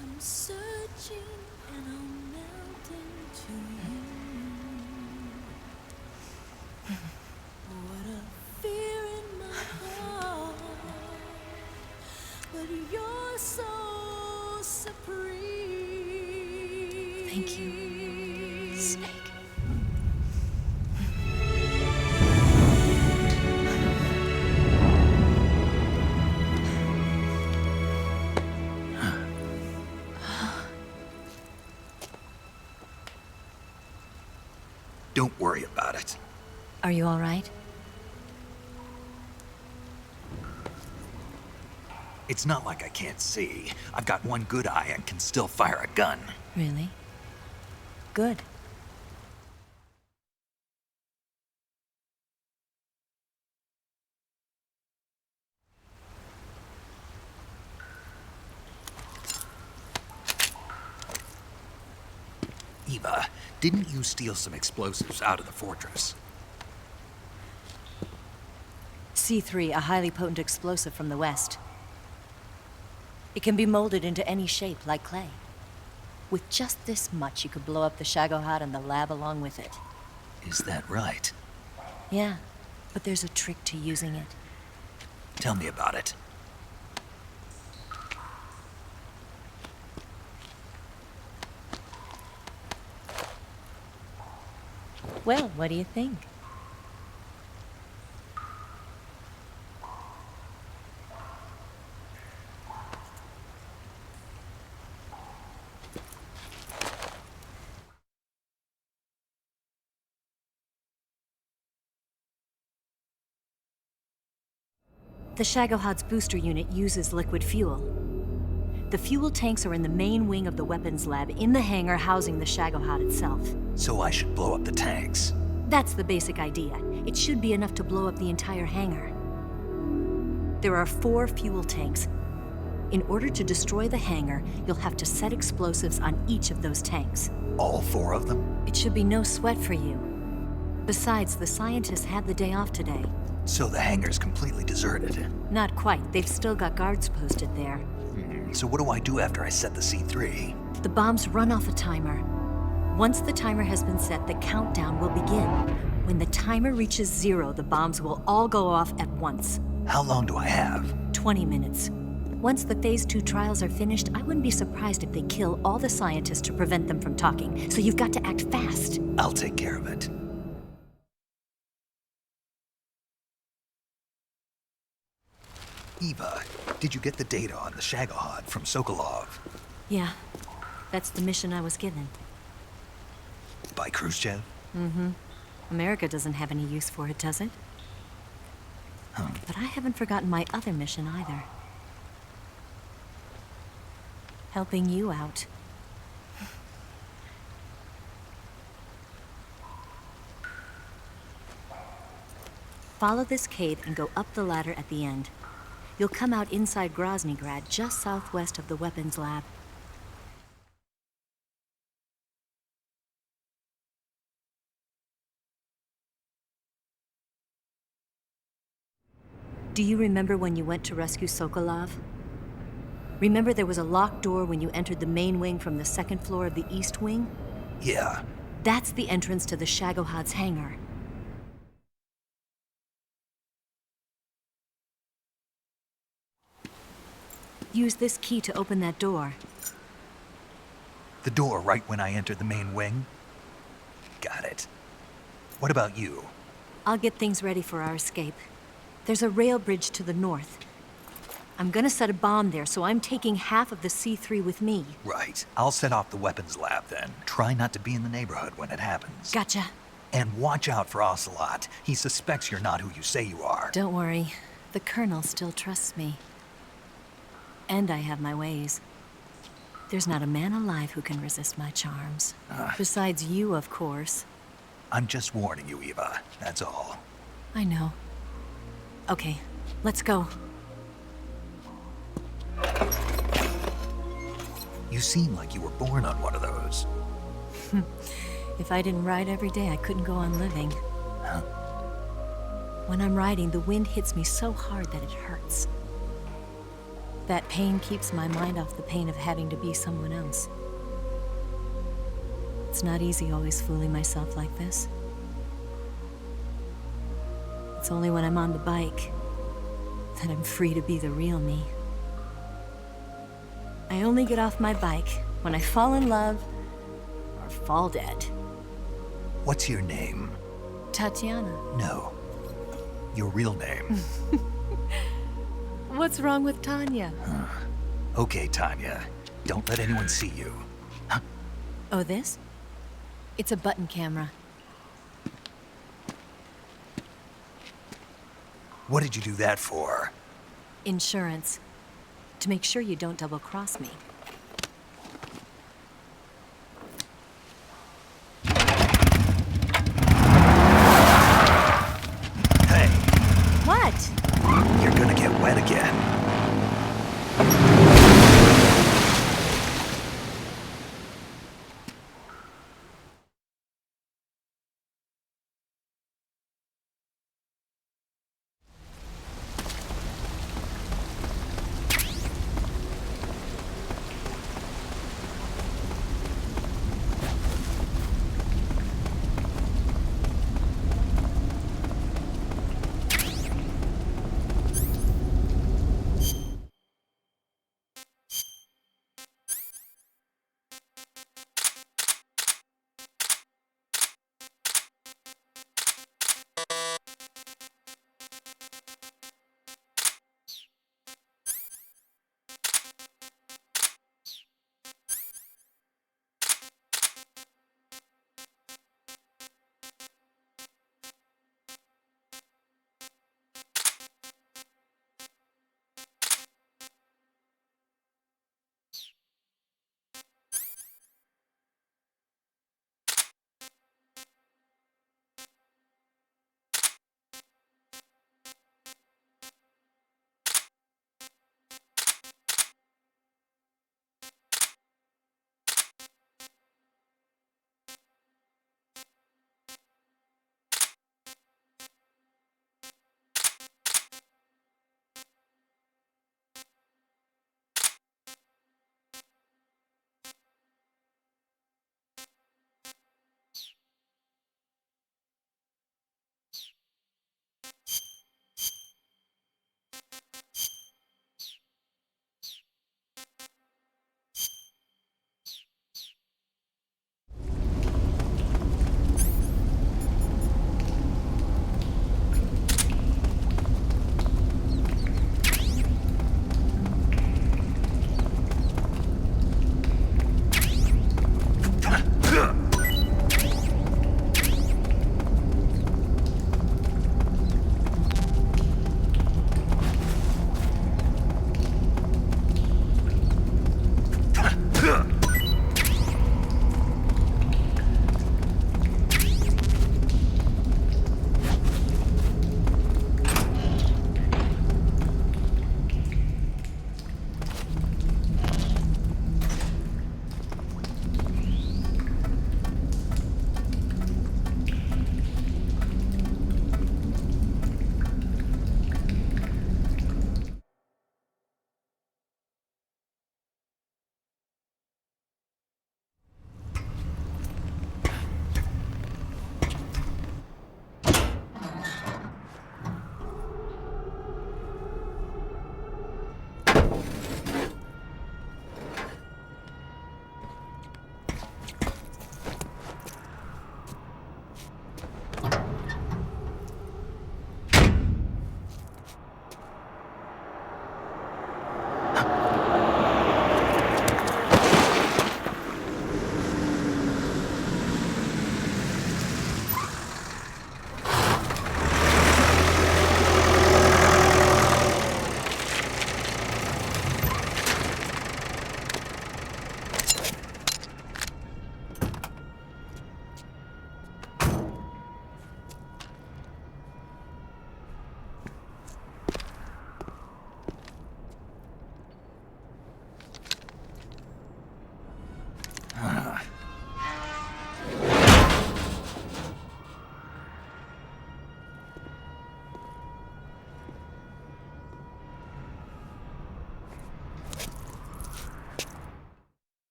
I'm searching and I'm melting to you. What a fear in my heart, but you're so supreme. Thank you, Snake. Don't worry about it. Are you all right? It's not like I can't see. I've got one good eye and can still fire a gun. Really? Good. Eva, didn't you steal some explosives out of the fortress? C3, a highly potent explosive from the west. It can be molded into any shape, like clay. With just this much, you could blow up the Shagohod and the lab along with it. Is that right? Yeah, but there's a trick to using it. Tell me about it. Well, what do you think? The Shagohod's booster unit uses liquid fuel. The fuel tanks are in the main wing of the weapons lab in the hangar housing the Shagohod itself. So I should blow up the tanks. That's the basic idea. It should be enough to blow up the entire hangar. There are 4 fuel tanks. In order to destroy the hangar, you'll have to set explosives on each of those tanks. All 4 of them? It should be no sweat for you. Besides, the scientists had the day off today. So the hangar's completely deserted. Not quite. They've still got guards posted there. So what do I do after I set the C3? The bombs run off a timer. Once the timer has been set, the countdown will begin. When the timer reaches 0, the bombs will all go off at once. How long do I have? 20 minutes. Once the Phase 2 trials are finished, I wouldn't be surprised if they kill all the scientists to prevent them from talking. So you've got to act fast. I'll take care of it. Eva, did you get the data on the Shagohod from Sokolov? Yeah, that's the mission I was given. By Khrushchev? Mm-hmm. America doesn't have any use for it, does it? But I haven't forgotten my other mission either. Helping you out. Follow this cave and go up the ladder at the end. You'll come out inside Groznygrad, just southwest of the weapons lab. Do you remember when you went to rescue Sokolov? Remember there was a locked door when you entered the main wing from the 2nd floor of the east wing? Yeah. That's the entrance to the Shagohod's hangar. Use this key to open that door. The door right when I entered the main wing? Got it. What about you? I'll get things ready for our escape. There's a rail bridge to the north. I'm gonna set a bomb there, so I'm taking half of the C3 with me. Right. I'll set off the weapons lab then. Try not to be in the neighborhood when it happens. Gotcha. And watch out for Ocelot. He suspects you're not who you say you are. Don't worry. The Colonel still trusts me. And I have my ways. There's not a man alive who can resist my charms. Besides you, of course. I'm just warning you, Eva. That's all. I know. Okay, let's go. You seem like you were born on one of those. If I didn't ride every day, I couldn't go on living. Huh? When I'm riding, the wind hits me so hard that it hurts. That pain keeps my mind off the pain of having to be someone else. It's not easy always fooling myself like this. It's only when I'm on the bike that I'm free to be the real me. I only get off my bike when I fall in love or fall dead. What's your name? Tatiana. No. Your real name. What's wrong with Tanya? Okay, Tanya. Don't let anyone see you. Oh, this? It's a button camera. What did you do that for? Insurance. To make sure you don't double-cross me. Hey, What? you're gonna get wet again.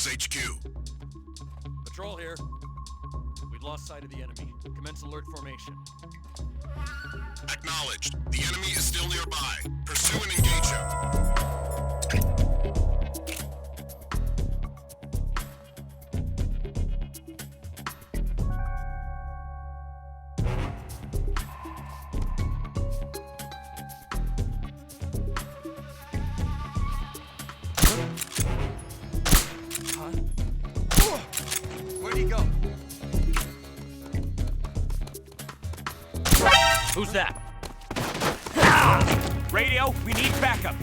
is HQ? Patrol here. We've lost sight of the enemy. Commence alert formation. Acknowledged. The enemy is still nearby. Pursue and engage him. Where'd he go? Who's that? Radio, we need backup.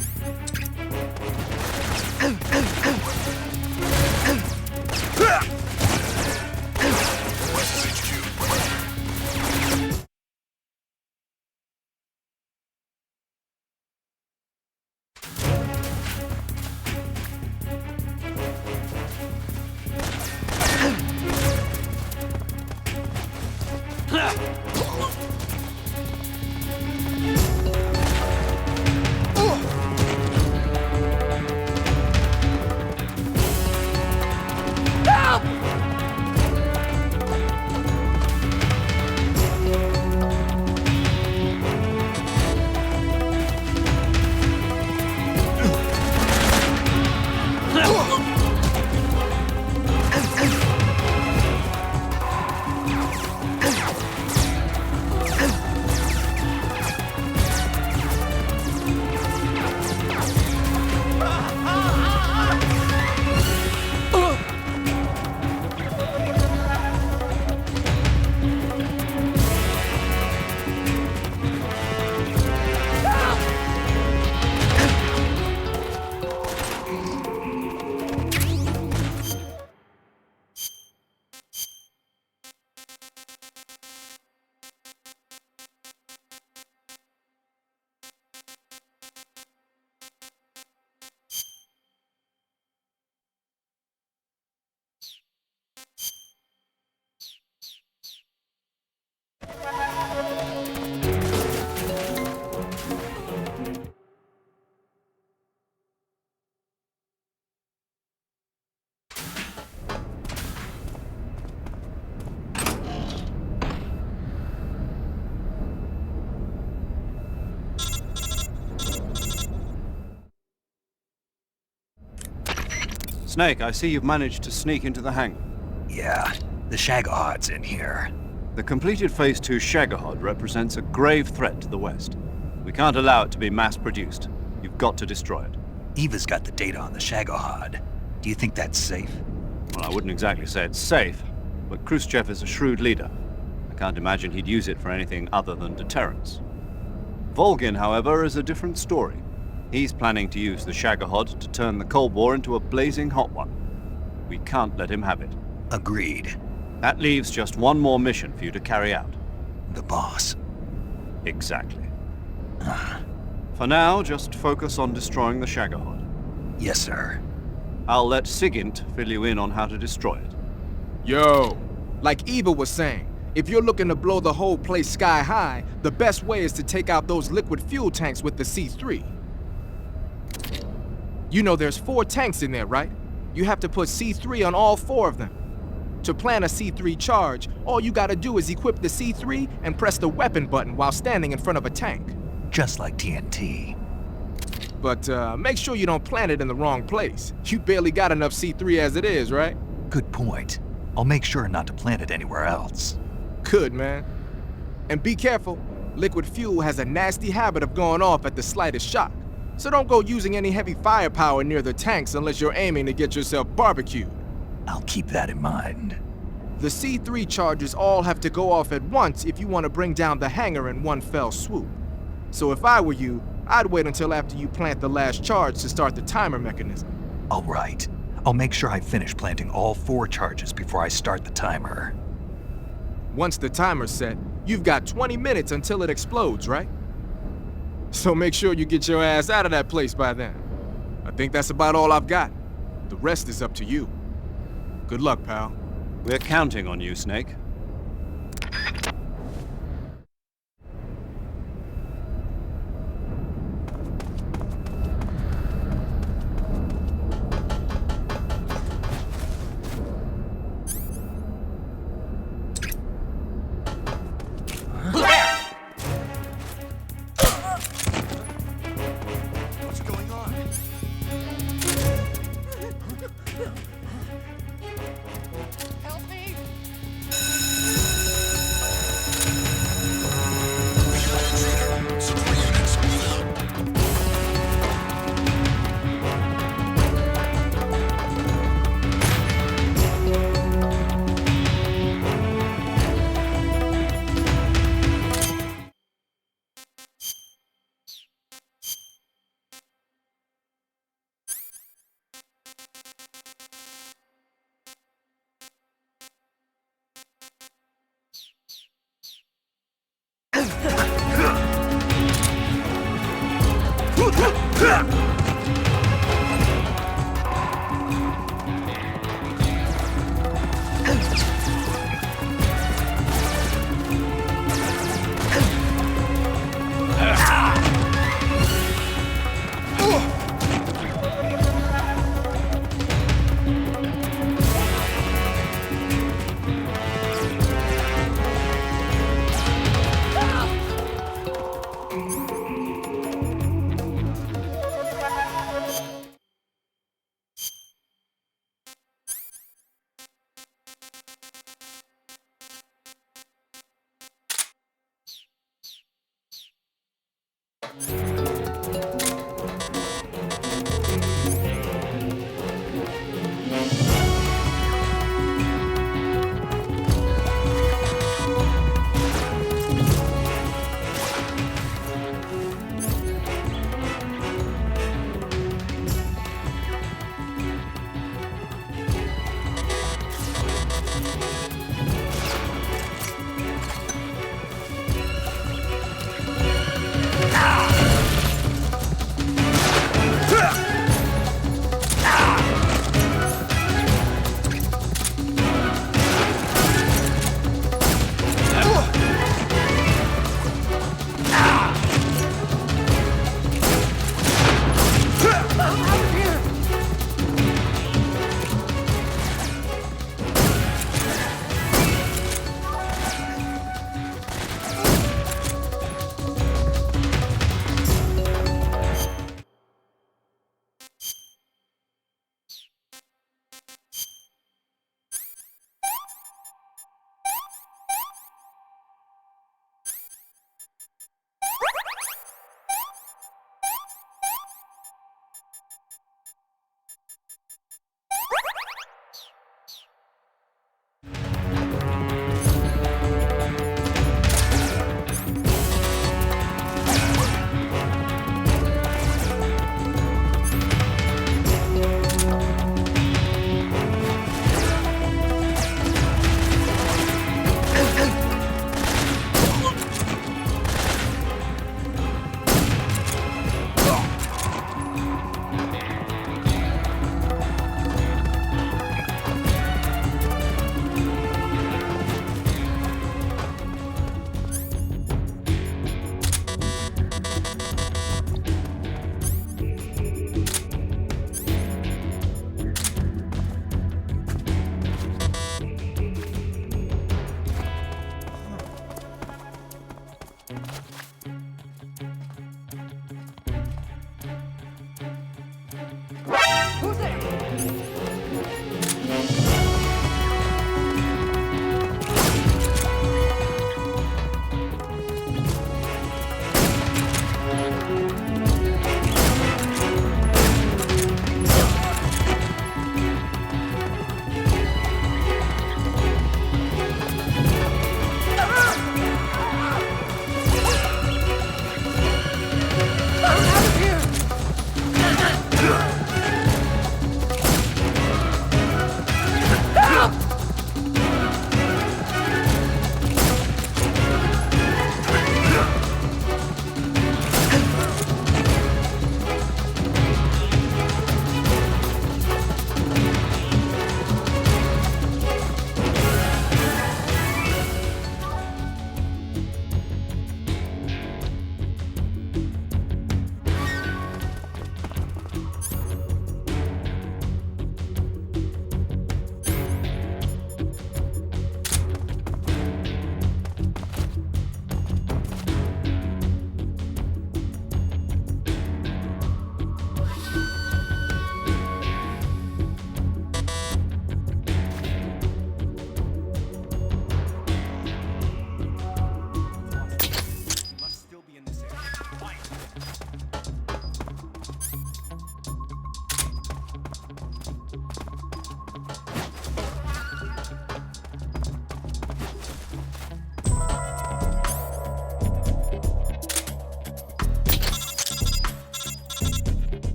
Snake, I see you've managed to sneak into the hangar. Yeah, the Shagohod's in here. The completed Phase 2 Shagohod represents a grave threat to the West. We can't allow it to be mass-produced. You've got to destroy it. Eva's got the data on the Shagohod. Do you think that's safe? Well, I wouldn't exactly say it's safe, but Khrushchev is a shrewd leader. I can't imagine he'd use it for anything other than deterrence. Volgin, however, is a different story. He's planning to use the Shagohod to turn the Cold War into a blazing hot one. We can't let him have it. Agreed. That leaves just one more mission for you to carry out. The boss. Exactly. For now, just focus on destroying the Shagohod. Yes, sir. I'll let Sigint fill you in on how to destroy it. Yo, like Eva was saying, if you're looking to blow the whole place sky high, the best way is to take out those liquid fuel tanks with the C3. You know there's 4 tanks in there, right? You have to put C3 on all 4 of them. To plan a C3 charge, all you gotta do is equip the C3 and press the weapon button while standing in front of a tank. Just like TNT. But make sure you don't plant it in the wrong place. You barely got enough C3 as it is, right? Good point. I'll make sure not to plant it anywhere else. Good, man. And be careful. Liquid fuel has a nasty habit of going off at the slightest shock. So don't go using any heavy firepower near the tanks unless you're aiming to get yourself barbecued. I'll keep that in mind. The C3 charges all have to go off at once if you want to bring down the hangar in one fell swoop. So if I were you, I'd wait until after you plant the last charge to start the timer mechanism. All right. I'll make sure I finish planting all 4 charges before I start the timer. Once the timer's set, you've got 20 minutes until it explodes, right? So make sure you get your ass out of that place by then. I think that's about all I've got. The rest is up to you. Good luck, pal. We're counting on you, Snake.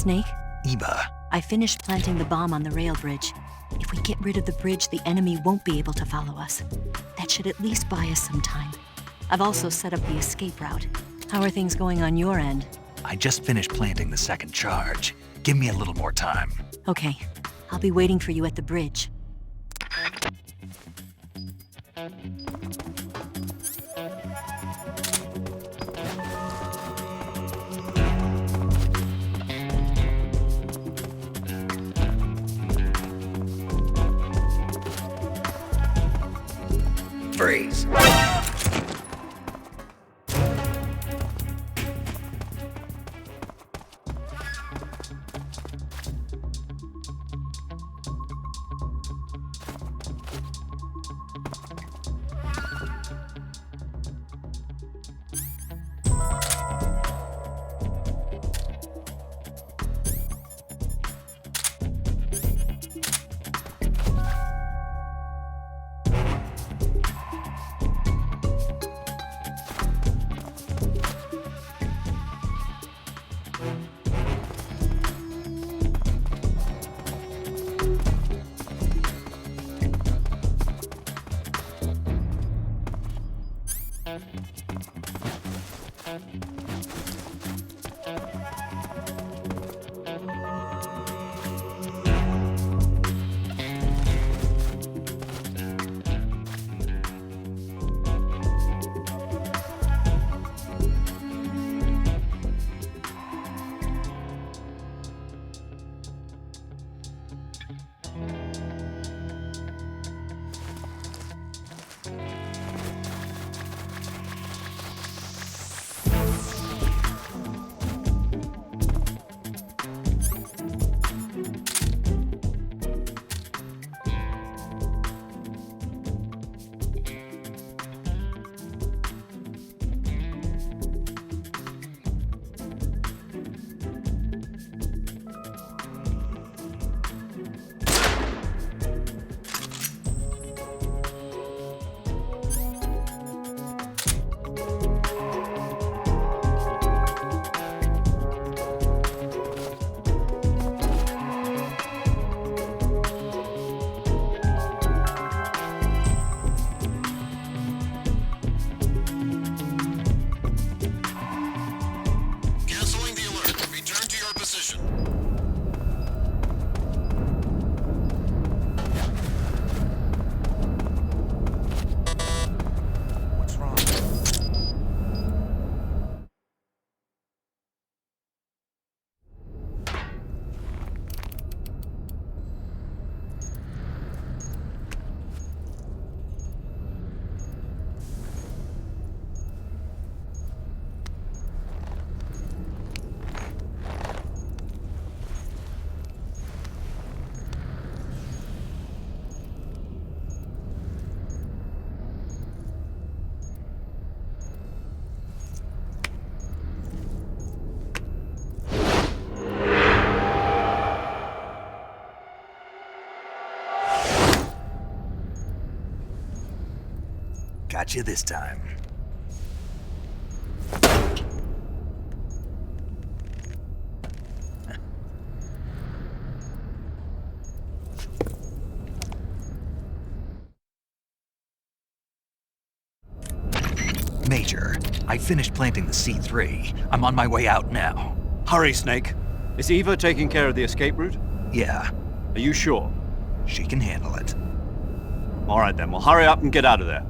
Snake? Eva. I finished planting the bomb on the rail bridge. If we get rid of the bridge, the enemy won't be able to follow us. That should at least buy us some time. I've also set up the escape route. How are things going on your end? I just finished planting the second charge. Give me a little more time. Okay, I'll be waiting for you at the bridge. Freeze. Got you this time. Major, I finished planting the C3. I'm on my way out now. Hurry, Snake. Is Eva taking care of the escape route? Yeah. Are you sure? She can handle it. All right then, well hurry up and get out of there.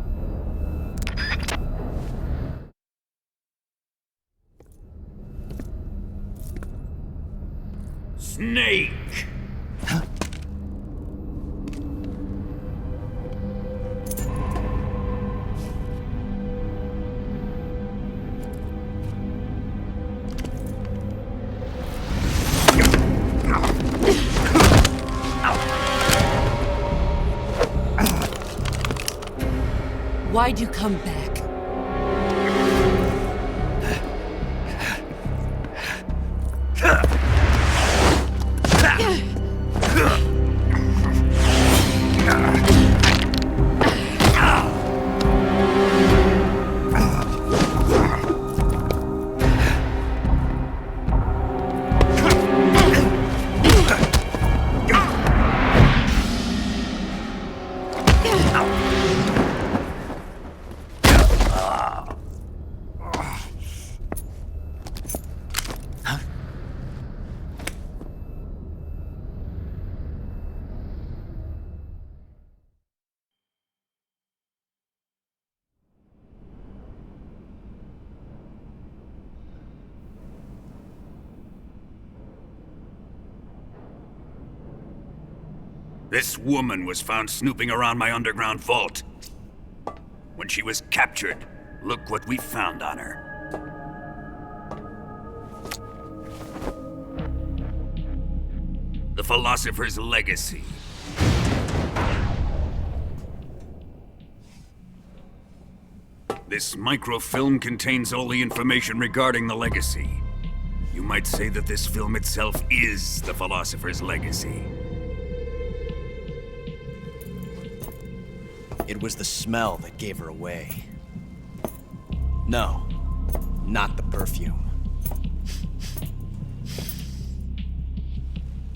Snake! Why'd you come back? This woman was found snooping around my underground vault. When she was captured, look what we found on her. The Philosopher's Legacy. This microfilm contains all the information regarding the legacy. You might say that this film itself is the Philosopher's Legacy. It was the smell that gave her away. No, not the perfume.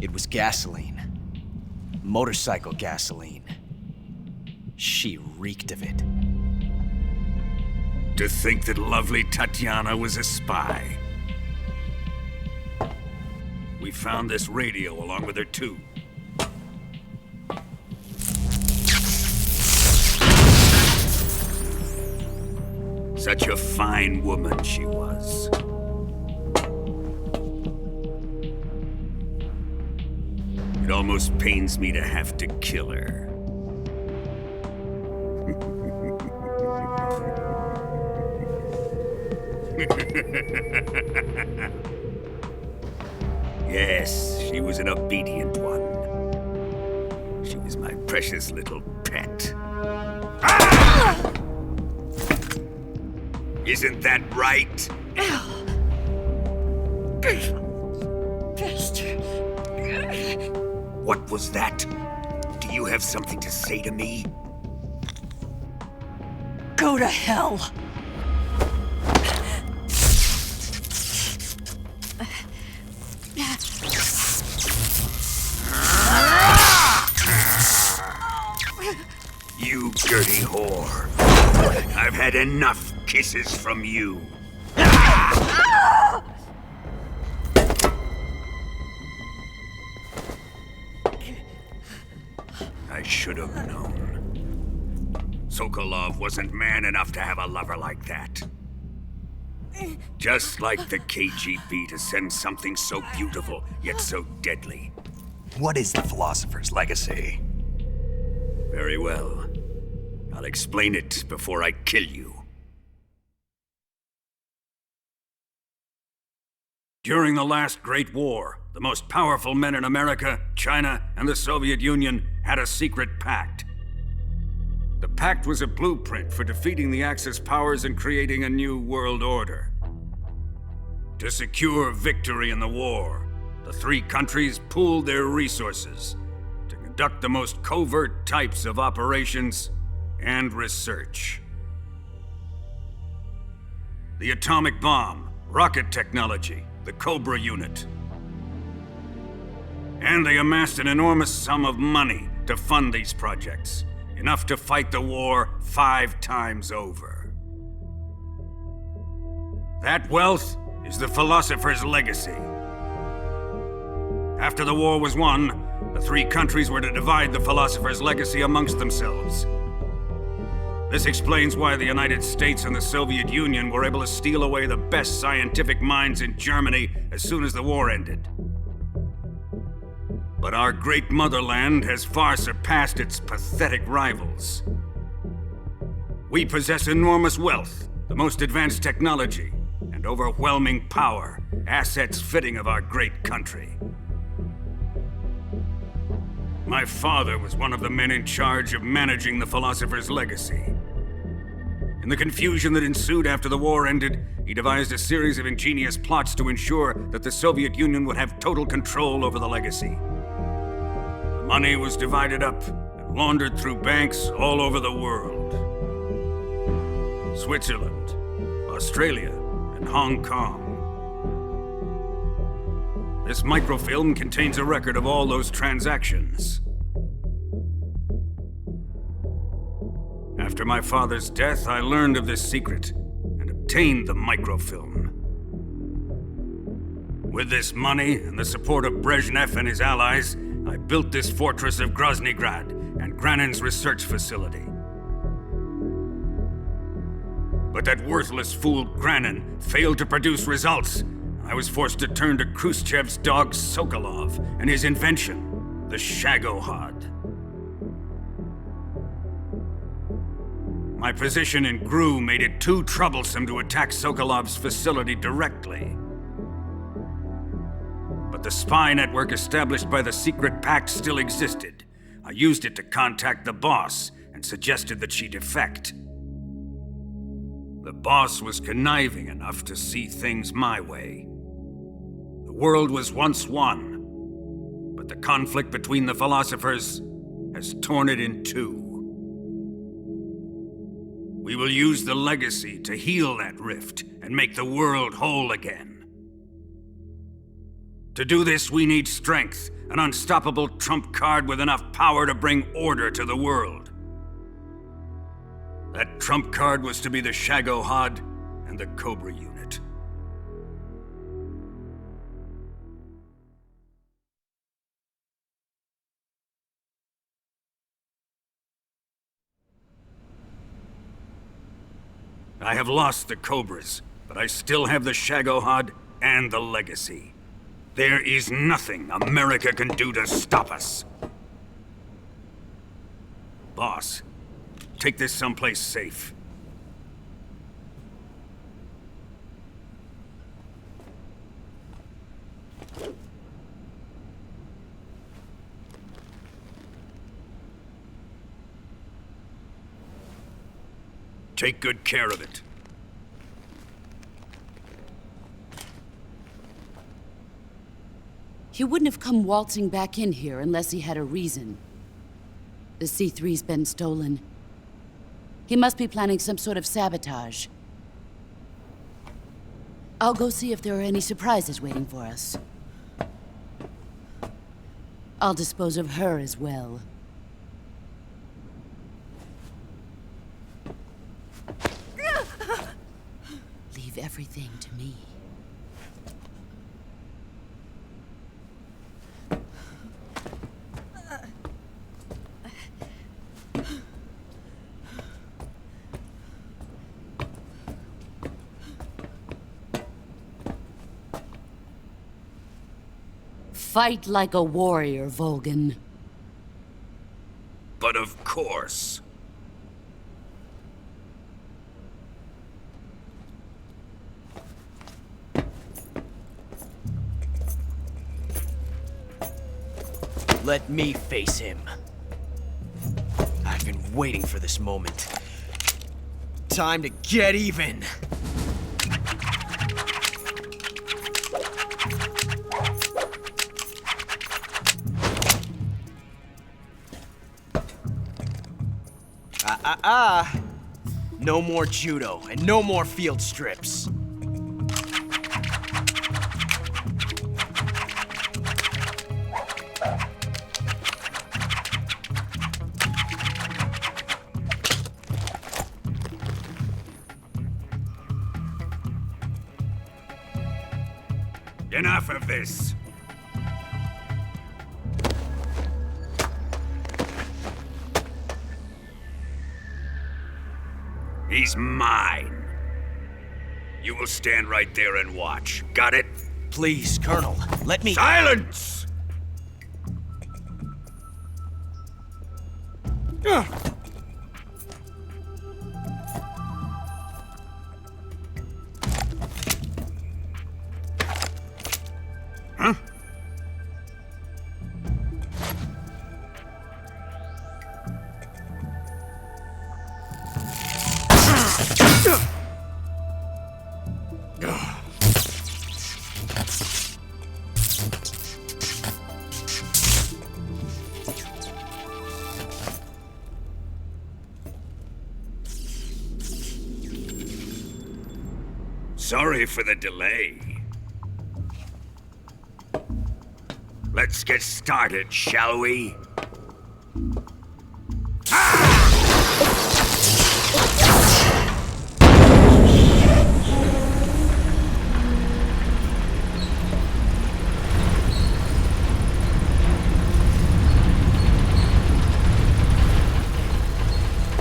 It was gasoline. Motorcycle gasoline. She reeked of it. To think that lovely Tatiana was a spy. We found this radio along with her too. Such a fine woman she was. It almost pains me to have to kill her. Yes, she was an obedient one. She was my precious little pet. Ah! Isn't that right? What was that? Do you have something to say to me? Go to hell. You dirty whore. I've had enough kisses from you. I should have known. Sokolov wasn't man enough to have a lover like that. Just like the KGB to send something so beautiful, yet so deadly. What is the Philosopher's Legacy? Very well. I'll explain it before I kill you. During the last Great War, the most powerful men in America, China, and the Soviet Union had a secret pact. The pact was a blueprint for defeating the Axis powers and creating a new world order. To secure victory in the war, the three countries pooled their resources to conduct the most covert types of operations and research. The atomic bomb, rocket technology, the Cobra unit. And they amassed an enormous sum of money to fund these projects, enough to fight the war 5 times over. That wealth is the Philosopher's Legacy. After the war was won, the three countries were to divide the Philosopher's Legacy amongst themselves. This explains why the United States and the Soviet Union were able to steal away the best scientific minds in Germany as soon as the war ended. But our great motherland has far surpassed its pathetic rivals. We possess enormous wealth, the most advanced technology, and overwhelming power, assets fitting of our great country. My father was one of the men in charge of managing the Philosopher's Legacy. In the confusion that ensued after the war ended, he devised a series of ingenious plots to ensure that the Soviet Union would have total control over the legacy. The money was divided up and laundered through banks all over the world. Switzerland, Australia, and Hong Kong. This microfilm contains a record of all those transactions. After my father's death, I learned of this secret and obtained the microfilm. With this money and the support of Brezhnev and his allies, I built this fortress of Groznygrad and Granin's research facility. But that worthless fool Granin failed to produce results. I was forced to turn to Khrushchev's dog Sokolov and his invention, the Shagohod. My position in GRU made it too troublesome to attack Sokolov's facility directly. But the spy network established by the secret pact still existed. I used it to contact the boss and suggested that she defect. The boss was conniving enough to see things my way. The world was once one, but the conflict between the philosophers has torn it in two. We will use the legacy to heal that rift and make the world whole again. To do this, we need strength, an unstoppable trump card with enough power to bring order to the world. That trump card was to be the Shagohod and the Cobra unit. I have lost the Cobras, but I still have the Shagohod and the legacy. There is nothing America can do to stop us. Boss, take this someplace safe. Take good care of it. He wouldn't have come waltzing back in here unless he had a reason. The C3's been stolen. He must be planning some sort of sabotage. I'll go see if there are any surprises waiting for us. I'll dispose of her as well. Leave everything to me. Fight like a warrior, Volgin. But of course. Let me face him. I've been waiting for this moment. Time to get even! No more judo, and no more field strips. Enough of this. He's mine. You will stand right there and watch. Got it? Please, Colonel, let me— Silence! Huh? Sorry for the delay. Let's get started, shall we?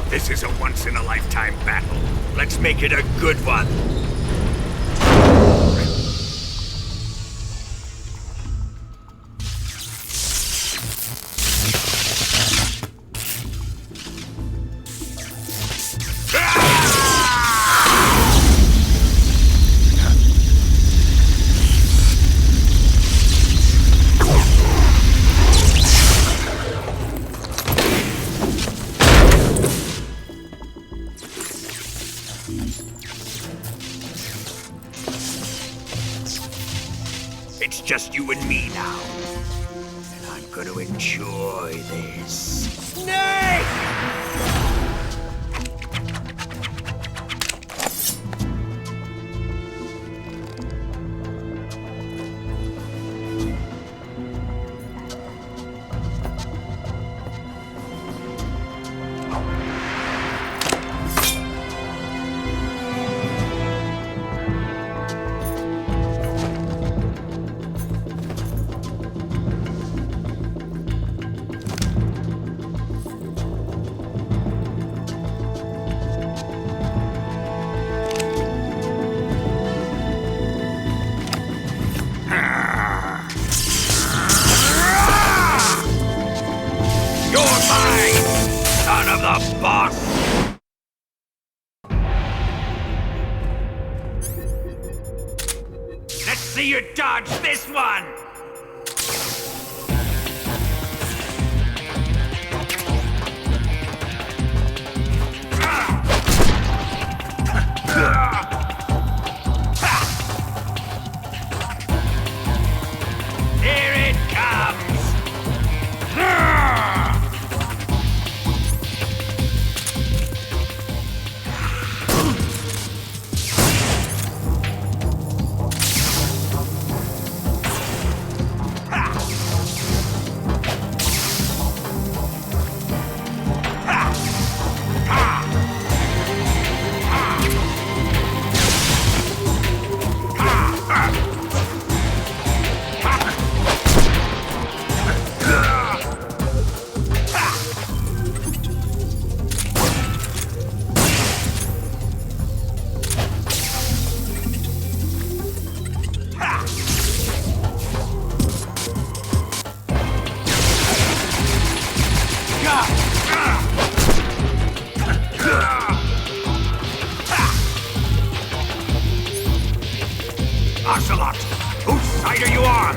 This is a once-in-a-lifetime battle. Let's make it a good one. It's just you and me now. And I'm gonna enjoy this. Snake! See you dodge this one! Here it comes! Ocelot, whose side are you on?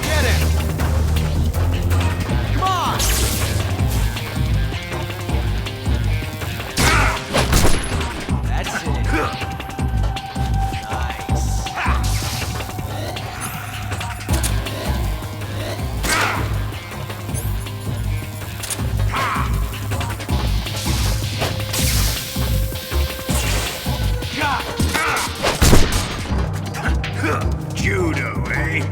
Get him! Come on! That's it. Judo, eh?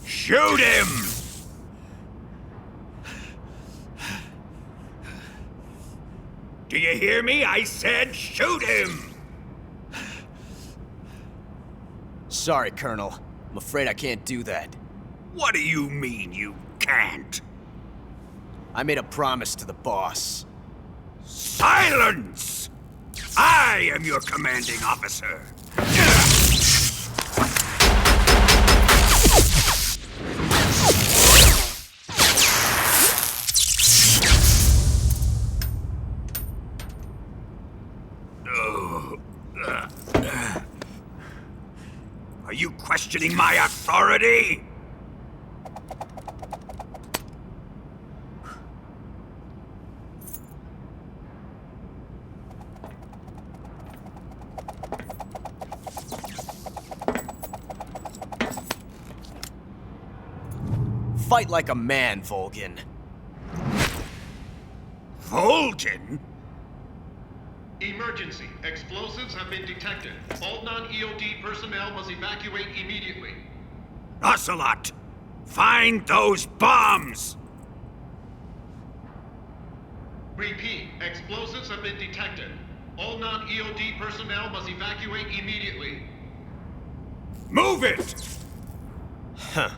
Shoot him! Do you hear me? I said shoot him! Sorry, Colonel. I'm afraid I can't do that. What do you mean you can't? I made a promise to the boss. Silence! I am your commanding officer. Are you questioning my authority? Fight like a man, Volgin. Volgin? Emergency. Explosives have been detected. All non-EOD personnel must evacuate immediately. Ocelot, find those bombs! Repeat. Explosives have been detected. All non-EOD personnel must evacuate immediately. Move it! Huh.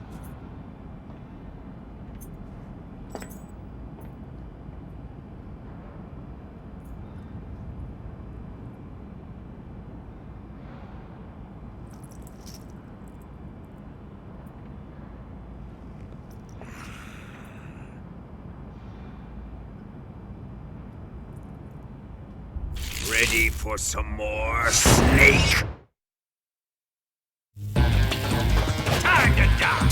Ready for some more snake? Time to die!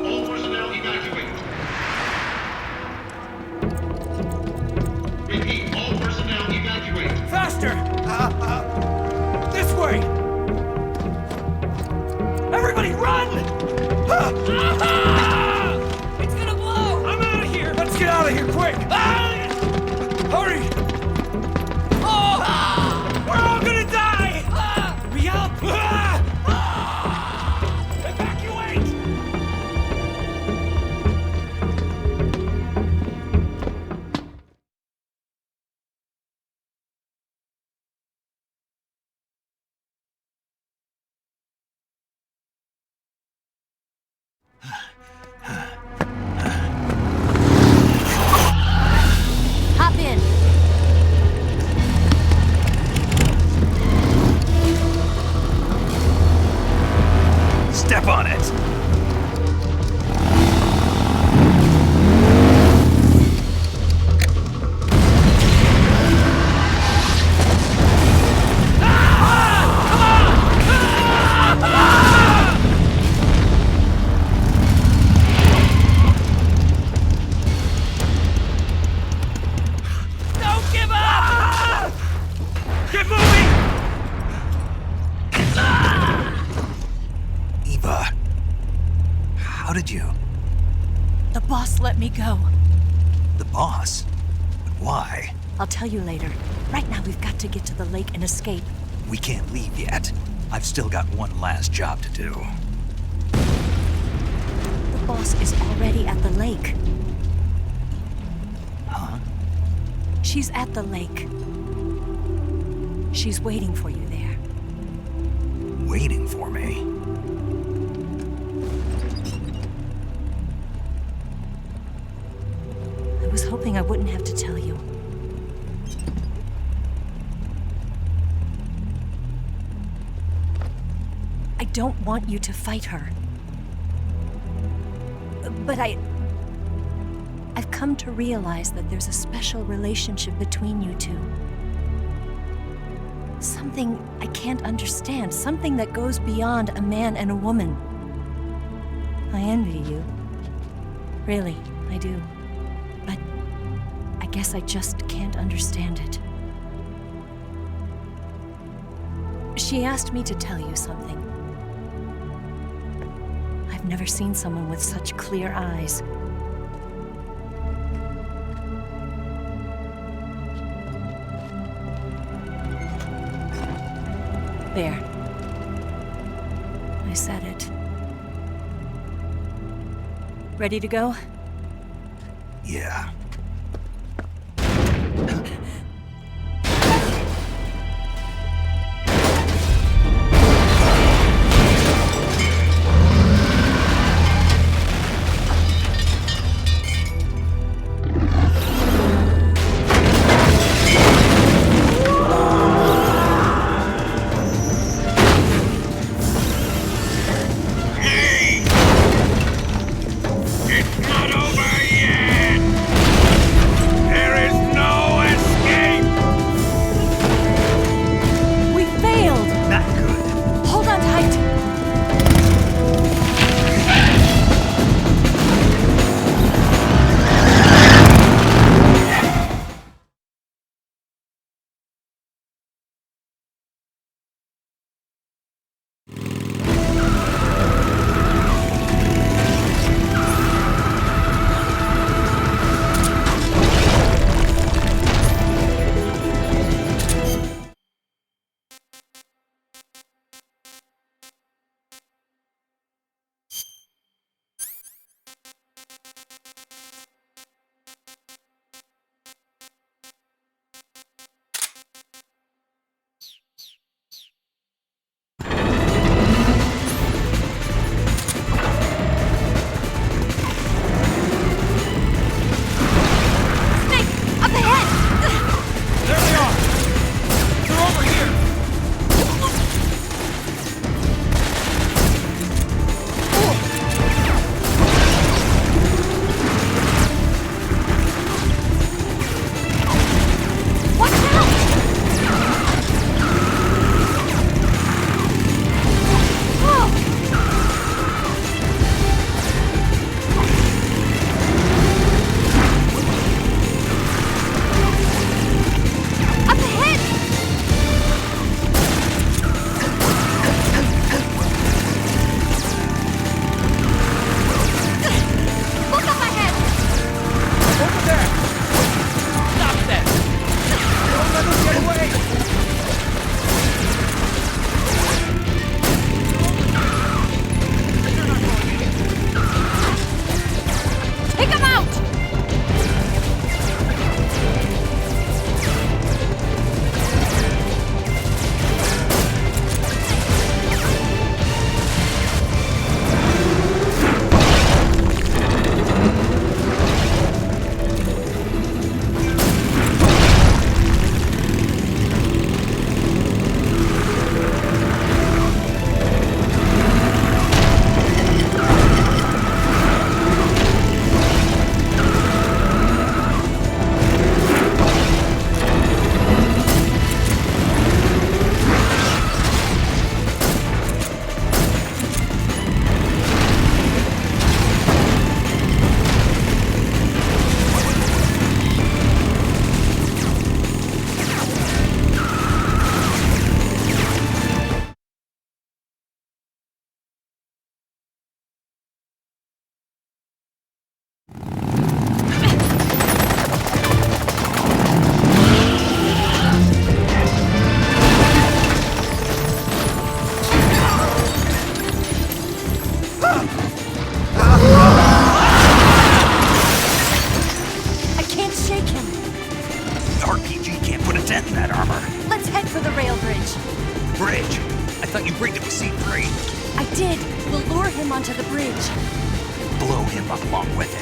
All personnel evacuate. Repeat, all personnel evacuate. Faster! This way! Everybody run! It's gonna blow! I'm out of here! Let's get out of here, quick! Hurry! We're all gonna die! Hurry up! Evacuate! The boss let me go. The boss? But why? I'll tell you later. Right now, we've got to get to the lake and escape. We can't leave yet. I've still got one last job to do. The boss is already at the lake. Huh? She's at the lake. She's waiting for you there. Waiting for me? I was hoping I wouldn't have to tell you. I don't want you to fight her. But I've come to realize that there's a special relationship between you two. Something I can't understand, something that goes beyond a man and a woman. I envy you. Really, I do. But I guess I just can't understand it. She asked me to tell you something. I've never seen someone with such clear eyes. There. I said it. Ready to go? Yeah.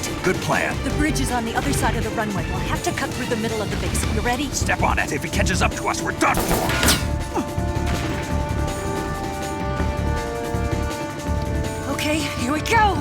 it. Good plan. The bridge is on the other side of the runway. We'll have to cut through the middle of the base. You ready? Step on it. If he catches up to us, we're done for. Okay, here we go!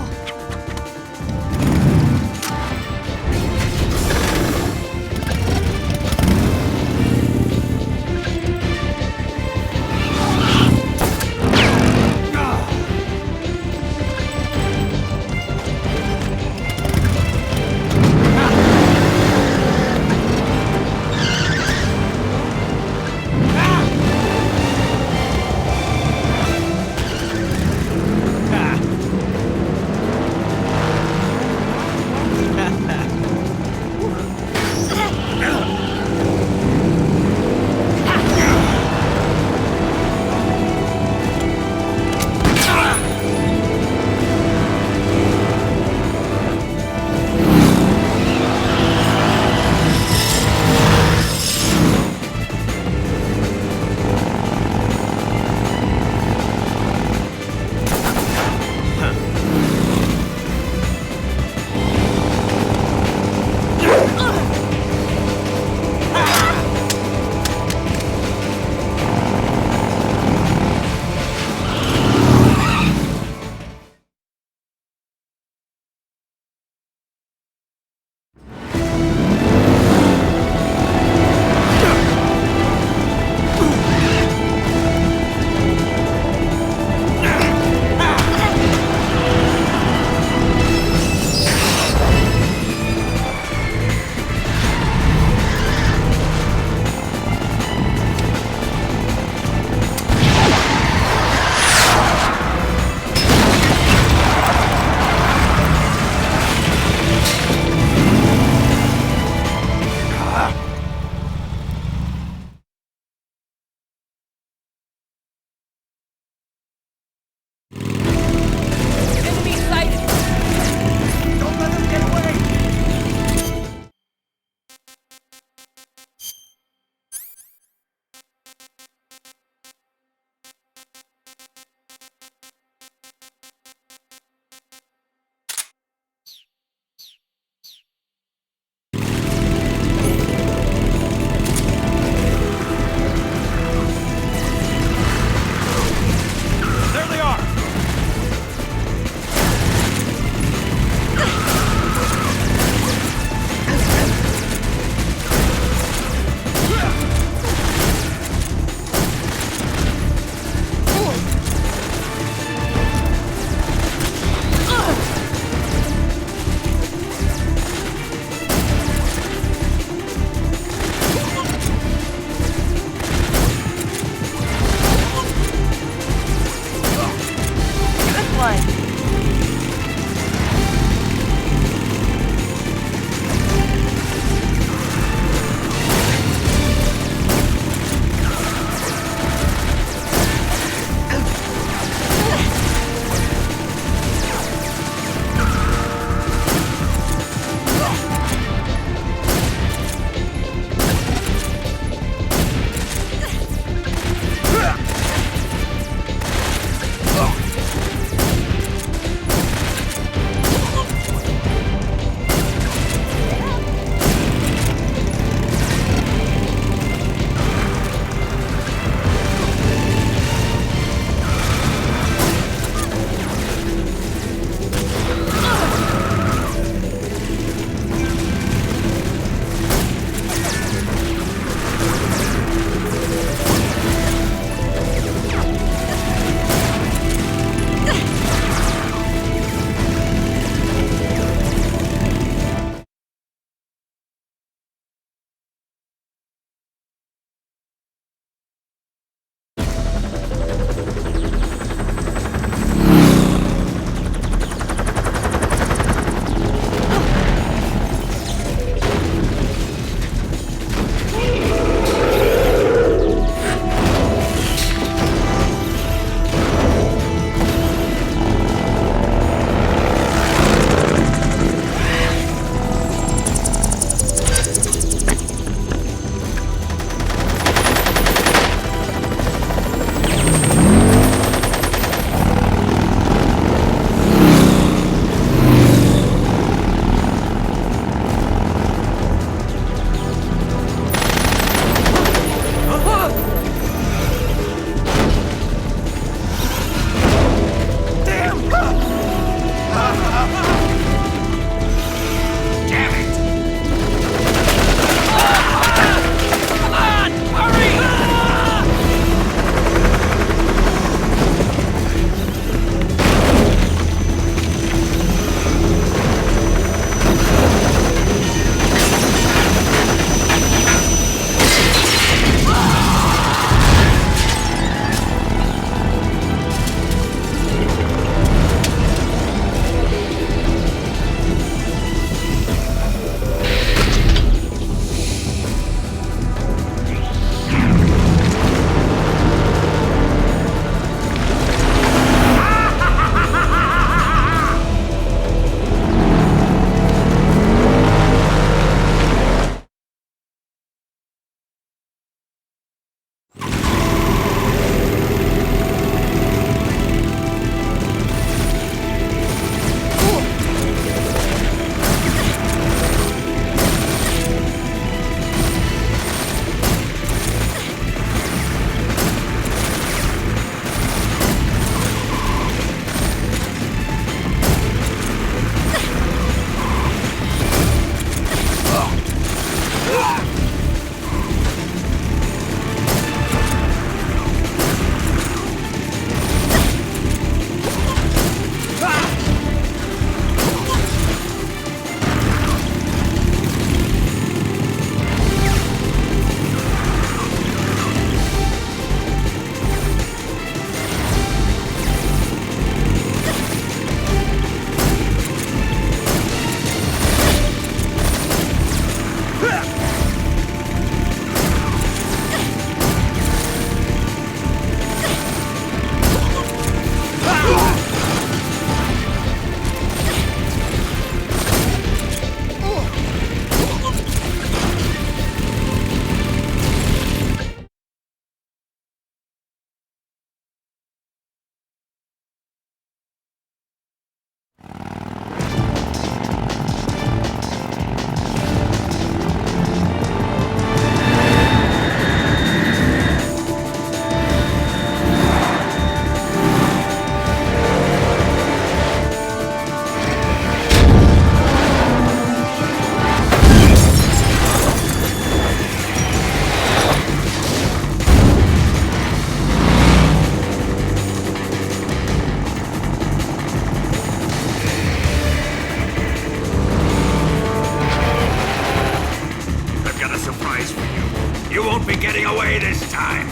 be getting away this time!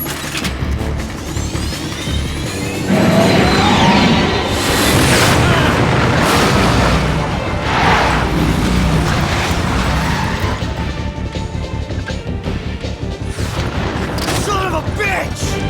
Son of a bitch!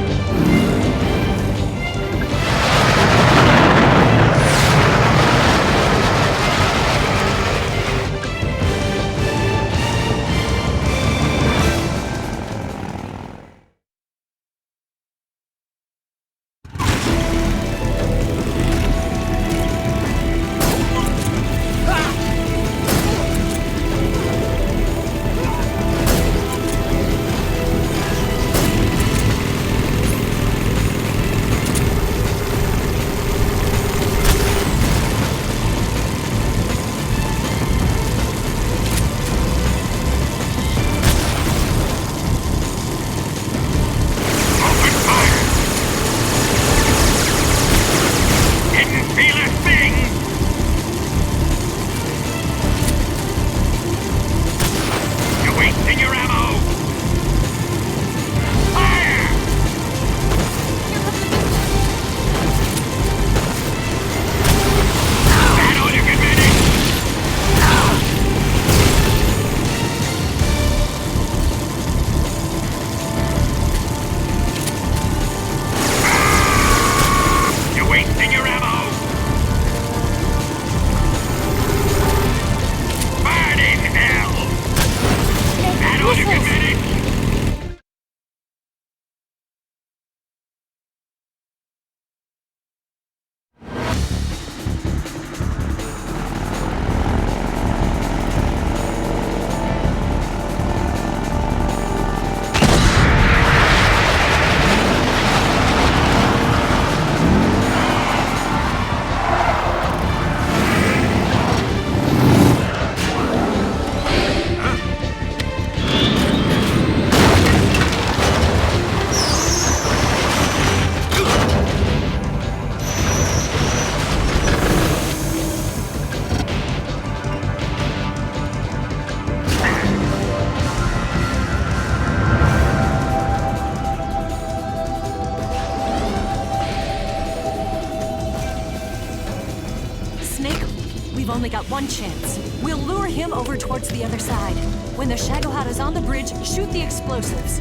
We've only got one chance. We'll lure him over towards the other side. When the Shagohod is on the bridge, shoot the explosives.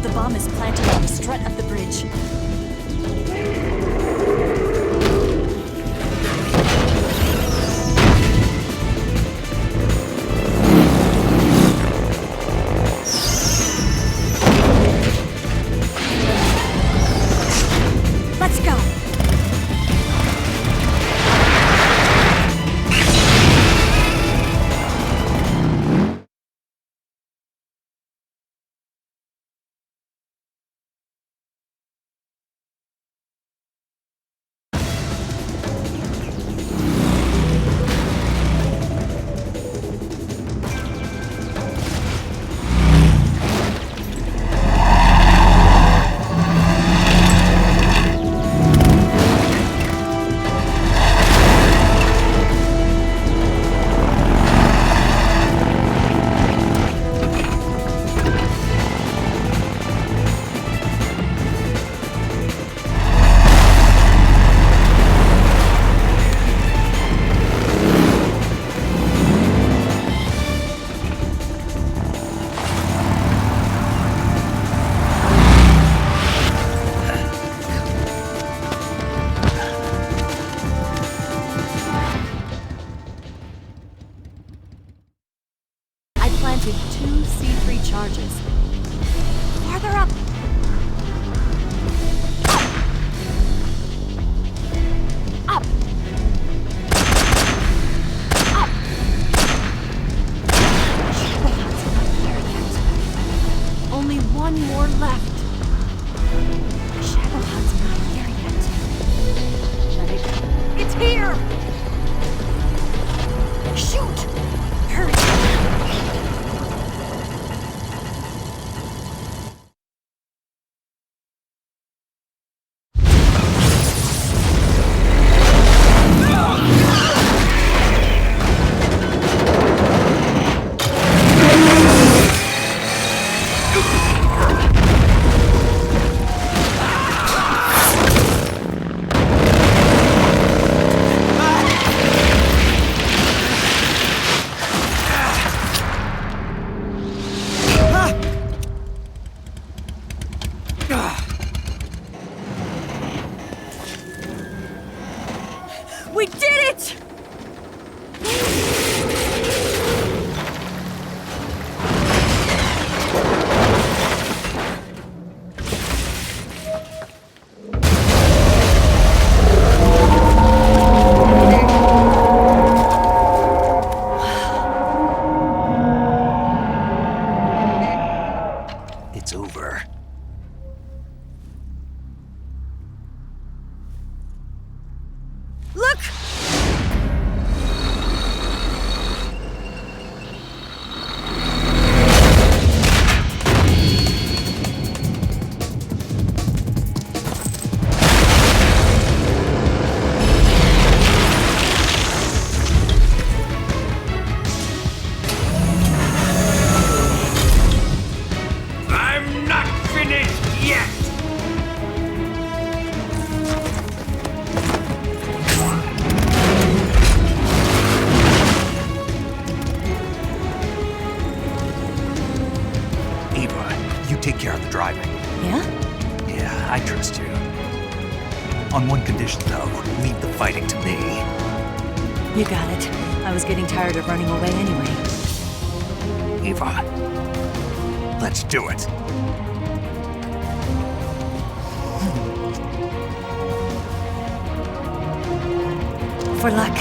The bomb is planted on the strut of the bridge. Let's go! Planted 2 C3 charges. Farther up! Up! Up! Shagohod's not here yet. Only one more left. Shagohod's not here yet. Let it go. It's here! Shoot! Hurry! take care of the driving. Yeah? Yeah, I trust you. On one condition, though, leave the fighting to me. You got it. I was getting tired of running away anyway. Eva, let's do it. For luck.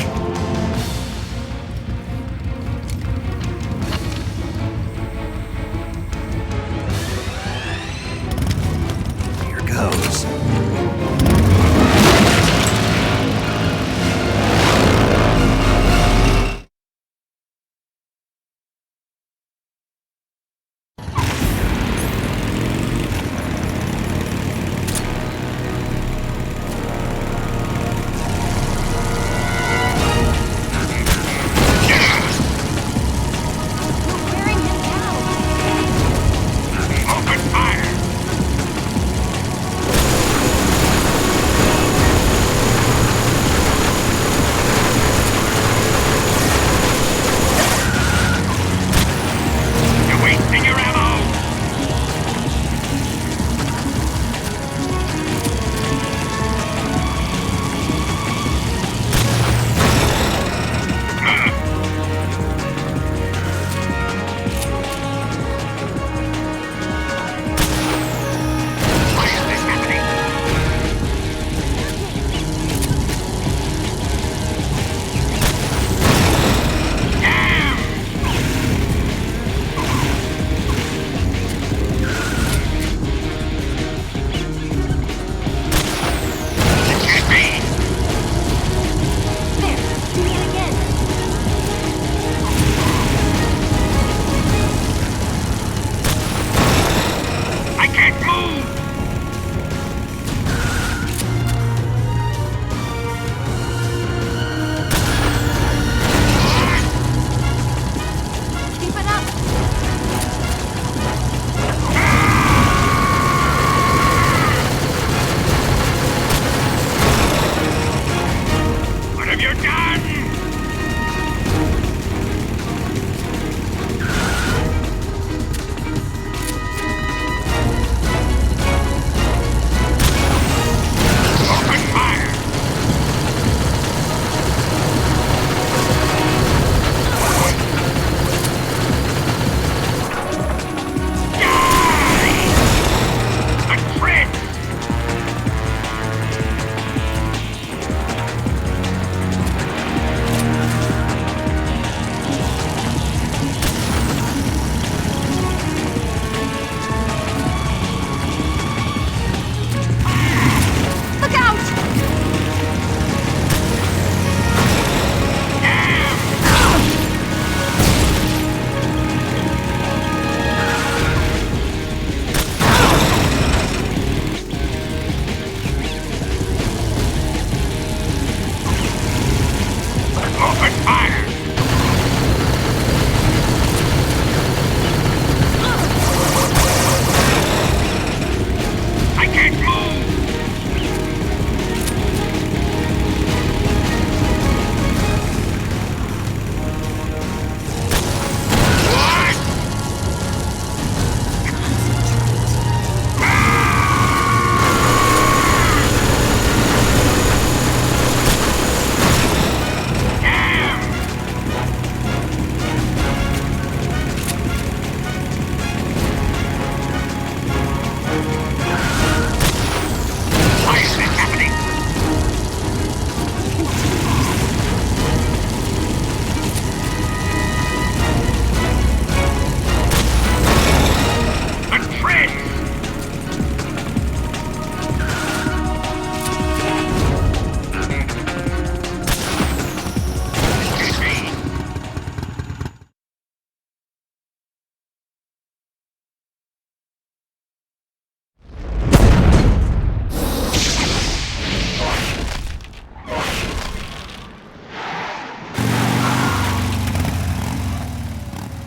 Here goes.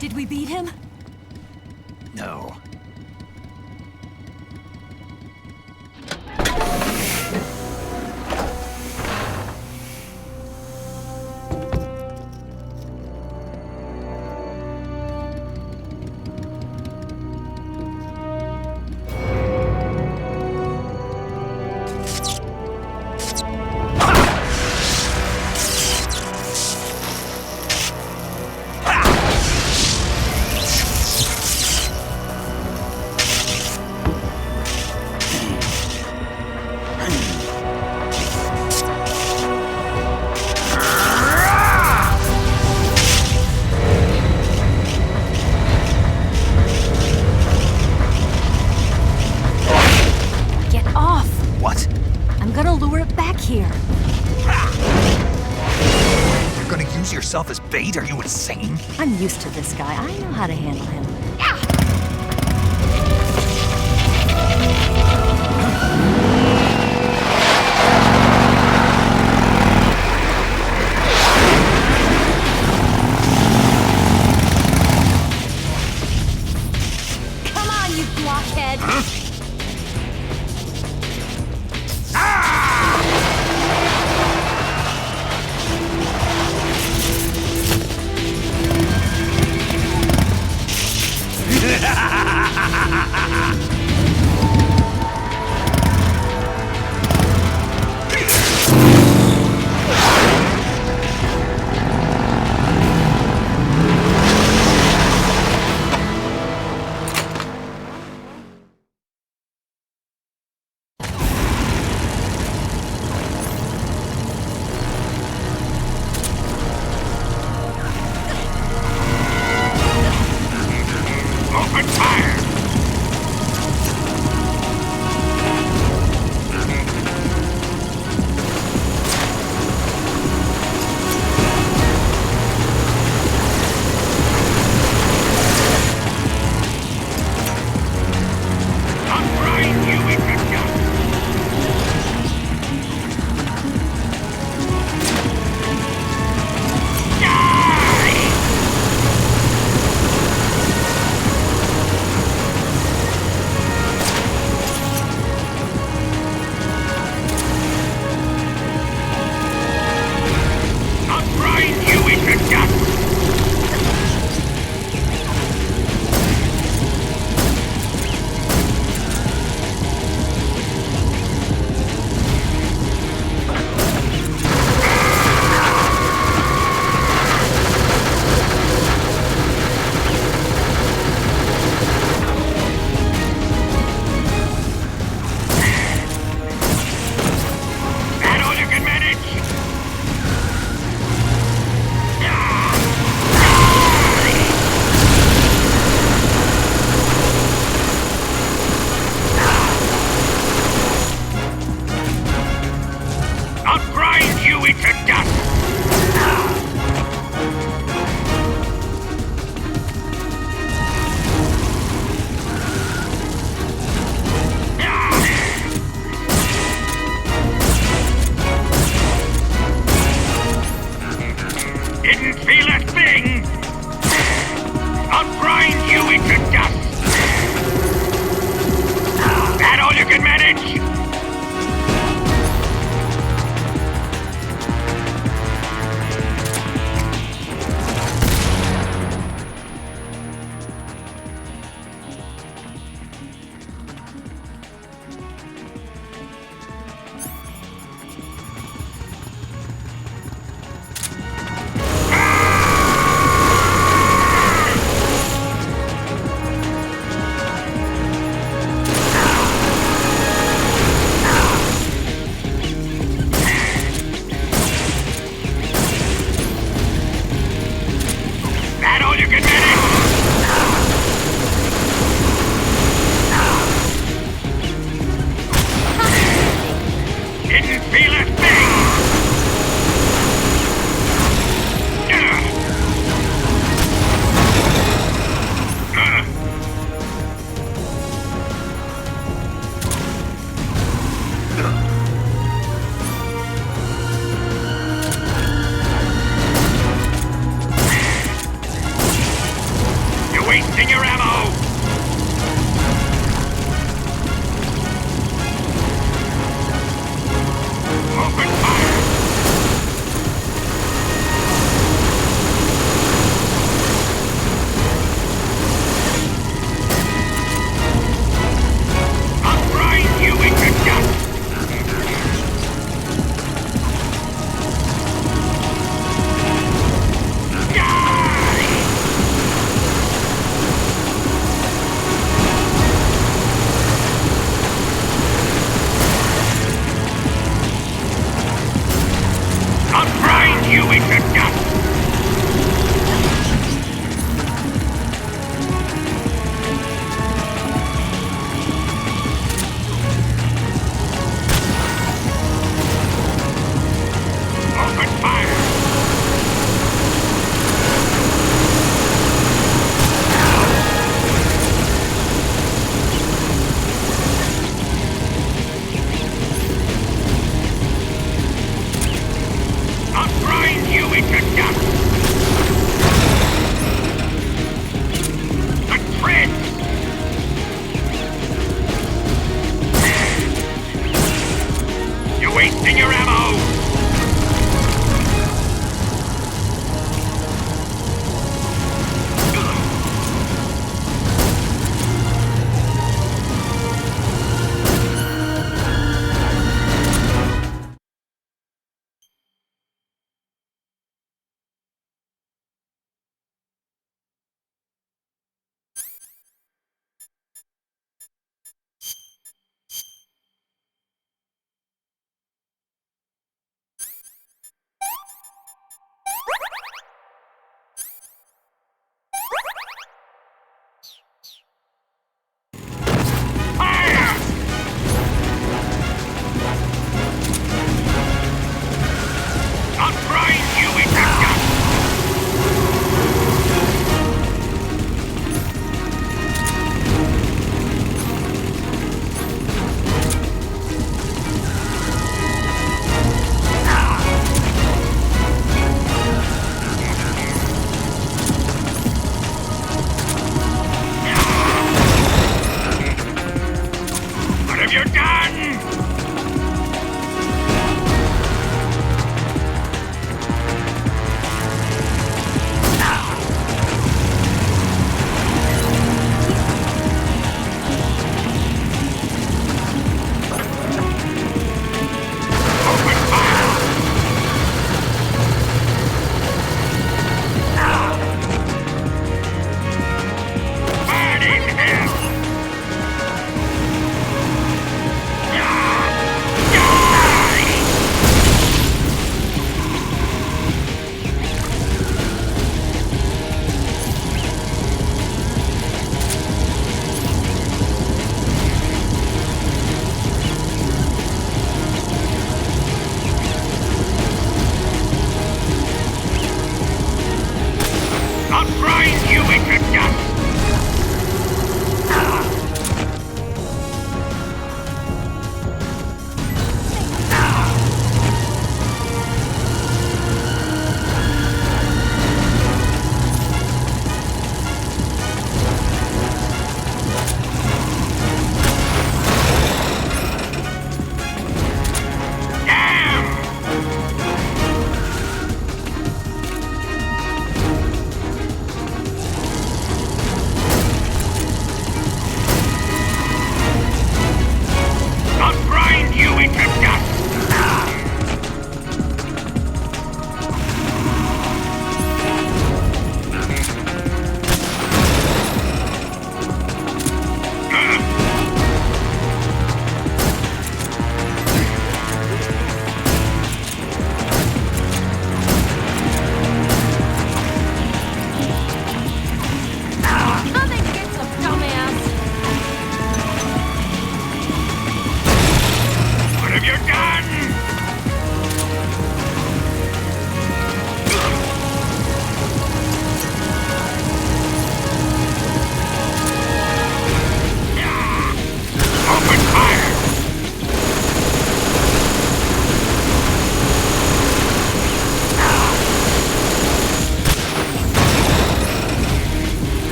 Did we beat him? No. yourself as bait? Are you insane? I'm used to this guy. I know how to handle him. Come on, you blockhead!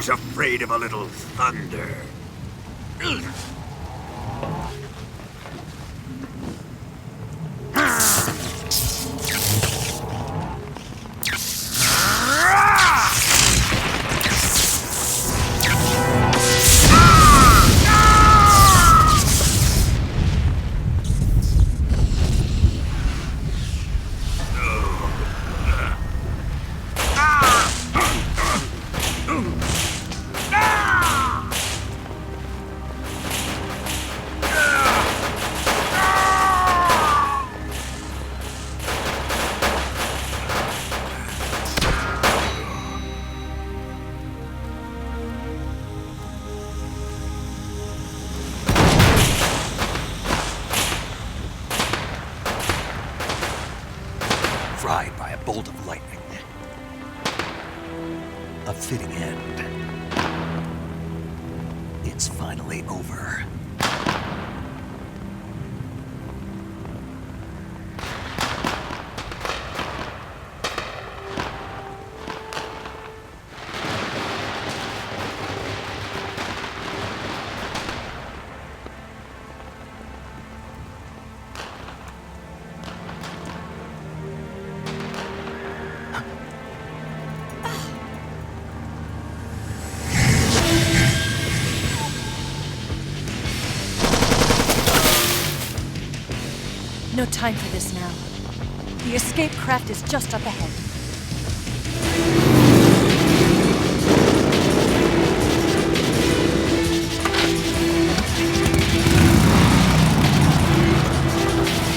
Who's afraid of a little thunder? Fried by a bolt of lightning. A fitting end. It's finally over. No time for this now. The escape craft is just up ahead.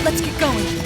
Let's get going.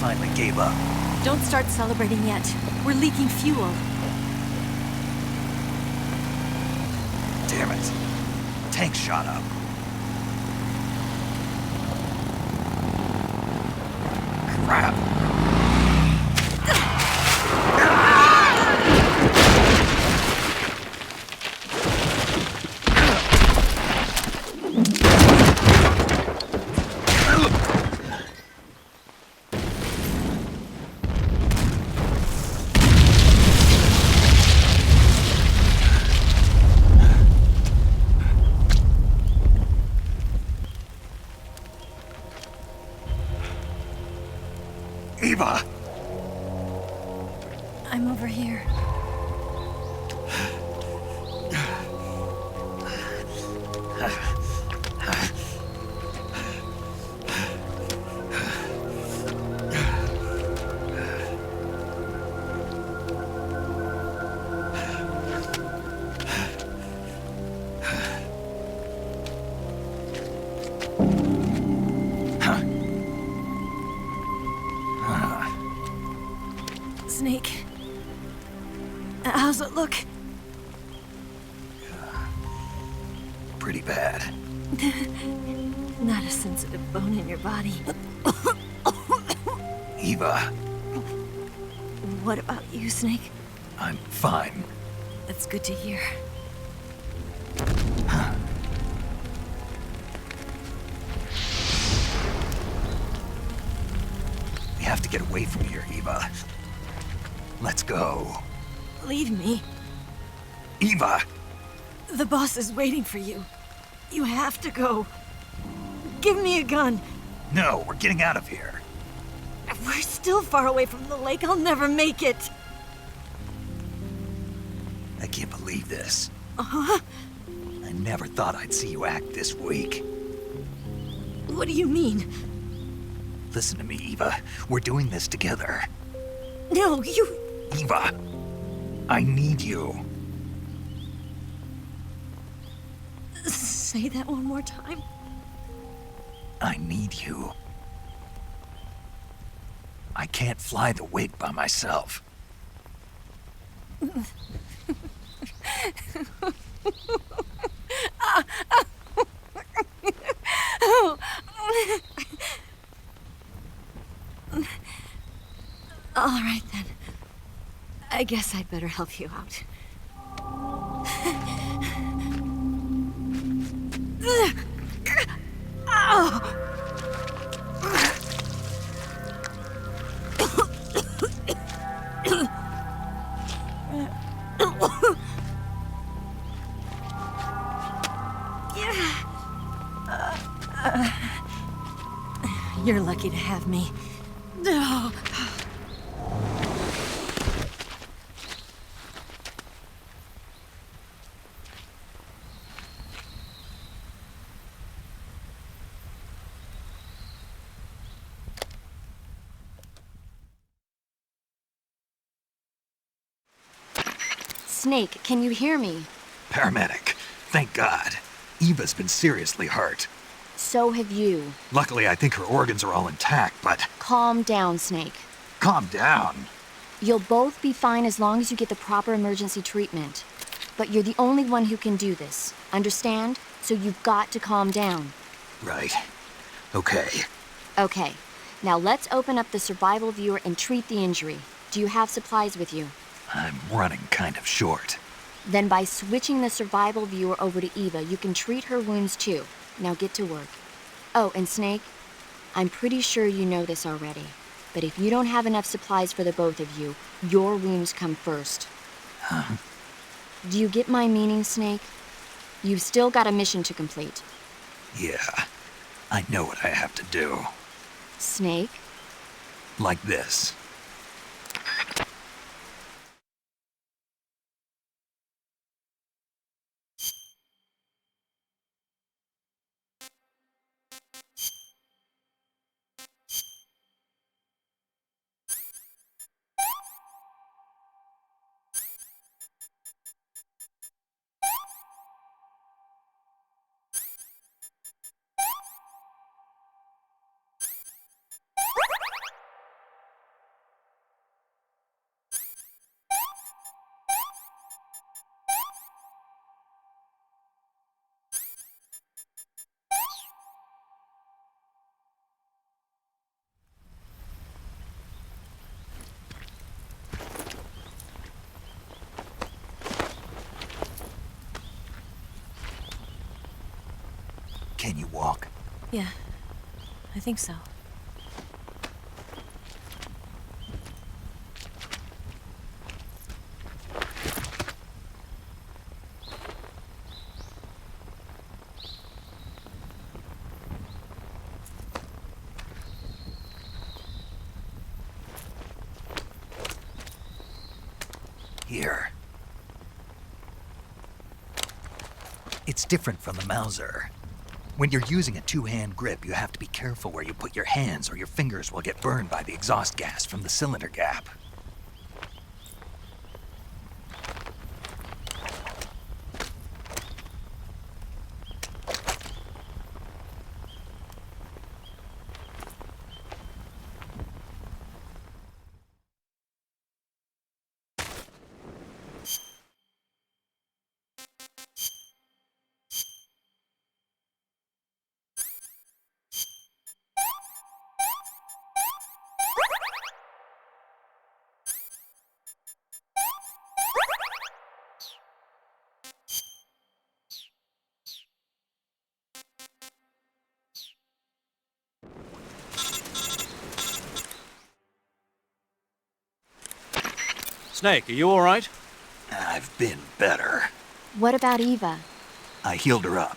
finally gave up. Don't start celebrating yet. We're leaking fuel. Damn it. Tank shot up. Crap. Eva! I'm over here. Snake. How's it look? Pretty bad. Not a sensitive bone in your body. Eva, What about you, Snake? I'm fine. That's good to hear. We have to get away from here, Eva. Let's go. Leave me. Eva! The boss is waiting for you. You have to go. Give me a gun. No, we're getting out of here. We're still far away from the lake. I'll never make it. I can't believe this. Uh-huh. I never thought I'd see you act this weak. What do you mean? Listen to me, Eva. We're doing this together. No, you... Eva, I need you. Say that one more time. I need you. I can't fly the wig by myself. All right, then. I guess I'd better help you out. You're lucky to have me. No. Snake, can you hear me? Paramedic, thank God. Eva's been seriously hurt. So have you. Luckily, I think her organs are all intact, but... Calm down, Snake. Calm down. You'll both be fine as long as you get the proper emergency treatment. But you're the only one who can do this. Understand? So you've got to calm down. Right. Okay. Okay. Now let's open up the survival viewer and treat the injury. Do you have supplies with you? I'm running kind of short. Then by switching the survival viewer over to Eva, you can treat her wounds too. Now get to work. Oh, and Snake, I'm pretty sure you know this already, but if you don't have enough supplies for the both of you, your wounds come first. Huh? Do you get my meaning, Snake? You've still got a mission to complete. Yeah, I know what I have to do. Snake? Like this. Can you walk? Yeah, I think so. Here. It's different from the Mauser. When you're using a two-hand grip, you have to be careful where you put your hands or your fingers will get burned by the exhaust gas from the cylinder gap. Snake, are you all right? I've been better. What about Eva? I healed her up.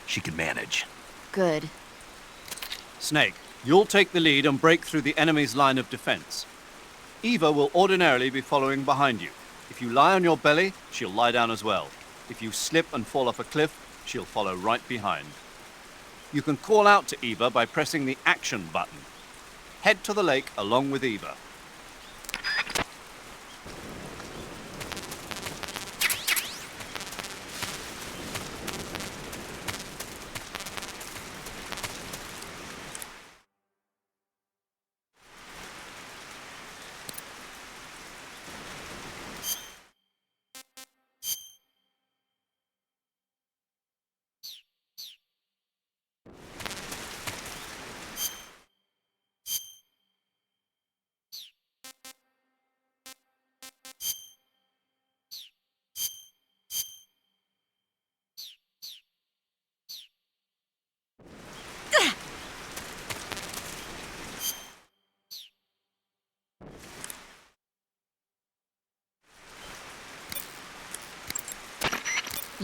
She can manage. Good. Snake, you'll take the lead and break through the enemy's line of defense. Eva will ordinarily be following behind you. If you lie on your belly, she'll lie down as well. If you slip and fall off a cliff, she'll follow right behind. You can call out to Eva by pressing the action button. Head to the lake along with Eva.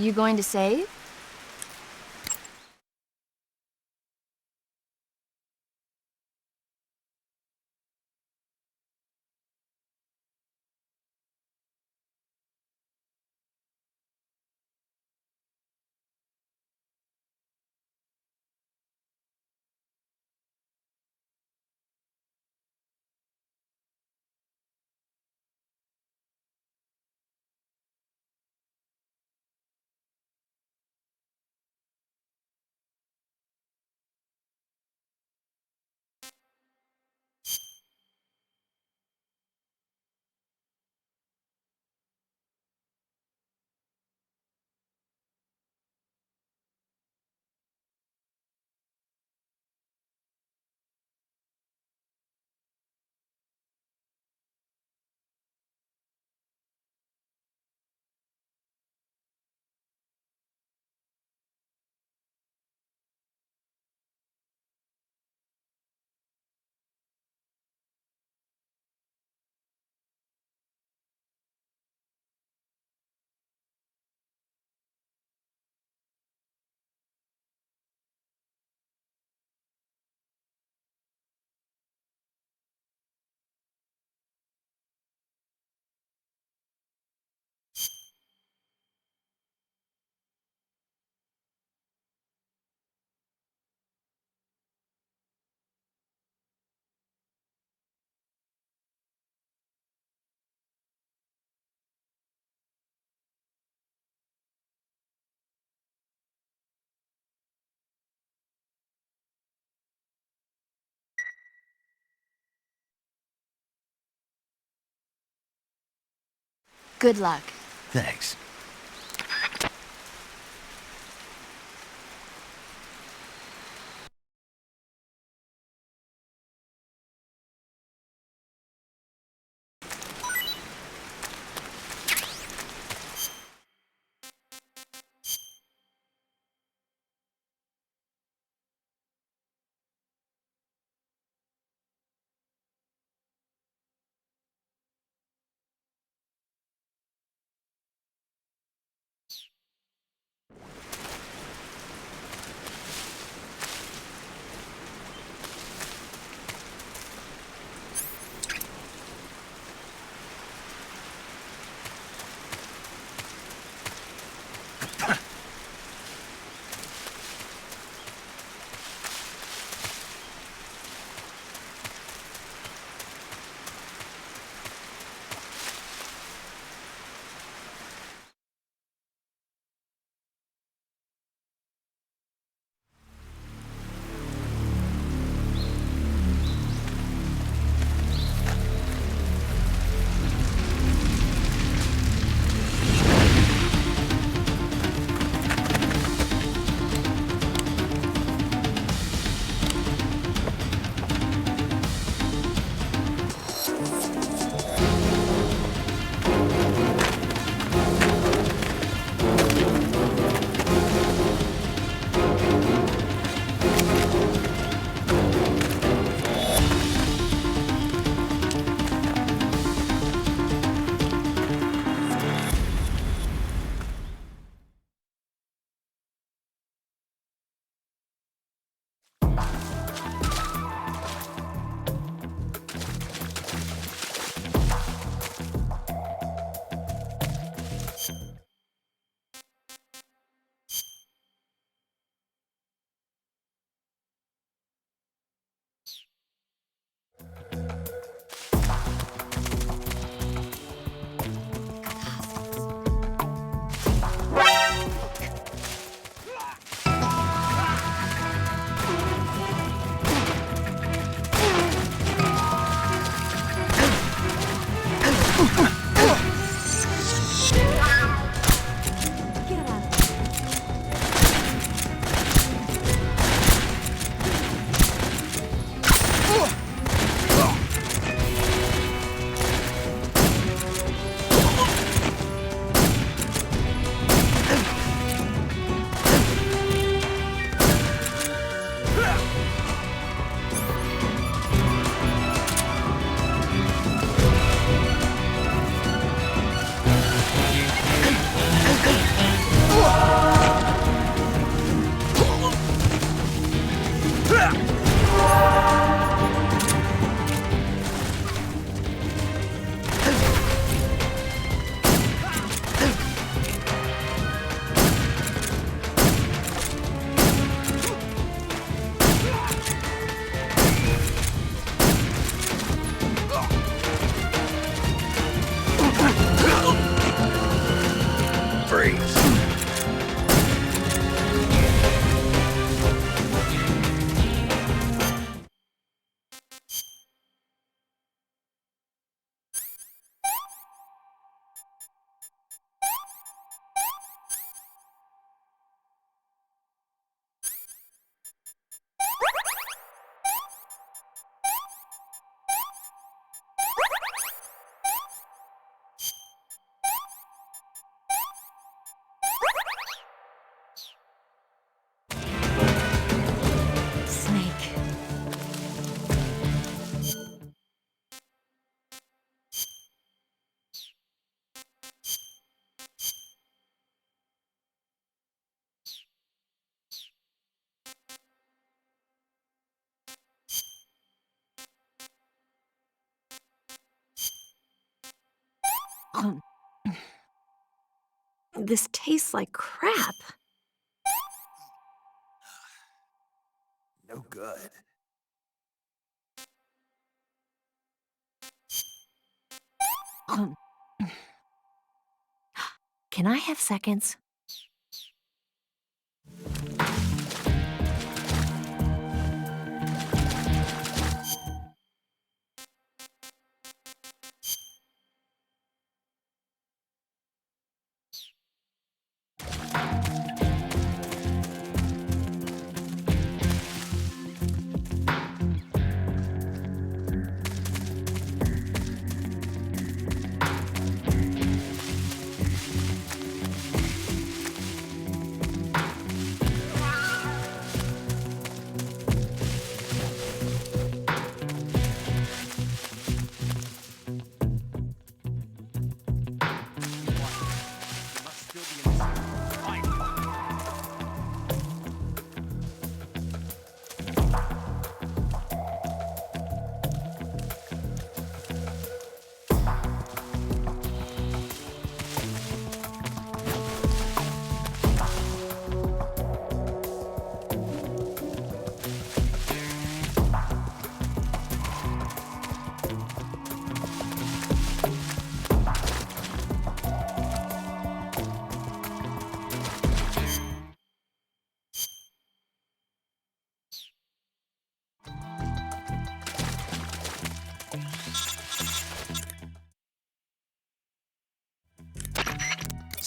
You going to save? Good luck. Thanks. Snake. This tastes like crap. No good. Can I have seconds?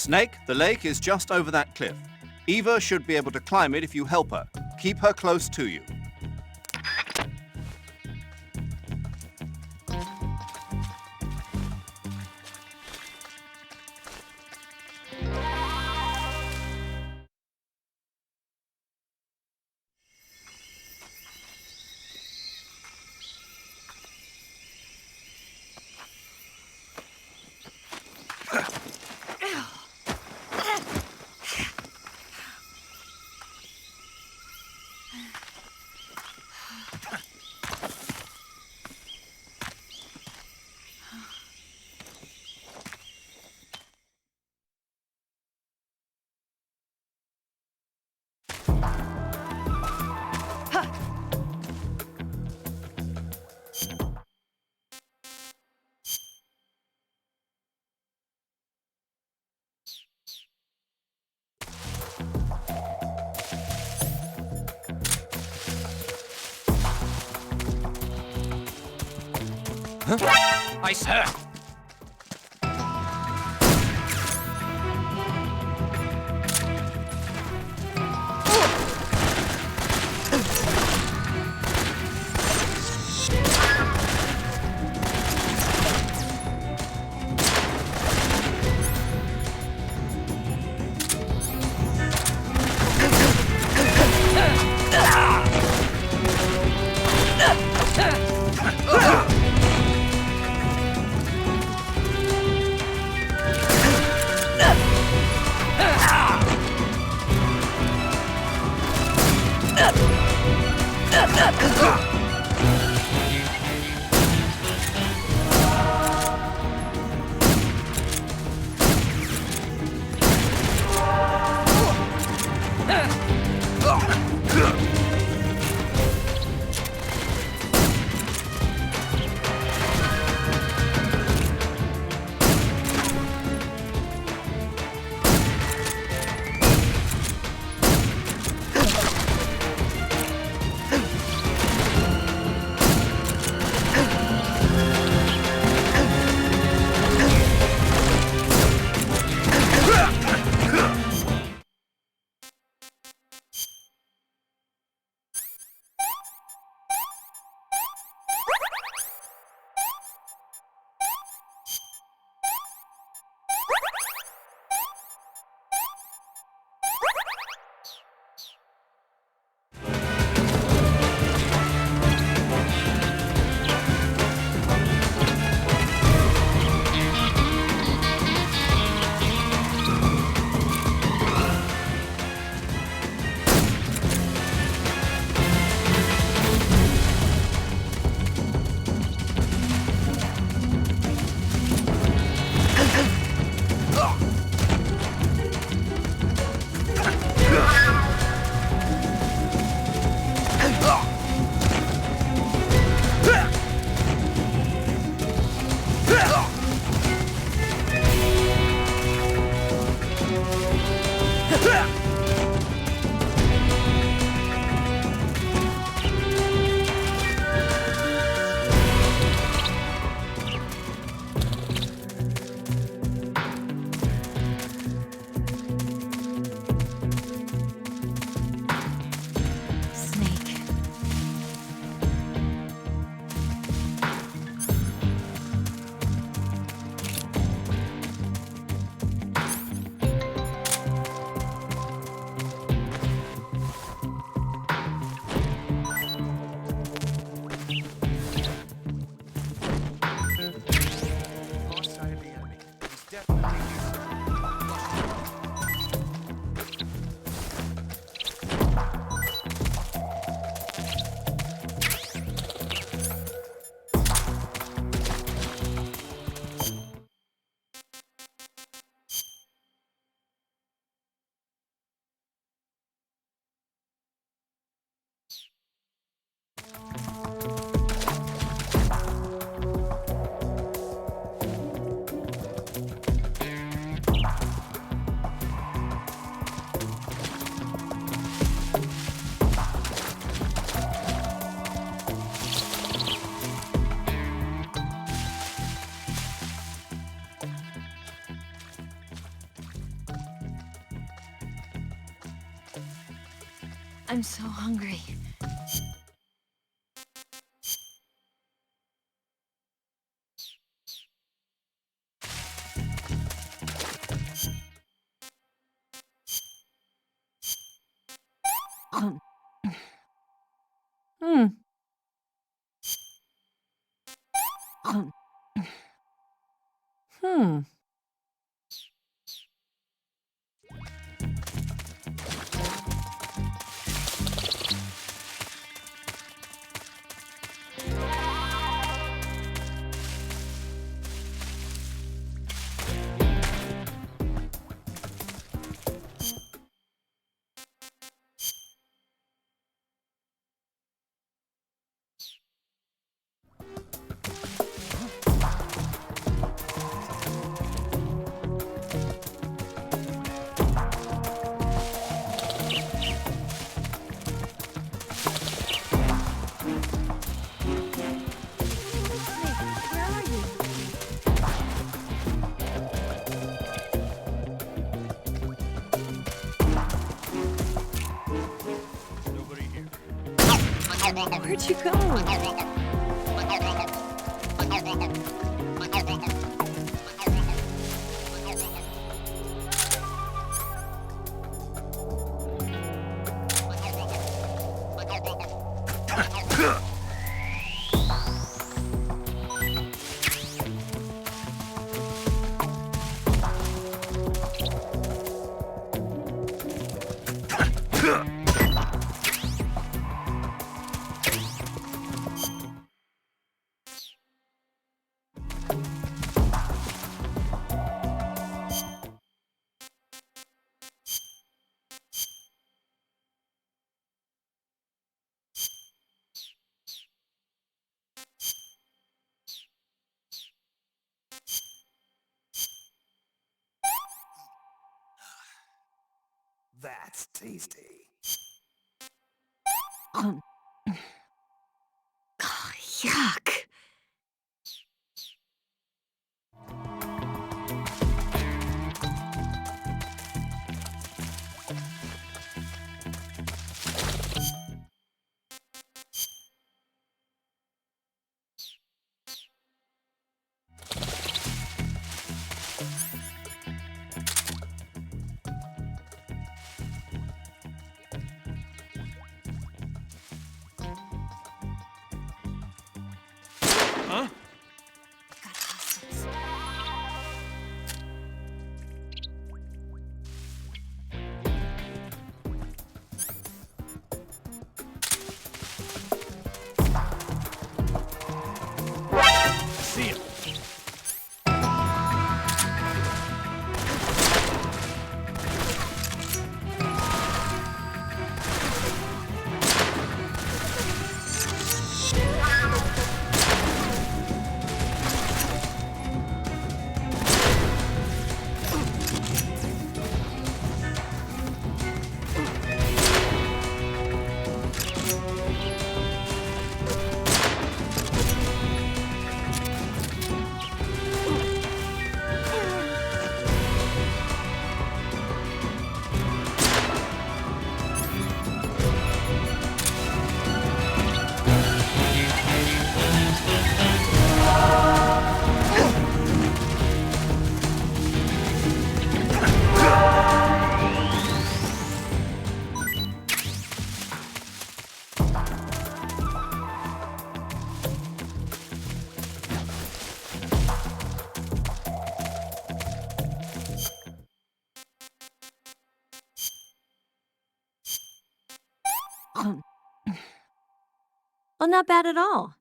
Snake, the lake is just over that cliff. Eva should be able to climb it if you help her. Keep her close to you. I sir. I'm so hungry. Where'd you go? That's tasty. Yuck. Huh? See ya. Well, not bad at all.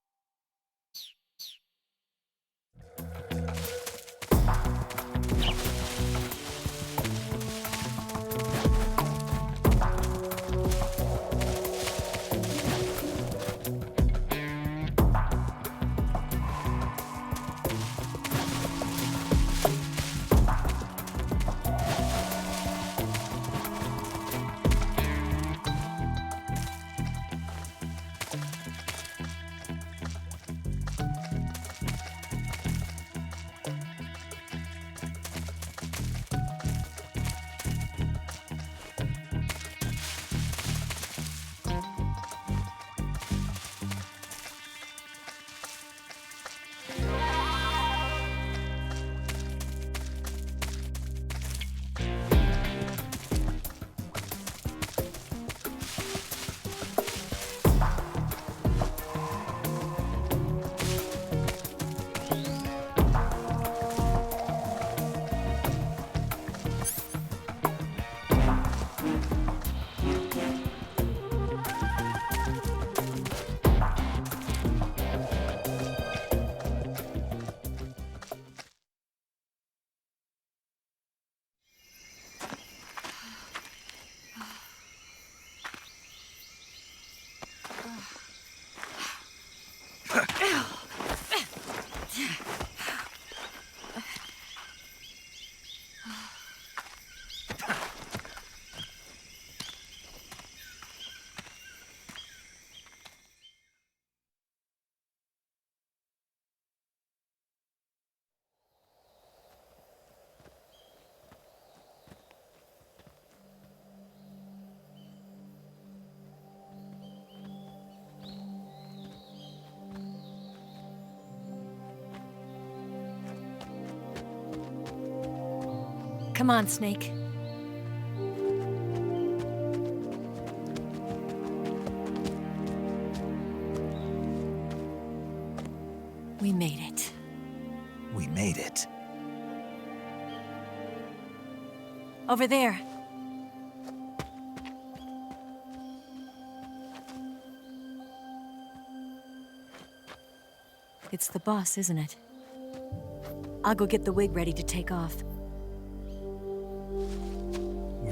Come on, Snake. We made it. We made it. Over there. It's the boss, isn't it? I'll go get the wig ready to take off.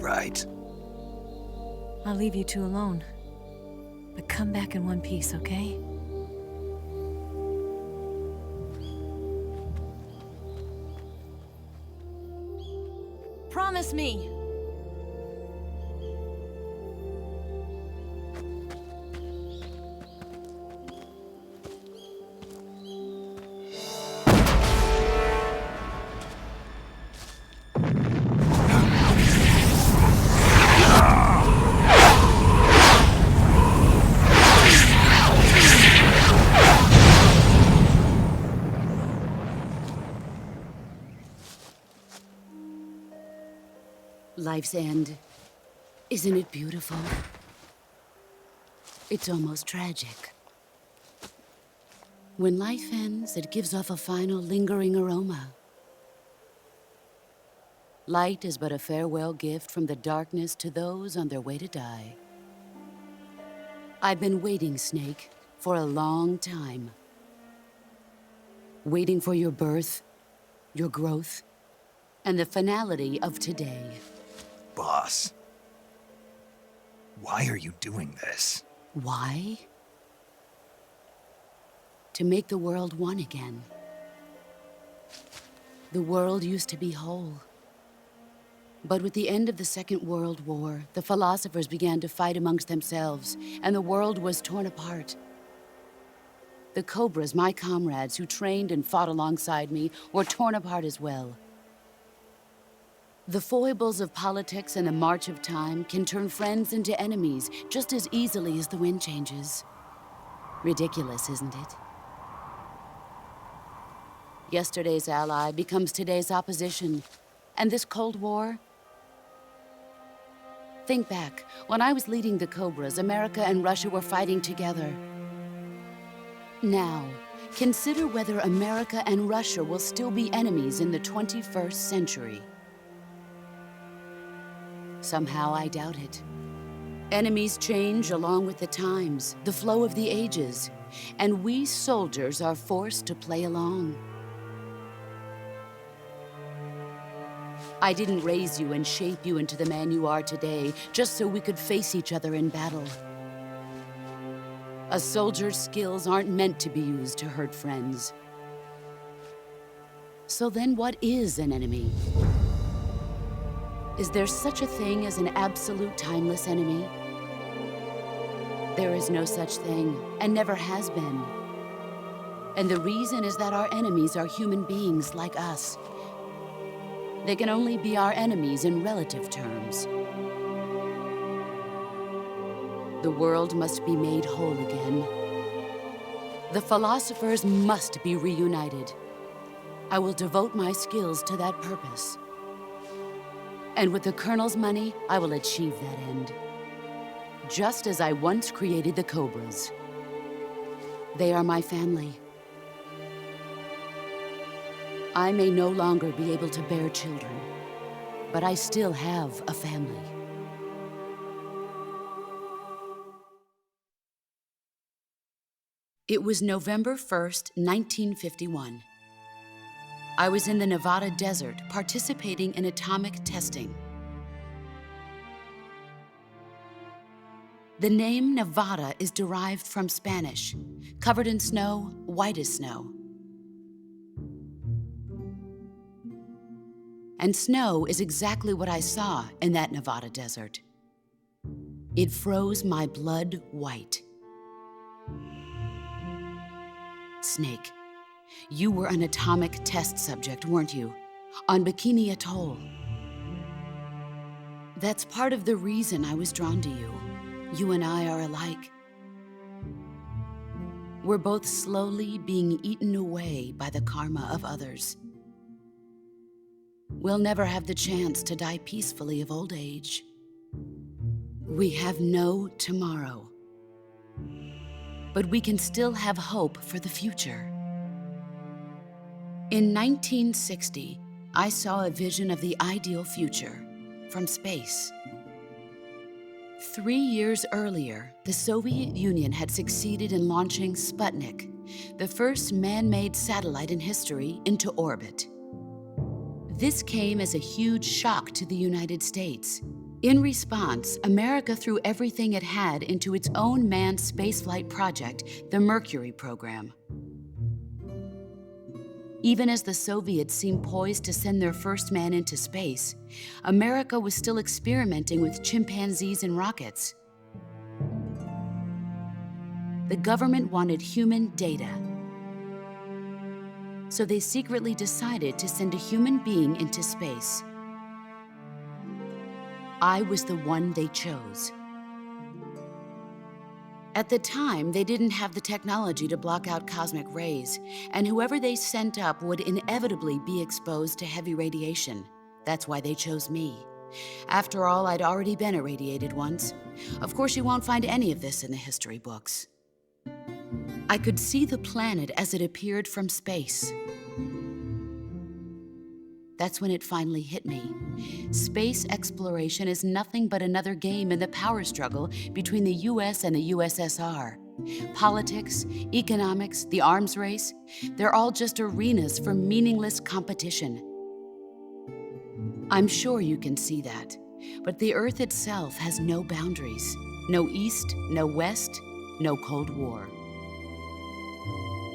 Right. I'll leave you two alone. But come back in one piece, okay? Promise me! Life's end. Isn't it beautiful? It's almost tragic. When life ends, it gives off a final lingering aroma. Light is but a farewell gift from the darkness to those on their way to die. I've been waiting, Snake, for a long time. Waiting for your birth, your growth, and the finality of today. Boss, why are you doing this? Why? To make the world one again. The world used to be whole. But with the end of the Second World War, the philosophers began to fight amongst themselves, and the world was torn apart. The Cobras, my comrades who trained and fought alongside me, were torn apart as well. The foibles of politics and the march of time can turn friends into enemies just as easily as the wind changes. Ridiculous, isn't it? Yesterday's ally becomes today's opposition. And this Cold War? Think back. When I was leading the Cobras, America and Russia were fighting together. Now, consider whether America and Russia will still be enemies in the 21st century. Somehow I doubt it. Enemies change along with the times, the flow of the ages, and we soldiers are forced to play along. I didn't raise you and shape you into the man you are today just so we could face each other in battle. A soldier's skills aren't meant to be used to hurt friends. So then what is an enemy? Is there such a thing as an absolute timeless enemy? There is no such thing, and never has been. And the reason is that our enemies are human beings like us. They can only be our enemies in relative terms. The world must be made whole again. The philosophers must be reunited. I will devote my skills to that purpose. And with the Colonel's money, I will achieve that end. Just as I once created the Cobras. They are my family. I may no longer be able to bear children, but I still have a family. It was November 1st, 1951. I was in the Nevada desert participating in atomic testing. The name Nevada is derived from Spanish, covered in snow, white as snow. And snow is exactly what I saw in that Nevada desert. It froze my blood white. Snake, you were an atomic test subject, weren't you? On Bikini Atoll. That's part of the reason I was drawn to you. You and I are alike. We're both slowly being eaten away by the karma of others. we'll never have the chance to die peacefully of old age. We have no tomorrow. But we can still have hope for the future. In 1960, I saw a vision of the ideal future from space. 3 years earlier, the Soviet Union had succeeded in launching Sputnik, the first man-made satellite in history, into orbit. This came as a huge shock to the United States. In response, America threw everything it had into its own manned spaceflight project, the Mercury program. Even as the Soviets seemed poised to send their first man into space, America was still experimenting with chimpanzees and rockets. The government wanted human data. So they secretly decided to send a human being into space. I was the one they chose. At the time, they didn't have the technology to block out cosmic rays, and whoever they sent up would inevitably be exposed to heavy radiation. That's why they chose me. After all, I'd already been irradiated once. Of course, you won't find any of this in the history books. I could see the planet as it appeared from space. That's when it finally hit me. Space exploration is nothing but another game in the power struggle between the US and the USSR. Politics, economics, the arms race, they're all just arenas for meaningless competition. I'm sure you can see that, but the Earth itself has no boundaries. No East, no West, no Cold War.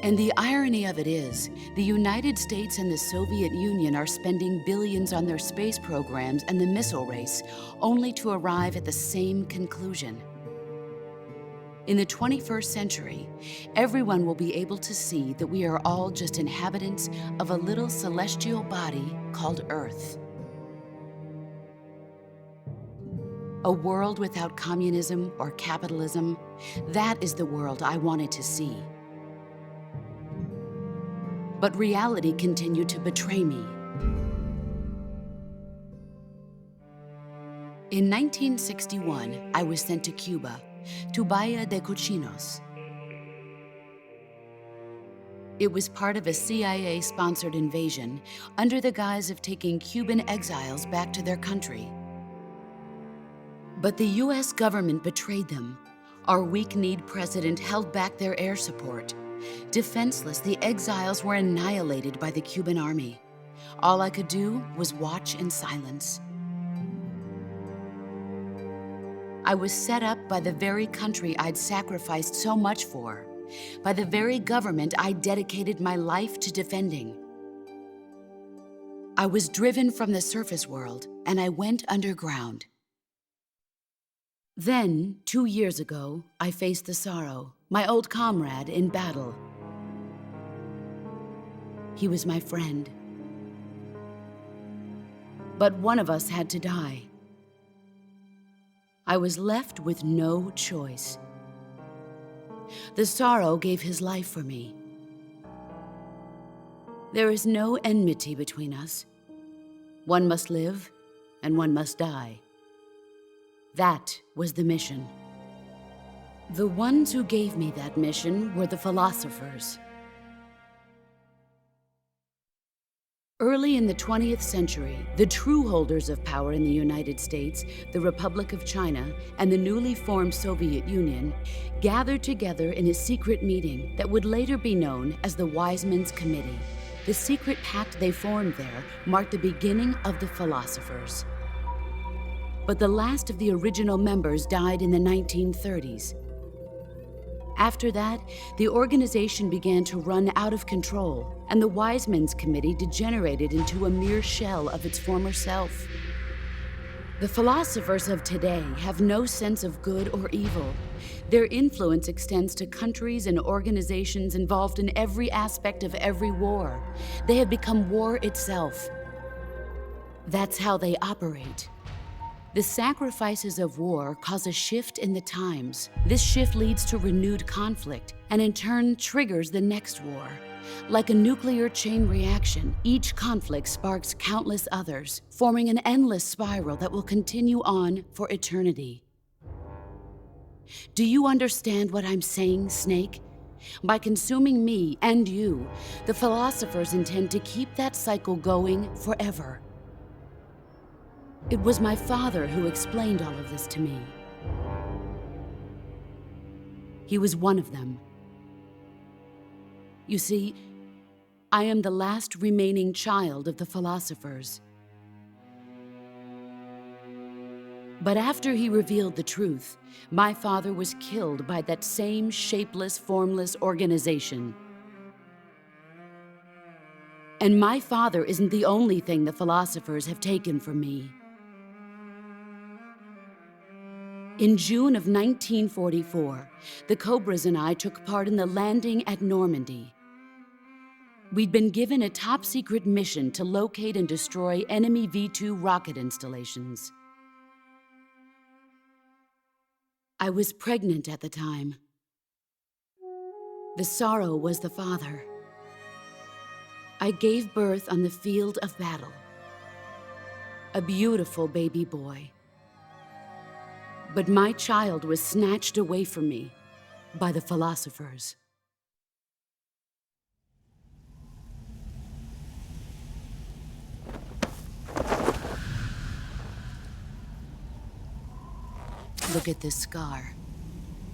And the irony of it is, the United States and the Soviet Union are spending billions on their space programs and the missile race, only to arrive at the same conclusion. In the 21st century, everyone will be able to see that we are all just inhabitants of a little celestial body called Earth. A world without communism or capitalism, that is the world I wanted to see. But reality continued to betray me. In 1961, I was sent to Cuba, to Bahia de Cochinos. It was part of a CIA-sponsored invasion under the guise of taking Cuban exiles back to their country. But the US government betrayed them. Our weak-kneed president held back their air support. Defenseless, the exiles were annihilated by the Cuban army. All I could do was watch in silence. I was set up by the very country I'd sacrificed so much for, by the very government I dedicated my life to defending. I was driven from the surface world, and I went underground. Then, 2 years ago, I faced the sorrow, my old comrade in battle. He was my friend. But one of us had to die. I was left with no choice. The sorrow gave his life for me. There is no enmity between us. One must live, and one must die. That was the mission. The ones who gave me that mission were the philosophers. Early in the 20th century, the true holders of power in the United States, the Republic of China, and the newly formed Soviet Union gathered together in a secret meeting that would later be known as the Wise Men's Committee. The secret pact they formed there marked the beginning of the philosophers. But the last of the original members died in the 1930s. After that, the organization began to run out of control, and the Wise Men's Committee degenerated into a mere shell of its former self. The philosophers of today have no sense of good or evil. Their influence extends to countries and organizations involved in every aspect of every war. They have become war itself. That's how they operate. The sacrifices of war cause a shift in the times. This shift leads to renewed conflict, and in turn triggers the next war. Like a nuclear chain reaction, each conflict sparks countless others, forming an endless spiral that will continue on for eternity. Do you understand what I'm saying, Snake? By consuming me and you, the philosophers intend to keep that cycle going forever. It was my father who explained all of this to me. He was one of them. You see, I am the last remaining child of the philosophers. But after he revealed the truth, my father was killed by that same shapeless, formless organization. And my father isn't the only thing the philosophers have taken from me. In June of 1944, the Cobras and I took part in the landing at Normandy. We'd been given a top-secret mission to locate and destroy enemy V-2 rocket installations. I was pregnant at the time. The sorrow was the father. I gave birth on the field of battle. A beautiful baby boy. But my child was snatched away from me by the philosophers. Look at this scar.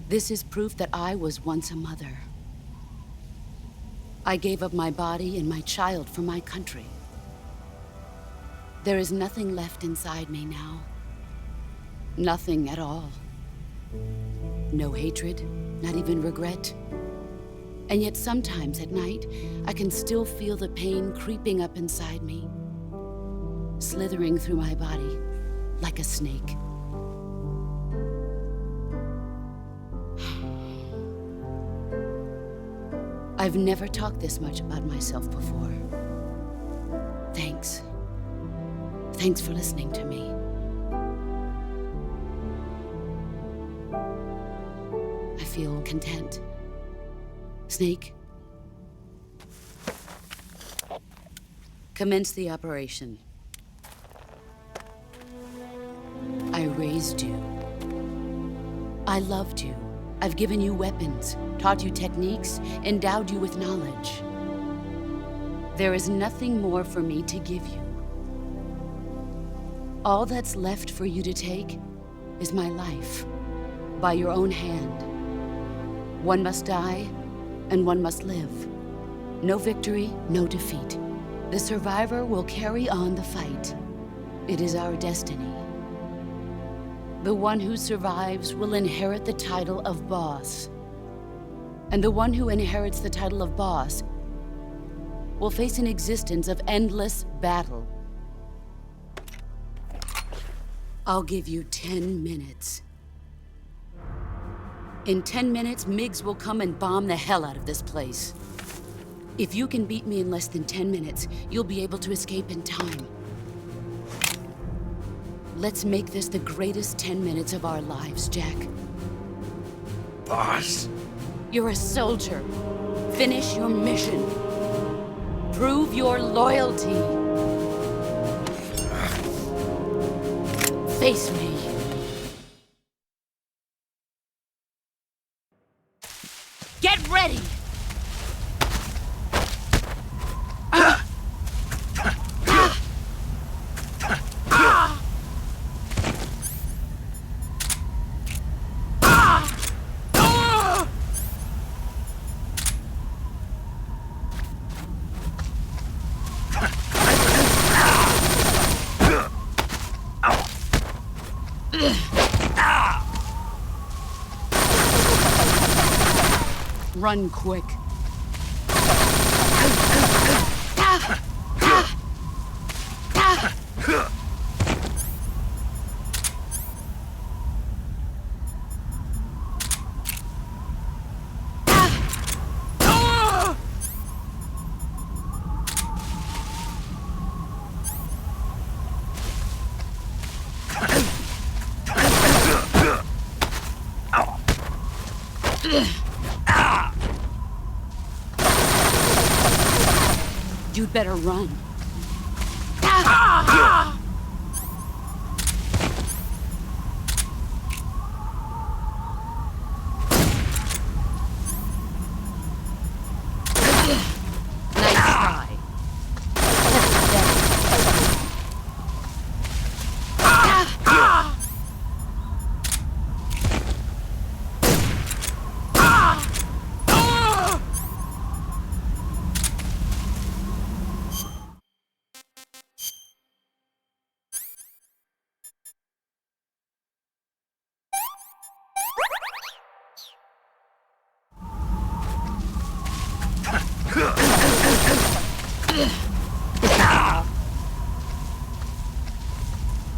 This is proof that I was once a mother. I gave up my body and my child for my country. There is nothing left inside me now. Nothing at all. No hatred, not even regret. And yet sometimes at night, I can still feel the pain creeping up inside me, slithering through my body like a snake. I've never talked this much about myself before. Thanks. Thanks for listening to me. I feel content. Snake, commence the operation. I raised you. I loved you. I've given you weapons, taught you techniques, endowed you with knowledge. There is nothing more for me to give you. All that's left for you to take is my life, by your own hand. One must die, and one must live. No victory, no defeat. The survivor will carry on the fight. It is our destiny. The one who survives will inherit the title of boss. And the one who inherits the title of boss will face an existence of endless battle. I'll give you 10 minutes. In 10 minutes, MiGs will come and bomb the hell out of this place. If you can beat me in less than 10 minutes, you'll be able to escape in time. Let's make this the greatest 10 minutes of our lives, Jack. Boss? You're a soldier. Finish your mission. Prove your loyalty. Face me. Get ready! Run quick. You'd better run. Nice try.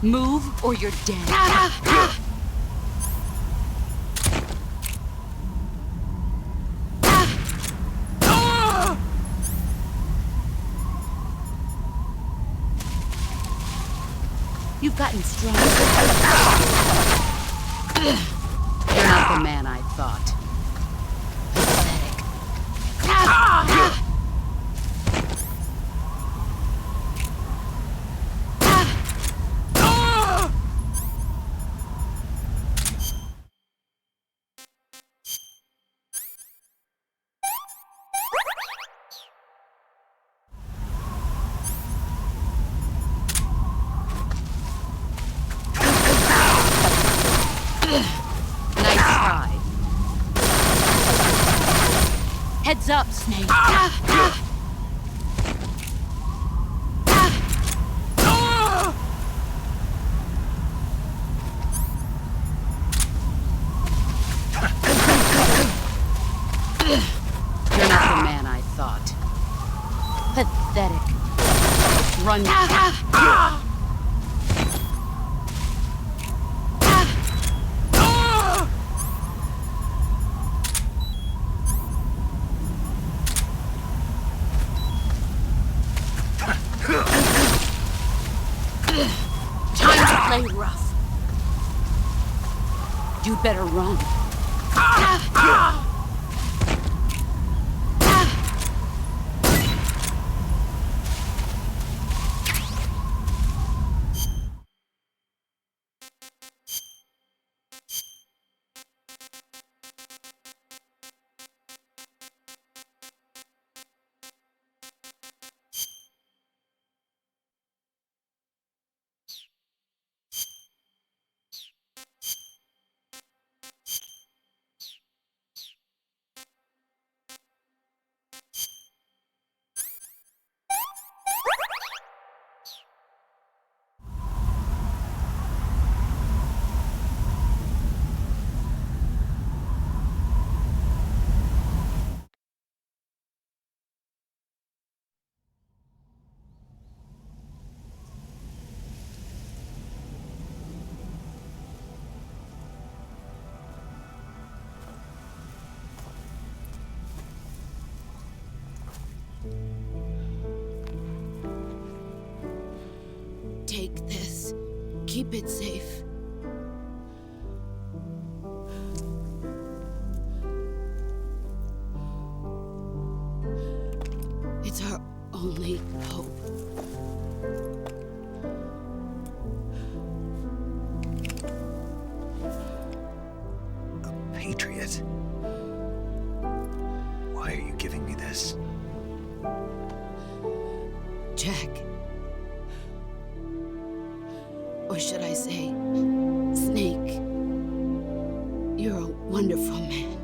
Move or you're dead. You've gotten stronger. You're not the man I thought. Nice try. Heads up, Snake. You're not the man I thought. Pathetic. Run. Time to play rough. You'd better run. Take this. Keep it safe. It's our only hope. A patriot? Why are you giving me this? Jack. Or should I say, Snake? You're a wonderful man.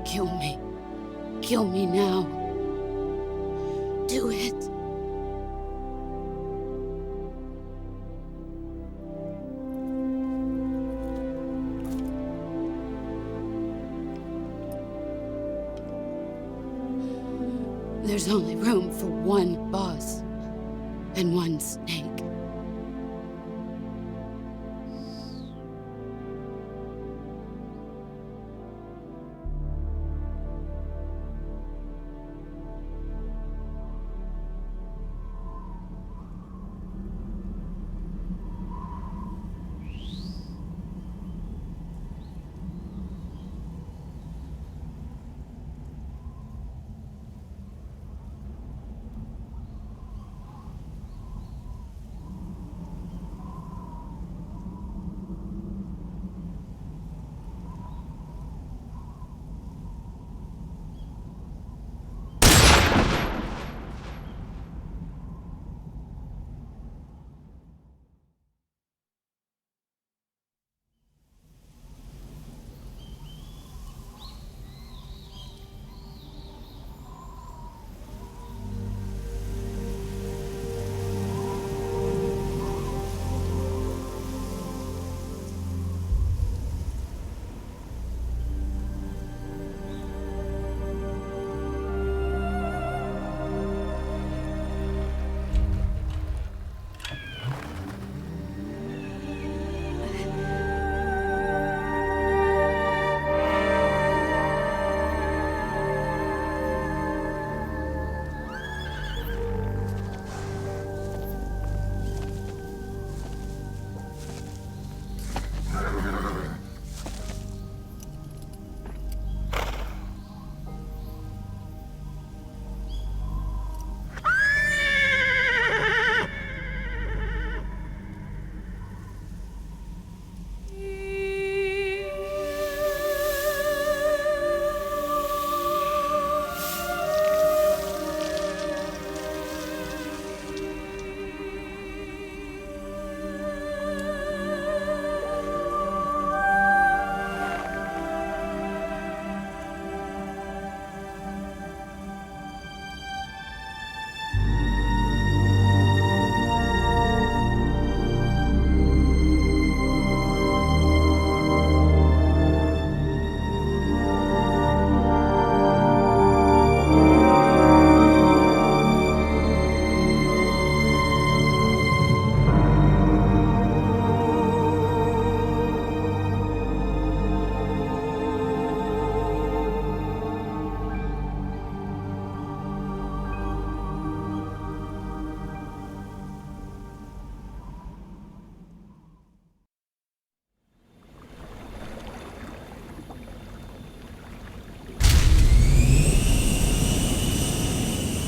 Kill me. Kill me now. Do it. There's only room for one boss and one Snake.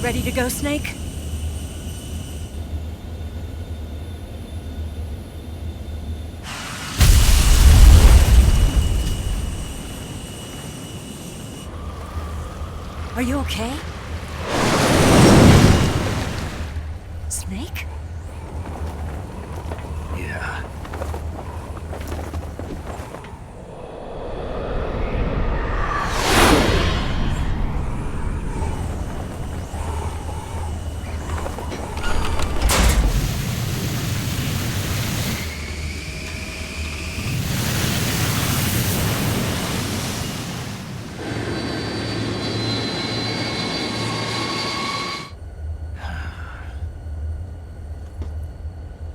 Ready to go, Snake? Are you okay? Snake? Yeah.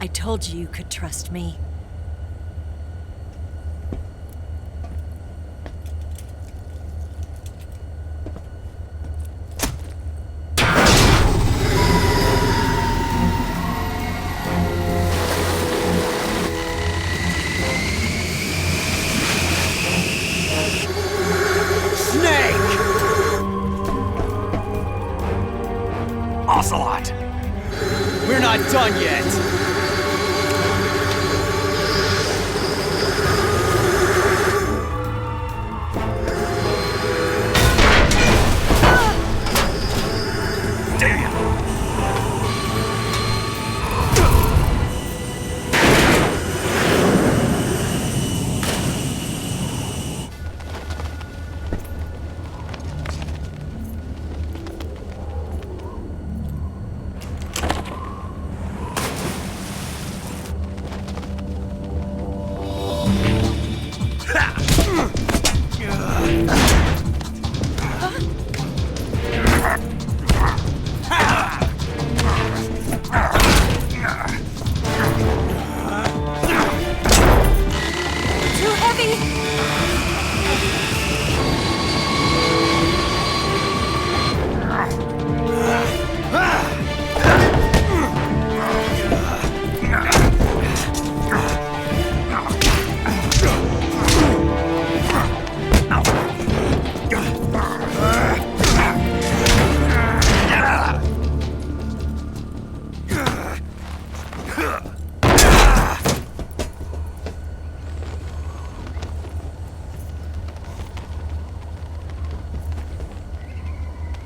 I told you you could trust me. Ocelot! We're not done yet!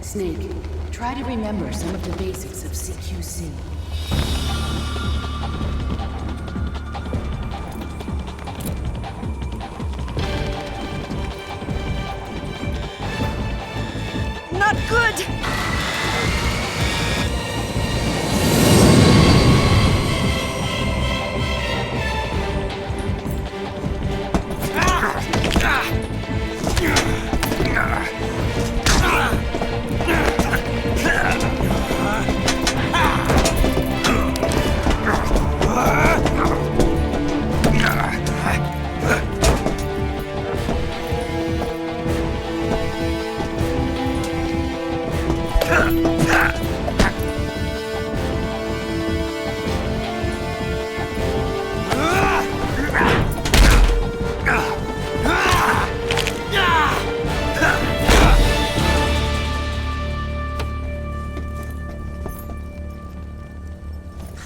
Snake, try to remember some of the basics of CQC. Not good!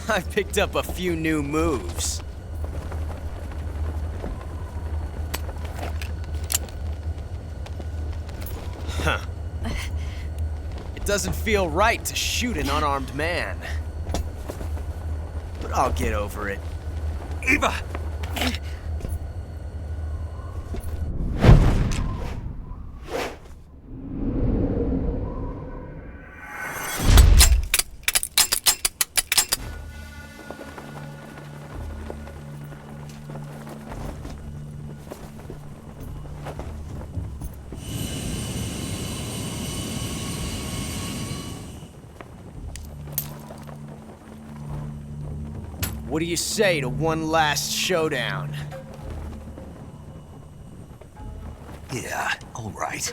I picked up a few new moves. Huh. It doesn't feel right to shoot an unarmed man. But I'll get over it. Eva! What do you say to one last showdown? Yeah, all right.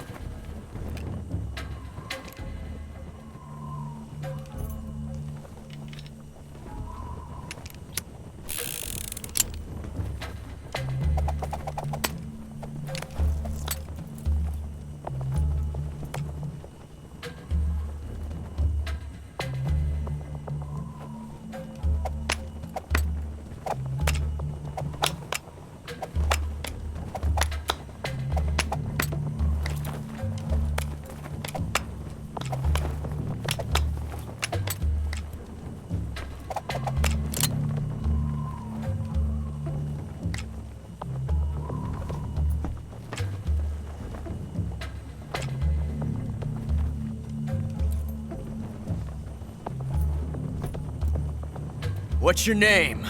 What's your name?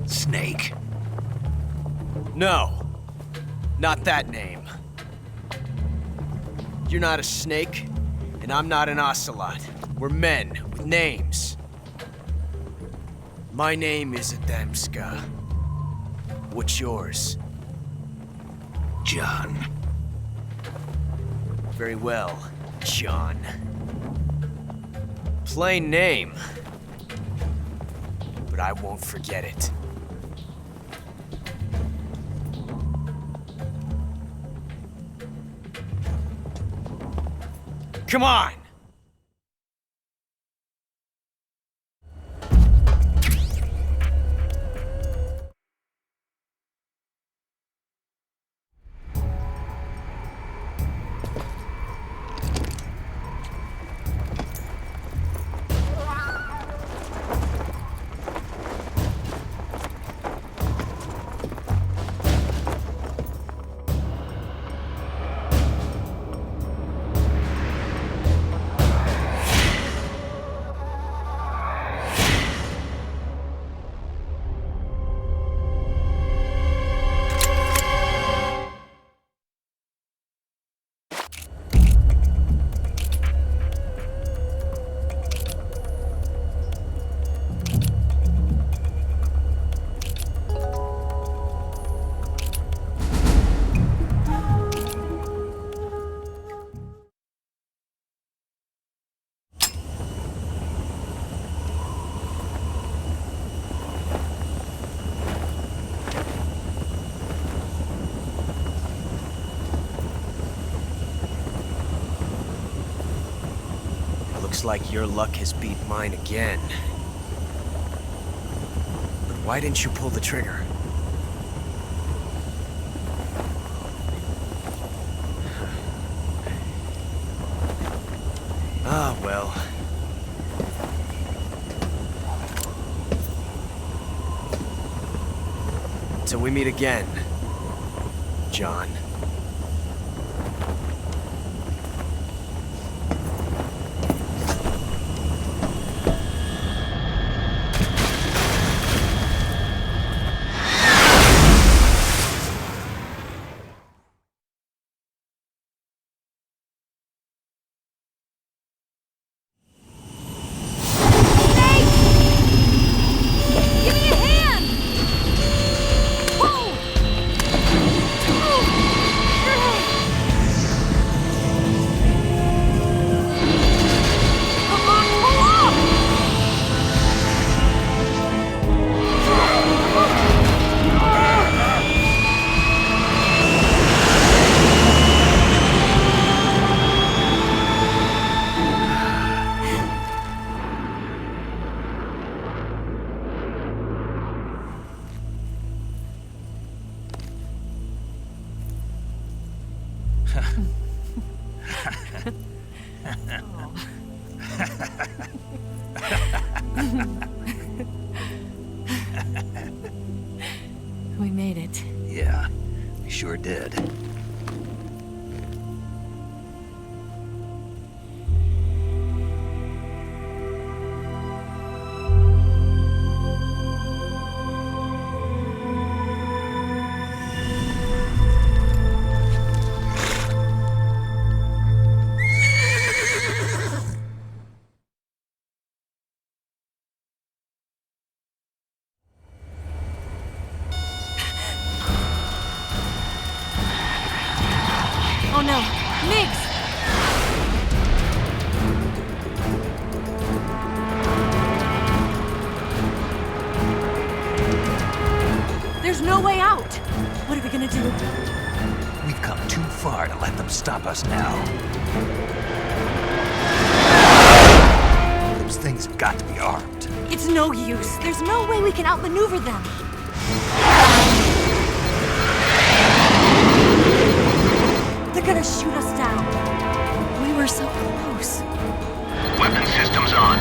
Snake. No. Not that name. You're not a snake, and I'm not an ocelot. We're men with names. My name is Adamska. What's yours? John. Very well, John. Plain name. But I won't forget it. Come on! Looks like your luck has beat mine again. But why didn't you pull the trigger? Ah, well. Till we meet again, John. We made it. Yeah, we sure did. Oh no, Migs! There's no way out! What are we gonna do? We've come too far to let them stop us now. Those things have got to be armed. It's no use. There's no way we can outmaneuver them. They're gonna shoot us down. We were so close. Weapon systems on.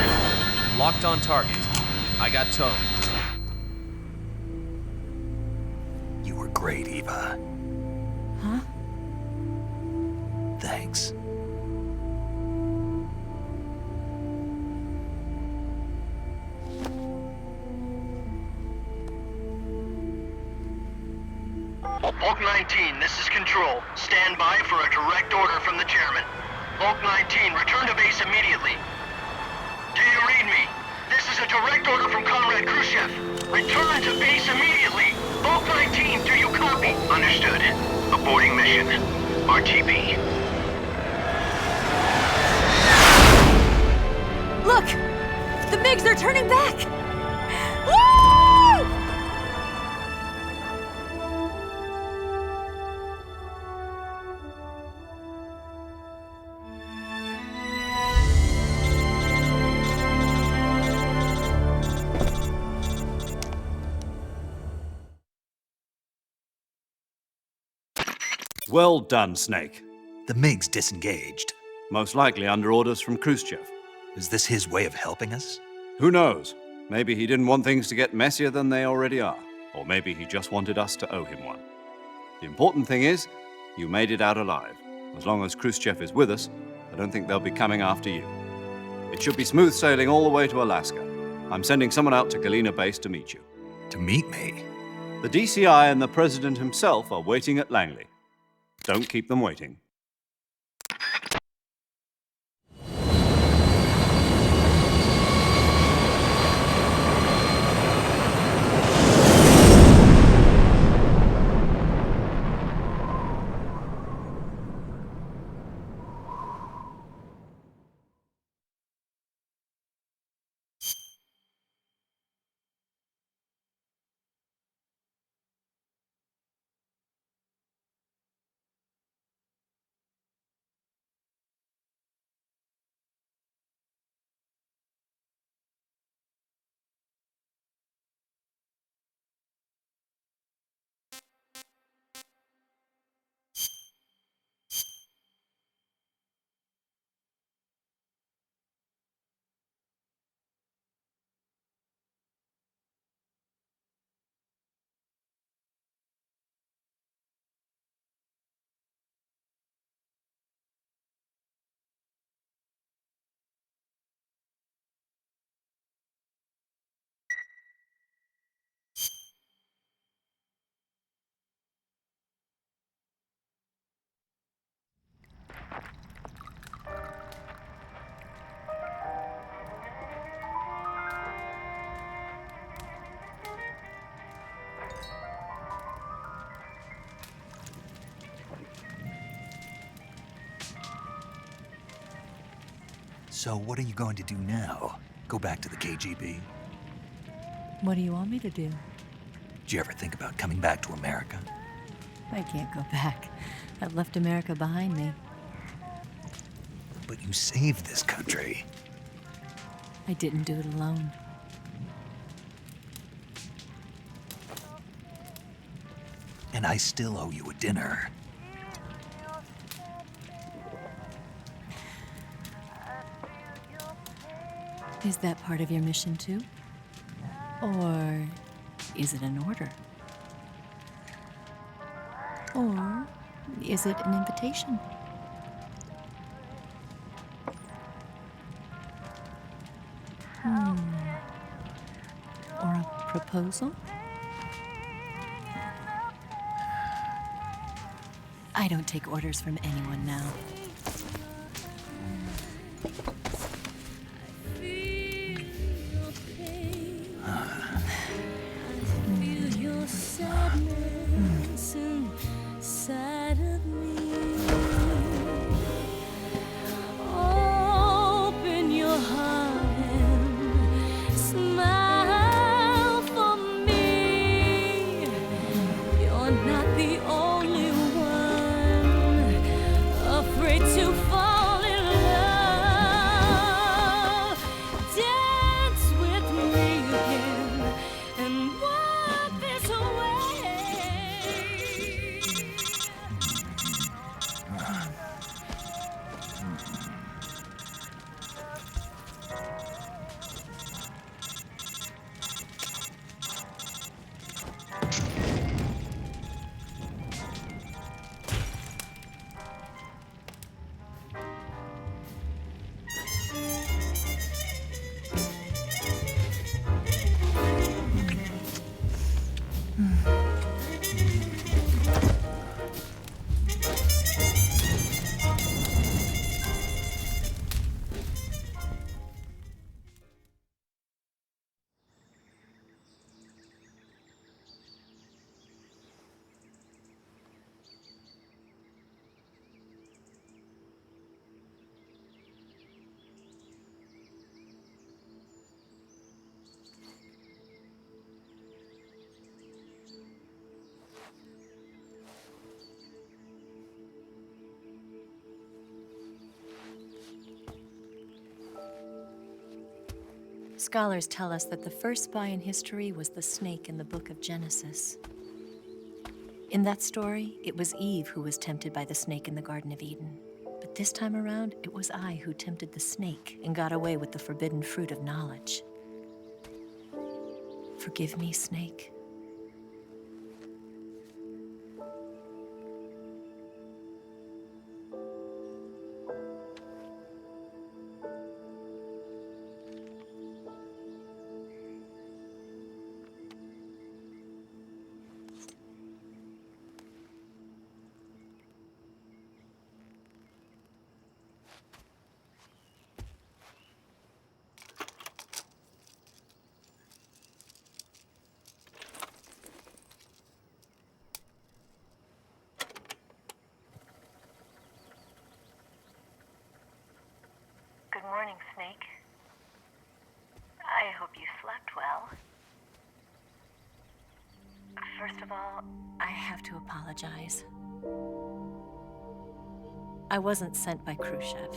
Locked on target. I got towed. You were great, Eva. Huh? Thanks. Bulk 19, this is Control. Stand by for a direct order from the chairman. Bulk 19, return to base immediately. Do you read me? This is a direct order from Comrade Khrushchev. Return to base immediately. Bulk 19, do you copy? Understood. Aborting mission. RTB. Look! The MiGs, they're turning back! Woo! Well done, Snake. The MiGs disengaged. Most likely under orders from Khrushchev. Is this his way of helping us? Who knows? Maybe he didn't want things to get messier than they already are. Or maybe he just wanted us to owe him one. The important thing is, you made it out alive. As long as Khrushchev is with us, I don't think they'll be coming after you. It should be smooth sailing all the way to Alaska. I'm sending someone out to Galena Base to meet you. To meet me? The DCI and the President himself are waiting at Langley. Don't keep them waiting. So what are you going to do now? Go back to the KGB? What do you want me to do? Did you ever think about coming back to America? I can't go back. I've left America behind me. But you saved this country. I didn't do it alone. And I still owe you a dinner. Is that part of your mission too? Or is it an order? Or is it an invitation? Or a proposal? I don't take orders from anyone now. Afraid to fall in love. Scholars tell us that the first spy in history was the snake in the book of Genesis. In that story, it was Eve who was tempted by the snake in the Garden of Eden. But this time around, it was I who tempted the snake and got away with the forbidden fruit of knowledge. Forgive me, Snake. Good morning, Snake. I hope you slept well. First of all, I have to apologize. I wasn't sent by Khrushchev.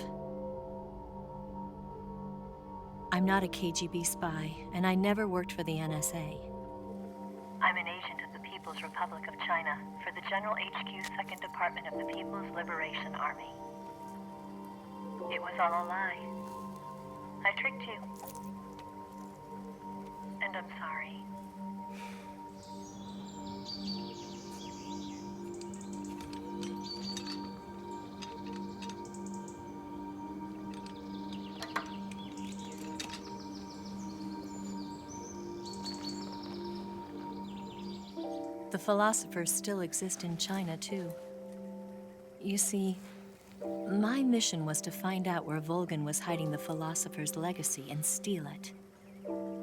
I'm not a KGB spy, and I never worked for the NSA. I'm an agent of the People's Republic of China for the General HQ 2nd Department of the People's Liberation Army. It was all a lie. I tricked you. And I'm sorry. The philosophers still exist in China, too. You see, my mission was to find out where Volgin was hiding the philosopher's legacy and steal it.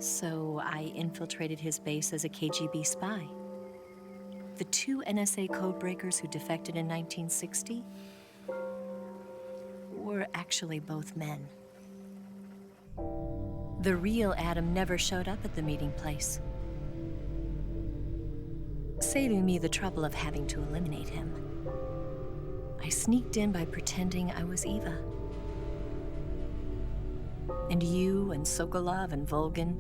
So I infiltrated his base as a KGB spy. The 2 NSA codebreakers who defected in 1960 were actually both men. The real Adam never showed up at the meeting place, saving me the trouble of having to eliminate him. I sneaked in by pretending I was Eva. And you and Sokolov and Volgin,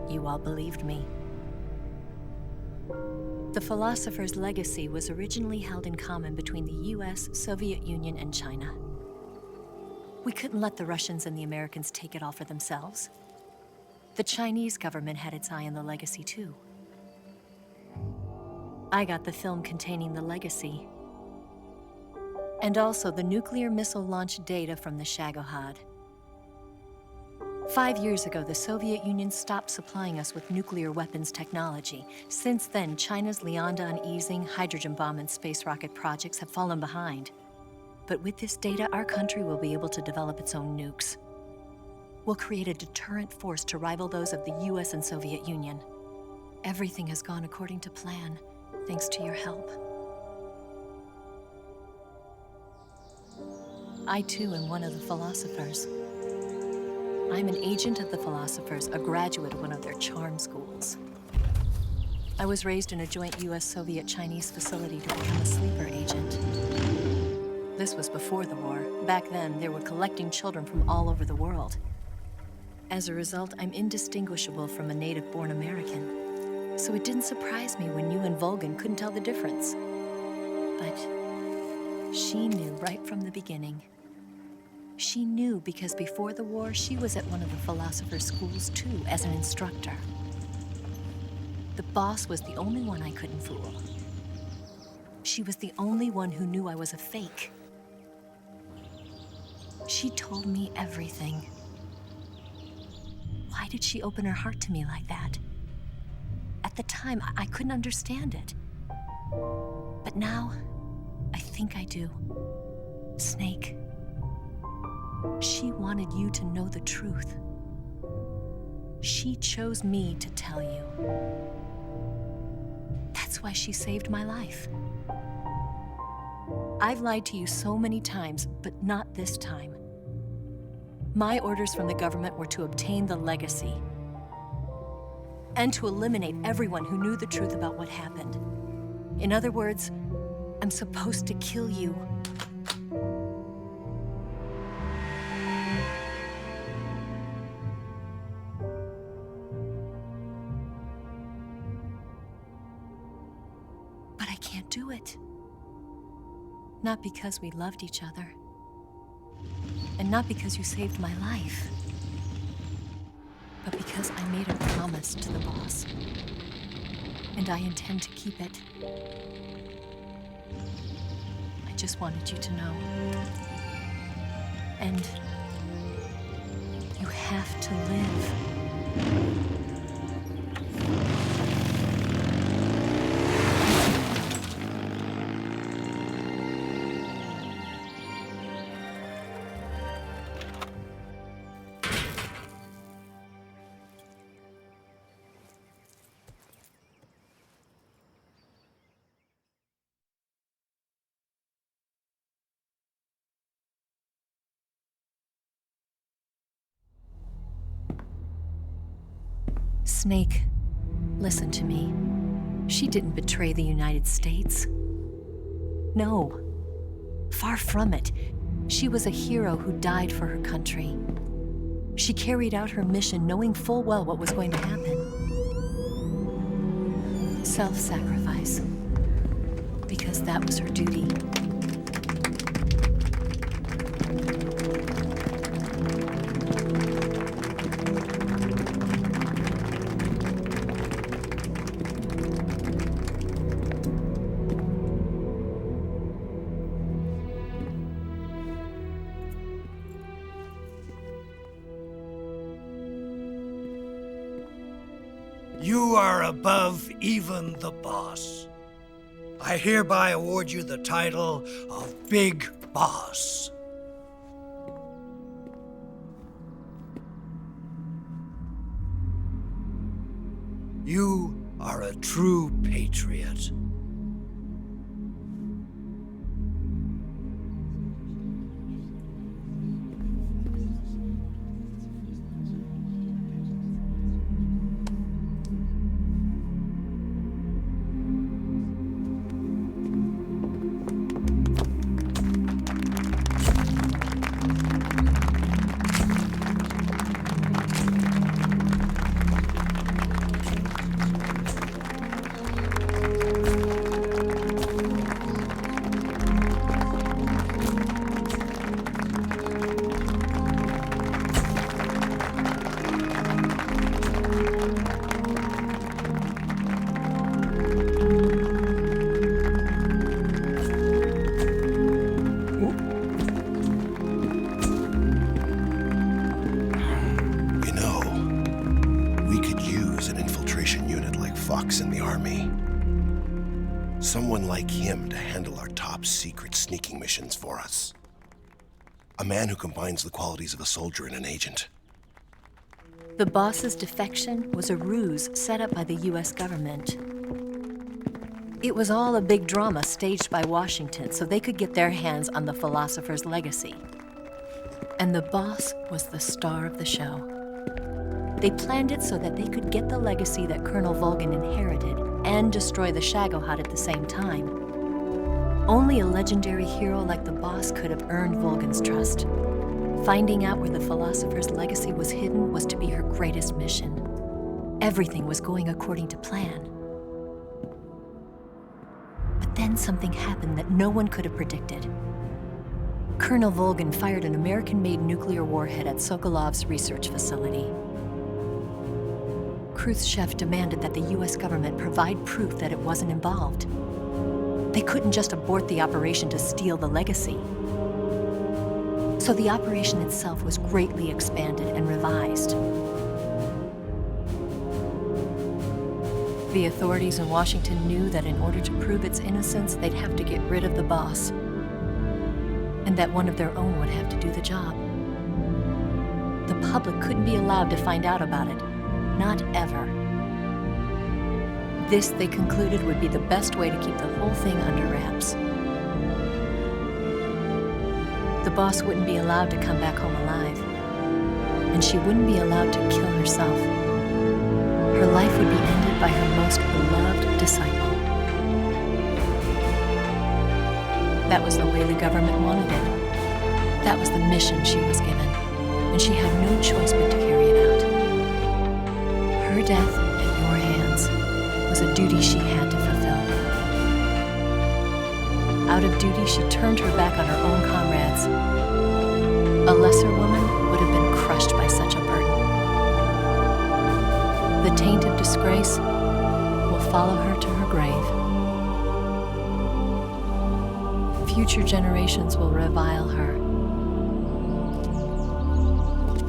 you all believed me. The philosopher's legacy was originally held in common between the US, Soviet Union, and China. We couldn't let the Russians and the Americans take it all for themselves. The Chinese government had its eye on the legacy, too. I got the film containing the legacy, and also the nuclear missile launch data from the Shagohod. 5 years ago, the Soviet Union stopped supplying us with nuclear weapons technology. Since then, China's Liaodong easing, hydrogen bomb, and space rocket projects have fallen behind. But with this data, our country will be able to develop its own nukes. We'll create a deterrent force to rival those of the US and Soviet Union. Everything has gone according to plan, thanks to your help. I, too, am one of the philosophers. I'm an agent of the philosophers, a graduate of one of their charm schools. I was raised in a joint US-Soviet-Chinese facility to become a sleeper agent. This was before the war. Back then, they were collecting children from all over the world. As a result, I'm indistinguishable from a native-born American. So it didn't surprise me when you and Volgin couldn't tell the difference. But she knew right from the beginning. She knew because before the war, she was at one of the philosopher's schools too, as an instructor. The boss was the only one I couldn't fool. She was the only one who knew I was a fake. She told me everything. Why did she open her heart to me like that? At the time, I couldn't understand it. But now, I think I do. Snake. She wanted you to know the truth. She chose me to tell you. That's why she saved my life. I've lied to you so many times, but not this time. My orders from the government were to obtain the legacy and to eliminate everyone who knew the truth about what happened. In other words, I'm supposed to kill you. Not because we loved each other. And not because you saved my life. But because I made a promise to the boss. And I intend to keep it. I just wanted you to know. And you have to live. Snake, listen to me. She didn't betray the United States. No, far from it. She was a hero who died for her country. She carried out her mission knowing full well what was going to happen. Self-sacrifice. Because that was her duty. You are above even the boss. I hereby award you the title of Big Boss. You are a true patriot. In the army. Someone like him to handle our top secret sneaking missions for us. A man who combines the qualities of a soldier and an agent. The boss's defection was a ruse set up by the US government. It was all a big drama staged by Washington so they could get their hands on the philosopher's legacy. And the boss was the star of the show. They planned it so that they could get the legacy that Colonel Volgin inherited and destroy the Shagohod at the same time. Only a legendary hero like the boss could have earned Volgin's trust. Finding out where the philosopher's legacy was hidden was to be her greatest mission. Everything was going according to plan. But then something happened that no one could have predicted. Colonel Volgin fired an American-made nuclear warhead at Sokolov's research facility. Khrushchev demanded that the US government provide proof that it wasn't involved. They couldn't just abort the operation to steal the legacy. So the operation itself was greatly expanded and revised. The authorities in Washington knew that in order to prove its innocence, they'd have to get rid of the boss, and that one of their own would have to do the job. The public couldn't be allowed to find out about it. Not ever. This, they concluded, would be the best way to keep the whole thing under wraps. The boss wouldn't be allowed to come back home alive, and she wouldn't be allowed to kill herself. Her life would be ended by her most beloved disciple. That was the way the government wanted it. That was the mission she was given, and she had no choice but to carry it out. Her death at your hands was a duty she had to fulfill. Out of duty, she turned her back on her own comrades. A lesser woman would have been crushed by such a burden. The taint of disgrace will follow her to her grave. Future generations will revile her.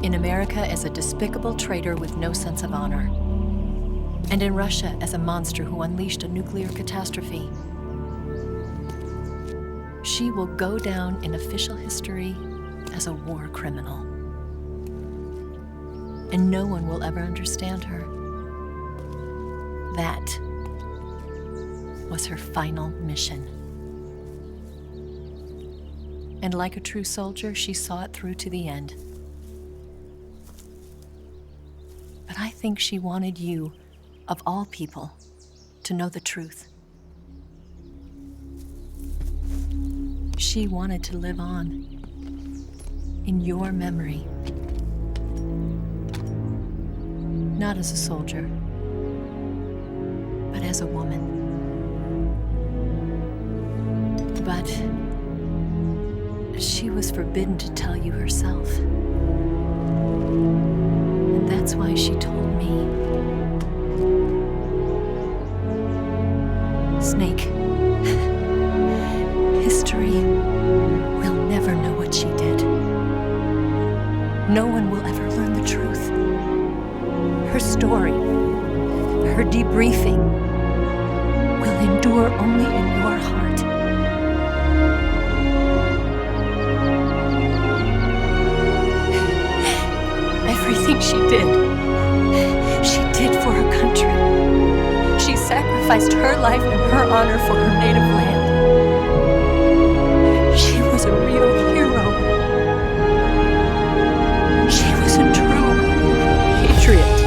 In America as a despicable traitor with no sense of honor. And in Russia as a monster who unleashed a nuclear catastrophe. She will go down in official history as a war criminal. And no one will ever understand her. That was her final mission. And like a true soldier, she saw it through to the end. But I think she wanted you, of all people, to know the truth. She wanted to live on in your memory. Not as a soldier, but as a woman. But she was forbidden to tell you herself. And that's why she told me. Snake, history will never know what she did. No one will ever learn the truth. Her story, her debriefing, will endure only in your heart. Everything she did for her country. She sacrificed her life and her honor for her native land. She was a real hero. She was a true patriot.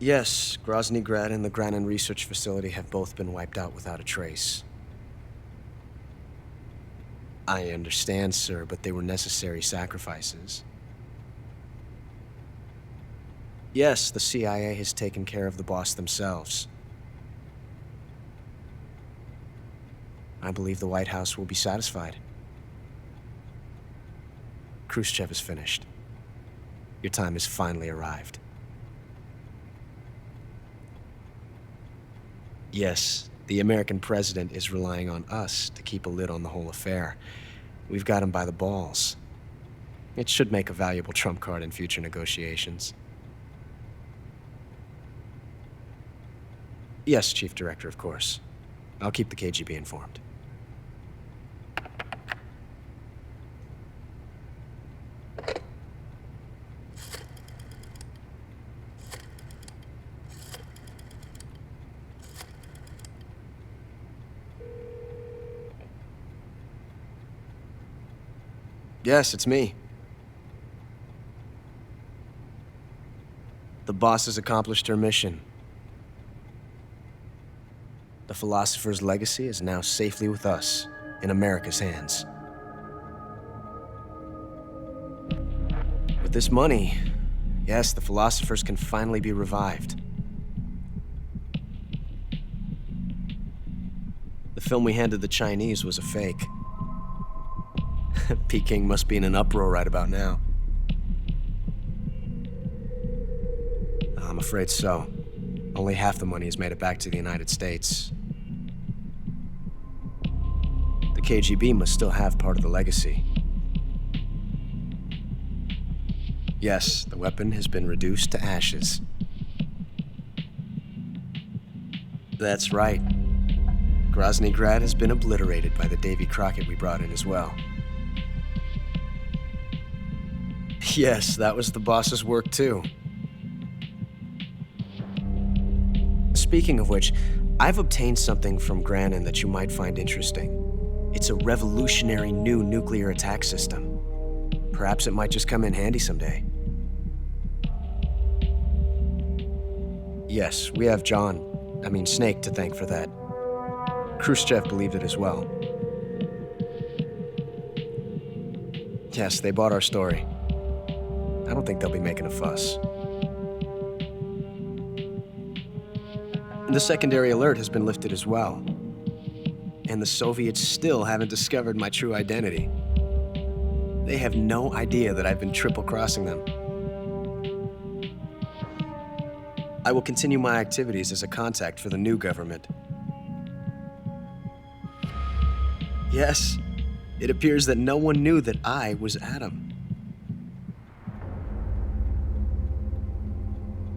Yes, Grozny Grad and the Granin Research Facility have both been wiped out without a trace. I understand, sir, but they were necessary sacrifices. Yes, the CIA has taken care of the boss themselves. I believe the White House will be satisfied. Khrushchev is finished. Your time has finally arrived. Yes, the American president is relying on us to keep a lid on the whole affair. We've got him by the balls. It should make a valuable trump card in future negotiations. Yes, Chief Director, of course. I'll keep the KGB informed. Yes, it's me. The boss has accomplished her mission. The philosopher's legacy is now safely with us, in America's hands. With this money, yes, the philosophers can finally be revived. The film we handed the Chinese was a fake. Peking must be in an uproar right about now. I'm afraid so. Only half the money has made it back to the United States. The KGB must still have part of the legacy. Yes, the weapon has been reduced to ashes. That's right. Grozny Grad has been obliterated by the Davy Crockett we brought in as well. Yes, that was the boss's work too. Speaking of which, I've obtained something from Granin that you might find interesting. It's a revolutionary new nuclear attack system. Perhaps it might just come in handy someday. Yes, we have Snake to thank for that. Khrushchev believed it as well. Yes, they bought our story. I don't think they'll be making a fuss. The secondary alert has been lifted as well. And the Soviets still haven't discovered my true identity. They have no idea that I've been triple-crossing them. I will continue my activities as a contact for the new government. Yes, it appears that no one knew that I was Adam.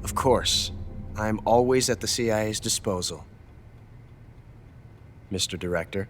Of course, I'm always at the CIA's disposal, Mr. Director.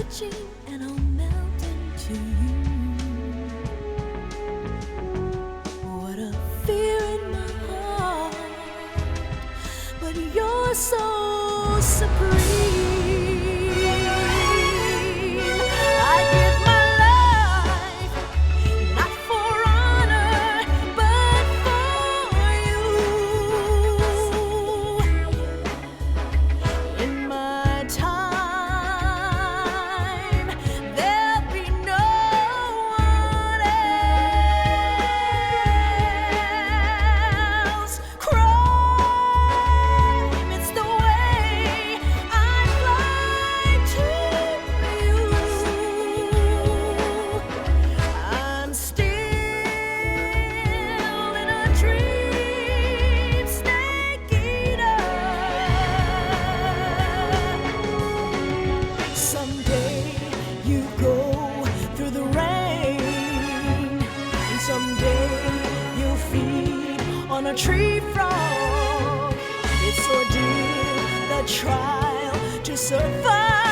touching and I'll melt into you. What a fear in my heart, but you're so supreme. I give my life, not for honor, but for you. In my time, there'll be no one else. Crime, it's the way I fly to you. I'm still in a dream, snake eater. Someday you go through the rain, and someday you'll feed on a tree frog. It's ordeal, the trial to survive.